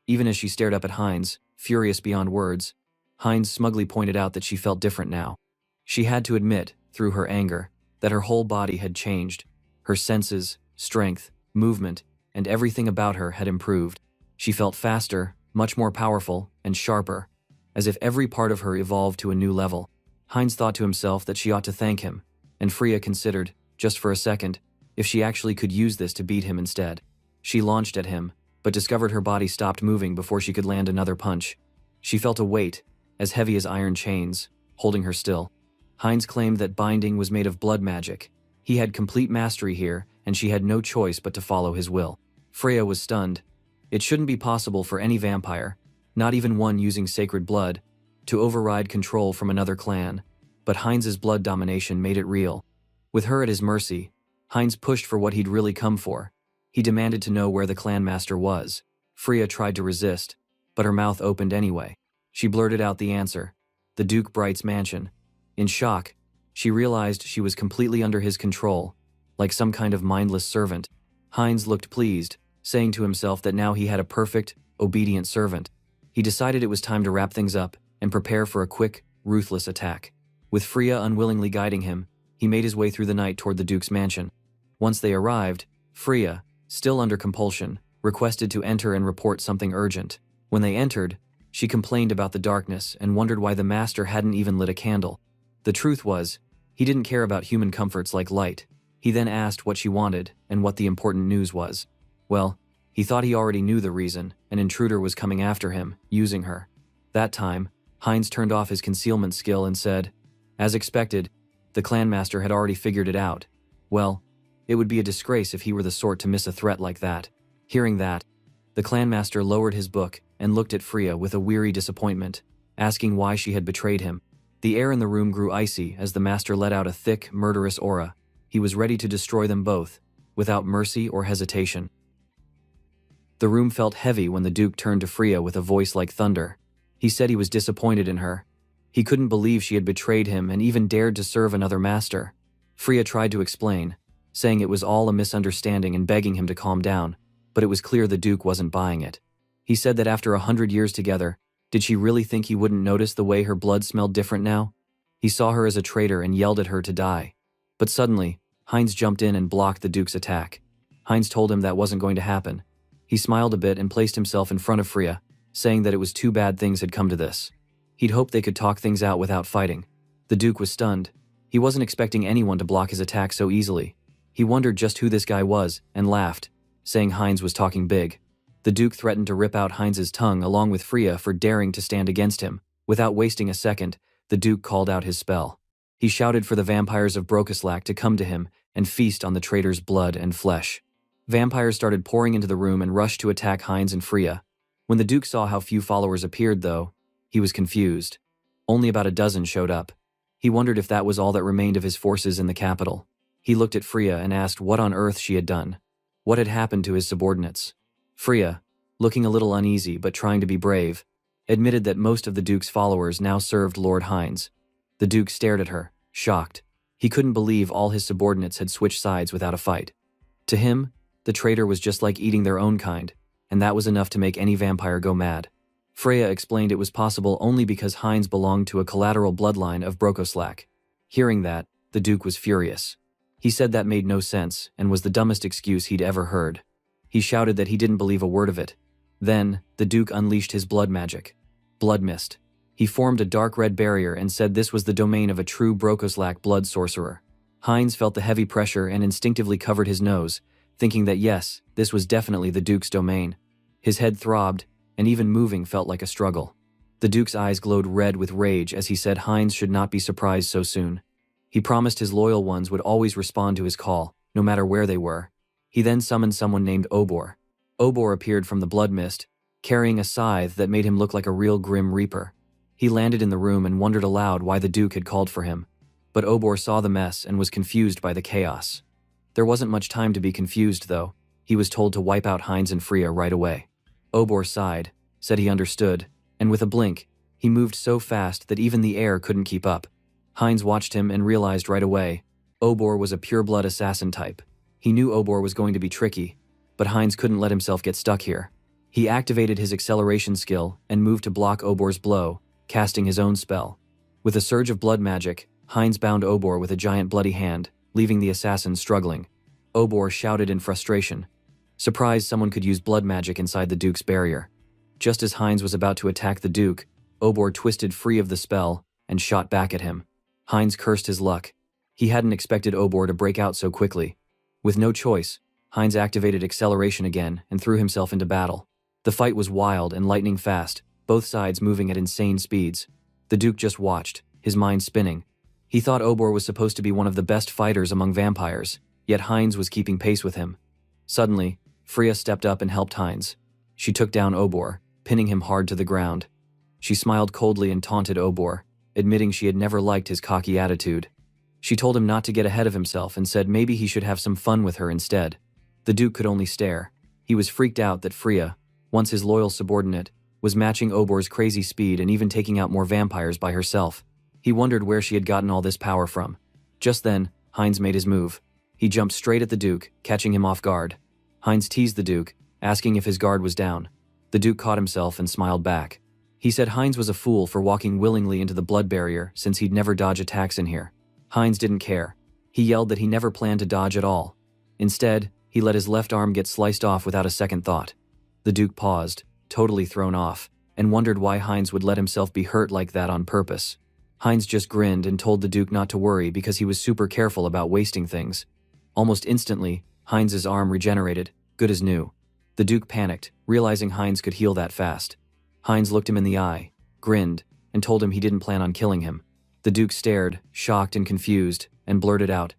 Even as she stared up at Heinz, furious beyond words, Heinz smugly pointed out that she felt different now. She had to admit, through her anger, that her whole body had changed. Her senses, strength, movement, and everything about her had improved. She felt faster, much more powerful, and sharper, as if every part of her evolved to a new level. Heinz thought to himself that she ought to thank him, and Freya considered, just for a second, if she actually could use this to beat him instead. She launched at him, but discovered her body stopped moving before she could land another punch. She felt a weight, as heavy as iron chains, holding her still. Heinz claimed that binding was made of blood magic. He had complete mastery here, and she had no choice but to follow his will. Freya was stunned. It shouldn't be possible for any vampire, not even one using sacred blood, to override control from another clan, but Heinz's blood domination made it real. With her at his mercy, Heinz pushed for what he'd really come for. He demanded to know where the clan master was. Freya tried to resist, but her mouth opened anyway. She blurted out the answer: the Duke Bright's mansion. In shock, she realized she was completely under his control, like some kind of mindless servant. Heinz looked pleased, saying to himself that now he had a perfect, obedient servant. He decided it was time to wrap things up and prepare for a quick, ruthless attack. With Freya unwillingly guiding him, he made his way through the night toward the Duke's mansion. Once they arrived, Freya, still under compulsion, requested to enter and report something urgent. When they entered, she complained about the darkness and wondered why the master hadn't even lit a candle. The truth was, he didn't care about human comforts like light. He then asked what she wanted and what the important news was. Well, he thought he already knew the reason. An intruder was coming after him, using her. That time, Heinz turned off his concealment skill and said, as expected, the clan master had already figured it out. Well, it would be a disgrace if he were the sort to miss a threat like that. Hearing that, the clan master lowered his book and looked at Freya with a weary disappointment, asking why she had betrayed him. The air in the room grew icy as the master let out a thick, murderous aura. He was ready to destroy them both, without mercy or hesitation. The room felt heavy when the Duke turned to Freya with a voice like thunder. He said he was disappointed in her. He couldn't believe she had betrayed him and even dared to serve another master. Freya tried to explain, saying it was all a misunderstanding and begging him to calm down, but it was clear the Duke wasn't buying it. He said that after 100 years together, did she really think he wouldn't notice the way her blood smelled different now? He saw her as a traitor and yelled at her to die. But suddenly, Heinz jumped in and blocked the Duke's attack. Heinz told him that wasn't going to happen. He smiled a bit and placed himself in front of Freya, saying that it was too bad things had come to this. He'd hoped they could talk things out without fighting. The Duke was stunned. He wasn't expecting anyone to block his attack so easily. He wondered just who this guy was and laughed, saying Heinz was talking big. The Duke threatened to rip out Heinz's tongue along with Freya for daring to stand against him. Without wasting a second, the Duke called out his spell. He shouted for the vampires of Brokislack to come to him and feast on the traitor's blood and flesh. Vampires started pouring into the room and rushed to attack Heinz and Freya. When the Duke saw how few followers appeared, though, he was confused. Only about a dozen showed up. He wondered if that was all that remained of his forces in the capital. He looked at Freya and asked what on earth she had done. What had happened to his subordinates? Freya, looking a little uneasy but trying to be brave, admitted that most of the Duke's followers now served Lord Heinz. The Duke stared at her, shocked. He couldn't believe all his subordinates had switched sides without a fight. To him, the traitor was just like eating their own kind, and that was enough to make any vampire go mad. Freya explained it was possible only because Heinz belonged to a collateral bloodline of Brokoslack. Hearing that, the Duke was furious. He said that made no sense and was the dumbest excuse he'd ever heard. He shouted that he didn't believe a word of it. Then, the Duke unleashed his blood magic. Blood mist. He formed a dark red barrier and said this was the domain of a true Brokoslack blood sorcerer. Heinz felt the heavy pressure and instinctively covered his nose, thinking that yes, this was definitely the Duke's domain. His head throbbed, and even moving felt like a struggle. The Duke's eyes glowed red with rage as he said Heinz should not be surprised so soon. He promised his loyal ones would always respond to his call, no matter where they were. He then summoned someone named Obor. Obor appeared from the blood mist, carrying a scythe that made him look like a real grim reaper. He landed in the room and wondered aloud why the Duke had called for him. But Obor saw the mess and was confused by the chaos. There wasn't much time to be confused, though. He was told to wipe out Heinz and Freya right away. Obor sighed, said he understood, and with a blink, he moved so fast that even the air couldn't keep up. Heinz watched him and realized right away, Obor was a pure-blood assassin type. He knew Obor was going to be tricky, but Heinz couldn't let himself get stuck here. He activated his acceleration skill and moved to block Obor's blow, casting his own spell. With a surge of blood magic, Heinz bound Obor with a giant bloody hand, leaving the assassin struggling. Obor shouted in frustration, surprised someone could use blood magic inside the Duke's barrier. Just as Heinz was about to attack the Duke, Obor twisted free of the spell and shot back at him. Heinz cursed his luck. He hadn't expected Obor to break out so quickly. With no choice, Heinz activated acceleration again and threw himself into battle. The fight was wild and lightning fast, both sides moving at insane speeds. The Duke just watched, his mind spinning. He thought Obor was supposed to be one of the best fighters among vampires, yet Heinz was keeping pace with him. Suddenly, Freya stepped up and helped Heinz. She took down Obor, pinning him hard to the ground. She smiled coldly and taunted Obor, admitting she had never liked his cocky attitude. She told him not to get ahead of himself and said maybe he should have some fun with her instead. The Duke could only stare. He was freaked out that Freya, once his loyal subordinate, was matching Obor's crazy speed and even taking out more vampires by herself. He wondered where she had gotten all this power from. Just then, Heinz made his move. He jumped straight at the Duke, catching him off guard. Heinz teased the Duke, asking if his guard was down. The Duke caught himself and smiled back. He said Heinz was a fool for walking willingly into the blood barrier since he'd never dodge attacks in here. Heinz didn't care. He yelled that he never planned to dodge at all. Instead, He let his left arm get sliced off without a second thought. The Duke paused, totally thrown off, and wondered why Heinz would let himself be hurt like that on purpose. Heinz just grinned and told the Duke not to worry because he was super careful about wasting things. Almost instantly, Heinz's arm regenerated, good as new. The Duke panicked, realizing Heinz could heal that fast. Heinz looked him in the eye, grinned, and told him he didn't plan on killing him. The Duke stared, shocked and confused, and blurted out,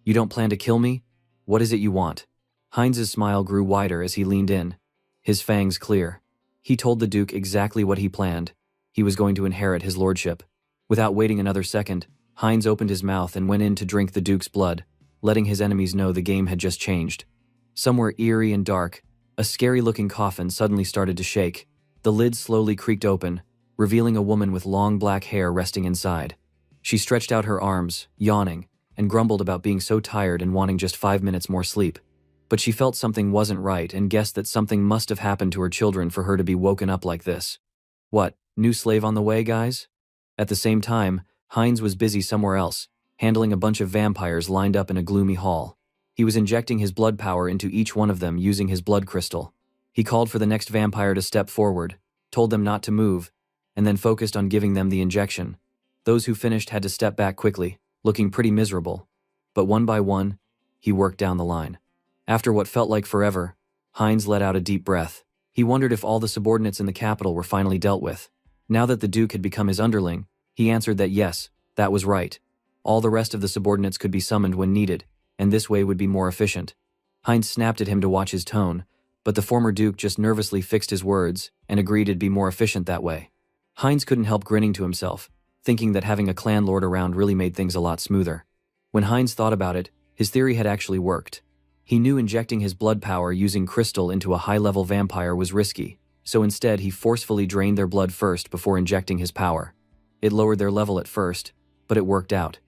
"You don't plan to kill me? What is it you want?" Heinz's smile grew wider as he leaned in, his fangs clear. He told the Duke exactly what he planned. He was going to inherit his lordship. Without waiting another second, Heinz opened his mouth and went in to drink the Duke's blood, letting his enemies know the game had just changed. Somewhere eerie and dark, a scary-looking coffin suddenly started to shake. The lid slowly creaked open, revealing a woman with long black hair resting inside. She stretched out her arms, yawning, and grumbled about being so tired and wanting just 5 minutes more sleep. But she felt something wasn't right and guessed that something must have happened to her children for her to be woken up like this. What, new slave on the way, guys? At the same time, Heinz was busy somewhere else, handling a bunch of vampires lined up in a gloomy hall. He was injecting his blood power into each one of them using his blood crystal. He called for the next vampire to step forward, told them not to move, and then focused on giving them the injection. Those who finished had to step back quickly, looking pretty miserable. But one by one, he worked down the line. After what felt like forever, Heinz let out a deep breath. He wondered if all the subordinates in the capital were finally dealt with. Now that the Duke had become his underling, he answered that yes, that was right. All the rest of the subordinates could be summoned when needed, and this way would be more efficient. Heinz snapped at him to watch his tone, but the former Duke just nervously fixed his words and agreed it'd be more efficient that way. Heinz couldn't help grinning to himself, thinking that having a clan lord around really made things a lot smoother. When Heinz thought about it, his theory had actually worked. He knew injecting his blood power using crystal into a high-level vampire was risky, so instead he forcefully drained their blood first before injecting his power. It lowered their level at first, but it worked out.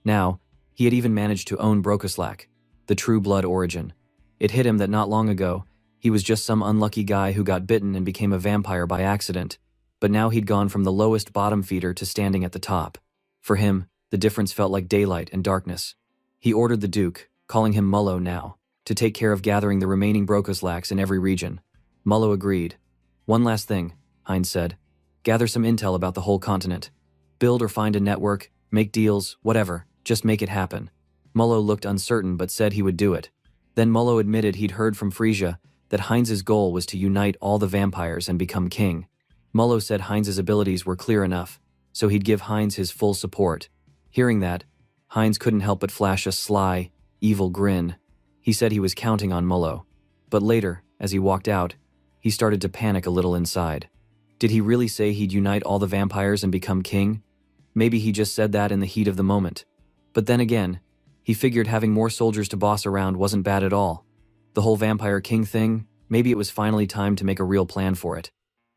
Now, he had even managed to own Brokoslak, the true blood origin. It hit him that not long ago, he was just some unlucky guy who got bitten and became a vampire by accident, but now he'd gone from the lowest bottom feeder to standing at the top. For him, the difference felt like daylight and darkness. He ordered the Duke, calling him Mullo now, to take care of gathering the remaining Brokoslaks in every region. Mullo agreed. "One last thing," Heinz said. "Gather some intel about the whole continent. Build or find a network, make deals, whatever, just make it happen." Mullo looked uncertain but said he would do it. Then Mullo admitted he'd heard from Frisia that Heinz's goal was to unite all the vampires and become king. Mullo said Heinz's abilities were clear enough, so he'd give Heinz his full support. Hearing that, Heinz couldn't help but flash a sly, evil grin. He said he was counting on Mullo. But later, as he walked out, he started to panic a little inside. Did he really say he'd unite all the vampires and become king? Maybe he just said that in the heat of the moment. But then again, he figured having more soldiers to boss around wasn't bad at all. The whole vampire king thing, maybe it was finally time to make a real plan for it.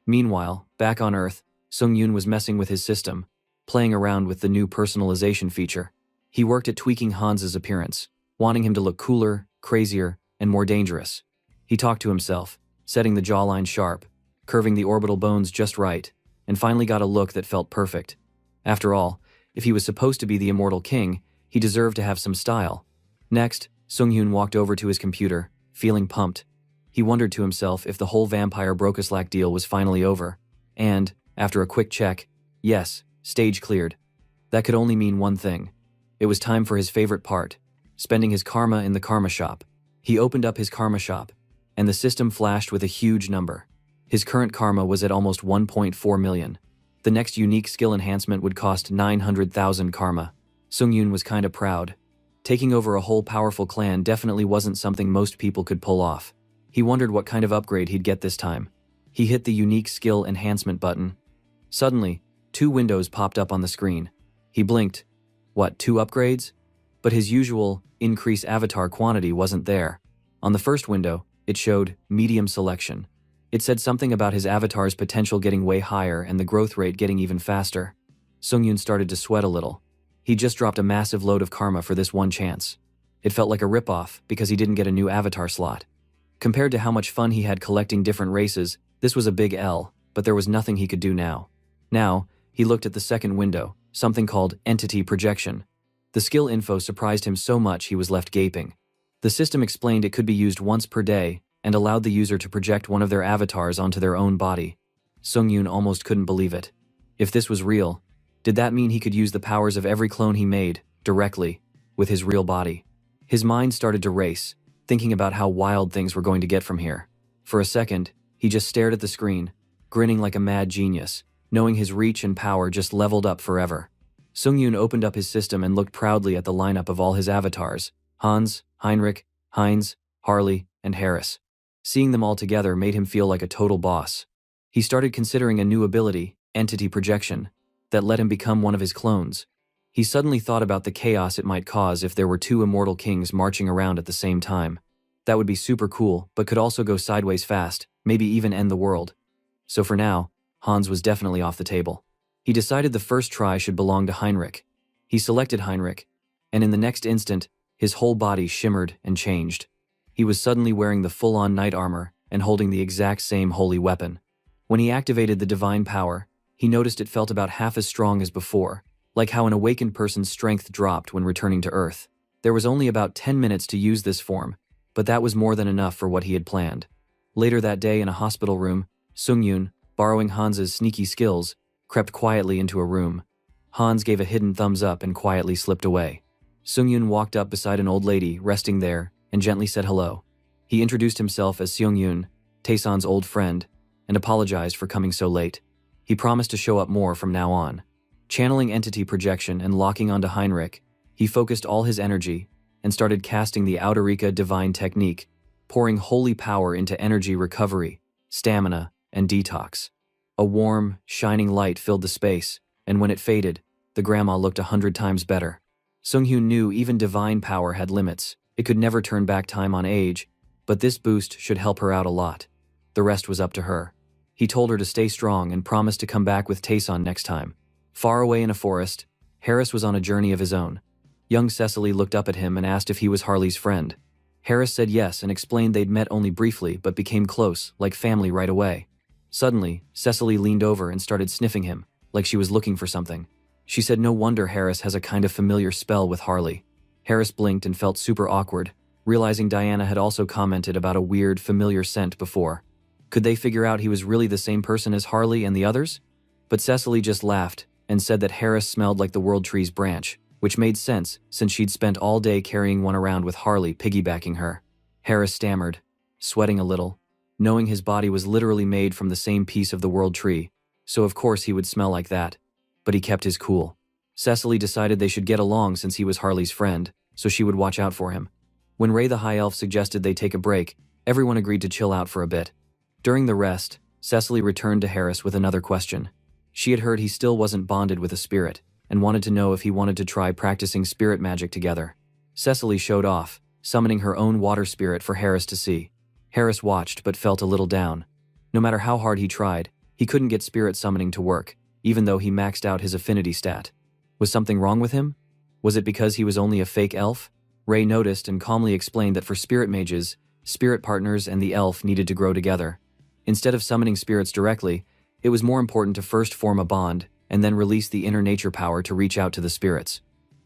Meanwhile, back on Earth, Sung-Yoon was messing with his system, playing around with the new personalization feature. He worked at tweaking Hans's appearance, wanting him to look cooler, crazier, and more dangerous. He talked to himself, setting the jawline sharp, curving the orbital bones just right, and finally got a look that felt perfect. After all, if he was supposed to be the immortal king, he deserved to have some style. Next, Sung-Yoon walked over to his computer, feeling pumped. He wondered to himself if the whole vampire Brokoslak deal was finally over. And, after a quick check, yes, stage cleared. That could only mean one thing. It was time for his favorite part, spending his karma in the karma shop. He opened up his karma shop, and the system flashed with a huge number. His current karma was at almost 1.4 million. The next unique skill enhancement would cost 900,000 karma. Sung-Yoon was kinda proud. Taking over a whole powerful clan definitely wasn't something most people could pull off. He wondered what kind of upgrade he'd get this time. He hit the unique skill enhancement button. Suddenly, 2 windows popped up on the screen. He blinked. What, 2 upgrades? But his usual increase avatar quantity wasn't there. On the first window, it showed medium selection. It said something about his avatar's potential getting way higher and the growth rate getting even faster. Sung-Yoon started to sweat a little. He just dropped a massive load of karma for this one chance. It felt like a ripoff because he didn't get a new avatar slot. Compared to how much fun he had collecting different races, this was a big L, but there was nothing he could do now. Now, he looked at the second window, something called Entity Projection. The skill info surprised him so much he was left gaping. The system explained it could be used once per day and allowed the user to project one of their avatars onto their own body. Sung-yoon almost couldn't believe it. If this was real, did that mean he could use the powers of every clone he made, directly, with his real body? His mind started to race, thinking about how wild things were going to get from here. For a second, he just stared at the screen, grinning like a mad genius, knowing his reach and power just leveled up forever. Sung-yoon opened up his system and looked proudly at the lineup of all his avatars: Hans, Heinrich, Heinz, Harley, and Harris. Seeing them all together made him feel like a total boss. He started considering a new ability, entity projection, that let him become one of his clones. He suddenly thought about the chaos it might cause if there were two immortal kings marching around at the same time. That would be super cool, but could also go sideways fast, maybe even end the world. So for now, Hans was definitely off the table. He decided the first try should belong to Heinrich. He selected Heinrich, and in the next instant, his whole body shimmered and changed. He was suddenly wearing the full-on knight armor and holding the exact same holy weapon. When he activated the divine power, he noticed it felt about half as strong as before, like how an awakened person's strength dropped when returning to Earth. There was only about 10 minutes to use this form, but that was more than enough for what he had planned. Later that day in a hospital room, Sung-yoon, borrowing Hans's sneaky skills, crept quietly into a room. Hans gave a hidden thumbs up and quietly slipped away. Sung-yoon walked up beside an old lady resting there and gently said hello. He introduced himself as Seung-yoon, Taeson's old friend, and apologized for coming so late. He promised to show up more from now on. Channeling entity projection and locking onto Heinrich, he focused all his energy and started casting the Outerika divine technique, pouring holy power into energy recovery, stamina, and detox. A warm, shining light filled the space, and when it faded, the grandma looked 100 times better. Sung-hyun knew even divine power had limits. It could never turn back time on age, but this boost should help her out a lot. The rest was up to her. He told her to stay strong and promised to come back with Taeson next time. Far away in a forest, Harris was on a journey of his own. Young Cecily looked up at him and asked if he was Harley's friend. Harris said yes and explained they'd met only briefly but became close, like family right away. Suddenly, Cecily leaned over and started sniffing him, like she was looking for something. She said no wonder Harris has a kind of familiar spell with Harley. Harris blinked and felt super awkward, realizing Diana had also commented about a weird, familiar scent before. Could they figure out he was really the same person as Harley and the others? But Cecily just laughed and said that Harris smelled like the World Tree's branch, which made sense since she'd spent all day carrying one around with Harley piggybacking her. Harris stammered, sweating a little, knowing his body was literally made from the same piece of the World Tree, so of course he would smell like that. But he kept his cool. Cecily decided they should get along since he was Harley's friend, so she would watch out for him. When Ray the High Elf suggested they take a break, everyone agreed to chill out for a bit. During the rest, Cecily returned to Harris with another question. She had heard he still wasn't bonded with a spirit, and wanted to know if he wanted to try practicing spirit magic together. Cecily showed off, summoning her own water spirit for Harris to see. Harris watched but felt a little down. No matter how hard he tried, he couldn't get spirit summoning to work, even though he maxed out his affinity stat. Was something wrong with him? Was it because he was only a fake elf? Ray noticed and calmly explained that for spirit mages, spirit partners and the elf needed to grow together. Instead of summoning spirits directly, it was more important to first form a bond and then release the inner nature power to reach out to the spirits.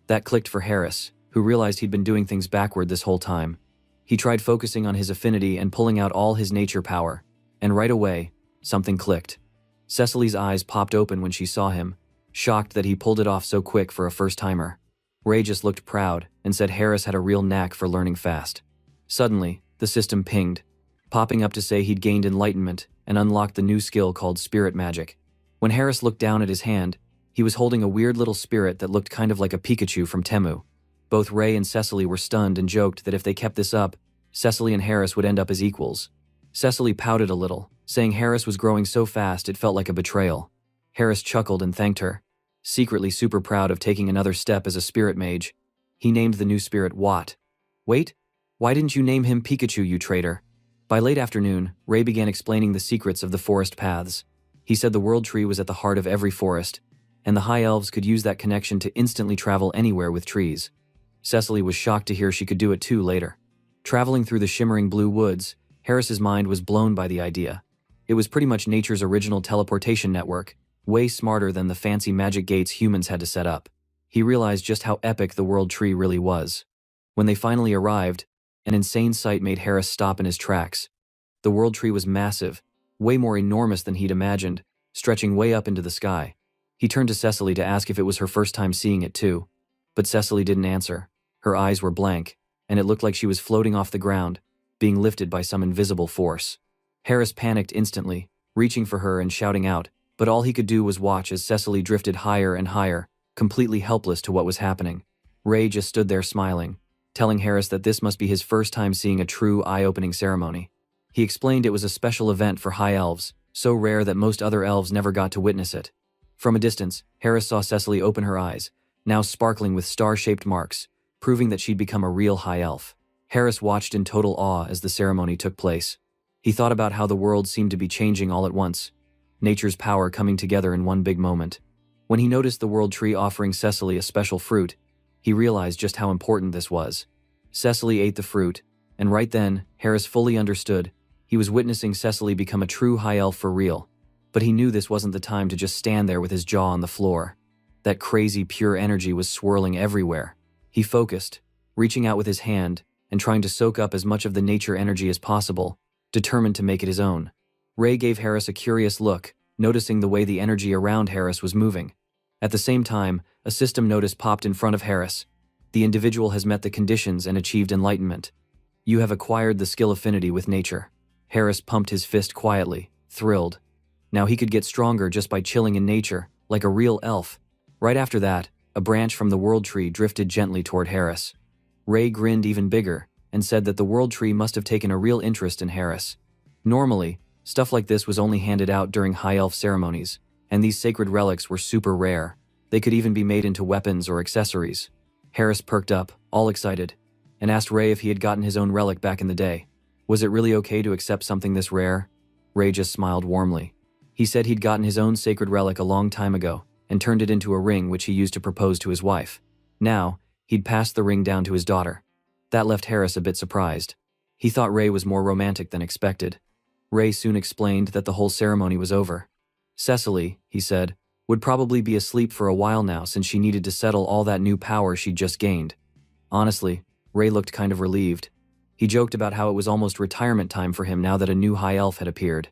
That clicked for Harris, who realized he'd been doing things backward this whole time. He tried focusing on his affinity and pulling out all his nature power, and right away, something clicked. Cecily's eyes popped open when she saw him, shocked that he pulled it off so quick for a first-timer. Ray just looked proud and said Harris had a real knack for learning fast. Suddenly, the system pinged, popping up to say he'd gained enlightenment and unlocked the new skill called spirit magic. When Harris looked down at his hand, he was holding a weird little spirit that looked kind of like a Pikachu from Temu. Both Ray and Cecily were stunned and joked that if they kept this up, Cecily and Harris would end up as equals. Cecily pouted a little, saying Harris was growing so fast it felt like a betrayal. Harris chuckled and thanked her, secretly super proud of taking another step as a spirit mage. He named the new spirit Watt. Wait, why didn't you name him Pikachu, you traitor? By late afternoon, Ray began explaining the secrets of the forest paths. He said the World Tree was at the heart of every forest, and the High Elves could use that connection to instantly travel anywhere with trees. Cecily was shocked to hear she could do it too later. Traveling through the shimmering blue woods, Harris's mind was blown by the idea. It was pretty much nature's original teleportation network, way smarter than the fancy magic gates humans had to set up. He realized just how epic the World Tree really was. When they finally arrived, An insane sight made Harris stop in his tracks. The world tree was massive, way more enormous than he'd imagined, stretching way up into the sky. He turned to Cecily to ask if it was her first time seeing it too. But Cecily didn't answer. Her eyes were blank, and it looked like she was floating off the ground, being lifted by some invisible force. Harris panicked instantly, reaching for her and shouting out, but all he could do was watch as Cecily drifted higher and higher, completely helpless to what was happening. Ray just stood there smiling, telling Harris that this must be his first time seeing a true eye-opening ceremony. He explained it was a special event for high elves, so rare that most other elves never got to witness it. From a distance, Harris saw Cecily open her eyes, now sparkling with star-shaped marks, proving that she'd become a real high elf. Harris watched in total awe as the ceremony took place. He thought about how the world seemed to be changing all at once, nature's power coming together in one big moment. When he noticed the world tree offering Cecily a special fruit, he realized just how important this was. Cecily ate the fruit, and right then, Harris fully understood. He was witnessing Cecily become a true high elf for real. But he knew this wasn't the time to just stand there with his jaw on the floor. That crazy, pure energy was swirling everywhere. He focused, reaching out with his hand and trying to soak up as much of the nature energy as possible, determined to make it his own. Ray gave Harris a curious look, noticing the way the energy around Harris was moving. At the same time, a system notice popped in front of Harris. The individual has met the conditions and achieved enlightenment. You have acquired the skill affinity with nature. Harris pumped his fist quietly, thrilled. Now he could get stronger just by chilling in nature, like a real elf. Right after that, a branch from the world tree drifted gently toward Harris. Ray grinned even bigger and said that the world tree must have taken a real interest in Harris. Normally, stuff like this was only handed out during high elf ceremonies, and these sacred relics were super rare. They could even be made into weapons or accessories. Harris perked up, all excited, and asked Ray if he had gotten his own relic back in the day. Was it really okay to accept something this rare? Ray just smiled warmly. He said he'd gotten his own sacred relic a long time ago and turned it into a ring which he used to propose to his wife. Now, he'd passed the ring down to his daughter. That left Harris a bit surprised. He thought Ray was more romantic than expected. Ray soon explained that the whole ceremony was over. Cecily, he said, would probably be asleep for a while now since she needed to settle all that new power she'd just gained. Honestly, Ray looked kind of relieved. He joked about how it was almost retirement time for him now that a new high elf had appeared.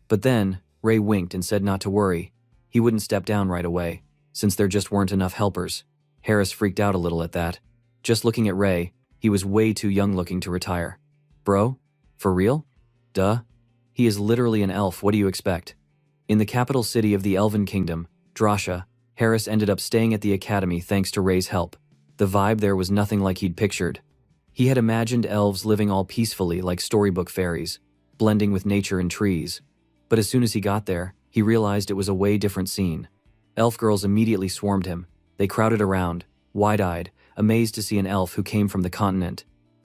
But then, Ray winked and said not to worry. He wouldn't step down right away, since there just weren't enough helpers. Harris freaked out a little at that. Just looking at Ray, he was way too young looking to retire. Bro? For real? Duh. He is literally an elf, what do you expect? In the capital city of the Elven Kingdom, Drasha, Harris ended up staying at the academy thanks to Ray's help. The vibe there was nothing like he'd pictured. He had imagined elves living all peacefully like storybook fairies, blending with nature and trees. But as soon as he got there, he realized it was a way different scene. Elf girls immediately swarmed him. They crowded around, wide-eyed, amazed to see an elf who came from the continent.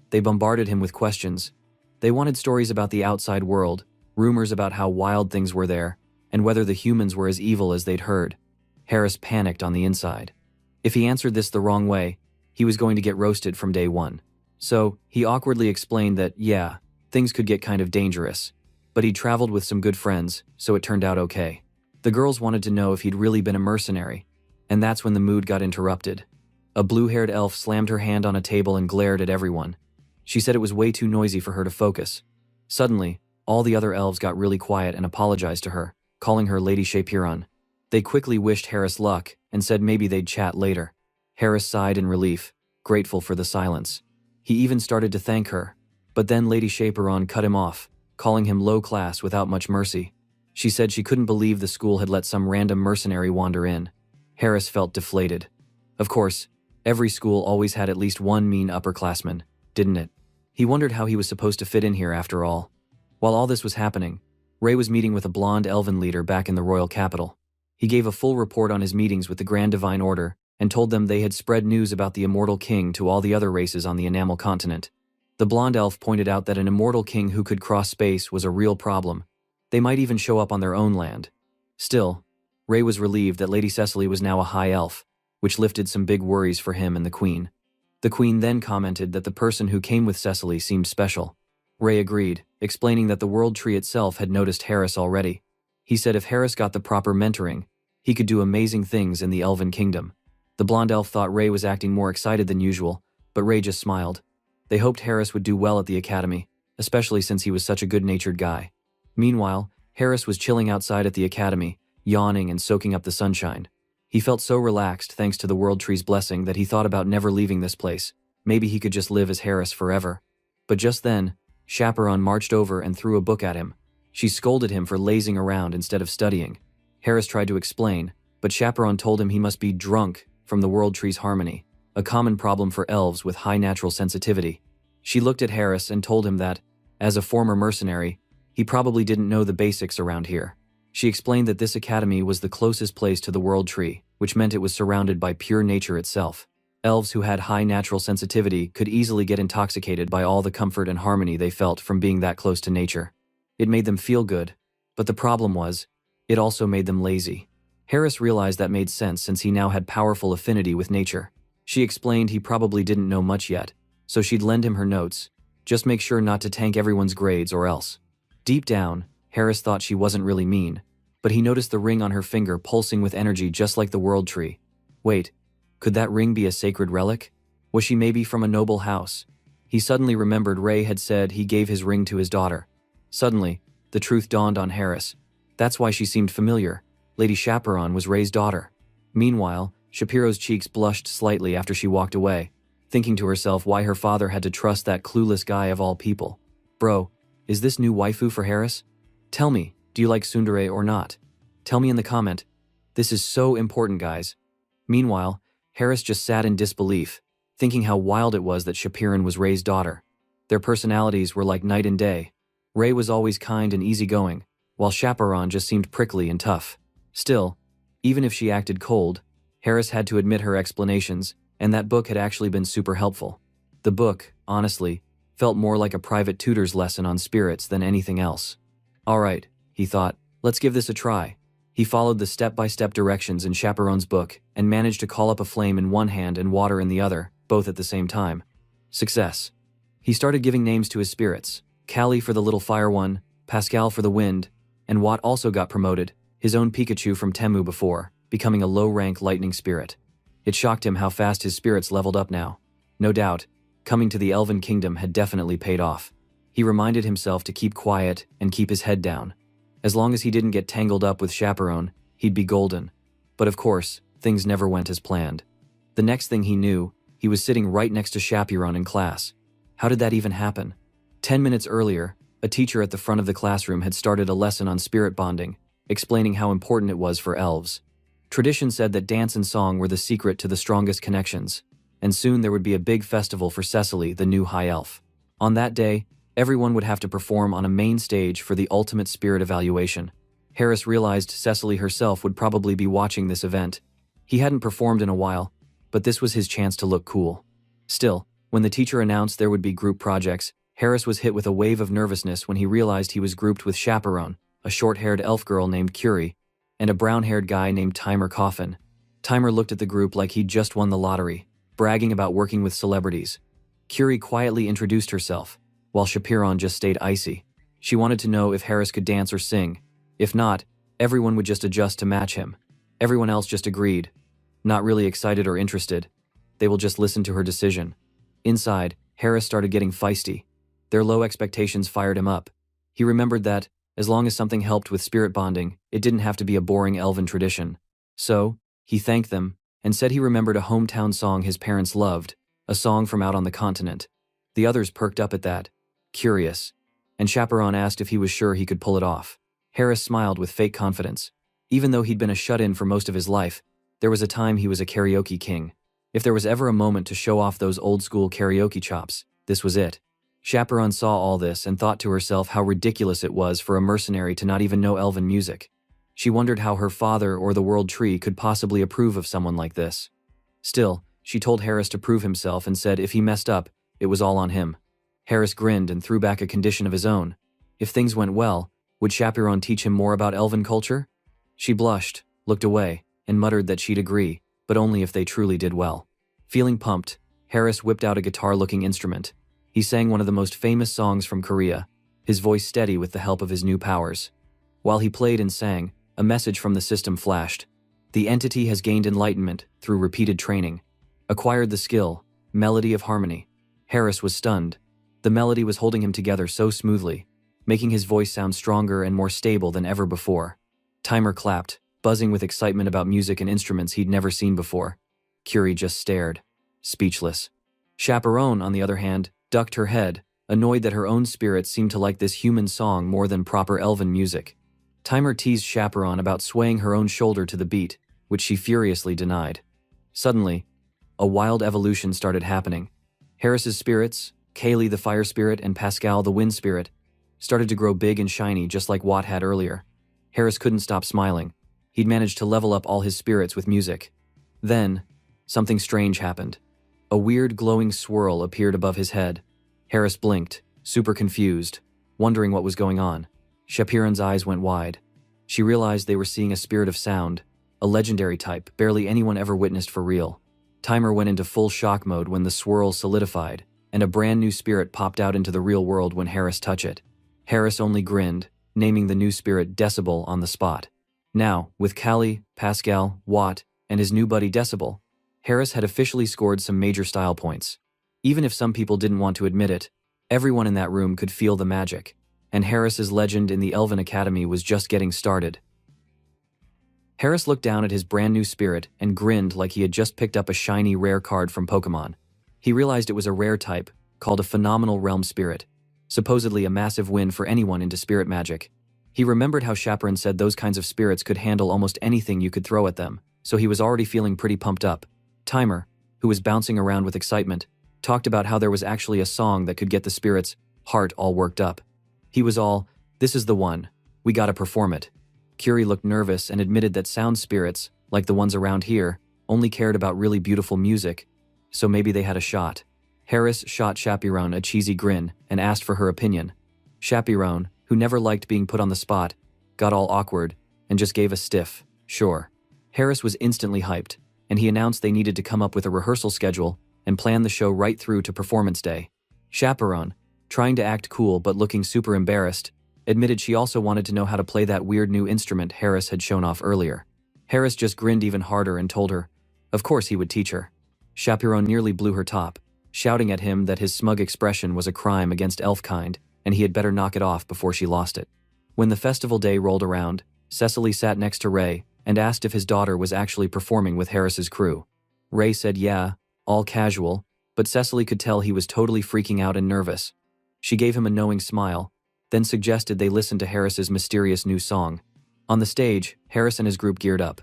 They bombarded him with questions. They wanted stories about the outside world, rumors about how wild things were there, and whether the humans were as evil as they'd heard. Harris panicked on the inside. If he answered this the wrong way, he was going to get roasted from day one. So, he awkwardly explained that, yeah, things could get kind of dangerous. But he'd traveled with some good friends, so it turned out okay. The girls wanted to know if he'd really been a mercenary, and that's when the mood got interrupted. A blue-haired elf slammed her hand on a table and glared at everyone. She said it was way too noisy for her to focus. Suddenly, all the other elves got really quiet and apologized to her, calling her Lady Shapiron. They quickly wished Harris luck and said maybe they'd chat later. Harris sighed in relief, grateful for the silence. He even started to thank her, but then Lady Shapiron cut him off, calling him low class without much mercy. She said she couldn't believe the school had let some random mercenary wander in. Harris felt deflated. Of course, every school always had at least one mean upperclassman, didn't it? He wondered how he was supposed to fit in here after all. While all this was happening, Ray was meeting with a blonde elven leader back in the royal capital. He gave a full report on his meetings with the Grand Divine Order and told them they had spread news about the immortal king to all the other races on the enamel continent. The blonde elf pointed out that an immortal king who could cross space was a real problem. They might even show up on their own land. Still, Ray was relieved that Lady Cecily was now a high elf, which lifted some big worries for him and the queen. The queen then commented that the person who came with Cecily seemed special. Ray agreed, explaining that the world tree itself had noticed Harris already. He said if Harris got the proper mentoring, he could do amazing things in the Elven Kingdom. The blonde elf thought Ray was acting more excited than usual, but Ray just smiled. They hoped Harris would do well at the academy, especially since he was such a good-natured guy. Meanwhile, Harris was chilling outside at the academy, yawning and soaking up the sunshine. He felt so relaxed thanks to the World Tree's blessing that he thought about never leaving this place. Maybe he could just live as Harris forever. But just then, Chaperon marched over and threw a book at him. She scolded him for lazing around instead of studying. Harris tried to explain, but Chaperon told him he must be drunk from the World Tree's harmony, a common problem for elves with high natural sensitivity. She looked at Harris and told him that, as a former mercenary, he probably didn't know the basics around here. She explained that this academy was the closest place to the World Tree, which meant it was surrounded by pure nature itself. Elves who had high natural sensitivity could easily get intoxicated by all the comfort and harmony they felt from being that close to nature. It made them feel good, but the problem was, it also made them lazy. Harris realized that made sense since he now had powerful affinity with nature. She explained he probably didn't know much yet, so she'd lend him her notes. Just make sure not to tank everyone's grades or else. Deep down, Harris thought she wasn't really mean, but he noticed the ring on her finger pulsing with energy just like the World Tree. Wait, could that ring be a sacred relic? Was she maybe from a noble house? He suddenly remembered Ray had said he gave his ring to his daughter. Suddenly, the truth dawned on Harris. That's why she seemed familiar. Lady Chaperon was Ray's daughter. Meanwhile, Shapiro's cheeks blushed slightly after she walked away, thinking to herself why her father had to trust that clueless guy of all people. Bro, is this new waifu for Harris? Tell me, do you like tsundere or not? Tell me in the comment. This is so important, guys. Meanwhile, Harris just sat in disbelief, thinking how wild it was that Chaperon was Ray's daughter. Their personalities were like night and day. Ray was always kind and easygoing, while Chaperon just seemed prickly and tough. Still, even if she acted cold, Harris had to admit her explanations, and that book had actually been super helpful. The book, honestly, felt more like a private tutor's lesson on spirits than anything else. Alright, he thought, let's give this a try. He followed the step-by-step directions in Chaperon's book and managed to call up a flame in one hand and water in the other, both at the same time. Success. He started giving names to his spirits. Callie for the little fire one, Pascal for the wind, and Watt also got promoted, his own Pikachu from Temu before, becoming a low-rank lightning spirit. It shocked him how fast his spirits leveled up now. No doubt, coming to the Elven Kingdom had definitely paid off. He reminded himself to keep quiet and keep his head down. As long as he didn't get tangled up with Chaperon, he'd be golden. But of course, things never went as planned. The next thing he knew, he was sitting right next to Chaperon in class. How did that even happen? 10 minutes earlier, a teacher at the front of the classroom had started a lesson on spirit bonding, explaining how important it was for elves. Tradition said that dance and song were the secret to the strongest connections, and soon there would be a big festival for Cecily, the new high elf. On that day, everyone would have to perform on a main stage for the ultimate spirit evaluation. Harris realized Cecily herself would probably be watching this event. He hadn't performed in a while, but this was his chance to look cool. Still, when the teacher announced there would be group projects, Harris was hit with a wave of nervousness when he realized he was grouped with Chaperon, a short-haired elf girl named Curie, and a brown-haired guy named Timer Coffin. Timer looked at the group like he'd just won the lottery, bragging about working with celebrities. Curie quietly introduced herself, while Chaperon just stayed icy. She wanted to know if Harris could dance or sing. If not, everyone would just adjust to match him. Everyone else just agreed. Not really excited or interested. They will just listen to her decision. Inside, Harris started getting feisty. Their low expectations fired him up. He remembered that, as long as something helped with spirit bonding, it didn't have to be a boring elven tradition. So, he thanked them, and said he remembered a hometown song his parents loved, a song from out on the continent. The others perked up at that, curious, and Chaperon asked if he was sure he could pull it off. Harris smiled with fake confidence. Even though he'd been a shut-in for most of his life, there was a time he was a karaoke king. If there was ever a moment to show off those old-school karaoke chops, this was it. Chaperon saw all this and thought to herself how ridiculous it was for a mercenary to not even know elven music. She wondered how her father or the World Tree could possibly approve of someone like this. Still, she told Harris to prove himself and said if he messed up, it was all on him. Harris grinned and threw back a condition of his own. If things went well, would Chaperon teach him more about elven culture? She blushed, looked away, and muttered that she'd agree, but only if they truly did well. Feeling pumped, Harris whipped out a guitar-looking instrument. He sang one of the most famous songs from Korea, his voice steady with the help of his new powers. While he played and sang, a message from the system flashed. The entity has gained enlightenment through repeated training. Acquired the skill, Melody of Harmony. Harris was stunned. The melody was holding him together so smoothly, making his voice sound stronger and more stable than ever before. Timer clapped, buzzing with excitement about music and instruments he'd never seen before. Curie just stared, speechless. Chaperone, on the other hand, ducked her head, annoyed that her own spirit seemed to like this human song more than proper elven music. Timer teased Chaperone about swaying her own shoulder to the beat, which she furiously denied. Suddenly, a wild evolution started happening. Harris's spirits, Kaylee the fire spirit and Pascal the wind spirit, started to grow big and shiny just like Watt had earlier. Harris couldn't stop smiling. He'd managed to level up all his spirits with music. Then, something strange happened. A weird glowing swirl appeared above his head. Harris blinked, super confused, wondering what was going on. Chaperone's eyes went wide. She realized they were seeing a spirit of sound, a legendary type barely anyone ever witnessed for real. Timer went into full shock mode when the swirl solidified, and a brand new spirit popped out into the real world when Harris touched it. Harris only grinned, naming the new spirit Decibel on the spot. Now, with Callie, Pascal, Watt, and his new buddy Decibel, Harris had officially scored some major style points. Even if some people didn't want to admit it, everyone in that room could feel the magic, and Harris's legend in the Elven Academy was just getting started. Harris looked down at his brand new spirit and grinned like he had just picked up a shiny rare card from Pokemon. He realized it was a rare type, called a Phenomenal Realm Spirit, supposedly a massive win for anyone into spirit magic. He remembered how Chaperone said those kinds of spirits could handle almost anything you could throw at them, so he was already feeling pretty pumped up. Timer, who was bouncing around with excitement, talked about how there was actually a song that could get the spirit's heart all worked up. He was all, "This is the one. We gotta perform it." Curie looked nervous and admitted that sound spirits, like the ones around here, only cared about really beautiful music, so maybe they had a shot. Harris shot Chaperone a cheesy grin and asked for her opinion. Chaperone, who never liked being put on the spot, got all awkward and just gave a stiff, "Sure." Harris was instantly hyped, and he announced they needed to come up with a rehearsal schedule and plan the show right through to performance day. Chaperone, trying to act cool but looking super embarrassed, admitted she also wanted to know how to play that weird new instrument Harris had shown off earlier. Harris just grinned even harder and told her, of course he would teach her. Chaperone nearly blew her top, shouting at him that his smug expression was a crime against elfkind and he had better knock it off before she lost it. When the festival day rolled around, Cecily sat next to Ray and asked if his daughter was actually performing with Harris's crew. Ray said yeah, all casual, but Cecily could tell he was totally freaking out and nervous. She gave him a knowing smile, then suggested they listen to Harris's mysterious new song. On the stage, Harris and his group geared up.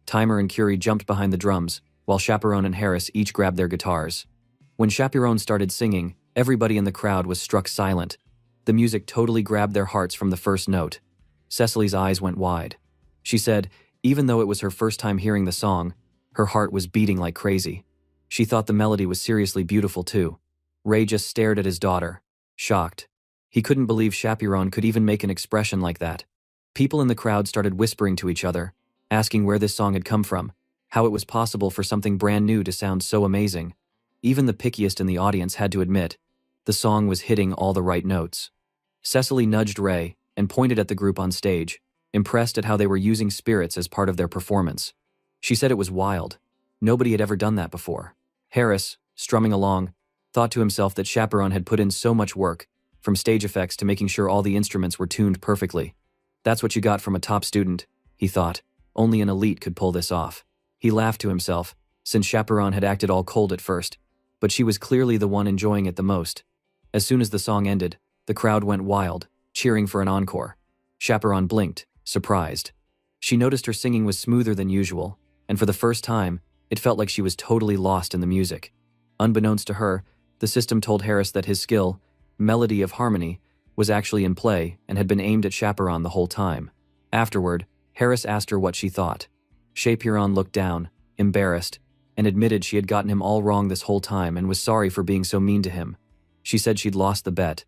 Timer and Curie jumped behind the drums, while Chaperone and Harris each grabbed their guitars. When Chaperone started singing, everybody in the crowd was struck silent. The music totally grabbed their hearts from the first note. Cecily's eyes went wide. She said, even though it was her first time hearing the song, her heart was beating like crazy. She thought the melody was seriously beautiful too. Ray just stared at his daughter, shocked. He couldn't believe Chaperone could even make an expression like that. People in the crowd started whispering to each other, asking where this song had come from, how it was possible for something brand new to sound so amazing. Even the pickiest in the audience had to admit, the song was hitting all the right notes. Cecily nudged Ray and pointed at the group on stage, impressed at how they were using spirits as part of their performance. She said it was wild. Nobody had ever done that before. Harris, strumming along, thought to himself that Chaperone had put in so much work, from stage effects to making sure all the instruments were tuned perfectly. That's what you got from a top student, he thought. Only an elite could pull this off. He laughed to himself, since Chaperone had acted all cold at first, but she was clearly the one enjoying it the most. As soon as the song ended, the crowd went wild, cheering for an encore. Chaperone blinked, surprised. She noticed her singing was smoother than usual, and for the first time, it felt like she was totally lost in the music. Unbeknownst to her, the system told Harris that his skill, Melody of Harmony, was actually in play and had been aimed at Chaperone the whole time. Afterward, Harris asked her what she thought. Chaperone looked down, embarrassed, and admitted she had gotten him all wrong this whole time and was sorry for being so mean to him. She said she'd lost the bet.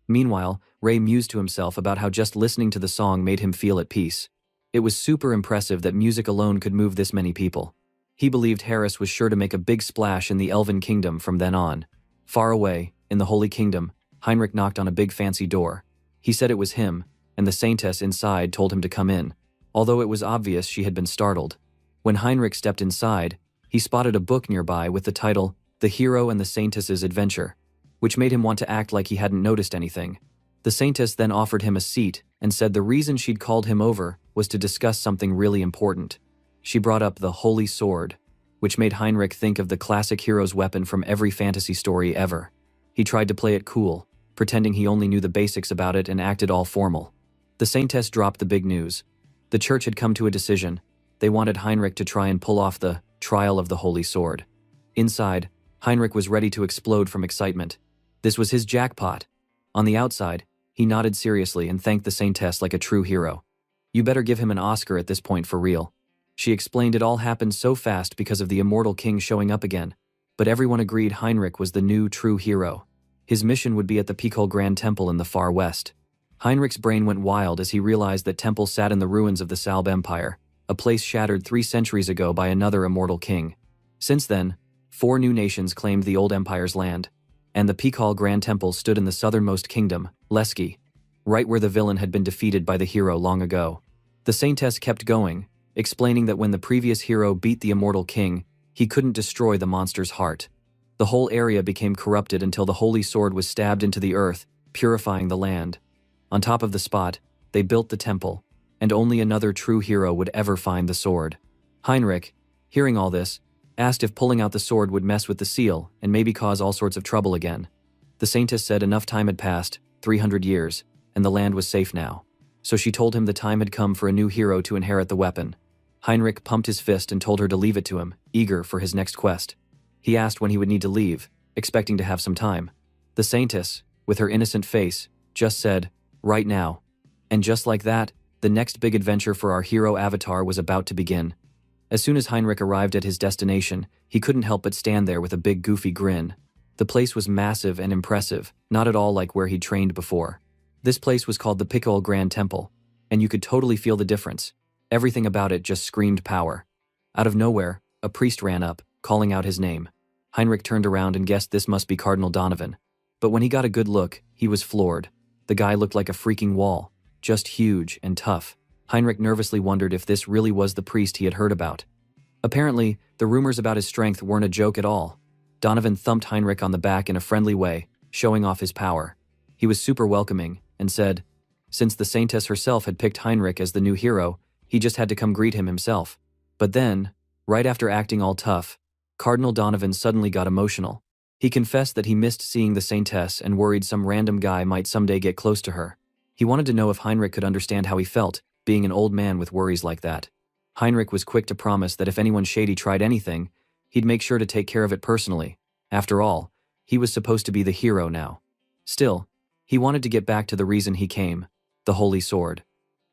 Meanwhile, Ray mused to himself about how just listening to the song made him feel at peace. It was super impressive that music alone could move this many people. He believed Harris was sure to make a big splash in the Elven Kingdom from then on. Far away, in the Holy Kingdom, Heinrich knocked on a big fancy door. He said it was him, and the Saintess inside told him to come in, although it was obvious she had been startled. When Heinrich stepped inside, he spotted a book nearby with the title, The Hero and the Saintess's Adventure. which made him want to act like he hadn't noticed anything. The Saintess then offered him a seat and said the reason she'd called him over was to discuss something really important. She brought up the Holy Sword, which made Heinrich think of the classic hero's weapon from every fantasy story ever. He tried to play it cool, pretending he only knew the basics about it and acted all formal. The Saintess dropped the big news. The church had come to a decision. They wanted Heinrich to try and pull off the trial of the Holy Sword. Inside, Heinrich was ready to explode from excitement. This was his jackpot. On the outside, he nodded seriously and thanked the Saintess like a true hero. You better give him an Oscar at this point for real. She explained it all happened so fast because of the immortal king showing up again, but everyone agreed Heinrich was the new true hero. His mission would be at the Pikul Grand Temple in the far west. Heinrich's brain went wild as he realized that temple sat in the ruins of the Salb Empire, a place shattered 3 centuries ago by another immortal king. Since then, 4 new nations claimed the old empire's land, and the Pikul Grand Temple stood in the southernmost kingdom, Leski, right where the villain had been defeated by the hero long ago. The Saintess kept going, explaining that when the previous hero beat the immortal king, he couldn't destroy the monster's heart. The whole area became corrupted until the Holy Sword was stabbed into the earth, purifying the land. On top of the spot, they built the temple, and only another true hero would ever find the sword. Heinrich, hearing all this, asked if pulling out the sword would mess with the seal and maybe cause all sorts of trouble again. The Saintess said enough time had passed, 300 years, and the land was safe now. So she told him the time had come for a new hero to inherit the weapon. Heinrich pumped his fist and told her to leave it to him, eager for his next quest. He asked when he would need to leave, expecting to have some time. The Saintess, with her innocent face, just said, "Right now." And just like that, the next big adventure for our hero avatar was about to begin. As soon as Heinrich arrived at his destination, he couldn't help but stand there with a big goofy grin. The place was massive and impressive, not at all like where he'd trained before. This place was called the Pikul Grand Temple, and you could totally feel the difference. Everything about it just screamed power. Out of nowhere, a priest ran up, calling out his name. Heinrich turned around and guessed this must be Cardinal Donovan. But when he got a good look, he was floored. The guy looked like a freaking wall, just huge and tough. Heinrich nervously wondered if this really was the priest he had heard about. Apparently, the rumors about his strength weren't a joke at all. Donovan thumped Heinrich on the back in a friendly way, showing off his power. He was super welcoming, and said, since the Saintess herself had picked Heinrich as the new hero, he just had to come greet him himself. But then, right after acting all tough, Cardinal Donovan suddenly got emotional. He confessed that he missed seeing the Saintess and worried some random guy might someday get close to her. He wanted to know if Heinrich could understand how he felt, being an old man with worries like that. Heinrich was quick to promise that if anyone shady tried anything, he'd make sure to take care of it personally. After all, he was supposed to be the hero now. Still, he wanted to get back to the reason he came, the Holy Sword.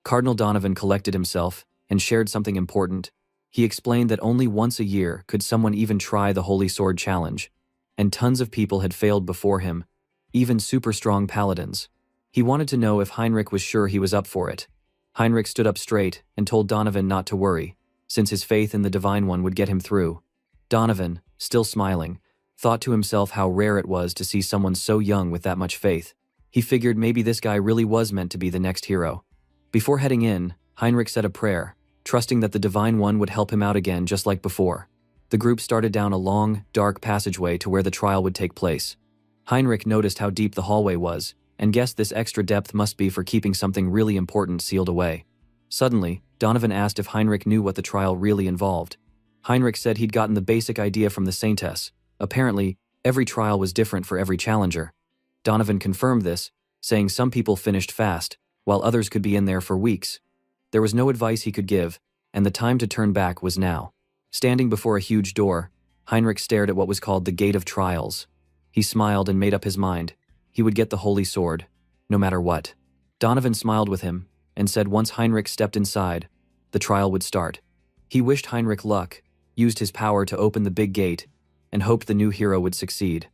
Cardinal Donovan collected himself and shared something important. He explained that only once a year could someone even try the Holy Sword challenge, and tons of people had failed before him, even super strong paladins. He wanted to know if Heinrich was sure he was up for it. Heinrich stood up straight and told Donovan not to worry, since his faith in the Divine One would get him through. Donovan, still smiling, thought to himself how rare it was to see someone so young with that much faith. He figured maybe this guy really was meant to be the next hero. Before heading in, Heinrich said a prayer, trusting that the Divine One would help him out again just like before. The group started down a long, dark passageway to where the trial would take place. Heinrich noticed how deep the hallway was, and guessed this extra depth must be for keeping something really important sealed away. Suddenly, Donovan asked if Heinrich knew what the trial really involved. Heinrich said he'd gotten the basic idea from the Saintess. Apparently, every trial was different for every challenger. Donovan confirmed this, saying some people finished fast, while others could be in there for weeks. There was no advice he could give, and the time to turn back was now. Standing before a huge door, Heinrich stared at what was called the Gate of Trials. He smiled and made up his mind. He would get the Holy Sword, no matter what. Donovan smiled with him, and said once Heinrich stepped inside, the trial would start. He wished Heinrich luck, used his power to open the big gate, and hoped the new hero would succeed.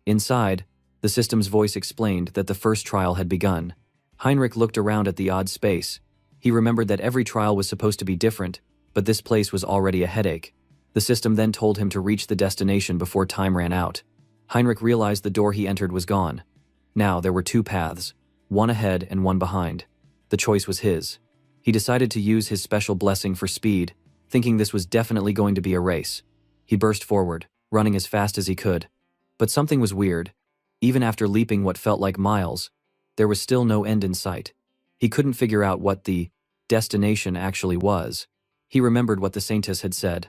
Inside, the system's voice explained that the first trial had begun. Heinrich looked around at the odd space. He remembered that every trial was supposed to be different, but this place was already a headache. The system then told him to reach the destination before time ran out. Heinrich realized the door he entered was gone. Now there were 2 paths, one ahead and one behind. The choice was his. He decided to use his special blessing for speed, thinking this was definitely going to be a race. He burst forward, running as fast as he could. But something was weird. Even after leaping what felt like miles, there was still no end in sight. He couldn't figure out what the destination actually was. He remembered what the Saintess had said.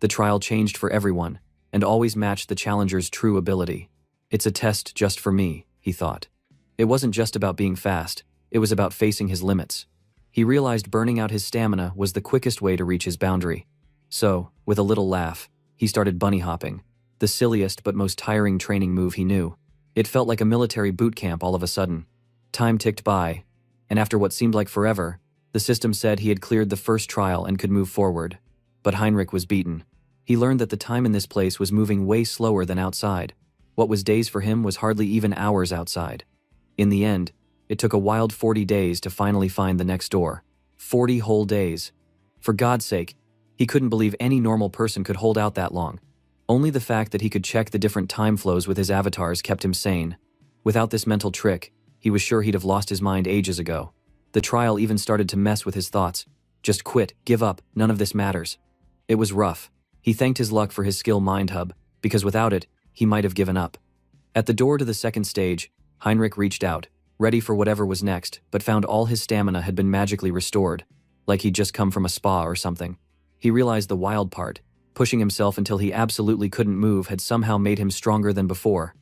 The trial changed for everyone, and always matched the challenger's true ability. It's a test just for me, he thought. It wasn't just about being fast, it was about facing his limits. He realized burning out his stamina was the quickest way to reach his boundary. So, with a little laugh, he started bunny hopping, the silliest but most tiring training move he knew. It felt like a military boot camp all of a sudden. Time ticked by, and after what seemed like forever, the system said he had cleared the first trial and could move forward. But Heinrich was beaten. He learned that the time in this place was moving way slower than outside. What was days for him was hardly even hours outside. In the end, it took a wild 40 days to finally find the next door. 40 whole days. For God's sake, he couldn't believe any normal person could hold out that long. Only the fact that he could check the different time flows with his avatars kept him sane. Without this mental trick, he was sure he'd have lost his mind ages ago. The trial even started to mess with his thoughts. Just quit, give up, none of this matters. It was rough. He thanked his luck for his skill mind hub, because without it, he might have given up. At the door to the second stage, Heinrich reached out, ready for whatever was next, but found all his stamina had been magically restored, like he'd just come from a spa or something. He realized the wild part. Pushing himself until he absolutely couldn't move had somehow made him stronger than before.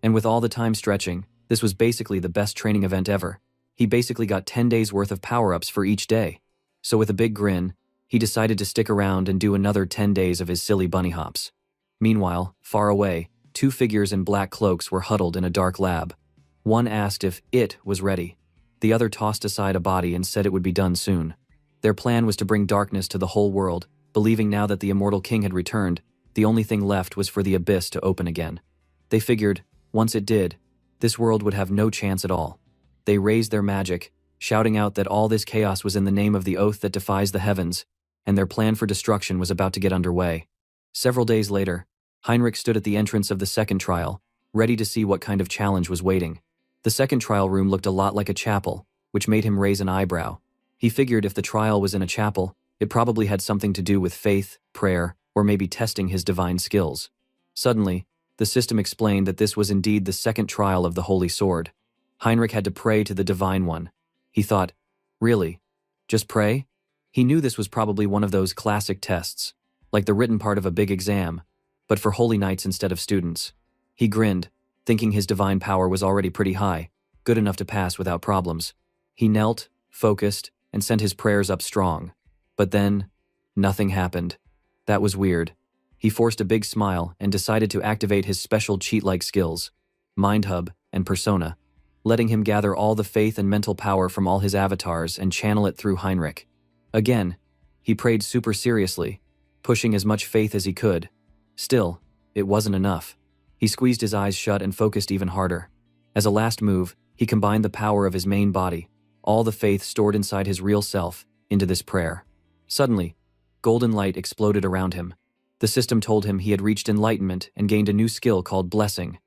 And with all the time stretching, this was basically the best training event ever. He basically got 10 days worth of power-ups for each day. So with a big grin, he decided to stick around and do another 10 days of his silly bunny hops. Meanwhile, far away, two figures in black cloaks were huddled in a dark lab. One asked if it was ready. The other tossed aside a body and said it would be done soon. Their plan was to bring darkness to the whole world, believing now that the immortal king had returned, the only thing left was for the abyss to open again. They figured, once it did, this world would have no chance at all. They raised their magic, shouting out that all this chaos was in the name of the oath that defies the heavens, and their plan for destruction was about to get underway. Several days later, Heinrich stood at the entrance of the second trial, ready to see what kind of challenge was waiting. The second trial room looked a lot like a chapel, which made him raise an eyebrow. He figured if the trial was in a chapel, it probably had something to do with faith, prayer, or maybe testing his divine skills. Suddenly, the system explained that this was indeed the second trial of the Holy Sword. Heinrich had to pray to the Divine One. He thought, really? Just pray? He knew this was probably one of those classic tests, like the written part of a big exam, but for holy knights instead of students. He grinned, thinking his divine power was already pretty high, good enough to pass without problems. He knelt, focused, and sent his prayers up strong. But then, nothing happened. That was weird. He forced a big smile and decided to activate his special cheat-like skills, Mind Hub and Persona, letting him gather all the faith and mental power from all his avatars and channel it through Heinrich. Again, he prayed super seriously, pushing as much faith as he could. Still, it wasn't enough. He squeezed his eyes shut and focused even harder. As a last move, he combined the power of his main body, all the faith stored inside his real self, into this prayer. Suddenly, golden light exploded around him. The system told him he had reached enlightenment and gained a new skill called blessing,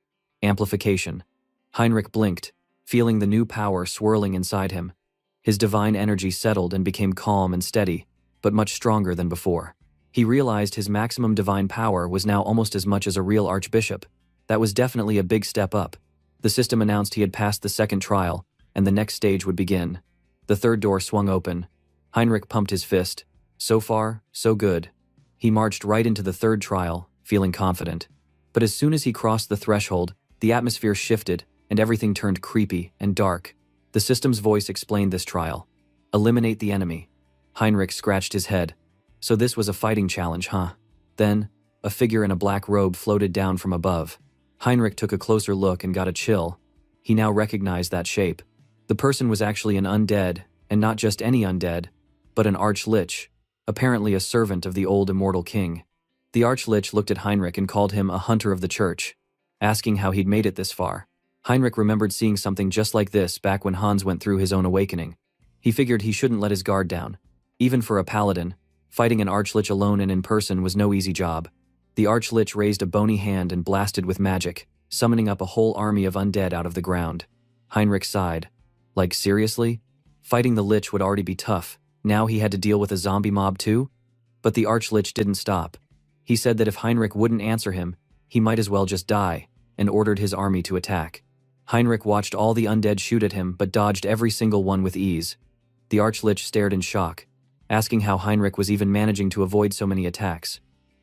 amplification. Heinrich blinked, feeling the new power swirling inside him. His divine energy settled and became calm and steady, but much stronger than before. He realized his maximum divine power was now almost as much as a real archbishop. That was definitely a big step up. The system announced he had passed the second trial, and the next stage would begin. The third door swung open. Heinrich pumped his fist. So far, so good. He marched right into the third trial, feeling confident. But as soon as he crossed the threshold, the atmosphere shifted, and everything turned creepy and dark. The system's voice explained this trial. Eliminate the enemy. Heinrich scratched his head. So this was a fighting challenge, huh? Then, a figure in a black robe floated down from above. Heinrich took a closer look and got a chill. He now recognized that shape. The person was actually an undead, and not just any undead, but an archlich, apparently a servant of the old immortal king. The archlich looked at Heinrich and called him a hunter of the church, asking how he'd made it this far. Heinrich remembered seeing something just like this back when Hans went through his own awakening. He figured he shouldn't let his guard down. Even for a paladin, fighting an archlich alone and in person was no easy job. The archlich raised a bony hand and blasted with magic, summoning up a whole army of undead out of the ground. Heinrich sighed. Like, seriously? Fighting the lich would already be tough. Now he had to deal with a zombie mob too? But the archlich didn't stop. He said that if Heinrich wouldn't answer him, he might as well just die. and ordered his army to attack. Heinrich watched all the undead shoot at him but dodged every single one with ease. The Archlich stared in shock, asking how Heinrich was even managing to avoid so many attacks.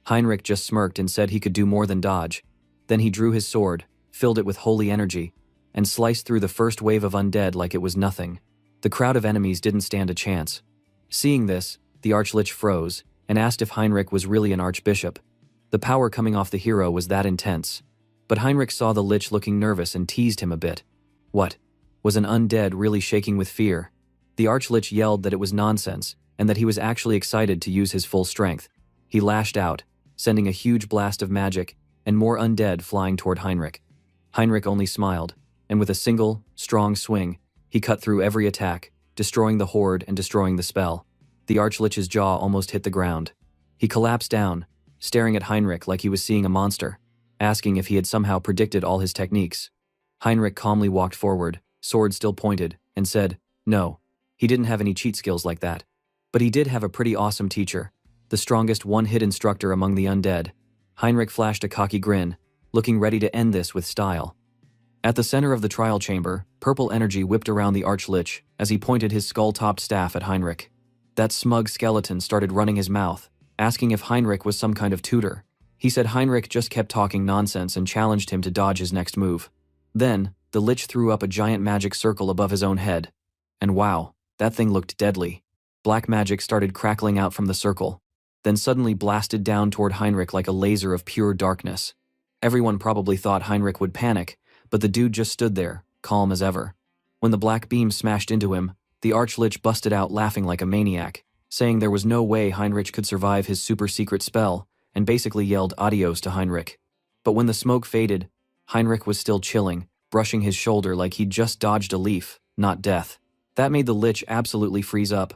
Heinrich just smirked and said he could do more than dodge. Then he drew his sword, filled it with holy energy, and sliced through the first wave of undead like it was nothing. The crowd of enemies didn't stand a chance. Seeing this, the Archlich froze and asked if Heinrich was really an archbishop. The power coming off the hero was that intense. But Heinrich saw the Lich looking nervous and teased him a bit. What? Was an undead really shaking with fear? The Archlich yelled that it was nonsense and that he was actually excited to use his full strength. He lashed out, sending a huge blast of magic and more undead flying toward Heinrich. Heinrich only smiled, and with a single, strong swing, he cut through every attack, destroying the horde and destroying the spell. The Archlich's jaw almost hit the ground. He collapsed down, staring at Heinrich like he was seeing a monster, asking if he had somehow predicted all his techniques. Heinrich calmly walked forward, sword still pointed, and said, no, he didn't have any cheat skills like that. But he did have a pretty awesome teacher, the strongest one-hit instructor among the undead. Heinrich flashed a cocky grin, looking ready to end this with style. At the center of the trial chamber, purple energy whipped around the Archlich as he pointed his skull-topped staff at Heinrich. That smug skeleton started running his mouth, asking if Heinrich was some kind of tutor. He said Heinrich just kept talking nonsense and challenged him to dodge his next move. Then, the Lich threw up a giant magic circle above his own head. And wow, that thing looked deadly. Black magic started crackling out from the circle, then suddenly blasted down toward Heinrich like a laser of pure darkness. Everyone probably thought Heinrich would panic, but the dude just stood there, calm as ever. When the black beam smashed into him, the Archlich busted out laughing like a maniac, saying there was no way Heinrich could survive his super-secret spell, and basically yelled adios to Heinrich. But when the smoke faded, Heinrich was still chilling, brushing his shoulder like he'd just dodged a leaf, not death. That made the Lich absolutely freeze up.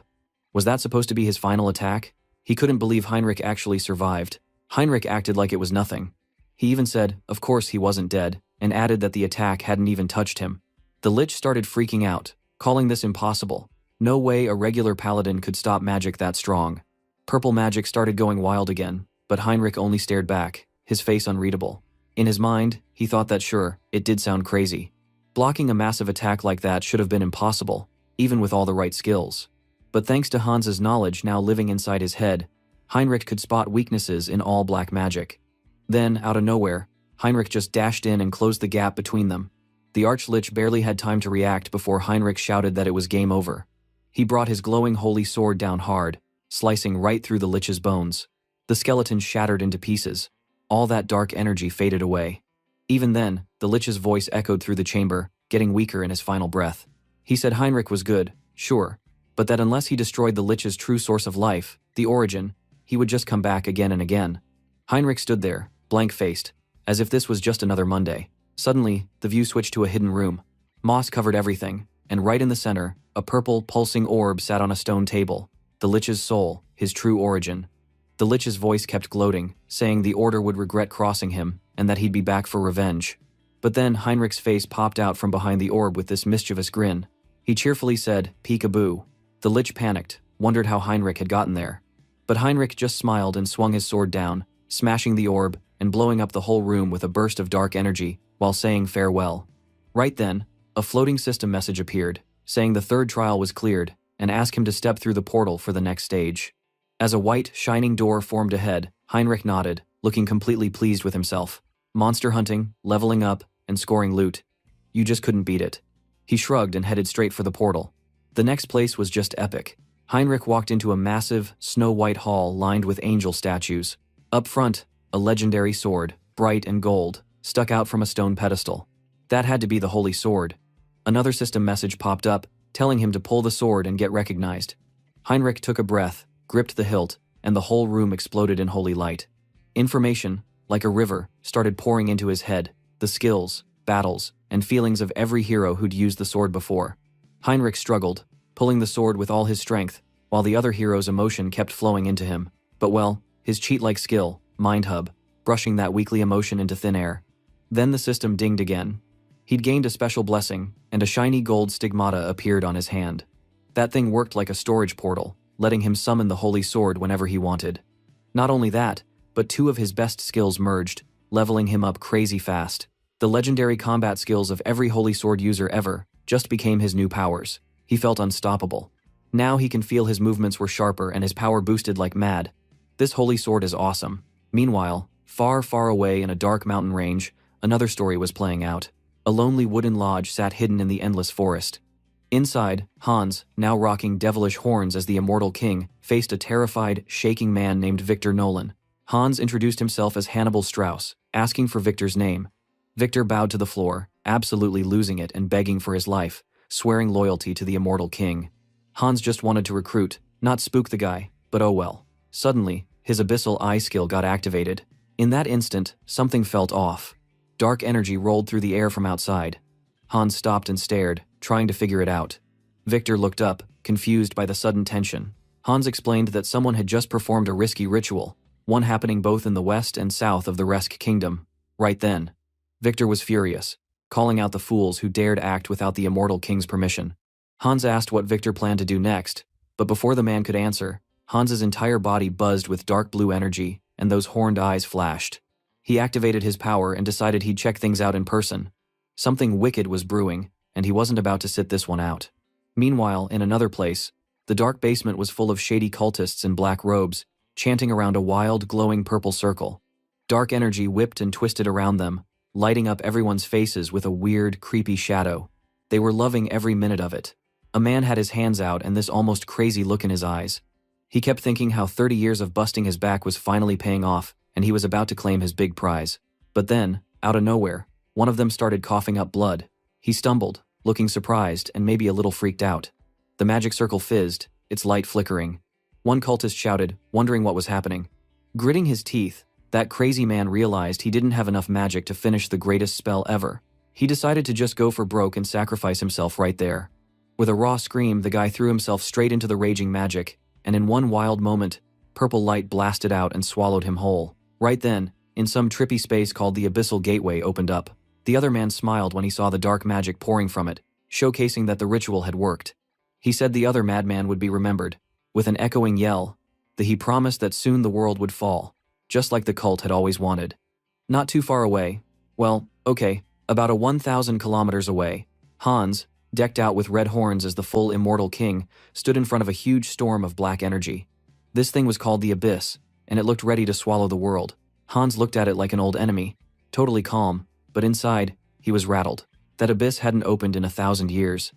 Was that supposed to be his final attack? He couldn't believe Heinrich actually survived. Heinrich acted like it was nothing. He even said, of course he wasn't dead, and added that the attack hadn't even touched him. The Lich started freaking out, calling this impossible. No way a regular paladin could stop magic that strong. Purple magic started going wild again, but Heinrich only stared back, his face unreadable. In his mind, he thought that sure, it did sound crazy. Blocking a massive attack like that should have been impossible, even with all the right skills. But thanks to Hans's knowledge now living inside his head, Heinrich could spot weaknesses in all black magic. Then, out of nowhere, Heinrich just dashed in and closed the gap between them. The Archlich barely had time to react before Heinrich shouted that it was game over. He brought his glowing holy sword down hard, slicing right through the Lich's bones. The skeleton shattered into pieces. All that dark energy faded away. Even then, the Lich's voice echoed through the chamber, getting weaker in his final breath. He said Heinrich was good, sure, but that unless he destroyed the Lich's true source of life, the origin, he would just come back again and again. Heinrich stood there, blank-faced, as if this was just another Monday. Suddenly, the view switched to a hidden room. Moss covered everything, and right in the center, a purple, pulsing orb sat on a stone table. The Lich's soul, his true origin. The Lich's voice kept gloating, saying the Order would regret crossing him, and that he'd be back for revenge. But then Heinrich's face popped out from behind the orb with this mischievous grin. He cheerfully said, "Peekaboo." The Lich panicked, wondered how Heinrich had gotten there. But Heinrich just smiled and swung his sword down, smashing the orb and blowing up the whole room with a burst of dark energy, while saying farewell. Right then, a floating system message appeared, saying the third trial was cleared, and asked him to step through the portal for the next stage. As a white, shining door formed ahead, Heinrich nodded, looking completely pleased with himself. Monster hunting, leveling up, and scoring loot. You just couldn't beat it. He shrugged and headed straight for the portal. The next place was just epic. Heinrich walked into a massive, snow-white hall lined with angel statues. Up front, a legendary sword, bright and gold, stuck out from a stone pedestal. That had to be the holy sword. Another system message popped up, telling him to pull the sword and get recognized. Heinrich took a breath, gripped the hilt, and the whole room exploded in holy light. Information, like a river, started pouring into his head, the skills, battles, and feelings of every hero who'd used the sword before. Heinrich struggled, pulling the sword with all his strength, while the other hero's emotion kept flowing into him. But well, his cheat-like skill, Mind Hub, brushing that weakly emotion into thin air. Then the system dinged again. He'd gained a special blessing, and a shiny gold stigmata appeared on his hand. That thing worked like a storage portal, letting him summon the holy sword whenever he wanted. Not only that, but two of his best skills merged, leveling him up crazy fast. The legendary combat skills of every holy sword user ever just became his new powers. He felt unstoppable. Now he can feel his movements were sharper and his power boosted like mad. This holy sword is awesome. Meanwhile, far, far away in a dark mountain range, another story was playing out. A lonely wooden lodge sat hidden in the endless forest. Inside, Hans, now rocking devilish horns as the immortal king, faced a terrified, shaking man named Victor Nolan. Hans introduced himself as Hannibal Strauss, asking for Victor's name. Victor bowed to the floor, absolutely losing it and begging for his life, swearing loyalty to the immortal king. Hans just wanted to recruit, not spook the guy, but oh well. Suddenly, his abyssal eye skill got activated. In that instant, something felt off. Dark energy rolled through the air from outside. Hans stopped and stared, trying to figure it out. Victor looked up, confused by the sudden tension. Hans explained that someone had just performed a risky ritual, one happening both in the west and south of the Resk kingdom. Right then, Victor was furious, calling out the fools who dared act without the immortal king's permission. Hans asked what Victor planned to do next, but before the man could answer, Hans's entire body buzzed with dark blue energy, and those horned eyes flashed. He activated his power and decided he'd check things out in person. Something wicked was brewing, and he wasn't about to sit this one out. Meanwhile, in another place, the dark basement was full of shady cultists in black robes, chanting around a wild, glowing purple circle. Dark energy whipped and twisted around them, lighting up everyone's faces with a weird, creepy shadow. They were loving every minute of it. A man had his hands out and this almost crazy look in his eyes. He kept thinking how 30 years of busting his back was finally paying off, and he was about to claim his big prize. But then, out of nowhere, one of them started coughing up blood. He stumbled, looking surprised and maybe a little freaked out. The magic circle fizzed, its light flickering. One cultist shouted, wondering what was happening. Gritting his teeth, that crazy man realized he didn't have enough magic to finish the greatest spell ever. He decided to just go for broke and sacrifice himself right there. With a raw scream, the guy threw himself straight into the raging magic, and in one wild moment, purple light blasted out and swallowed him whole. Right then, in some trippy space called the Abyssal Gateway opened up. The other man smiled when he saw the dark magic pouring from it, showcasing that the ritual had worked. He said the other madman would be remembered. With an echoing yell, he promised that soon the world would fall, just like the cult had always wanted. Not too far away, well, okay, about 1,000 kilometers away, Hans, decked out with red horns as the full immortal king, stood in front of a huge storm of black energy. This thing was called the Abyss, and it looked ready to swallow the world. Hans looked at it like an old enemy, totally calm, but inside, he was rattled. That abyss hadn't opened in 1,000 years.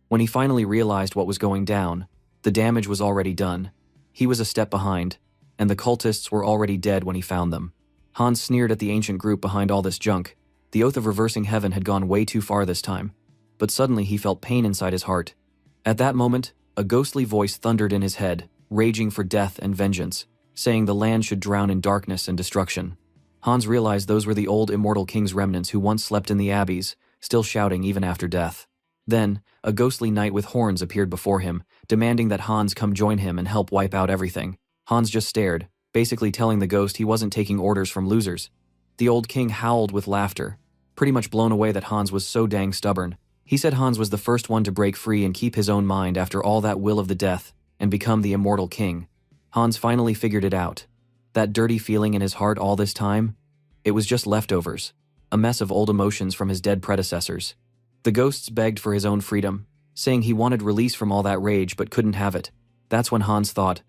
When he finally realized what was going down, the damage was already done. He was a step behind, and the cultists were already dead when he found them. Hans sneered at the ancient group behind all this junk. The oath of reversing heaven had gone way too far this time. But suddenly he felt pain inside his heart. At that moment, a ghostly voice thundered in his head, raging for death and vengeance, saying the land should drown in darkness and destruction. Hans realized those were the old immortal king's remnants who once slept in the abbeys, still shouting even after death. Then, a ghostly knight with horns appeared before him, demanding that Hans come join him and help wipe out everything. Hans just stared, basically telling the ghost he wasn't taking orders from losers. The old king howled with laughter, pretty much blown away that Hans was so dang stubborn. He said Hans was the first one to break free and keep his own mind after all that will of the death, and become the immortal king. Hans finally figured it out. That dirty feeling in his heart all this time? It was just leftovers, a mess of old emotions from his dead predecessors. The ghosts begged for his own freedom, saying he wanted release from all that rage but couldn't have it. That's when Hans thought,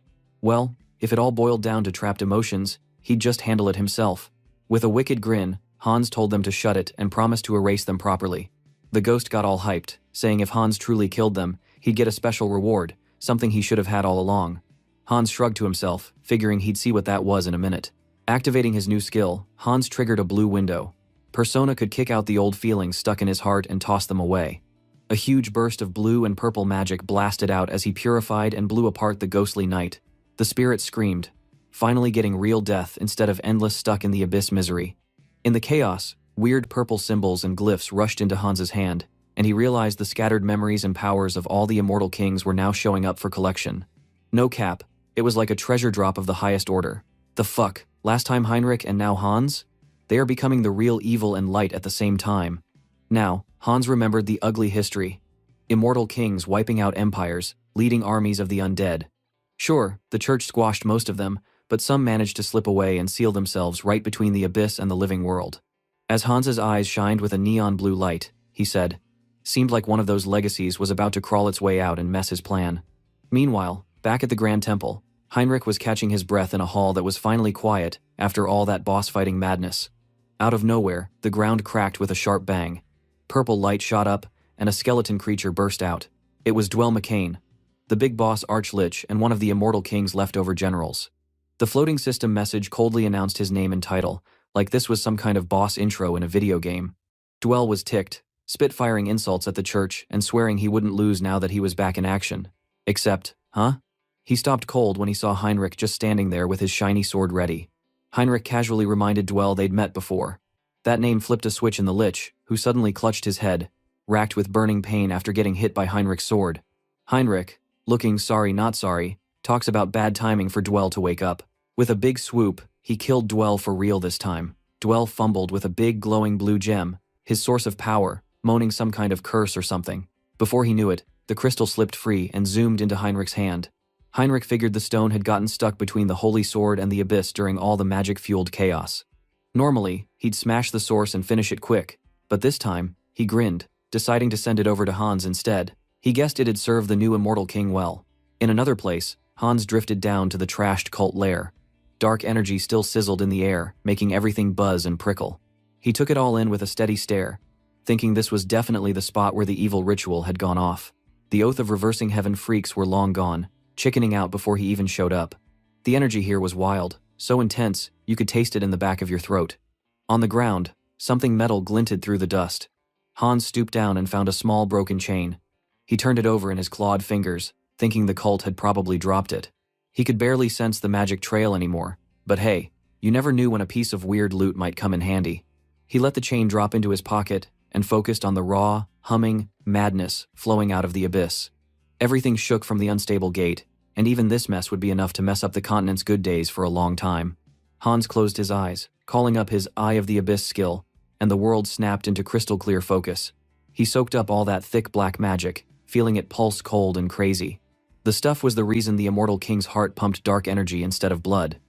well, if it all boiled down to trapped emotions, he'd just handle it himself. With a wicked grin, Hans told them to shut it and promised to erase them properly. The ghost got all hyped, saying if Hans truly killed them, he'd get a special reward, something he should have had all along. Hans shrugged to himself, figuring he'd see what that was in a minute. Activating his new skill, Hans triggered a blue window. Persona could kick out the old feelings stuck in his heart and toss them away. A huge burst of blue and purple magic blasted out as he purified and blew apart the ghostly knight. The spirit screamed, finally getting real death instead of endless stuck in the abyss misery. In the chaos, weird purple symbols and glyphs rushed into Hans's hand, and he realized the scattered memories and powers of all the immortal kings were now showing up for collection. No cap, it was like a treasure drop of the highest order. The fuck, last time Heinrich and now Hans? They are becoming the real evil and light at the same time. Now, Hans remembered the ugly history. Immortal kings wiping out empires, leading armies of the undead. Sure, the church squashed most of them, but some managed to slip away and seal themselves right between the abyss and the living world. As Hans's eyes shined with a neon blue light, he said, "Seemed like one of those legacies was about to crawl its way out and mess his plan." Meanwhile, back at the Grand Temple, Heinrich was catching his breath in a hall that was finally quiet after all that boss-fighting madness. Out of nowhere, the ground cracked with a sharp bang. Purple light shot up, and a skeleton creature burst out. It was Dwell McCain, the big boss Archlich and one of the Immortal King's leftover generals. The floating system message coldly announced his name and title, like this was some kind of boss intro in a video game. Dwell was ticked, spitfiring insults at the church and swearing he wouldn't lose now that he was back in action. Except, He stopped cold when he saw Heinrich just standing there with his shiny sword ready. Heinrich casually reminded Dwell they'd met before. That name flipped a switch in the Lich, who suddenly clutched his head, racked with burning pain after getting hit by Heinrich's sword. Heinrich, looking sorry not sorry, talks about bad timing for Dwell to wake up. With a big swoop, he killed Dwell for real this time. Dwell fumbled with a big glowing blue gem, his source of power, moaning some kind of curse or something. Before he knew it, the crystal slipped free and zoomed into Heinrich's hand. Heinrich figured the stone had gotten stuck between the holy sword and the abyss during all the magic-fueled chaos. Normally, he'd smash the source and finish it quick, but this time, he grinned, deciding to send it over to Hans instead. He guessed it'd serve the new Immortal King well. In another place, Hans drifted down to the trashed cult lair. Dark energy still sizzled in the air, making everything buzz and prickle. He took it all in with a steady stare, thinking this was definitely the spot where the evil ritual had gone off. The Oath of Reversing Heaven freaks were long gone, chickening out before he even showed up. The energy here was wild, so intense, you could taste it in the back of your throat. On the ground, something metal glinted through the dust. Hans stooped down and found a small broken chain. He turned it over in his clawed fingers, thinking the cult had probably dropped it. He could barely sense the magic trail anymore, but hey, you never knew when a piece of weird loot might come in handy. He let the chain drop into his pocket and focused on the raw, humming madness flowing out of the abyss. Everything shook from the unstable gate, and even this mess would be enough to mess up the continent's good days for a long time. Hans closed his eyes, calling up his Eye of the Abyss skill, and the world snapped into crystal-clear focus. He soaked up all that thick black magic, feeling it pulse cold and crazy. The stuff was the reason the Immortal King's heart pumped dark energy instead of blood.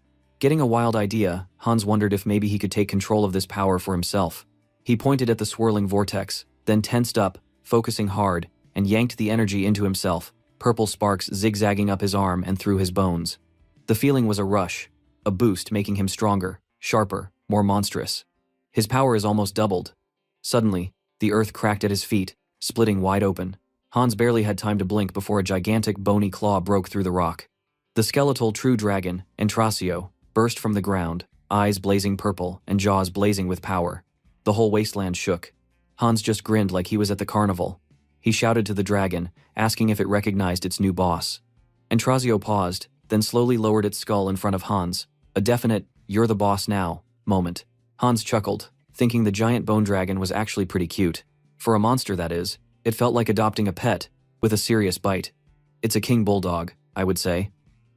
Getting a wild idea, Hans wondered if maybe he could take control of this power for himself. He pointed at the swirling vortex, then tensed up, focusing hard, and yanked the energy into himself, purple sparks zigzagging up his arm and through his bones. The feeling was a rush, a boost making him stronger, sharper, more monstrous. His power is almost doubled. Suddenly, the earth cracked at his feet, splitting wide open. Hans barely had time to blink before a gigantic bony claw broke through the rock. The skeletal true dragon, Entrasio, burst from the ground, eyes blazing purple and jaws blazing with power. The whole wasteland shook. Hans just grinned like he was at the carnival. He shouted to the dragon, asking if it recognized its new boss. Entrasio paused, then slowly lowered its skull in front of Hans, a definite, "you're the boss now" moment. Hans chuckled, thinking the giant bone dragon was actually pretty cute. For a monster, that is, it felt like adopting a pet, with a serious bite. It's a king bulldog, I would say.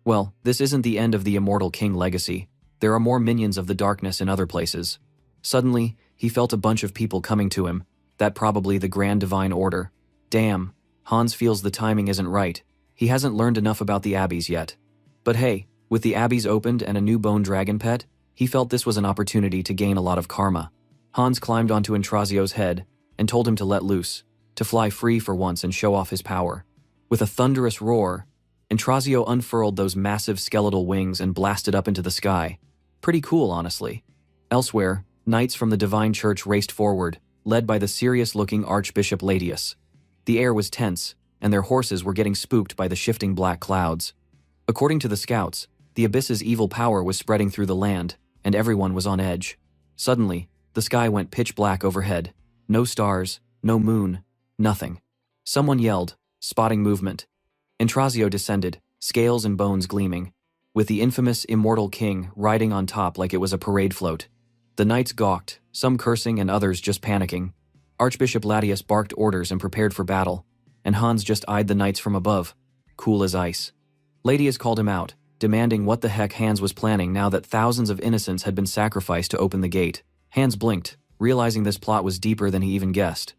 Well, this isn't the end of the Immortal King legacy. There are more minions of the darkness in other places. Suddenly, he felt a bunch of people coming to him, that probably the Grand Divine Order. Damn, Hans feels the timing isn't right. He hasn't learned enough about the abbeys yet. But hey, with the abbeys opened and a new bone dragon pet, he felt this was an opportunity to gain a lot of karma. Hans climbed onto Entrasio's head and told him to let loose, to fly free for once and show off his power. With a thunderous roar, Entrasio unfurled those massive skeletal wings and blasted up into the sky. Pretty cool, honestly. Elsewhere, knights from the Divine Church raced forward, led by the serious-looking Archbishop Ladius. The air was tense, and their horses were getting spooked by the shifting black clouds. According to the scouts, the abyss's evil power was spreading through the land, and everyone was on edge. Suddenly, the sky went pitch black overhead. No stars, no moon, nothing. Someone yelled, spotting movement. Entrasio descended, scales and bones gleaming, with the infamous Immortal King riding on top like it was a parade float. The knights gawked, some cursing and others just panicking. Archbishop Ladius barked orders and prepared for battle, and Hans just eyed the knights from above, cool as ice. Ladius called him out, demanding what the heck Hans was planning now that thousands of innocents had been sacrificed to open the gate. Hans blinked, realizing this plot was deeper than he even guessed.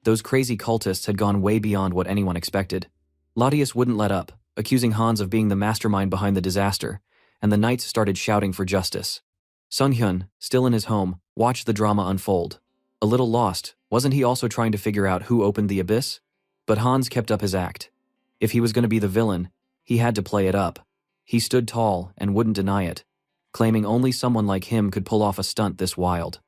Those crazy cultists had gone way beyond what anyone expected. Ladius wouldn't let up, accusing Hans of being the mastermind behind the disaster, and the knights started shouting for justice. Sung Hyun, still in his home, watched the drama unfold. A little lost, wasn't he also trying to figure out who opened the abyss? But Hans kept up his act. If he was going to be the villain, he had to play it up. He stood tall and wouldn't deny it, claiming only someone like him could pull off a stunt this wild.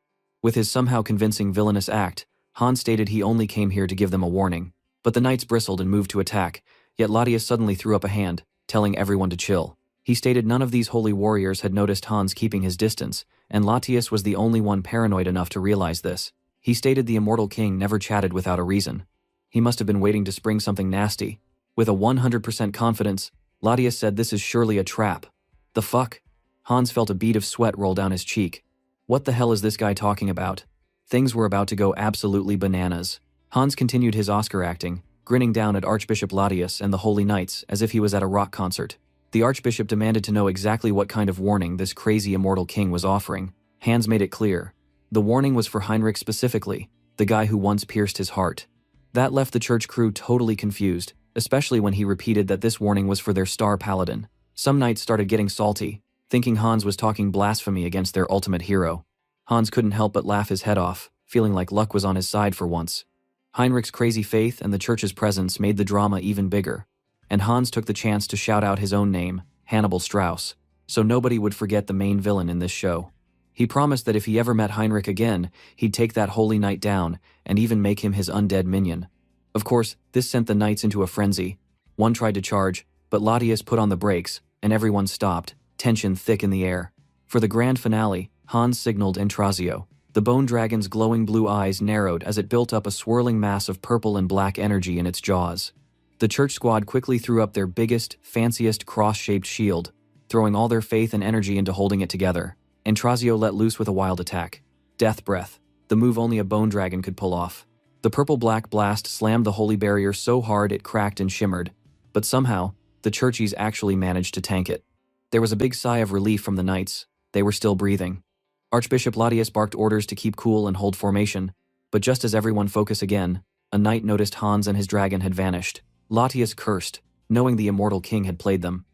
With his somehow convincing villainous act, Hans stated he only came here to give them a warning. But the knights bristled and moved to attack, yet Latius suddenly threw up a hand, telling everyone to chill. He stated none of these holy warriors had noticed Hans keeping his distance, and Latius was the only one paranoid enough to realize this. He stated the immortal king never chatted without a reason. He must have been waiting to spring something nasty. With a 100% confidence, Latius said this is surely a trap. The fuck? Hans felt a bead of sweat roll down his cheek. What the hell is this guy talking about? Things were about to go absolutely bananas. Hans continued his Oscar acting, grinning down at Archbishop Latius and the Holy Knights as if he was at a rock concert. The Archbishop demanded to know exactly what kind of warning this crazy immortal king was offering. Hans made it clear. The warning was for Heinrich specifically, the guy who once pierced his heart. That left the church crew totally confused, especially when he repeated that this warning was for their star paladin. Some knights started getting salty, thinking Hans was talking blasphemy against their ultimate hero. Hans couldn't help but laugh his head off, feeling like luck was on his side for once. Heinrich's crazy faith and the church's presence made the drama even bigger, and Hans took the chance to shout out his own name, Hannibal Strauss, so nobody would forget the main villain in this show. He promised that if he ever met Heinrich again, he'd take that holy knight down and even make him his undead minion. Of course, this sent the knights into a frenzy. One tried to charge, but Latius put on the brakes, and everyone stopped, tension thick in the air. For the grand finale, Hans signaled Entrazio. The bone dragon's glowing blue eyes narrowed as it built up a swirling mass of purple and black energy in its jaws. The church squad quickly threw up their biggest, fanciest cross-shaped shield, throwing all their faith and energy into holding it together. Entrazio let loose with a wild attack. Death Breath, the move only a bone dragon could pull off. The purple-black blast slammed the holy barrier so hard it cracked and shimmered, but somehow, the churchies actually managed to tank it. There was a big sigh of relief from the knights. They were still breathing. Archbishop Latius barked orders to keep cool and hold formation, but just as everyone focused again, a knight noticed Hans and his dragon had vanished. Latius cursed, knowing the immortal king had played them.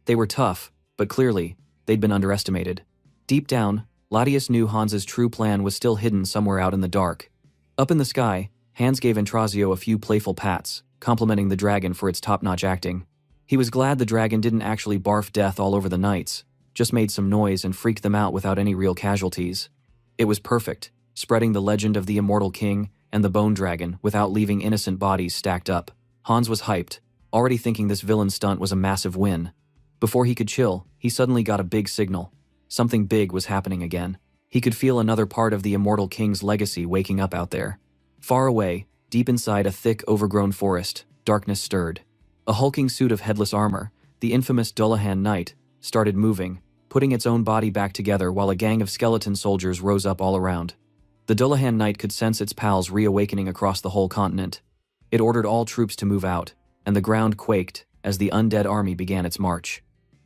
They were tough, but clearly, they'd been underestimated. Deep down, Latius knew Hans's true plan was still hidden somewhere out in the dark. Up in the sky, Hans gave Entrazio a few playful pats, complimenting the dragon for its top-notch acting. He was glad the dragon didn't actually barf death all over the knights, just made some noise and freaked them out without any real casualties. It was perfect, spreading the legend of the immortal king and the bone dragon without leaving innocent bodies stacked up. Hans was hyped, already thinking this villain stunt was a massive win. Before he could chill, he suddenly got a big signal. Something big was happening again. He could feel another part of the immortal king's legacy waking up out there. Far away, deep inside a thick, overgrown forest, darkness stirred. A hulking suit of headless armor, the infamous Dullahan Knight, started moving, putting its own body back together while a gang of skeleton soldiers rose up all around. The Dullahan Knight could sense its pals reawakening across the whole continent. It ordered all troops to move out, and the ground quaked as the undead army began its march.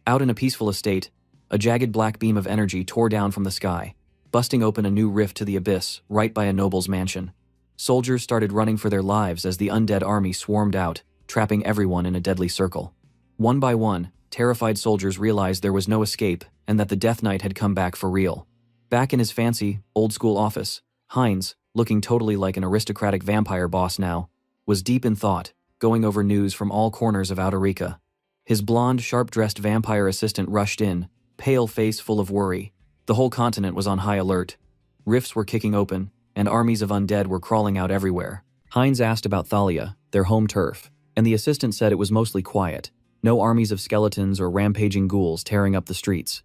Out in a peaceful estate, a jagged black beam of energy tore down from the sky, busting open a new rift to the abyss right by a noble's mansion. Soldiers started running for their lives as the undead army swarmed out, trapping everyone in a deadly circle. One by one, terrified soldiers realized there was no escape and that the Death Knight had come back for real. Back in his fancy, old-school office, Heinz, looking totally like an aristocratic vampire boss now, was deep in thought, going over news from all corners of Outerica. His blonde, sharp-dressed vampire assistant rushed in, pale face full of worry. The whole continent was on high alert. Rifts were kicking open, and armies of undead were crawling out everywhere. Heinz asked about Thalia, their home turf, and the assistant said it was mostly quiet. No armies of skeletons or rampaging ghouls tearing up the streets.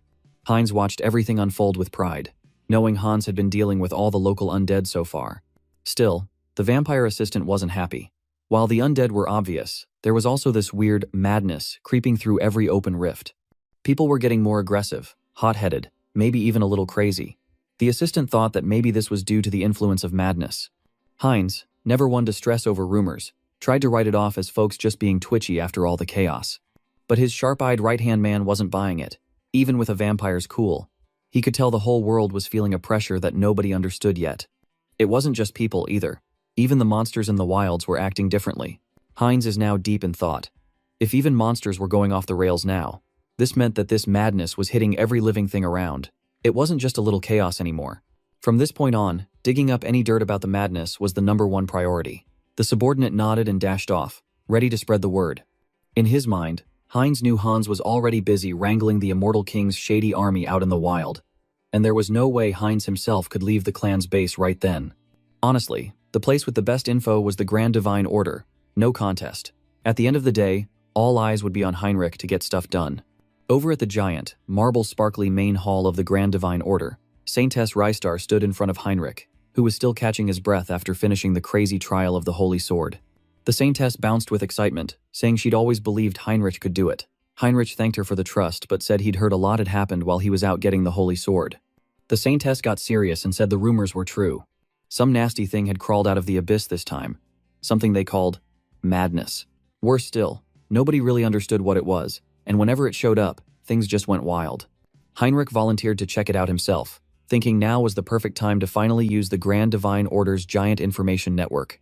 Heinz watched everything unfold with pride, knowing Hans had been dealing with all the local undead so far. Still, the vampire assistant wasn't happy. While the undead were obvious, there was also this weird madness creeping through every open rift. People were getting more aggressive, hot-headed, maybe even a little crazy. The assistant thought that maybe this was due to the influence of madness. Heinz, never one to stress over rumors, tried to write it off as folks just being twitchy after all the chaos. But his sharp-eyed right-hand man wasn't buying it, even with a vampire's cool. He could tell the whole world was feeling a pressure that nobody understood yet. It wasn't just people either. Even the monsters in the wilds were acting differently. Heinz is now deep in thought. If even monsters were going off the rails now, this meant that this madness was hitting every living thing around. It wasn't just a little chaos anymore. From this point on, digging up any dirt about the madness was the #1 priority. The subordinate nodded and dashed off, ready to spread the word. In his mind, Heinz knew Hans was already busy wrangling the Immortal King's shady army out in the wild, and there was no way Heinz himself could leave the clan's base right then. Honestly, the place with the best info was the Grand Divine Order, no contest. At the end of the day, all eyes would be on Heinrich to get stuff done. Over at the giant, marble-sparkly main hall of the Grand Divine Order, Saintess Rystar stood in front of Heinrich, who was still catching his breath after finishing the crazy trial of the Holy Sword. The Saintess bounced with excitement, saying she'd always believed Heinrich could do it. Heinrich thanked her for the trust but said he'd heard a lot had happened while he was out getting the Holy Sword. The Saintess got serious and said the rumors were true. Some nasty thing had crawled out of the abyss this time, something they called madness. Worse still, nobody really understood what it was, and whenever it showed up, things just went wild. Heinrich volunteered to check it out himself, thinking now was the perfect time to finally use the Grand Divine Order's giant information network.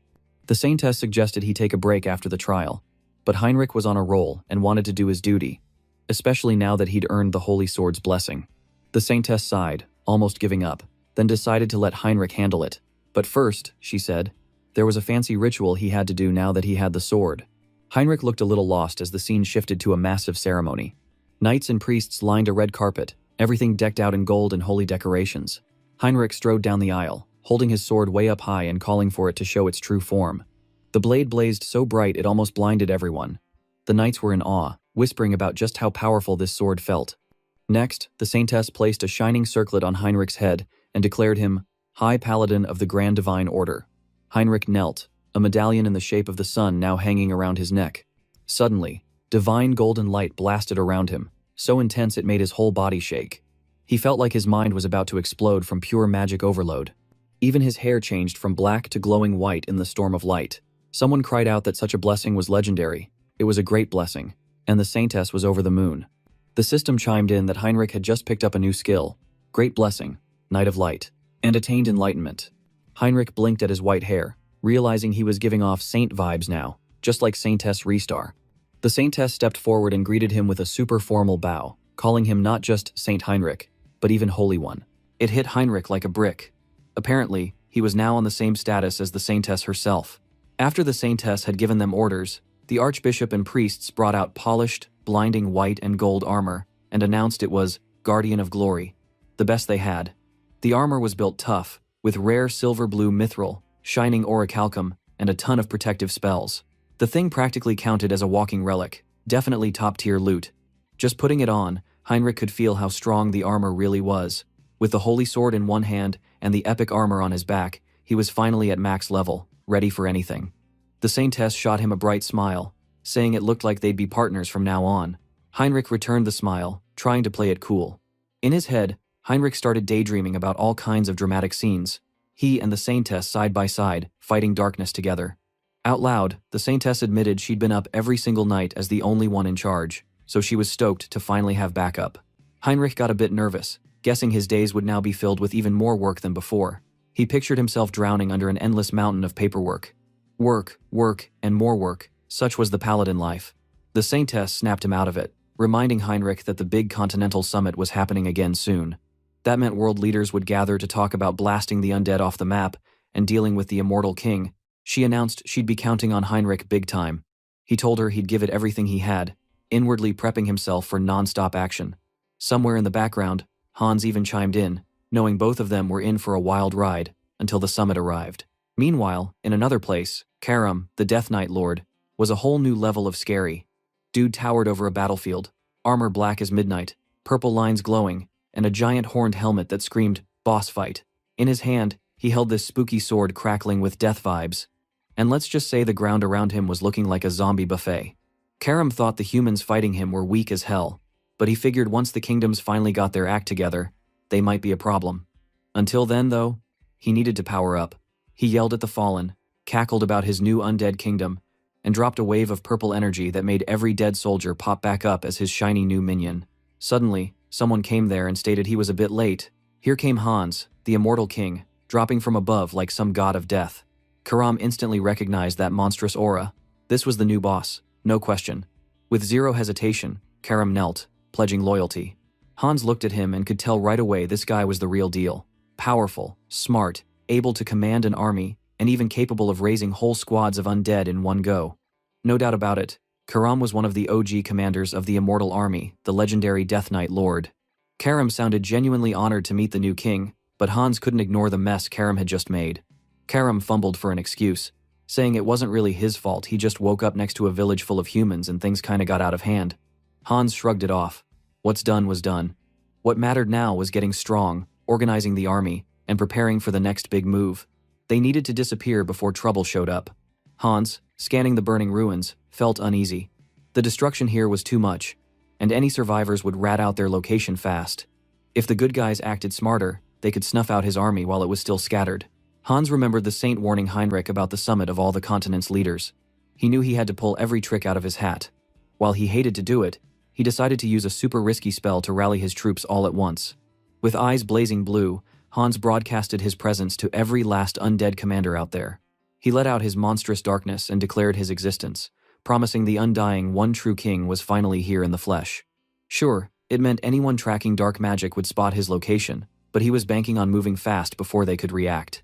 The Saintess suggested he take a break after the trial, but Heinrich was on a roll and wanted to do his duty, especially now that he'd earned the Holy Sword's blessing. The Saintess sighed, almost giving up, then decided to let Heinrich handle it. But first, she said, there was a fancy ritual he had to do now that he had the sword. Heinrich looked a little lost as the scene shifted to a massive ceremony. Knights and priests lined a red carpet, everything decked out in gold and holy decorations. Heinrich strode down the aisle, holding his sword way up high and calling for it to show its true form. The blade blazed so bright it almost blinded everyone. The knights were in awe, whispering about just how powerful this sword felt. Next, the Saintess placed a shining circlet on Heinrich's head and declared him High Paladin of the Grand Divine Order. Heinrich knelt, a medallion in the shape of the sun now hanging around his neck. Suddenly, divine golden light blasted around him, so intense it made his whole body shake. He felt like his mind was about to explode from pure magic overload. Even his hair changed from black to glowing white in the storm of light. Someone cried out that such a blessing was legendary. It was a great blessing, and the Saintess was over the moon. The system chimed in that Heinrich had just picked up a new skill, Great Blessing, Night of Light, and attained enlightenment. Heinrich blinked at his white hair, realizing he was giving off saint vibes now, just like Saintess Rystar. The Saintess stepped forward and greeted him with a super formal bow, calling him not just Saint Heinrich, but even Holy One. It hit Heinrich like a brick. Apparently, he was now on the same status as the Saintess herself. After the Saintess had given them orders, the Archbishop and priests brought out polished, blinding white and gold armor and announced it was Guardian of Glory, the best they had. The armor was built tough, with rare silver blue mithril, shining orichalcum, and a ton of protective spells. The thing practically counted as a walking relic, definitely top-tier loot. Just putting it on, Heinrich could feel how strong the armor really was. With the holy sword in one hand and the epic armor on his back, he was finally at max level, ready for anything. The Saintess shot him a bright smile, saying it looked like they'd be partners from now on. Heinrich returned the smile, trying to play it cool. In his head, Heinrich started daydreaming about all kinds of dramatic scenes. He and the Saintess side by side, fighting darkness together. Out loud, the Saintess admitted she'd been up every single night as the only one in charge, so she was stoked to finally have backup. Heinrich got a bit nervous, guessing his days would now be filled with even more work than before. He pictured himself drowning under an endless mountain of paperwork. Work, work, and more work, such was the paladin life. The Saintess snapped him out of it, reminding Heinrich that the big continental summit was happening again soon. That meant world leaders would gather to talk about blasting the undead off the map and dealing with the Immortal King. She announced she'd be counting on Heinrich big time. He told her he'd give it everything he had, inwardly prepping himself for non-stop action. Somewhere in the background, Hans even chimed in, knowing both of them were in for a wild ride until the summit arrived. Meanwhile, in another place, Karam, the Death Knight Lord, was a whole new level of scary. Dude towered over a battlefield, armor black as midnight, purple lines glowing, and a giant horned helmet that screamed, "Boss fight." In his hand, he held this spooky sword crackling with death vibes. And let's just say the ground around him was looking like a zombie buffet. Karam thought the humans fighting him were weak as hell, but he figured once the kingdoms finally got their act together, they might be a problem. Until then, though, he needed to power up. He yelled at the fallen, cackled about his new undead kingdom, and dropped a wave of purple energy that made every dead soldier pop back up as his shiny new minion. Suddenly, someone came there and stated he was a bit late. Here came Hans, the Immortal King, dropping from above like some god of death. Karam instantly recognized that monstrous aura. This was the new boss, no question. With zero hesitation, Karam knelt, pledging loyalty. Hans looked at him and could tell right away this guy was the real deal. Powerful, smart, able to command an army, and even capable of raising whole squads of undead in one go. No doubt about it, Karam was one of the OG commanders of the Immortal Army, the legendary Death Knight Lord. Karam sounded genuinely honored to meet the new king, but Hans couldn't ignore the mess Karam had just made. Karam fumbled for an excuse, saying it wasn't really his fault, he just woke up next to a village full of humans and things kinda got out of hand. Hans shrugged it off. What's done was done. What mattered now was getting strong, organizing the army, and preparing for the next big move. They needed to disappear before trouble showed up. Hans, scanning the burning ruins, felt uneasy. The destruction here was too much, and any survivors would rat out their location fast. If the good guys acted smarter, they could snuff out his army while it was still scattered. Hans remembered the saint warning Heinrich about the summit of all the continent's leaders. He knew he had to pull every trick out of his hat. While he hated to do it, he decided to use a super risky spell to rally his troops all at once. With eyes blazing blue, Hans broadcasted his presence to every last undead commander out there. He let out his monstrous darkness and declared his existence, promising the undying one true king was finally here in the flesh. Sure, it meant anyone tracking dark magic would spot his location, but he was banking on moving fast before they could react.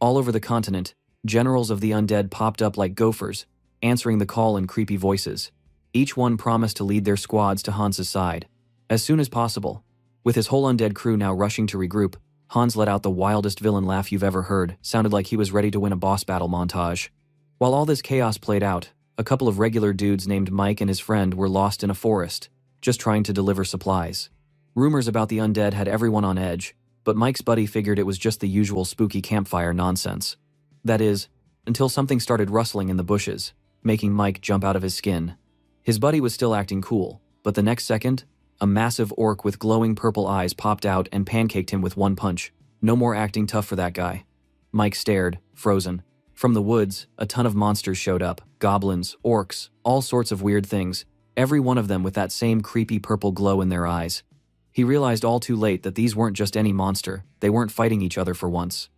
All over the continent, generals of the undead popped up like gophers, answering the call in creepy voices. Each one promised to lead their squads to Hans's side, as soon as possible. With his whole undead crew now rushing to regroup, Hans let out the wildest villain laugh you've ever heard, sounded like he was ready to win a boss battle montage. While all this chaos played out, a couple of regular dudes named Mike and his friend were lost in a forest, just trying to deliver supplies. Rumors about the undead had everyone on edge, but Mike's buddy figured it was just the usual spooky campfire nonsense. That is, until something started rustling in the bushes, making Mike jump out of his skin. His buddy was still acting cool, but the next second, a massive orc with glowing purple eyes popped out and pancaked him with one punch. No more acting tough for that guy. Mike stared, frozen. From the woods, a ton of monsters showed up. Goblins, orcs, all sorts of weird things, every one of them with that same creepy purple glow in their eyes. He realized all too late that these weren't just any monster, they weren't fighting each other for once.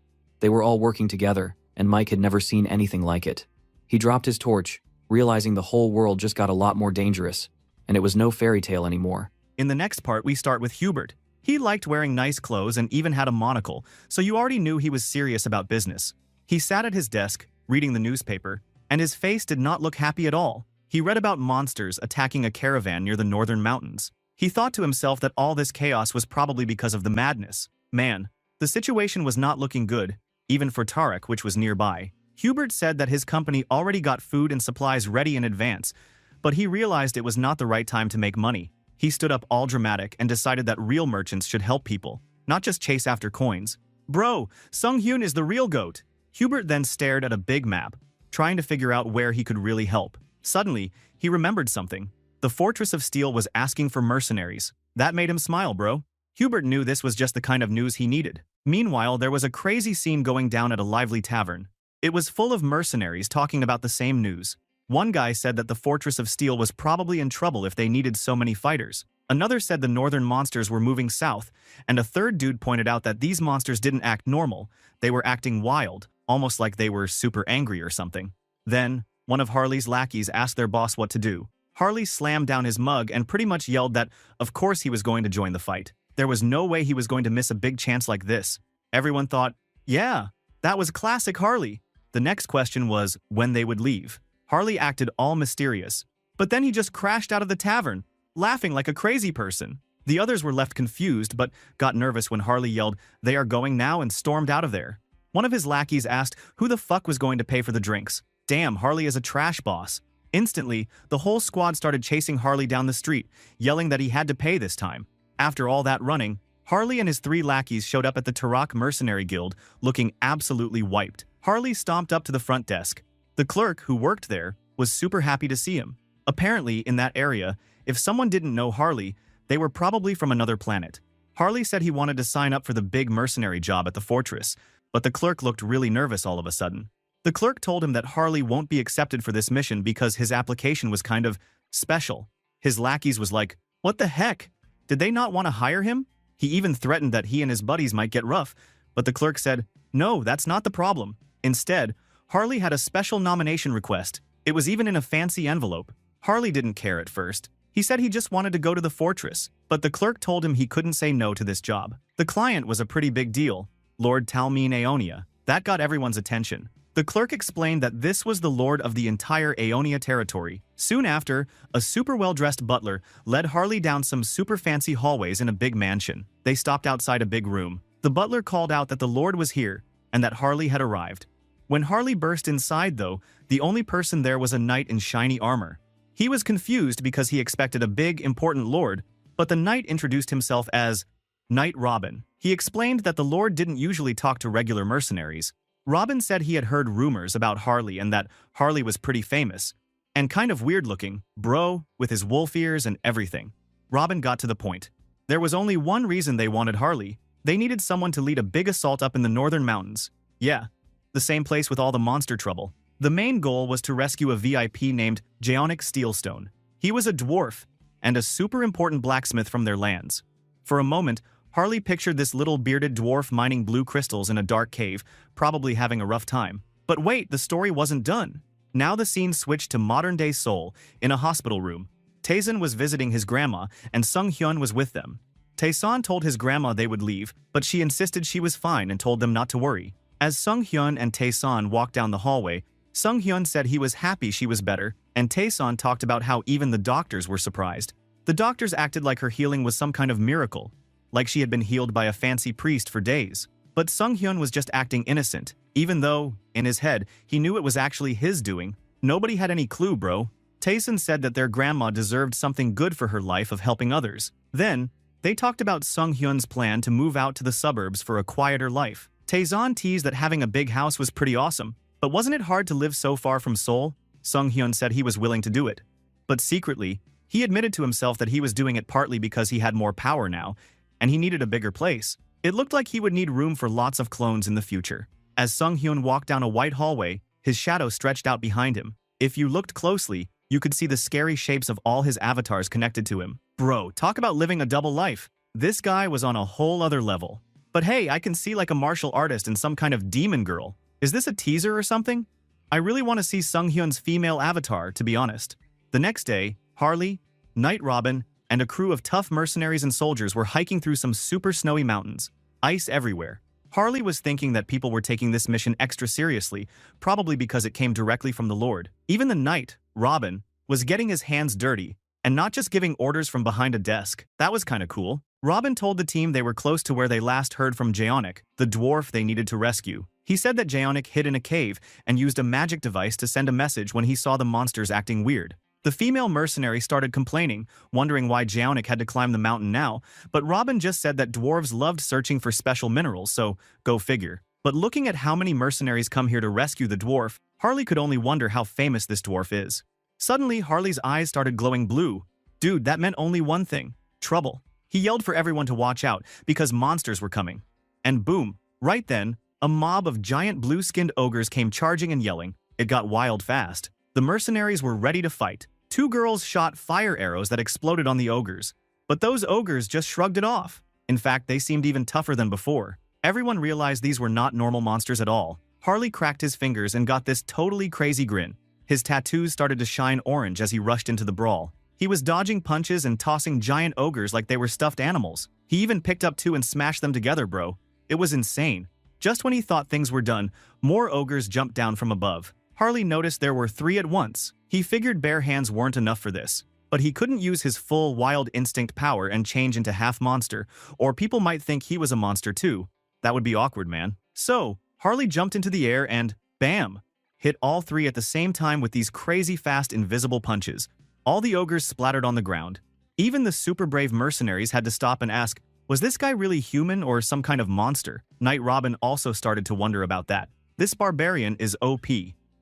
They were all working together, and Mike had never seen anything like it. He dropped his torch, realizing the whole world just got a lot more dangerous, and it was no fairy tale anymore.
In the next part, we start with Hubert. He liked wearing nice clothes and even had a monocle, so you already knew he was serious about business. He sat at his desk, reading the newspaper, and his face did not look happy at all. He read about monsters attacking a caravan near the northern mountains. He thought to himself that all this chaos was probably because of the madness. Man, the situation was not looking good, even for Tarek, which was nearby. Hubert said that his company already got food and supplies ready in advance, but he realized it was not the right time to make money. He stood up all dramatic and decided that real merchants should help people, not just chase after coins. Bro, Sung Hyun is the real goat. Hubert then stared at a big map, trying to figure out where he could really help. Suddenly, he remembered something. The Fortress of Steel was asking for mercenaries. That made him smile, bro. Hubert knew this was just the kind of news he needed. Meanwhile, there was a crazy scene going down at a lively tavern. It was full of mercenaries talking about the same news. One guy said that the Fortress of Steel was probably in trouble if they needed so many fighters. Another said the northern monsters were moving south, and a third dude pointed out that these monsters didn't act normal. They were acting wild, almost like they were super angry or something. Then, one of Harley's lackeys asked their boss what to do. Harley slammed down his mug and pretty much yelled that, of course he was going to join the fight. There was no way he was going to miss a big chance like this. Everyone thought, yeah, that was classic Harley. The next question was when they would leave. Harley acted all mysterious, but then he just crashed out of the tavern, laughing like a crazy person. The others were left confused but got nervous when Harley yelled, "They are going now," and stormed out of there. One of his lackeys asked who the fuck was going to pay for the drinks. Damn, Harley is a trash boss. Instantly, the whole squad started chasing Harley down the street, yelling that he had to pay this time. After all that running, Harley and his 3 lackeys showed up at the Tarak Mercenary Guild, looking absolutely wiped. Harley stomped up to the front desk. The clerk, who worked there, was super happy to see him. Apparently, in that area, if someone didn't know Harley, they were probably from another planet. Harley said he wanted to sign up for the big mercenary job at the fortress, but the clerk looked really nervous all of a sudden. The clerk told him that Harley won't be accepted for this mission because his application was kind of special. His lackeys was like, what the heck? Did they not want to hire him? He even threatened that he and his buddies might get rough, but the clerk said, no, that's not the problem. Instead, Harley had a special nomination request. It was even in a fancy envelope. Harley didn't care at first. He said he just wanted to go to the fortress, but the clerk told him he couldn't say no to this job. The client was a pretty big deal. Lord Talmine Aeonia. That got everyone's attention. The clerk explained that this was the lord of the entire Aeonia territory. Soon after, a super well-dressed butler led Harley down some super fancy hallways in a big mansion. They stopped outside a big room. The butler called out that the lord was here and that Harley had arrived. When Harley burst inside, though, the only person there was a knight in shiny armor. He was confused because he expected a big, important lord, but the knight introduced himself as Knight Robin. He explained that the lord didn't usually talk to regular mercenaries. Robin said he had heard rumors about Harley and that Harley was pretty famous and kind of weird-looking, bro, with his wolf ears and everything. Robin got to the point. There was only one reason they wanted Harley. They needed someone to lead a big assault up in the northern mountains. Yeah, the same place with all the monster trouble. The main goal was to rescue a VIP named Jaonic Steelstone. He was a dwarf and a super important blacksmith from their lands. For a moment, Harley pictured this little bearded dwarf mining blue crystals in a dark cave, probably having a rough time. But wait, the story wasn't done. Now the scene switched to modern-day Seoul, in a hospital room. Taesun was visiting his grandma, and Sung Hyun was with them. Taesun told his grandma they would leave, but she insisted she was fine and told them not to worry. As Sung Hyun and Taesun walked down the hallway, Sung Hyun said he was happy she was better, and Taesun talked about how even the doctors were surprised. The doctors acted like her healing was some kind of miracle, like she had been healed by a fancy priest for days. But Sung Hyun was just acting innocent, even though, in his head, he knew it was actually his doing. Nobody had any clue, bro. Taesun said that their grandma deserved something good for her life of helping others. Then, they talked about Sung Hyun's plan to move out to the suburbs for a quieter life. Taesun teased that having a big house was pretty awesome, but wasn't it hard to live so far from Seoul? Sung Hyun said he was willing to do it. But secretly, he admitted to himself that he was doing it partly because he had more power now, and he needed a bigger place. It looked like he would need room for lots of clones in the future. As Sung Hyun walked down a white hallway, his shadow stretched out behind him. If you looked closely, you could see the scary shapes of all his avatars connected to him. Bro, talk about living a double life. This guy was on a whole other level. But hey, I can see like a martial artist and some kind of demon girl. Is this a teaser or something? I really want to see Sung Hyun's female avatar, to be honest. The next day, Harley, Knight Robin, and a crew of tough mercenaries and soldiers were hiking through some super snowy mountains. Ice everywhere. Harley was thinking that people were taking this mission extra seriously, probably because it came directly from the Lord. Even the Knight, Robin, was getting his hands dirty, and not just giving orders from behind a desk. That was kinda cool. Robin told the team they were close to where they last heard from Jaonic, the dwarf they needed to rescue. He said that Jaonic hid in a cave and used a magic device to send a message when he saw the monsters acting weird. The female mercenary started complaining, wondering why Jaonic had to climb the mountain now, but Robin just said that dwarves loved searching for special minerals, so go figure. But looking at how many mercenaries come here to rescue the dwarf, Harley could only wonder how famous this dwarf is. Suddenly, Harley's eyes started glowing blue. Dude, that meant only one thing: trouble. He yelled for everyone to watch out, because monsters were coming. And boom, right then, a mob of giant blue-skinned ogres came charging and yelling. It got wild fast. The mercenaries were ready to fight. Two girls shot fire arrows that exploded on the ogres. But those ogres just shrugged it off. In fact, they seemed even tougher than before. Everyone realized these were not normal monsters at all. Harley cracked his fingers and got this totally crazy grin. His tattoos started to shine orange as he rushed into the brawl. He was dodging punches and tossing giant ogres like they were stuffed animals. He even picked up two and smashed them together, bro. It was insane. Just when he thought things were done, more ogres jumped down from above. Harley noticed there were 3 at once. He figured bare hands weren't enough for this. But he couldn't use his full wild instinct power and change into half monster, or people might think he was a monster too. That would be awkward, man. So, Harley jumped into the air and, bam, hit all 3 at the same time with these crazy fast invisible punches. All the ogres splattered on the ground. Even the super brave mercenaries had to stop and ask, was this guy really human or some kind of monster? Knight Robin also started to wonder about that. This barbarian is OP.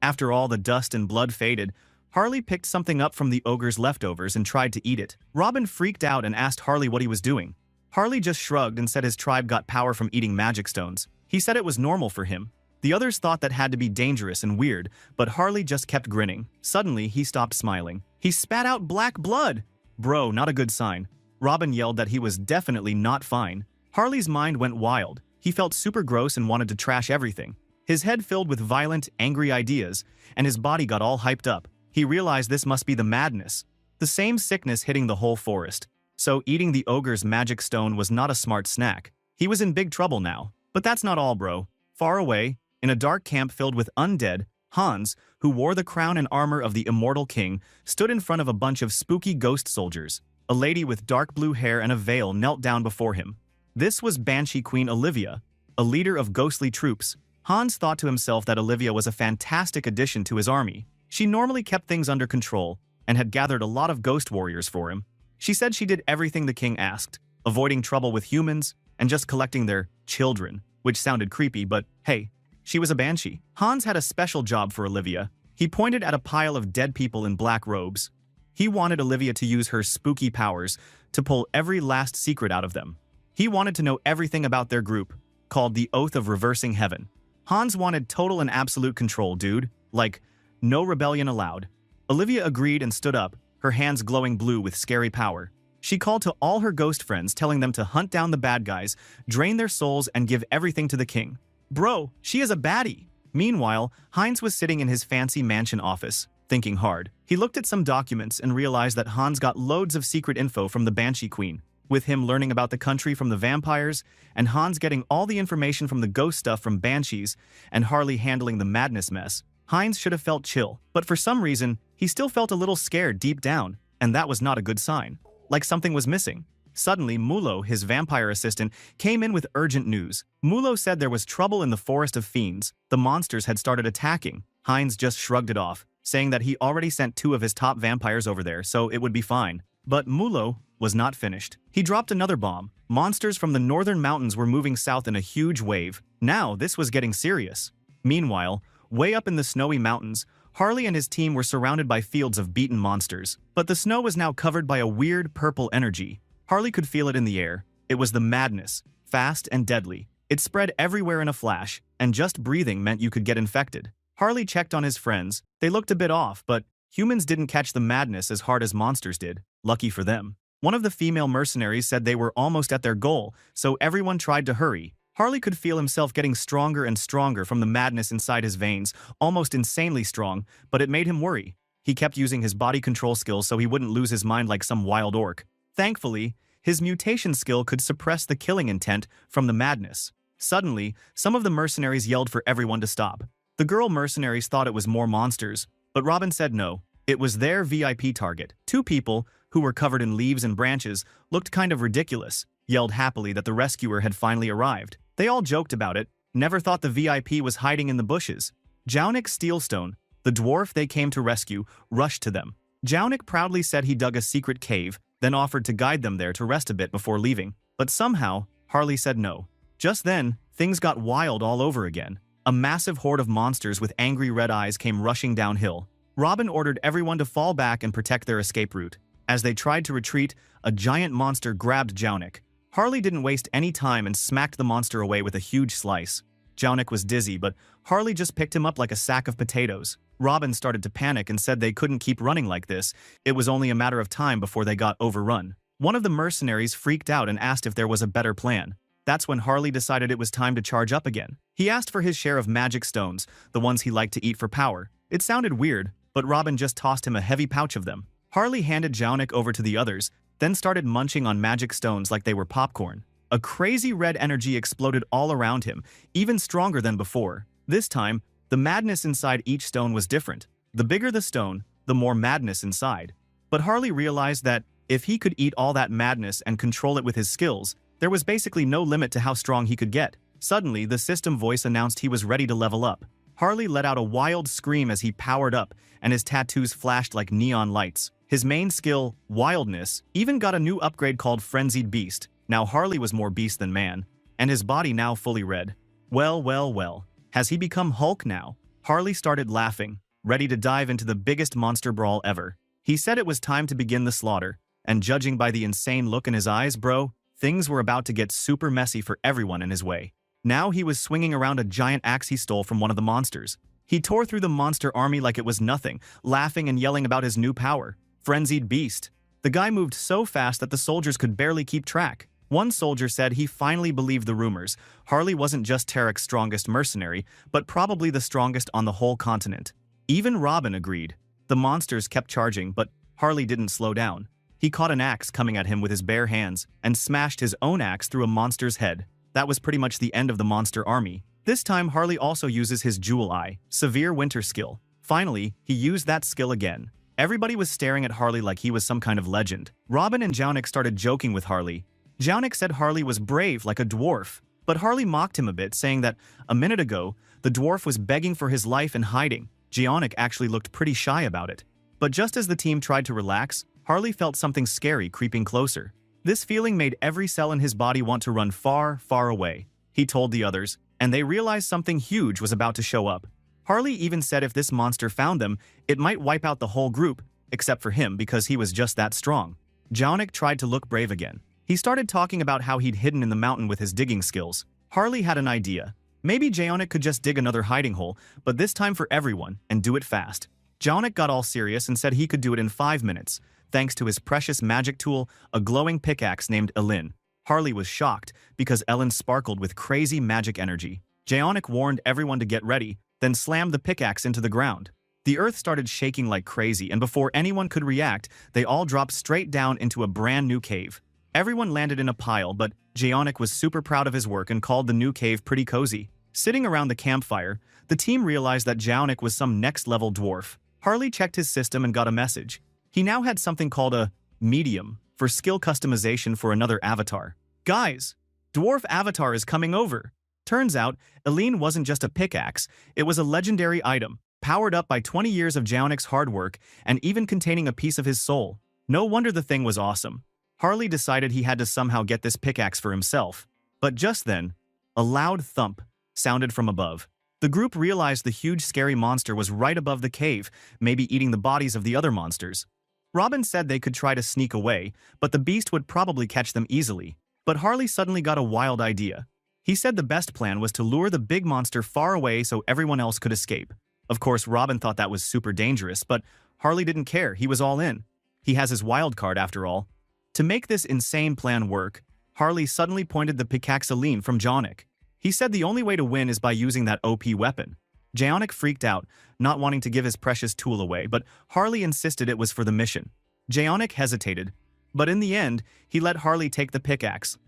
After all the dust and blood faded, Harley picked something up from the ogre's leftovers and tried to eat it. Robin freaked out and asked Harley what he was doing. Harley just shrugged and said his tribe got power from eating magic stones. He said it was normal for him. The others thought that had to be dangerous and weird, but Harley just kept grinning. Suddenly, he stopped smiling. He spat out black blood! Bro, not a good sign. Robin yelled that he was definitely not fine. Harley's mind went wild. He felt super gross and wanted to trash everything. His head filled with violent, angry ideas, and his body got all hyped up. He realized this must be the madness. The same sickness hitting the whole forest. So eating the ogre's magic stone was not a smart snack. He was in big trouble now. But that's not all, bro. Far away, in a dark camp filled with undead, Hans, who wore the crown and armor of the immortal king, stood in front of a bunch of spooky ghost soldiers. A lady with dark blue hair and a veil knelt down before him. This was Banshee Queen Olivia, a leader of ghostly troops. Hans thought to himself that Olivia was a fantastic addition to his army. She normally kept things under control and had gathered a lot of ghost warriors for him. She said she did everything the king asked, avoiding trouble with humans and just collecting their children, which sounded creepy, but hey, she was a banshee. Hans had a special job for Olivia. He pointed at a pile of dead people in black robes. He wanted Olivia to use her spooky powers to pull every last secret out of them. He wanted to know everything about their group, called the Oath of Reversing Heaven. Hans wanted total and absolute control, dude. Like, no rebellion allowed. Olivia agreed and stood up, her hands glowing blue with scary power. She called to all her ghost friends, telling them to hunt down the bad guys, drain their souls, and give everything to the king. Bro, she is a baddie. Meanwhile, Heinz was sitting in his fancy mansion office, thinking hard. He looked at some documents and realized that Hans got loads of secret info from the Banshee Queen, with him learning about the country from the vampires, and Hans getting all the information from the ghost stuff from Banshees, and Harley handling the madness mess. Heinz should have felt chill, but for some reason, he still felt a little scared deep down, and that was not a good sign. Like something was missing. Suddenly, Mulo, his vampire assistant, came in with urgent news. Mulo said there was trouble in the Forest of Fiends. The monsters had started attacking. Heinz just shrugged it off, saying that he already sent 2 of his top vampires over there, so it would be fine. But Mulo was not finished. He dropped another bomb. Monsters from the northern mountains were moving south in a huge wave. Now, this was getting serious. Meanwhile, way up in the snowy mountains, Harley and his team were surrounded by fields of beaten monsters. But the snow was now covered by a weird purple energy. Harley could feel it in the air. It was the madness, fast and deadly. It spread everywhere in a flash, and just breathing meant you could get infected. Harley checked on his friends. They looked a bit off, but humans didn't catch the madness as hard as monsters did. Lucky for them. One of the female mercenaries said they were almost at their goal, so everyone tried to hurry. Harley could feel himself getting stronger and stronger from the madness inside his veins, almost insanely strong, but it made him worry. He kept using his body control skills so he wouldn't lose his mind like some wild orc. Thankfully, his mutation skill could suppress the killing intent from the madness. Suddenly, some of the mercenaries yelled for everyone to stop. The girl mercenaries thought it was more monsters, but Robin said no. It was their VIP target. 2 people, who were covered in leaves and branches, looked kind of ridiculous, yelled happily that the rescuer had finally arrived. They all joked about it, never thought the VIP was hiding in the bushes. Jaunik Steelstone, the dwarf they came to rescue, rushed to them. Jaunik proudly said he dug a secret cave, then offered to guide them there to rest a bit before leaving. But somehow, Harley said no. Just then, things got wild all over again. A massive horde of monsters with angry red eyes came rushing downhill. Robin ordered everyone to fall back and protect their escape route. As they tried to retreat, a giant monster grabbed Jaunik. Harley didn't waste any time and smacked the monster away with a huge slice. Jaunik was dizzy, but Harley just picked him up like a sack of potatoes. Robin started to panic and said they couldn't keep running like this. It was only a matter of time before they got overrun. One of the mercenaries freaked out and asked if there was a better plan. That's when Harley decided it was time to charge up again. He asked for his share of magic stones, the ones he liked to eat for power. It sounded weird, but Robin just tossed him a heavy pouch of them. Harley handed Jaunik over to the others, then started munching on magic stones like they were popcorn. A crazy red energy exploded all around him, even stronger than before. This time, the madness inside each stone was different. The bigger the stone, the more madness inside. But Harley realized that if he could eat all that madness and control it with his skills, there was basically no limit to how strong he could get. Suddenly, the system voice announced he was ready to level up. Harley let out a wild scream as he powered up, and his tattoos flashed like neon lights. His main skill, Wildness, even got a new upgrade called Frenzied Beast. Now Harley was more beast than man, and his body now fully red. Well. Has he become Hulk now? Harley started laughing, ready to dive into the biggest monster brawl ever. He said it was time to begin the slaughter, and judging by the insane look in his eyes, bro, things were about to get super messy for everyone in his way. Now he was swinging around a giant axe he stole from one of the monsters. He tore through the monster army like it was nothing, laughing and yelling about his new power. Frenzied Beast. The guy moved so fast that the soldiers could barely keep track. One soldier said he finally believed the rumors. Harley wasn't just Tarek's strongest mercenary, but probably the strongest on the whole continent. Even Robin agreed. The monsters kept charging, but Harley didn't slow down. He caught an axe coming at him with his bare hands and smashed his own axe through a monster's head. That was pretty much the end of the monster army. This time, Harley also uses his Jewel Eye, Severe Winter skill. Finally, he used that skill again. Everybody was staring at Harley like he was some kind of legend. Robin and Jaunic started joking with Harley. Jaunic said Harley was brave like a dwarf, but Harley mocked him a bit, saying that a minute ago, the dwarf was begging for his life and hiding. Jaunic actually looked pretty shy about it. But just as the team tried to relax, Harley felt something scary creeping closer. This feeling made every cell in his body want to run far, far away. He told the others, and they realized something huge was about to show up. Harley even said if this monster found them, it might wipe out the whole group, except for him because he was just that strong. Jaunic tried to look brave again. He started talking about how he'd hidden in the mountain with his digging skills. Harley had an idea. Maybe Jaunic could just dig another hiding hole, but this time for everyone, and do it fast. Jaunic got all serious and said he could do it in 5 minutes, thanks to his precious magic tool, a glowing pickaxe named Elin. Harley was shocked because Ellen sparkled with crazy magic energy. Jaunic warned everyone to get ready, then slammed the pickaxe into the ground. The earth started shaking like crazy, and before anyone could react, they all dropped straight down into a brand new cave. Everyone landed in a pile, but Jaunic was super proud of his work and called the new cave pretty cozy. Sitting around the campfire, the team realized that Jaunic was some next-level dwarf. Harley checked his system and got a message. He now had something called a medium for skill customization for another avatar. Guys, dwarf avatar is coming over. Turns out, Elin wasn't just a pickaxe, it was a legendary item, powered up by 20 years of Jaunic's hard work and even containing a piece of his soul. No wonder the thing was awesome. Harley decided he had to somehow get this pickaxe for himself. But just then, a loud thump sounded from above. The group realized the huge scary monster was right above the cave, maybe eating the bodies of the other monsters. Robin said they could try to sneak away, but the beast would probably catch them easily. But Harley suddenly got a wild idea. He said the best plan was to lure the big monster far away so everyone else could escape. Of course, Robin thought that was super dangerous, but Harley didn't care. He was all in. He has his wild card after all. To make this insane plan work, Harley suddenly pointed the pickaxe Elin from Jaunic. He said the only way to win is by using that OP weapon. Jaunic freaked out, not wanting to give his precious tool away, but Harley insisted it was for the mission. Jaunic hesitated, but in the end, he let Harley take the pickaxe.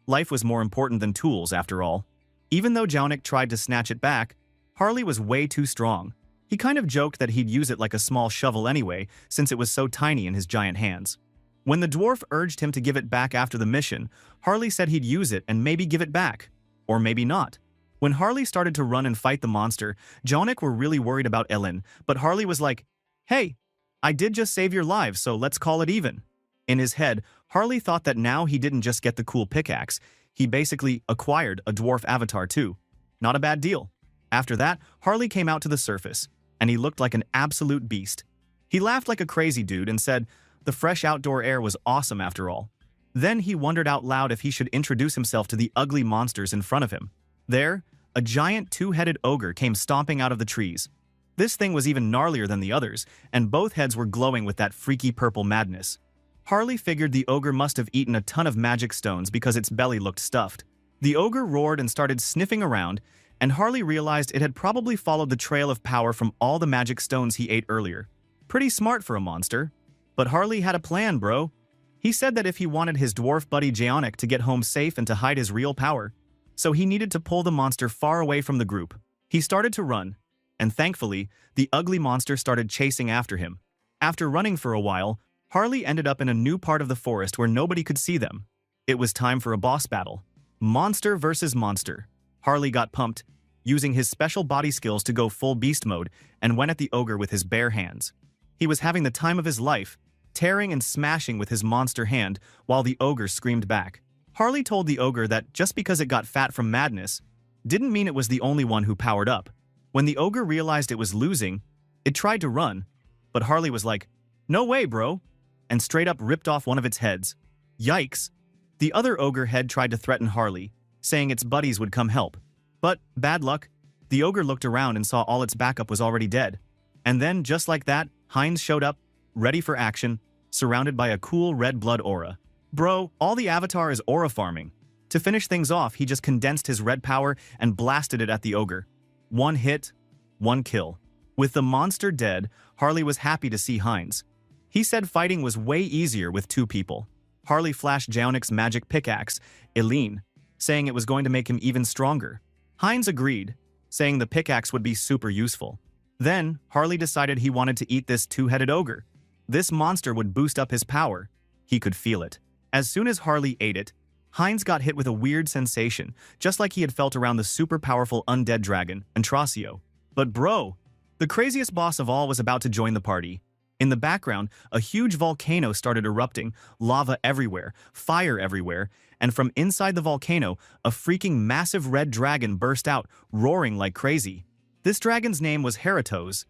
Life was more important than tools, after all. Even though Jaunic tried to snatch it back, Harley was way too strong. He kind of joked that he'd use it like a small shovel anyway, since it was so tiny in his giant hands. When the dwarf urged him to give it back after the mission, Harley said he'd use it and maybe give it back. Or maybe not. When Harley started to run and fight the monster, Jaunic were really worried about Ellen, but Harley was like, "Hey, I did just save your lives, so let's call it even." In his head, Harley thought that now he didn't just get the cool pickaxe, he basically acquired a dwarf avatar too. Not a bad deal. After that, Harley came out to the surface, and he looked like an absolute beast. He laughed like a crazy dude and said the fresh outdoor air was awesome after all. Then he wondered out loud if he should introduce himself to the ugly monsters in front of him. There, a giant two-headed ogre came stomping out of the trees. This thing was even gnarlier than the others, and both heads were glowing with that freaky purple madness. Harley figured the ogre must have eaten a ton of magic stones because its belly looked stuffed. The ogre roared and started sniffing around, and Harley realized it had probably followed the trail of power from all the magic stones he ate earlier. Pretty smart for a monster. But Harley had a plan, bro. He said that if he wanted his dwarf buddy Jaunic to get home safe and to hide his real power, so he needed to pull the monster far away from the group. He started to run, and thankfully, the ugly monster started chasing after him. After running for a while, Harley ended up in a new part of the forest where nobody could see them. It was time for a boss battle. Monster versus monster. Harley got pumped, using his special body skills to go full beast mode, and went at the ogre with his bare hands. He was having the time of his life, tearing and smashing with his monster hand while the ogre screamed back. Harley told the ogre that just because it got fat from madness didn't mean it was the only one who powered up. When the ogre realized it was losing, it tried to run, but Harley was like, "No way, bro," and straight up ripped off one of its heads. Yikes! The other ogre head tried to threaten Harley, saying its buddies would come help. But, bad luck, the ogre looked around and saw all its backup was already dead. And then, just like that, Heinz showed up, ready for action, surrounded by a cool red blood aura. Bro, all the avatar is aura farming. To finish things off, he just condensed his red power and blasted it at the ogre. One hit, one kill. With the monster dead, Harley was happy to see Heinz. He said fighting was way easier with two people. Harley flashed Jaunic's magic pickaxe, Elin, saying it was going to make him even stronger. Heinz agreed, saying the pickaxe would be super useful. Then, Harley decided he wanted to eat this two-headed ogre. This monster would boost up his power. He could feel it. As soon as Harley ate it, Heinz got hit with a weird sensation, just like he had felt around the super powerful undead dragon, Entrasio. But bro, the craziest boss of all was about to join the party. In the background, a huge volcano started erupting, lava everywhere, fire everywhere, and from inside the volcano, a freaking massive red dragon burst out, roaring like crazy. This dragon's name was Heratos,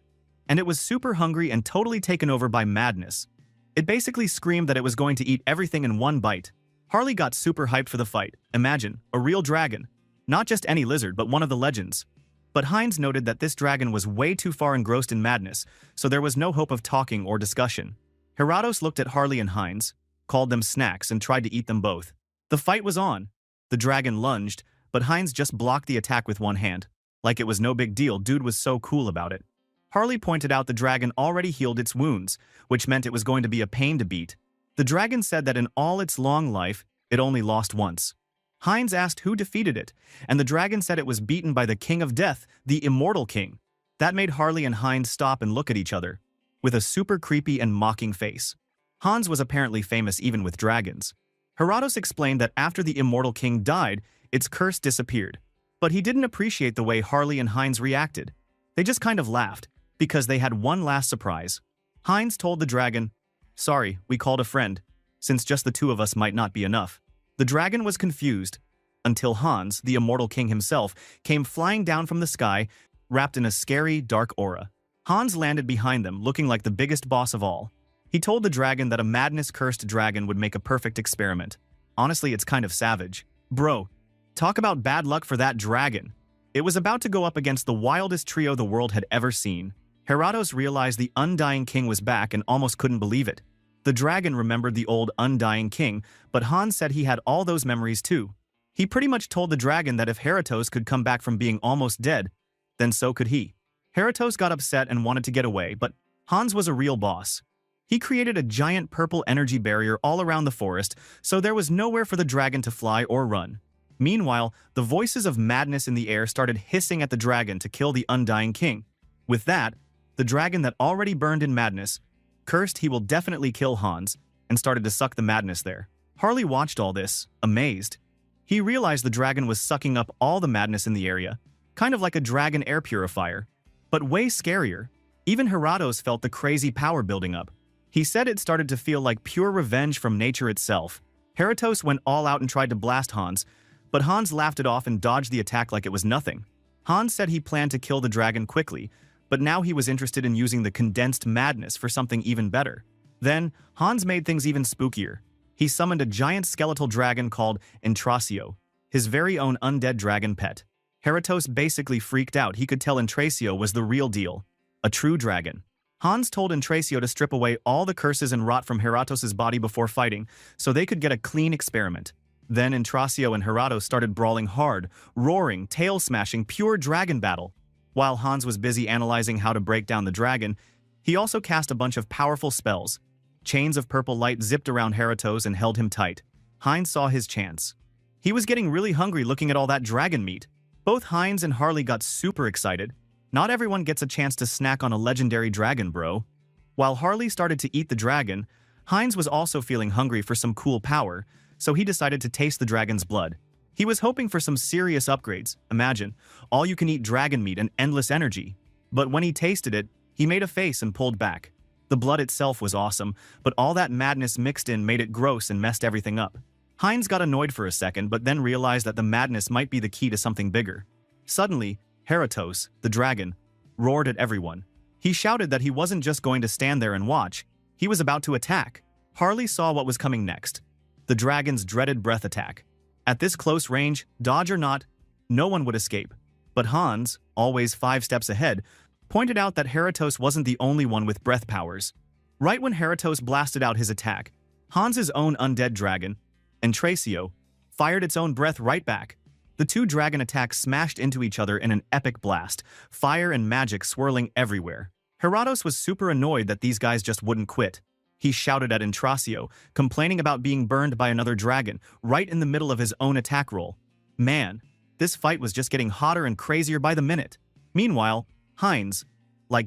and it was super hungry and totally taken over by madness. It basically screamed that it was going to eat everything in one bite. Harley got super hyped for the fight. Imagine, a real dragon. Not just any lizard, but one of the legends. But Heinz noted that this dragon was way too far engrossed in madness, so there was no hope of talking or discussion. Heratos looked at Harley and Heinz, called them snacks, and tried to eat them both. The fight was on. The dragon lunged, but Heinz just blocked the attack with one hand. Like it was no big deal, dude was so cool about it. Harley pointed out the dragon already healed its wounds, which meant it was going to be a pain to beat. The dragon said that in all its long life, it only lost once. Heinz asked who defeated it, and the dragon said it was beaten by the King of Death, the Immortal King. That made Harley and Heinz stop and look at each other, with a super creepy and mocking face. Hans was apparently famous even with dragons. Heratos explained that after the Immortal King died, its curse disappeared. But he didn't appreciate the way Harley and Heinz reacted. They just kind of laughed, because they had one last surprise. Heinz told the dragon, "Sorry, we called a friend, since just the two of us might not be enough." The dragon was confused, until Hans, the Immortal King himself, came flying down from the sky, wrapped in a scary, dark aura. Hans landed behind them, looking like the biggest boss of all. He told the dragon that a madness-cursed dragon would make a perfect experiment. Honestly, it's kind of savage. Bro, talk about bad luck for that dragon. It was about to go up against the wildest trio the world had ever seen. Heratos realized the Undying King was back and almost couldn't believe it. The dragon remembered the old Undying King, but Hans said he had all those memories too. He pretty much told the dragon that if Heratos could come back from being almost dead, then so could he. Heratos got upset and wanted to get away, but Hans was a real boss. He created a giant purple energy barrier all around the forest, so there was nowhere for the dragon to fly or run. Meanwhile, the voices of madness in the air started hissing at the dragon to kill the Undying King. With that, the dragon that already burned in madness cursed he will definitely kill Hans, and started to suck the madness there. Harley watched all this, amazed. He realized the dragon was sucking up all the madness in the area, kind of like a dragon air purifier, but way scarier. Even Heratos felt the crazy power building up. He said it started to feel like pure revenge from nature itself. Heratos went all out and tried to blast Hans, but Hans laughed it off and dodged the attack like it was nothing. Hans said he planned to kill the dragon quickly, but now he was interested in using the condensed madness for something even better. Then, Hans made things even spookier. He summoned a giant skeletal dragon called Entrasio, his very own undead dragon pet. Heratos basically freaked out. He could tell Entrasio was the real deal, a true dragon. Hans told Entrasio to strip away all the curses and rot from Heratos' body before fighting, so they could get a clean experiment. Then Entrasio and Heratos started brawling hard, roaring, tail-smashing, pure dragon battle. While Hans was busy analyzing how to break down the dragon, he also cast a bunch of powerful spells. Chains of purple light zipped around Heratos and held him tight. Heinz saw his chance. He was getting really hungry looking at all that dragon meat. Both Heinz and Harley got super excited. Not everyone gets a chance to snack on a legendary dragon, bro. While Harley started to eat the dragon, Heinz was also feeling hungry for some cool power, so he decided to taste the dragon's blood. He was hoping for some serious upgrades. Imagine, all-you-can-eat dragon meat and endless energy. But when he tasted it, he made a face and pulled back. The blood itself was awesome, but all that madness mixed in made it gross and messed everything up. Heinz got annoyed for a second, but then realized that the madness might be the key to something bigger. Suddenly, Heratos, the dragon, roared at everyone. He shouted that he wasn't just going to stand there and watch, he was about to attack. Harley saw what was coming next. The dragon's dreaded breath attack. At this close range, dodge or not, no one would escape. But Hans, always 5 steps ahead, pointed out that Heratos wasn't the only one with breath powers. Right when Heratos blasted out his attack, Hans's own undead dragon, Entrasio, fired its own breath right back. The two dragon attacks smashed into each other in an epic blast, fire and magic swirling everywhere. Heratos was super annoyed that these guys just wouldn't quit. He shouted at Entrasio, complaining about being burned by another dragon, right in the middle of his own attack roll. Man, this fight was just getting hotter and crazier by the minute. Meanwhile, Heinz,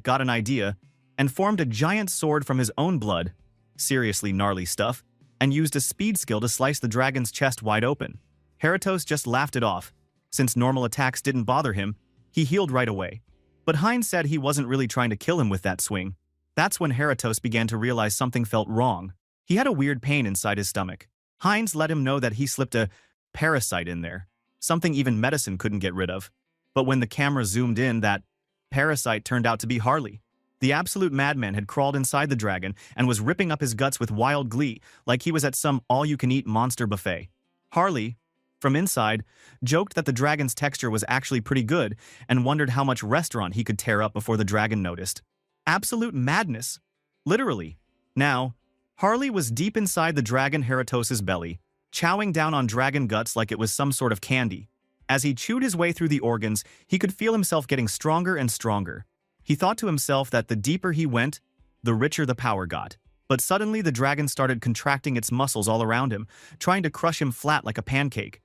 got an idea and formed a giant sword from his own blood, seriously gnarly stuff, and used a speed skill to slice the dragon's chest wide open. Heratos just laughed it off. Since normal attacks didn't bother him, he healed right away. But Heinz said he wasn't really trying to kill him with that swing. That's when Heratos began to realize something felt wrong. He had a weird pain inside his stomach. Heinz let him know that he slipped a parasite in there, something even medicine couldn't get rid of. But when the camera zoomed in, that parasite turned out to be Harley. The absolute madman had crawled inside the dragon and was ripping up his guts with wild glee like he was at some all-you-can-eat monster buffet. Harley, from inside, joked that the dragon's texture was actually pretty good and wondered how much restaurant he could tear up before the dragon noticed. Absolute madness. Literally. Now, Harley was deep inside the dragon Heratos' belly, chowing down on dragon guts like it was some sort of candy. As he chewed his way through the organs, he could feel himself getting stronger and stronger. He thought to himself that the deeper he went, the richer the power got. But suddenly the dragon started contracting its muscles all around him, trying to crush him flat like a pancake.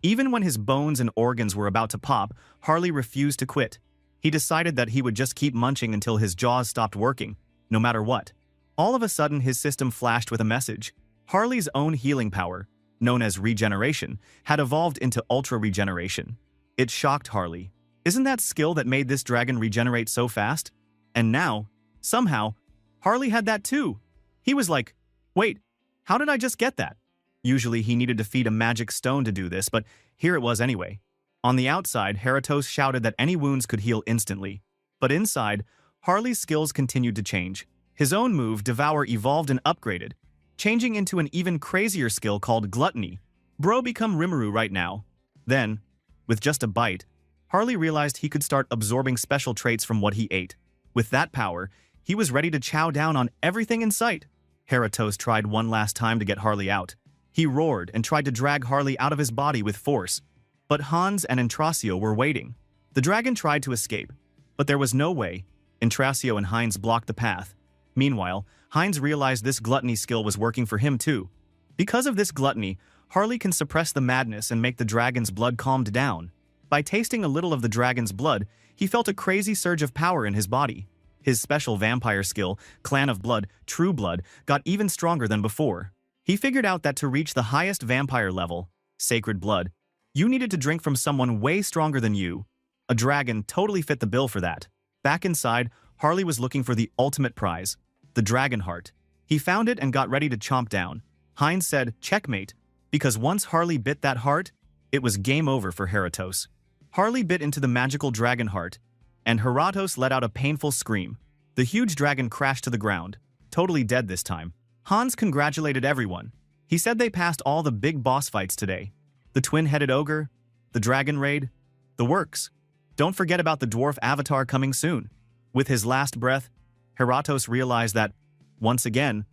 Even when his bones and organs were about to pop, Harley refused to quit. He decided that he would just keep munching until his jaws stopped working, no matter what. All of a sudden, his system flashed with a message. Harley's own healing power, known as regeneration, had evolved into ultra-regeneration. It shocked Harley. Isn't that skill that made this dragon regenerate so fast? And now, somehow, Harley had that too. He was like, wait, how did I just get that? Usually he needed to feed a magic stone to do this, but here it was anyway. On the outside, Heratos shouted that any wounds could heal instantly. But inside, Harley's skills continued to change. His own move, Devour, evolved and upgraded, changing into an even crazier skill called Gluttony. Bro become Rimuru right now. Then, with just a bite, Harley realized he could start absorbing special traits from what he ate. With that power, he was ready to chow down on everything in sight. Heratos tried one last time to get Harley out. He roared and tried to drag Harley out of his body with force. But Hans and Intrasio were waiting. The dragon tried to escape, but there was no way. Intrasio and Heinz blocked the path. Meanwhile, Heinz realized this gluttony skill was working for him too. Because of this gluttony, Harley can suppress the madness and make the dragon's blood calmed down. By tasting a little of the dragon's blood, he felt a crazy surge of power in his body. His special vampire skill, Clan of Blood, True Blood, got even stronger than before. He figured out that to reach the highest vampire level, Sacred Blood, you needed to drink from someone way stronger than you. A dragon totally fit the bill for that. Back inside, Harley was looking for the ultimate prize, the dragon heart. He found it and got ready to chomp down. Heinz said, checkmate, because once Harley bit that heart, it was game over for Heratos. Harley bit into the magical dragon heart, and Heratos let out a painful scream. The huge dragon crashed to the ground, totally dead this time. Hans congratulated everyone. He said they passed all the big boss fights today. The twin-headed ogre, the dragon raid, the works. Don't forget about the dwarf avatar coming soon. With his last breath, Heratos realized that, once again,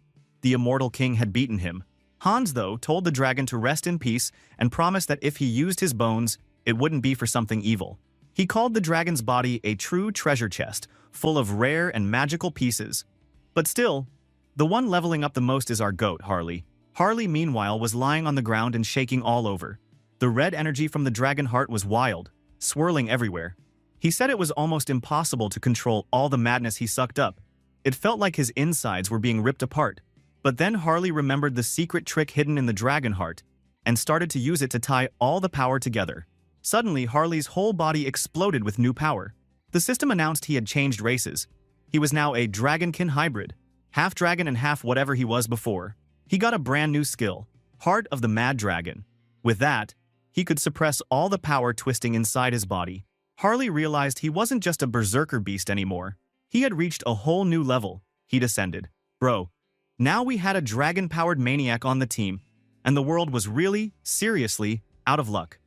the immortal king had beaten him. Hans, though, told the dragon to rest in peace and promised that if he used his bones, it wouldn't be for something evil. He called the dragon's body a true treasure chest, full of rare and magical pieces. But still, the one leveling up the most is our goat, Harley. Harley, meanwhile, was lying on the ground and shaking all over. The red energy from the dragon heart was wild, swirling everywhere. He said it was almost impossible to control all the madness he sucked up. It felt like his insides were being ripped apart. But then Harley remembered the secret trick hidden in the dragon heart and started to use it to tie all the power together. Suddenly, Harley's whole body exploded with new power. The system announced he had changed races. He was now a dragonkin hybrid, half dragon and half whatever he was before. He got a brand new skill, Heart of the Mad Dragon. With that, he could suppress all the power twisting inside his body. Harley realized he wasn't just a berserker beast anymore. He had reached a whole new level. He descended. Bro, now we had a dragon-powered maniac on the team, and the world was really, seriously, out of luck.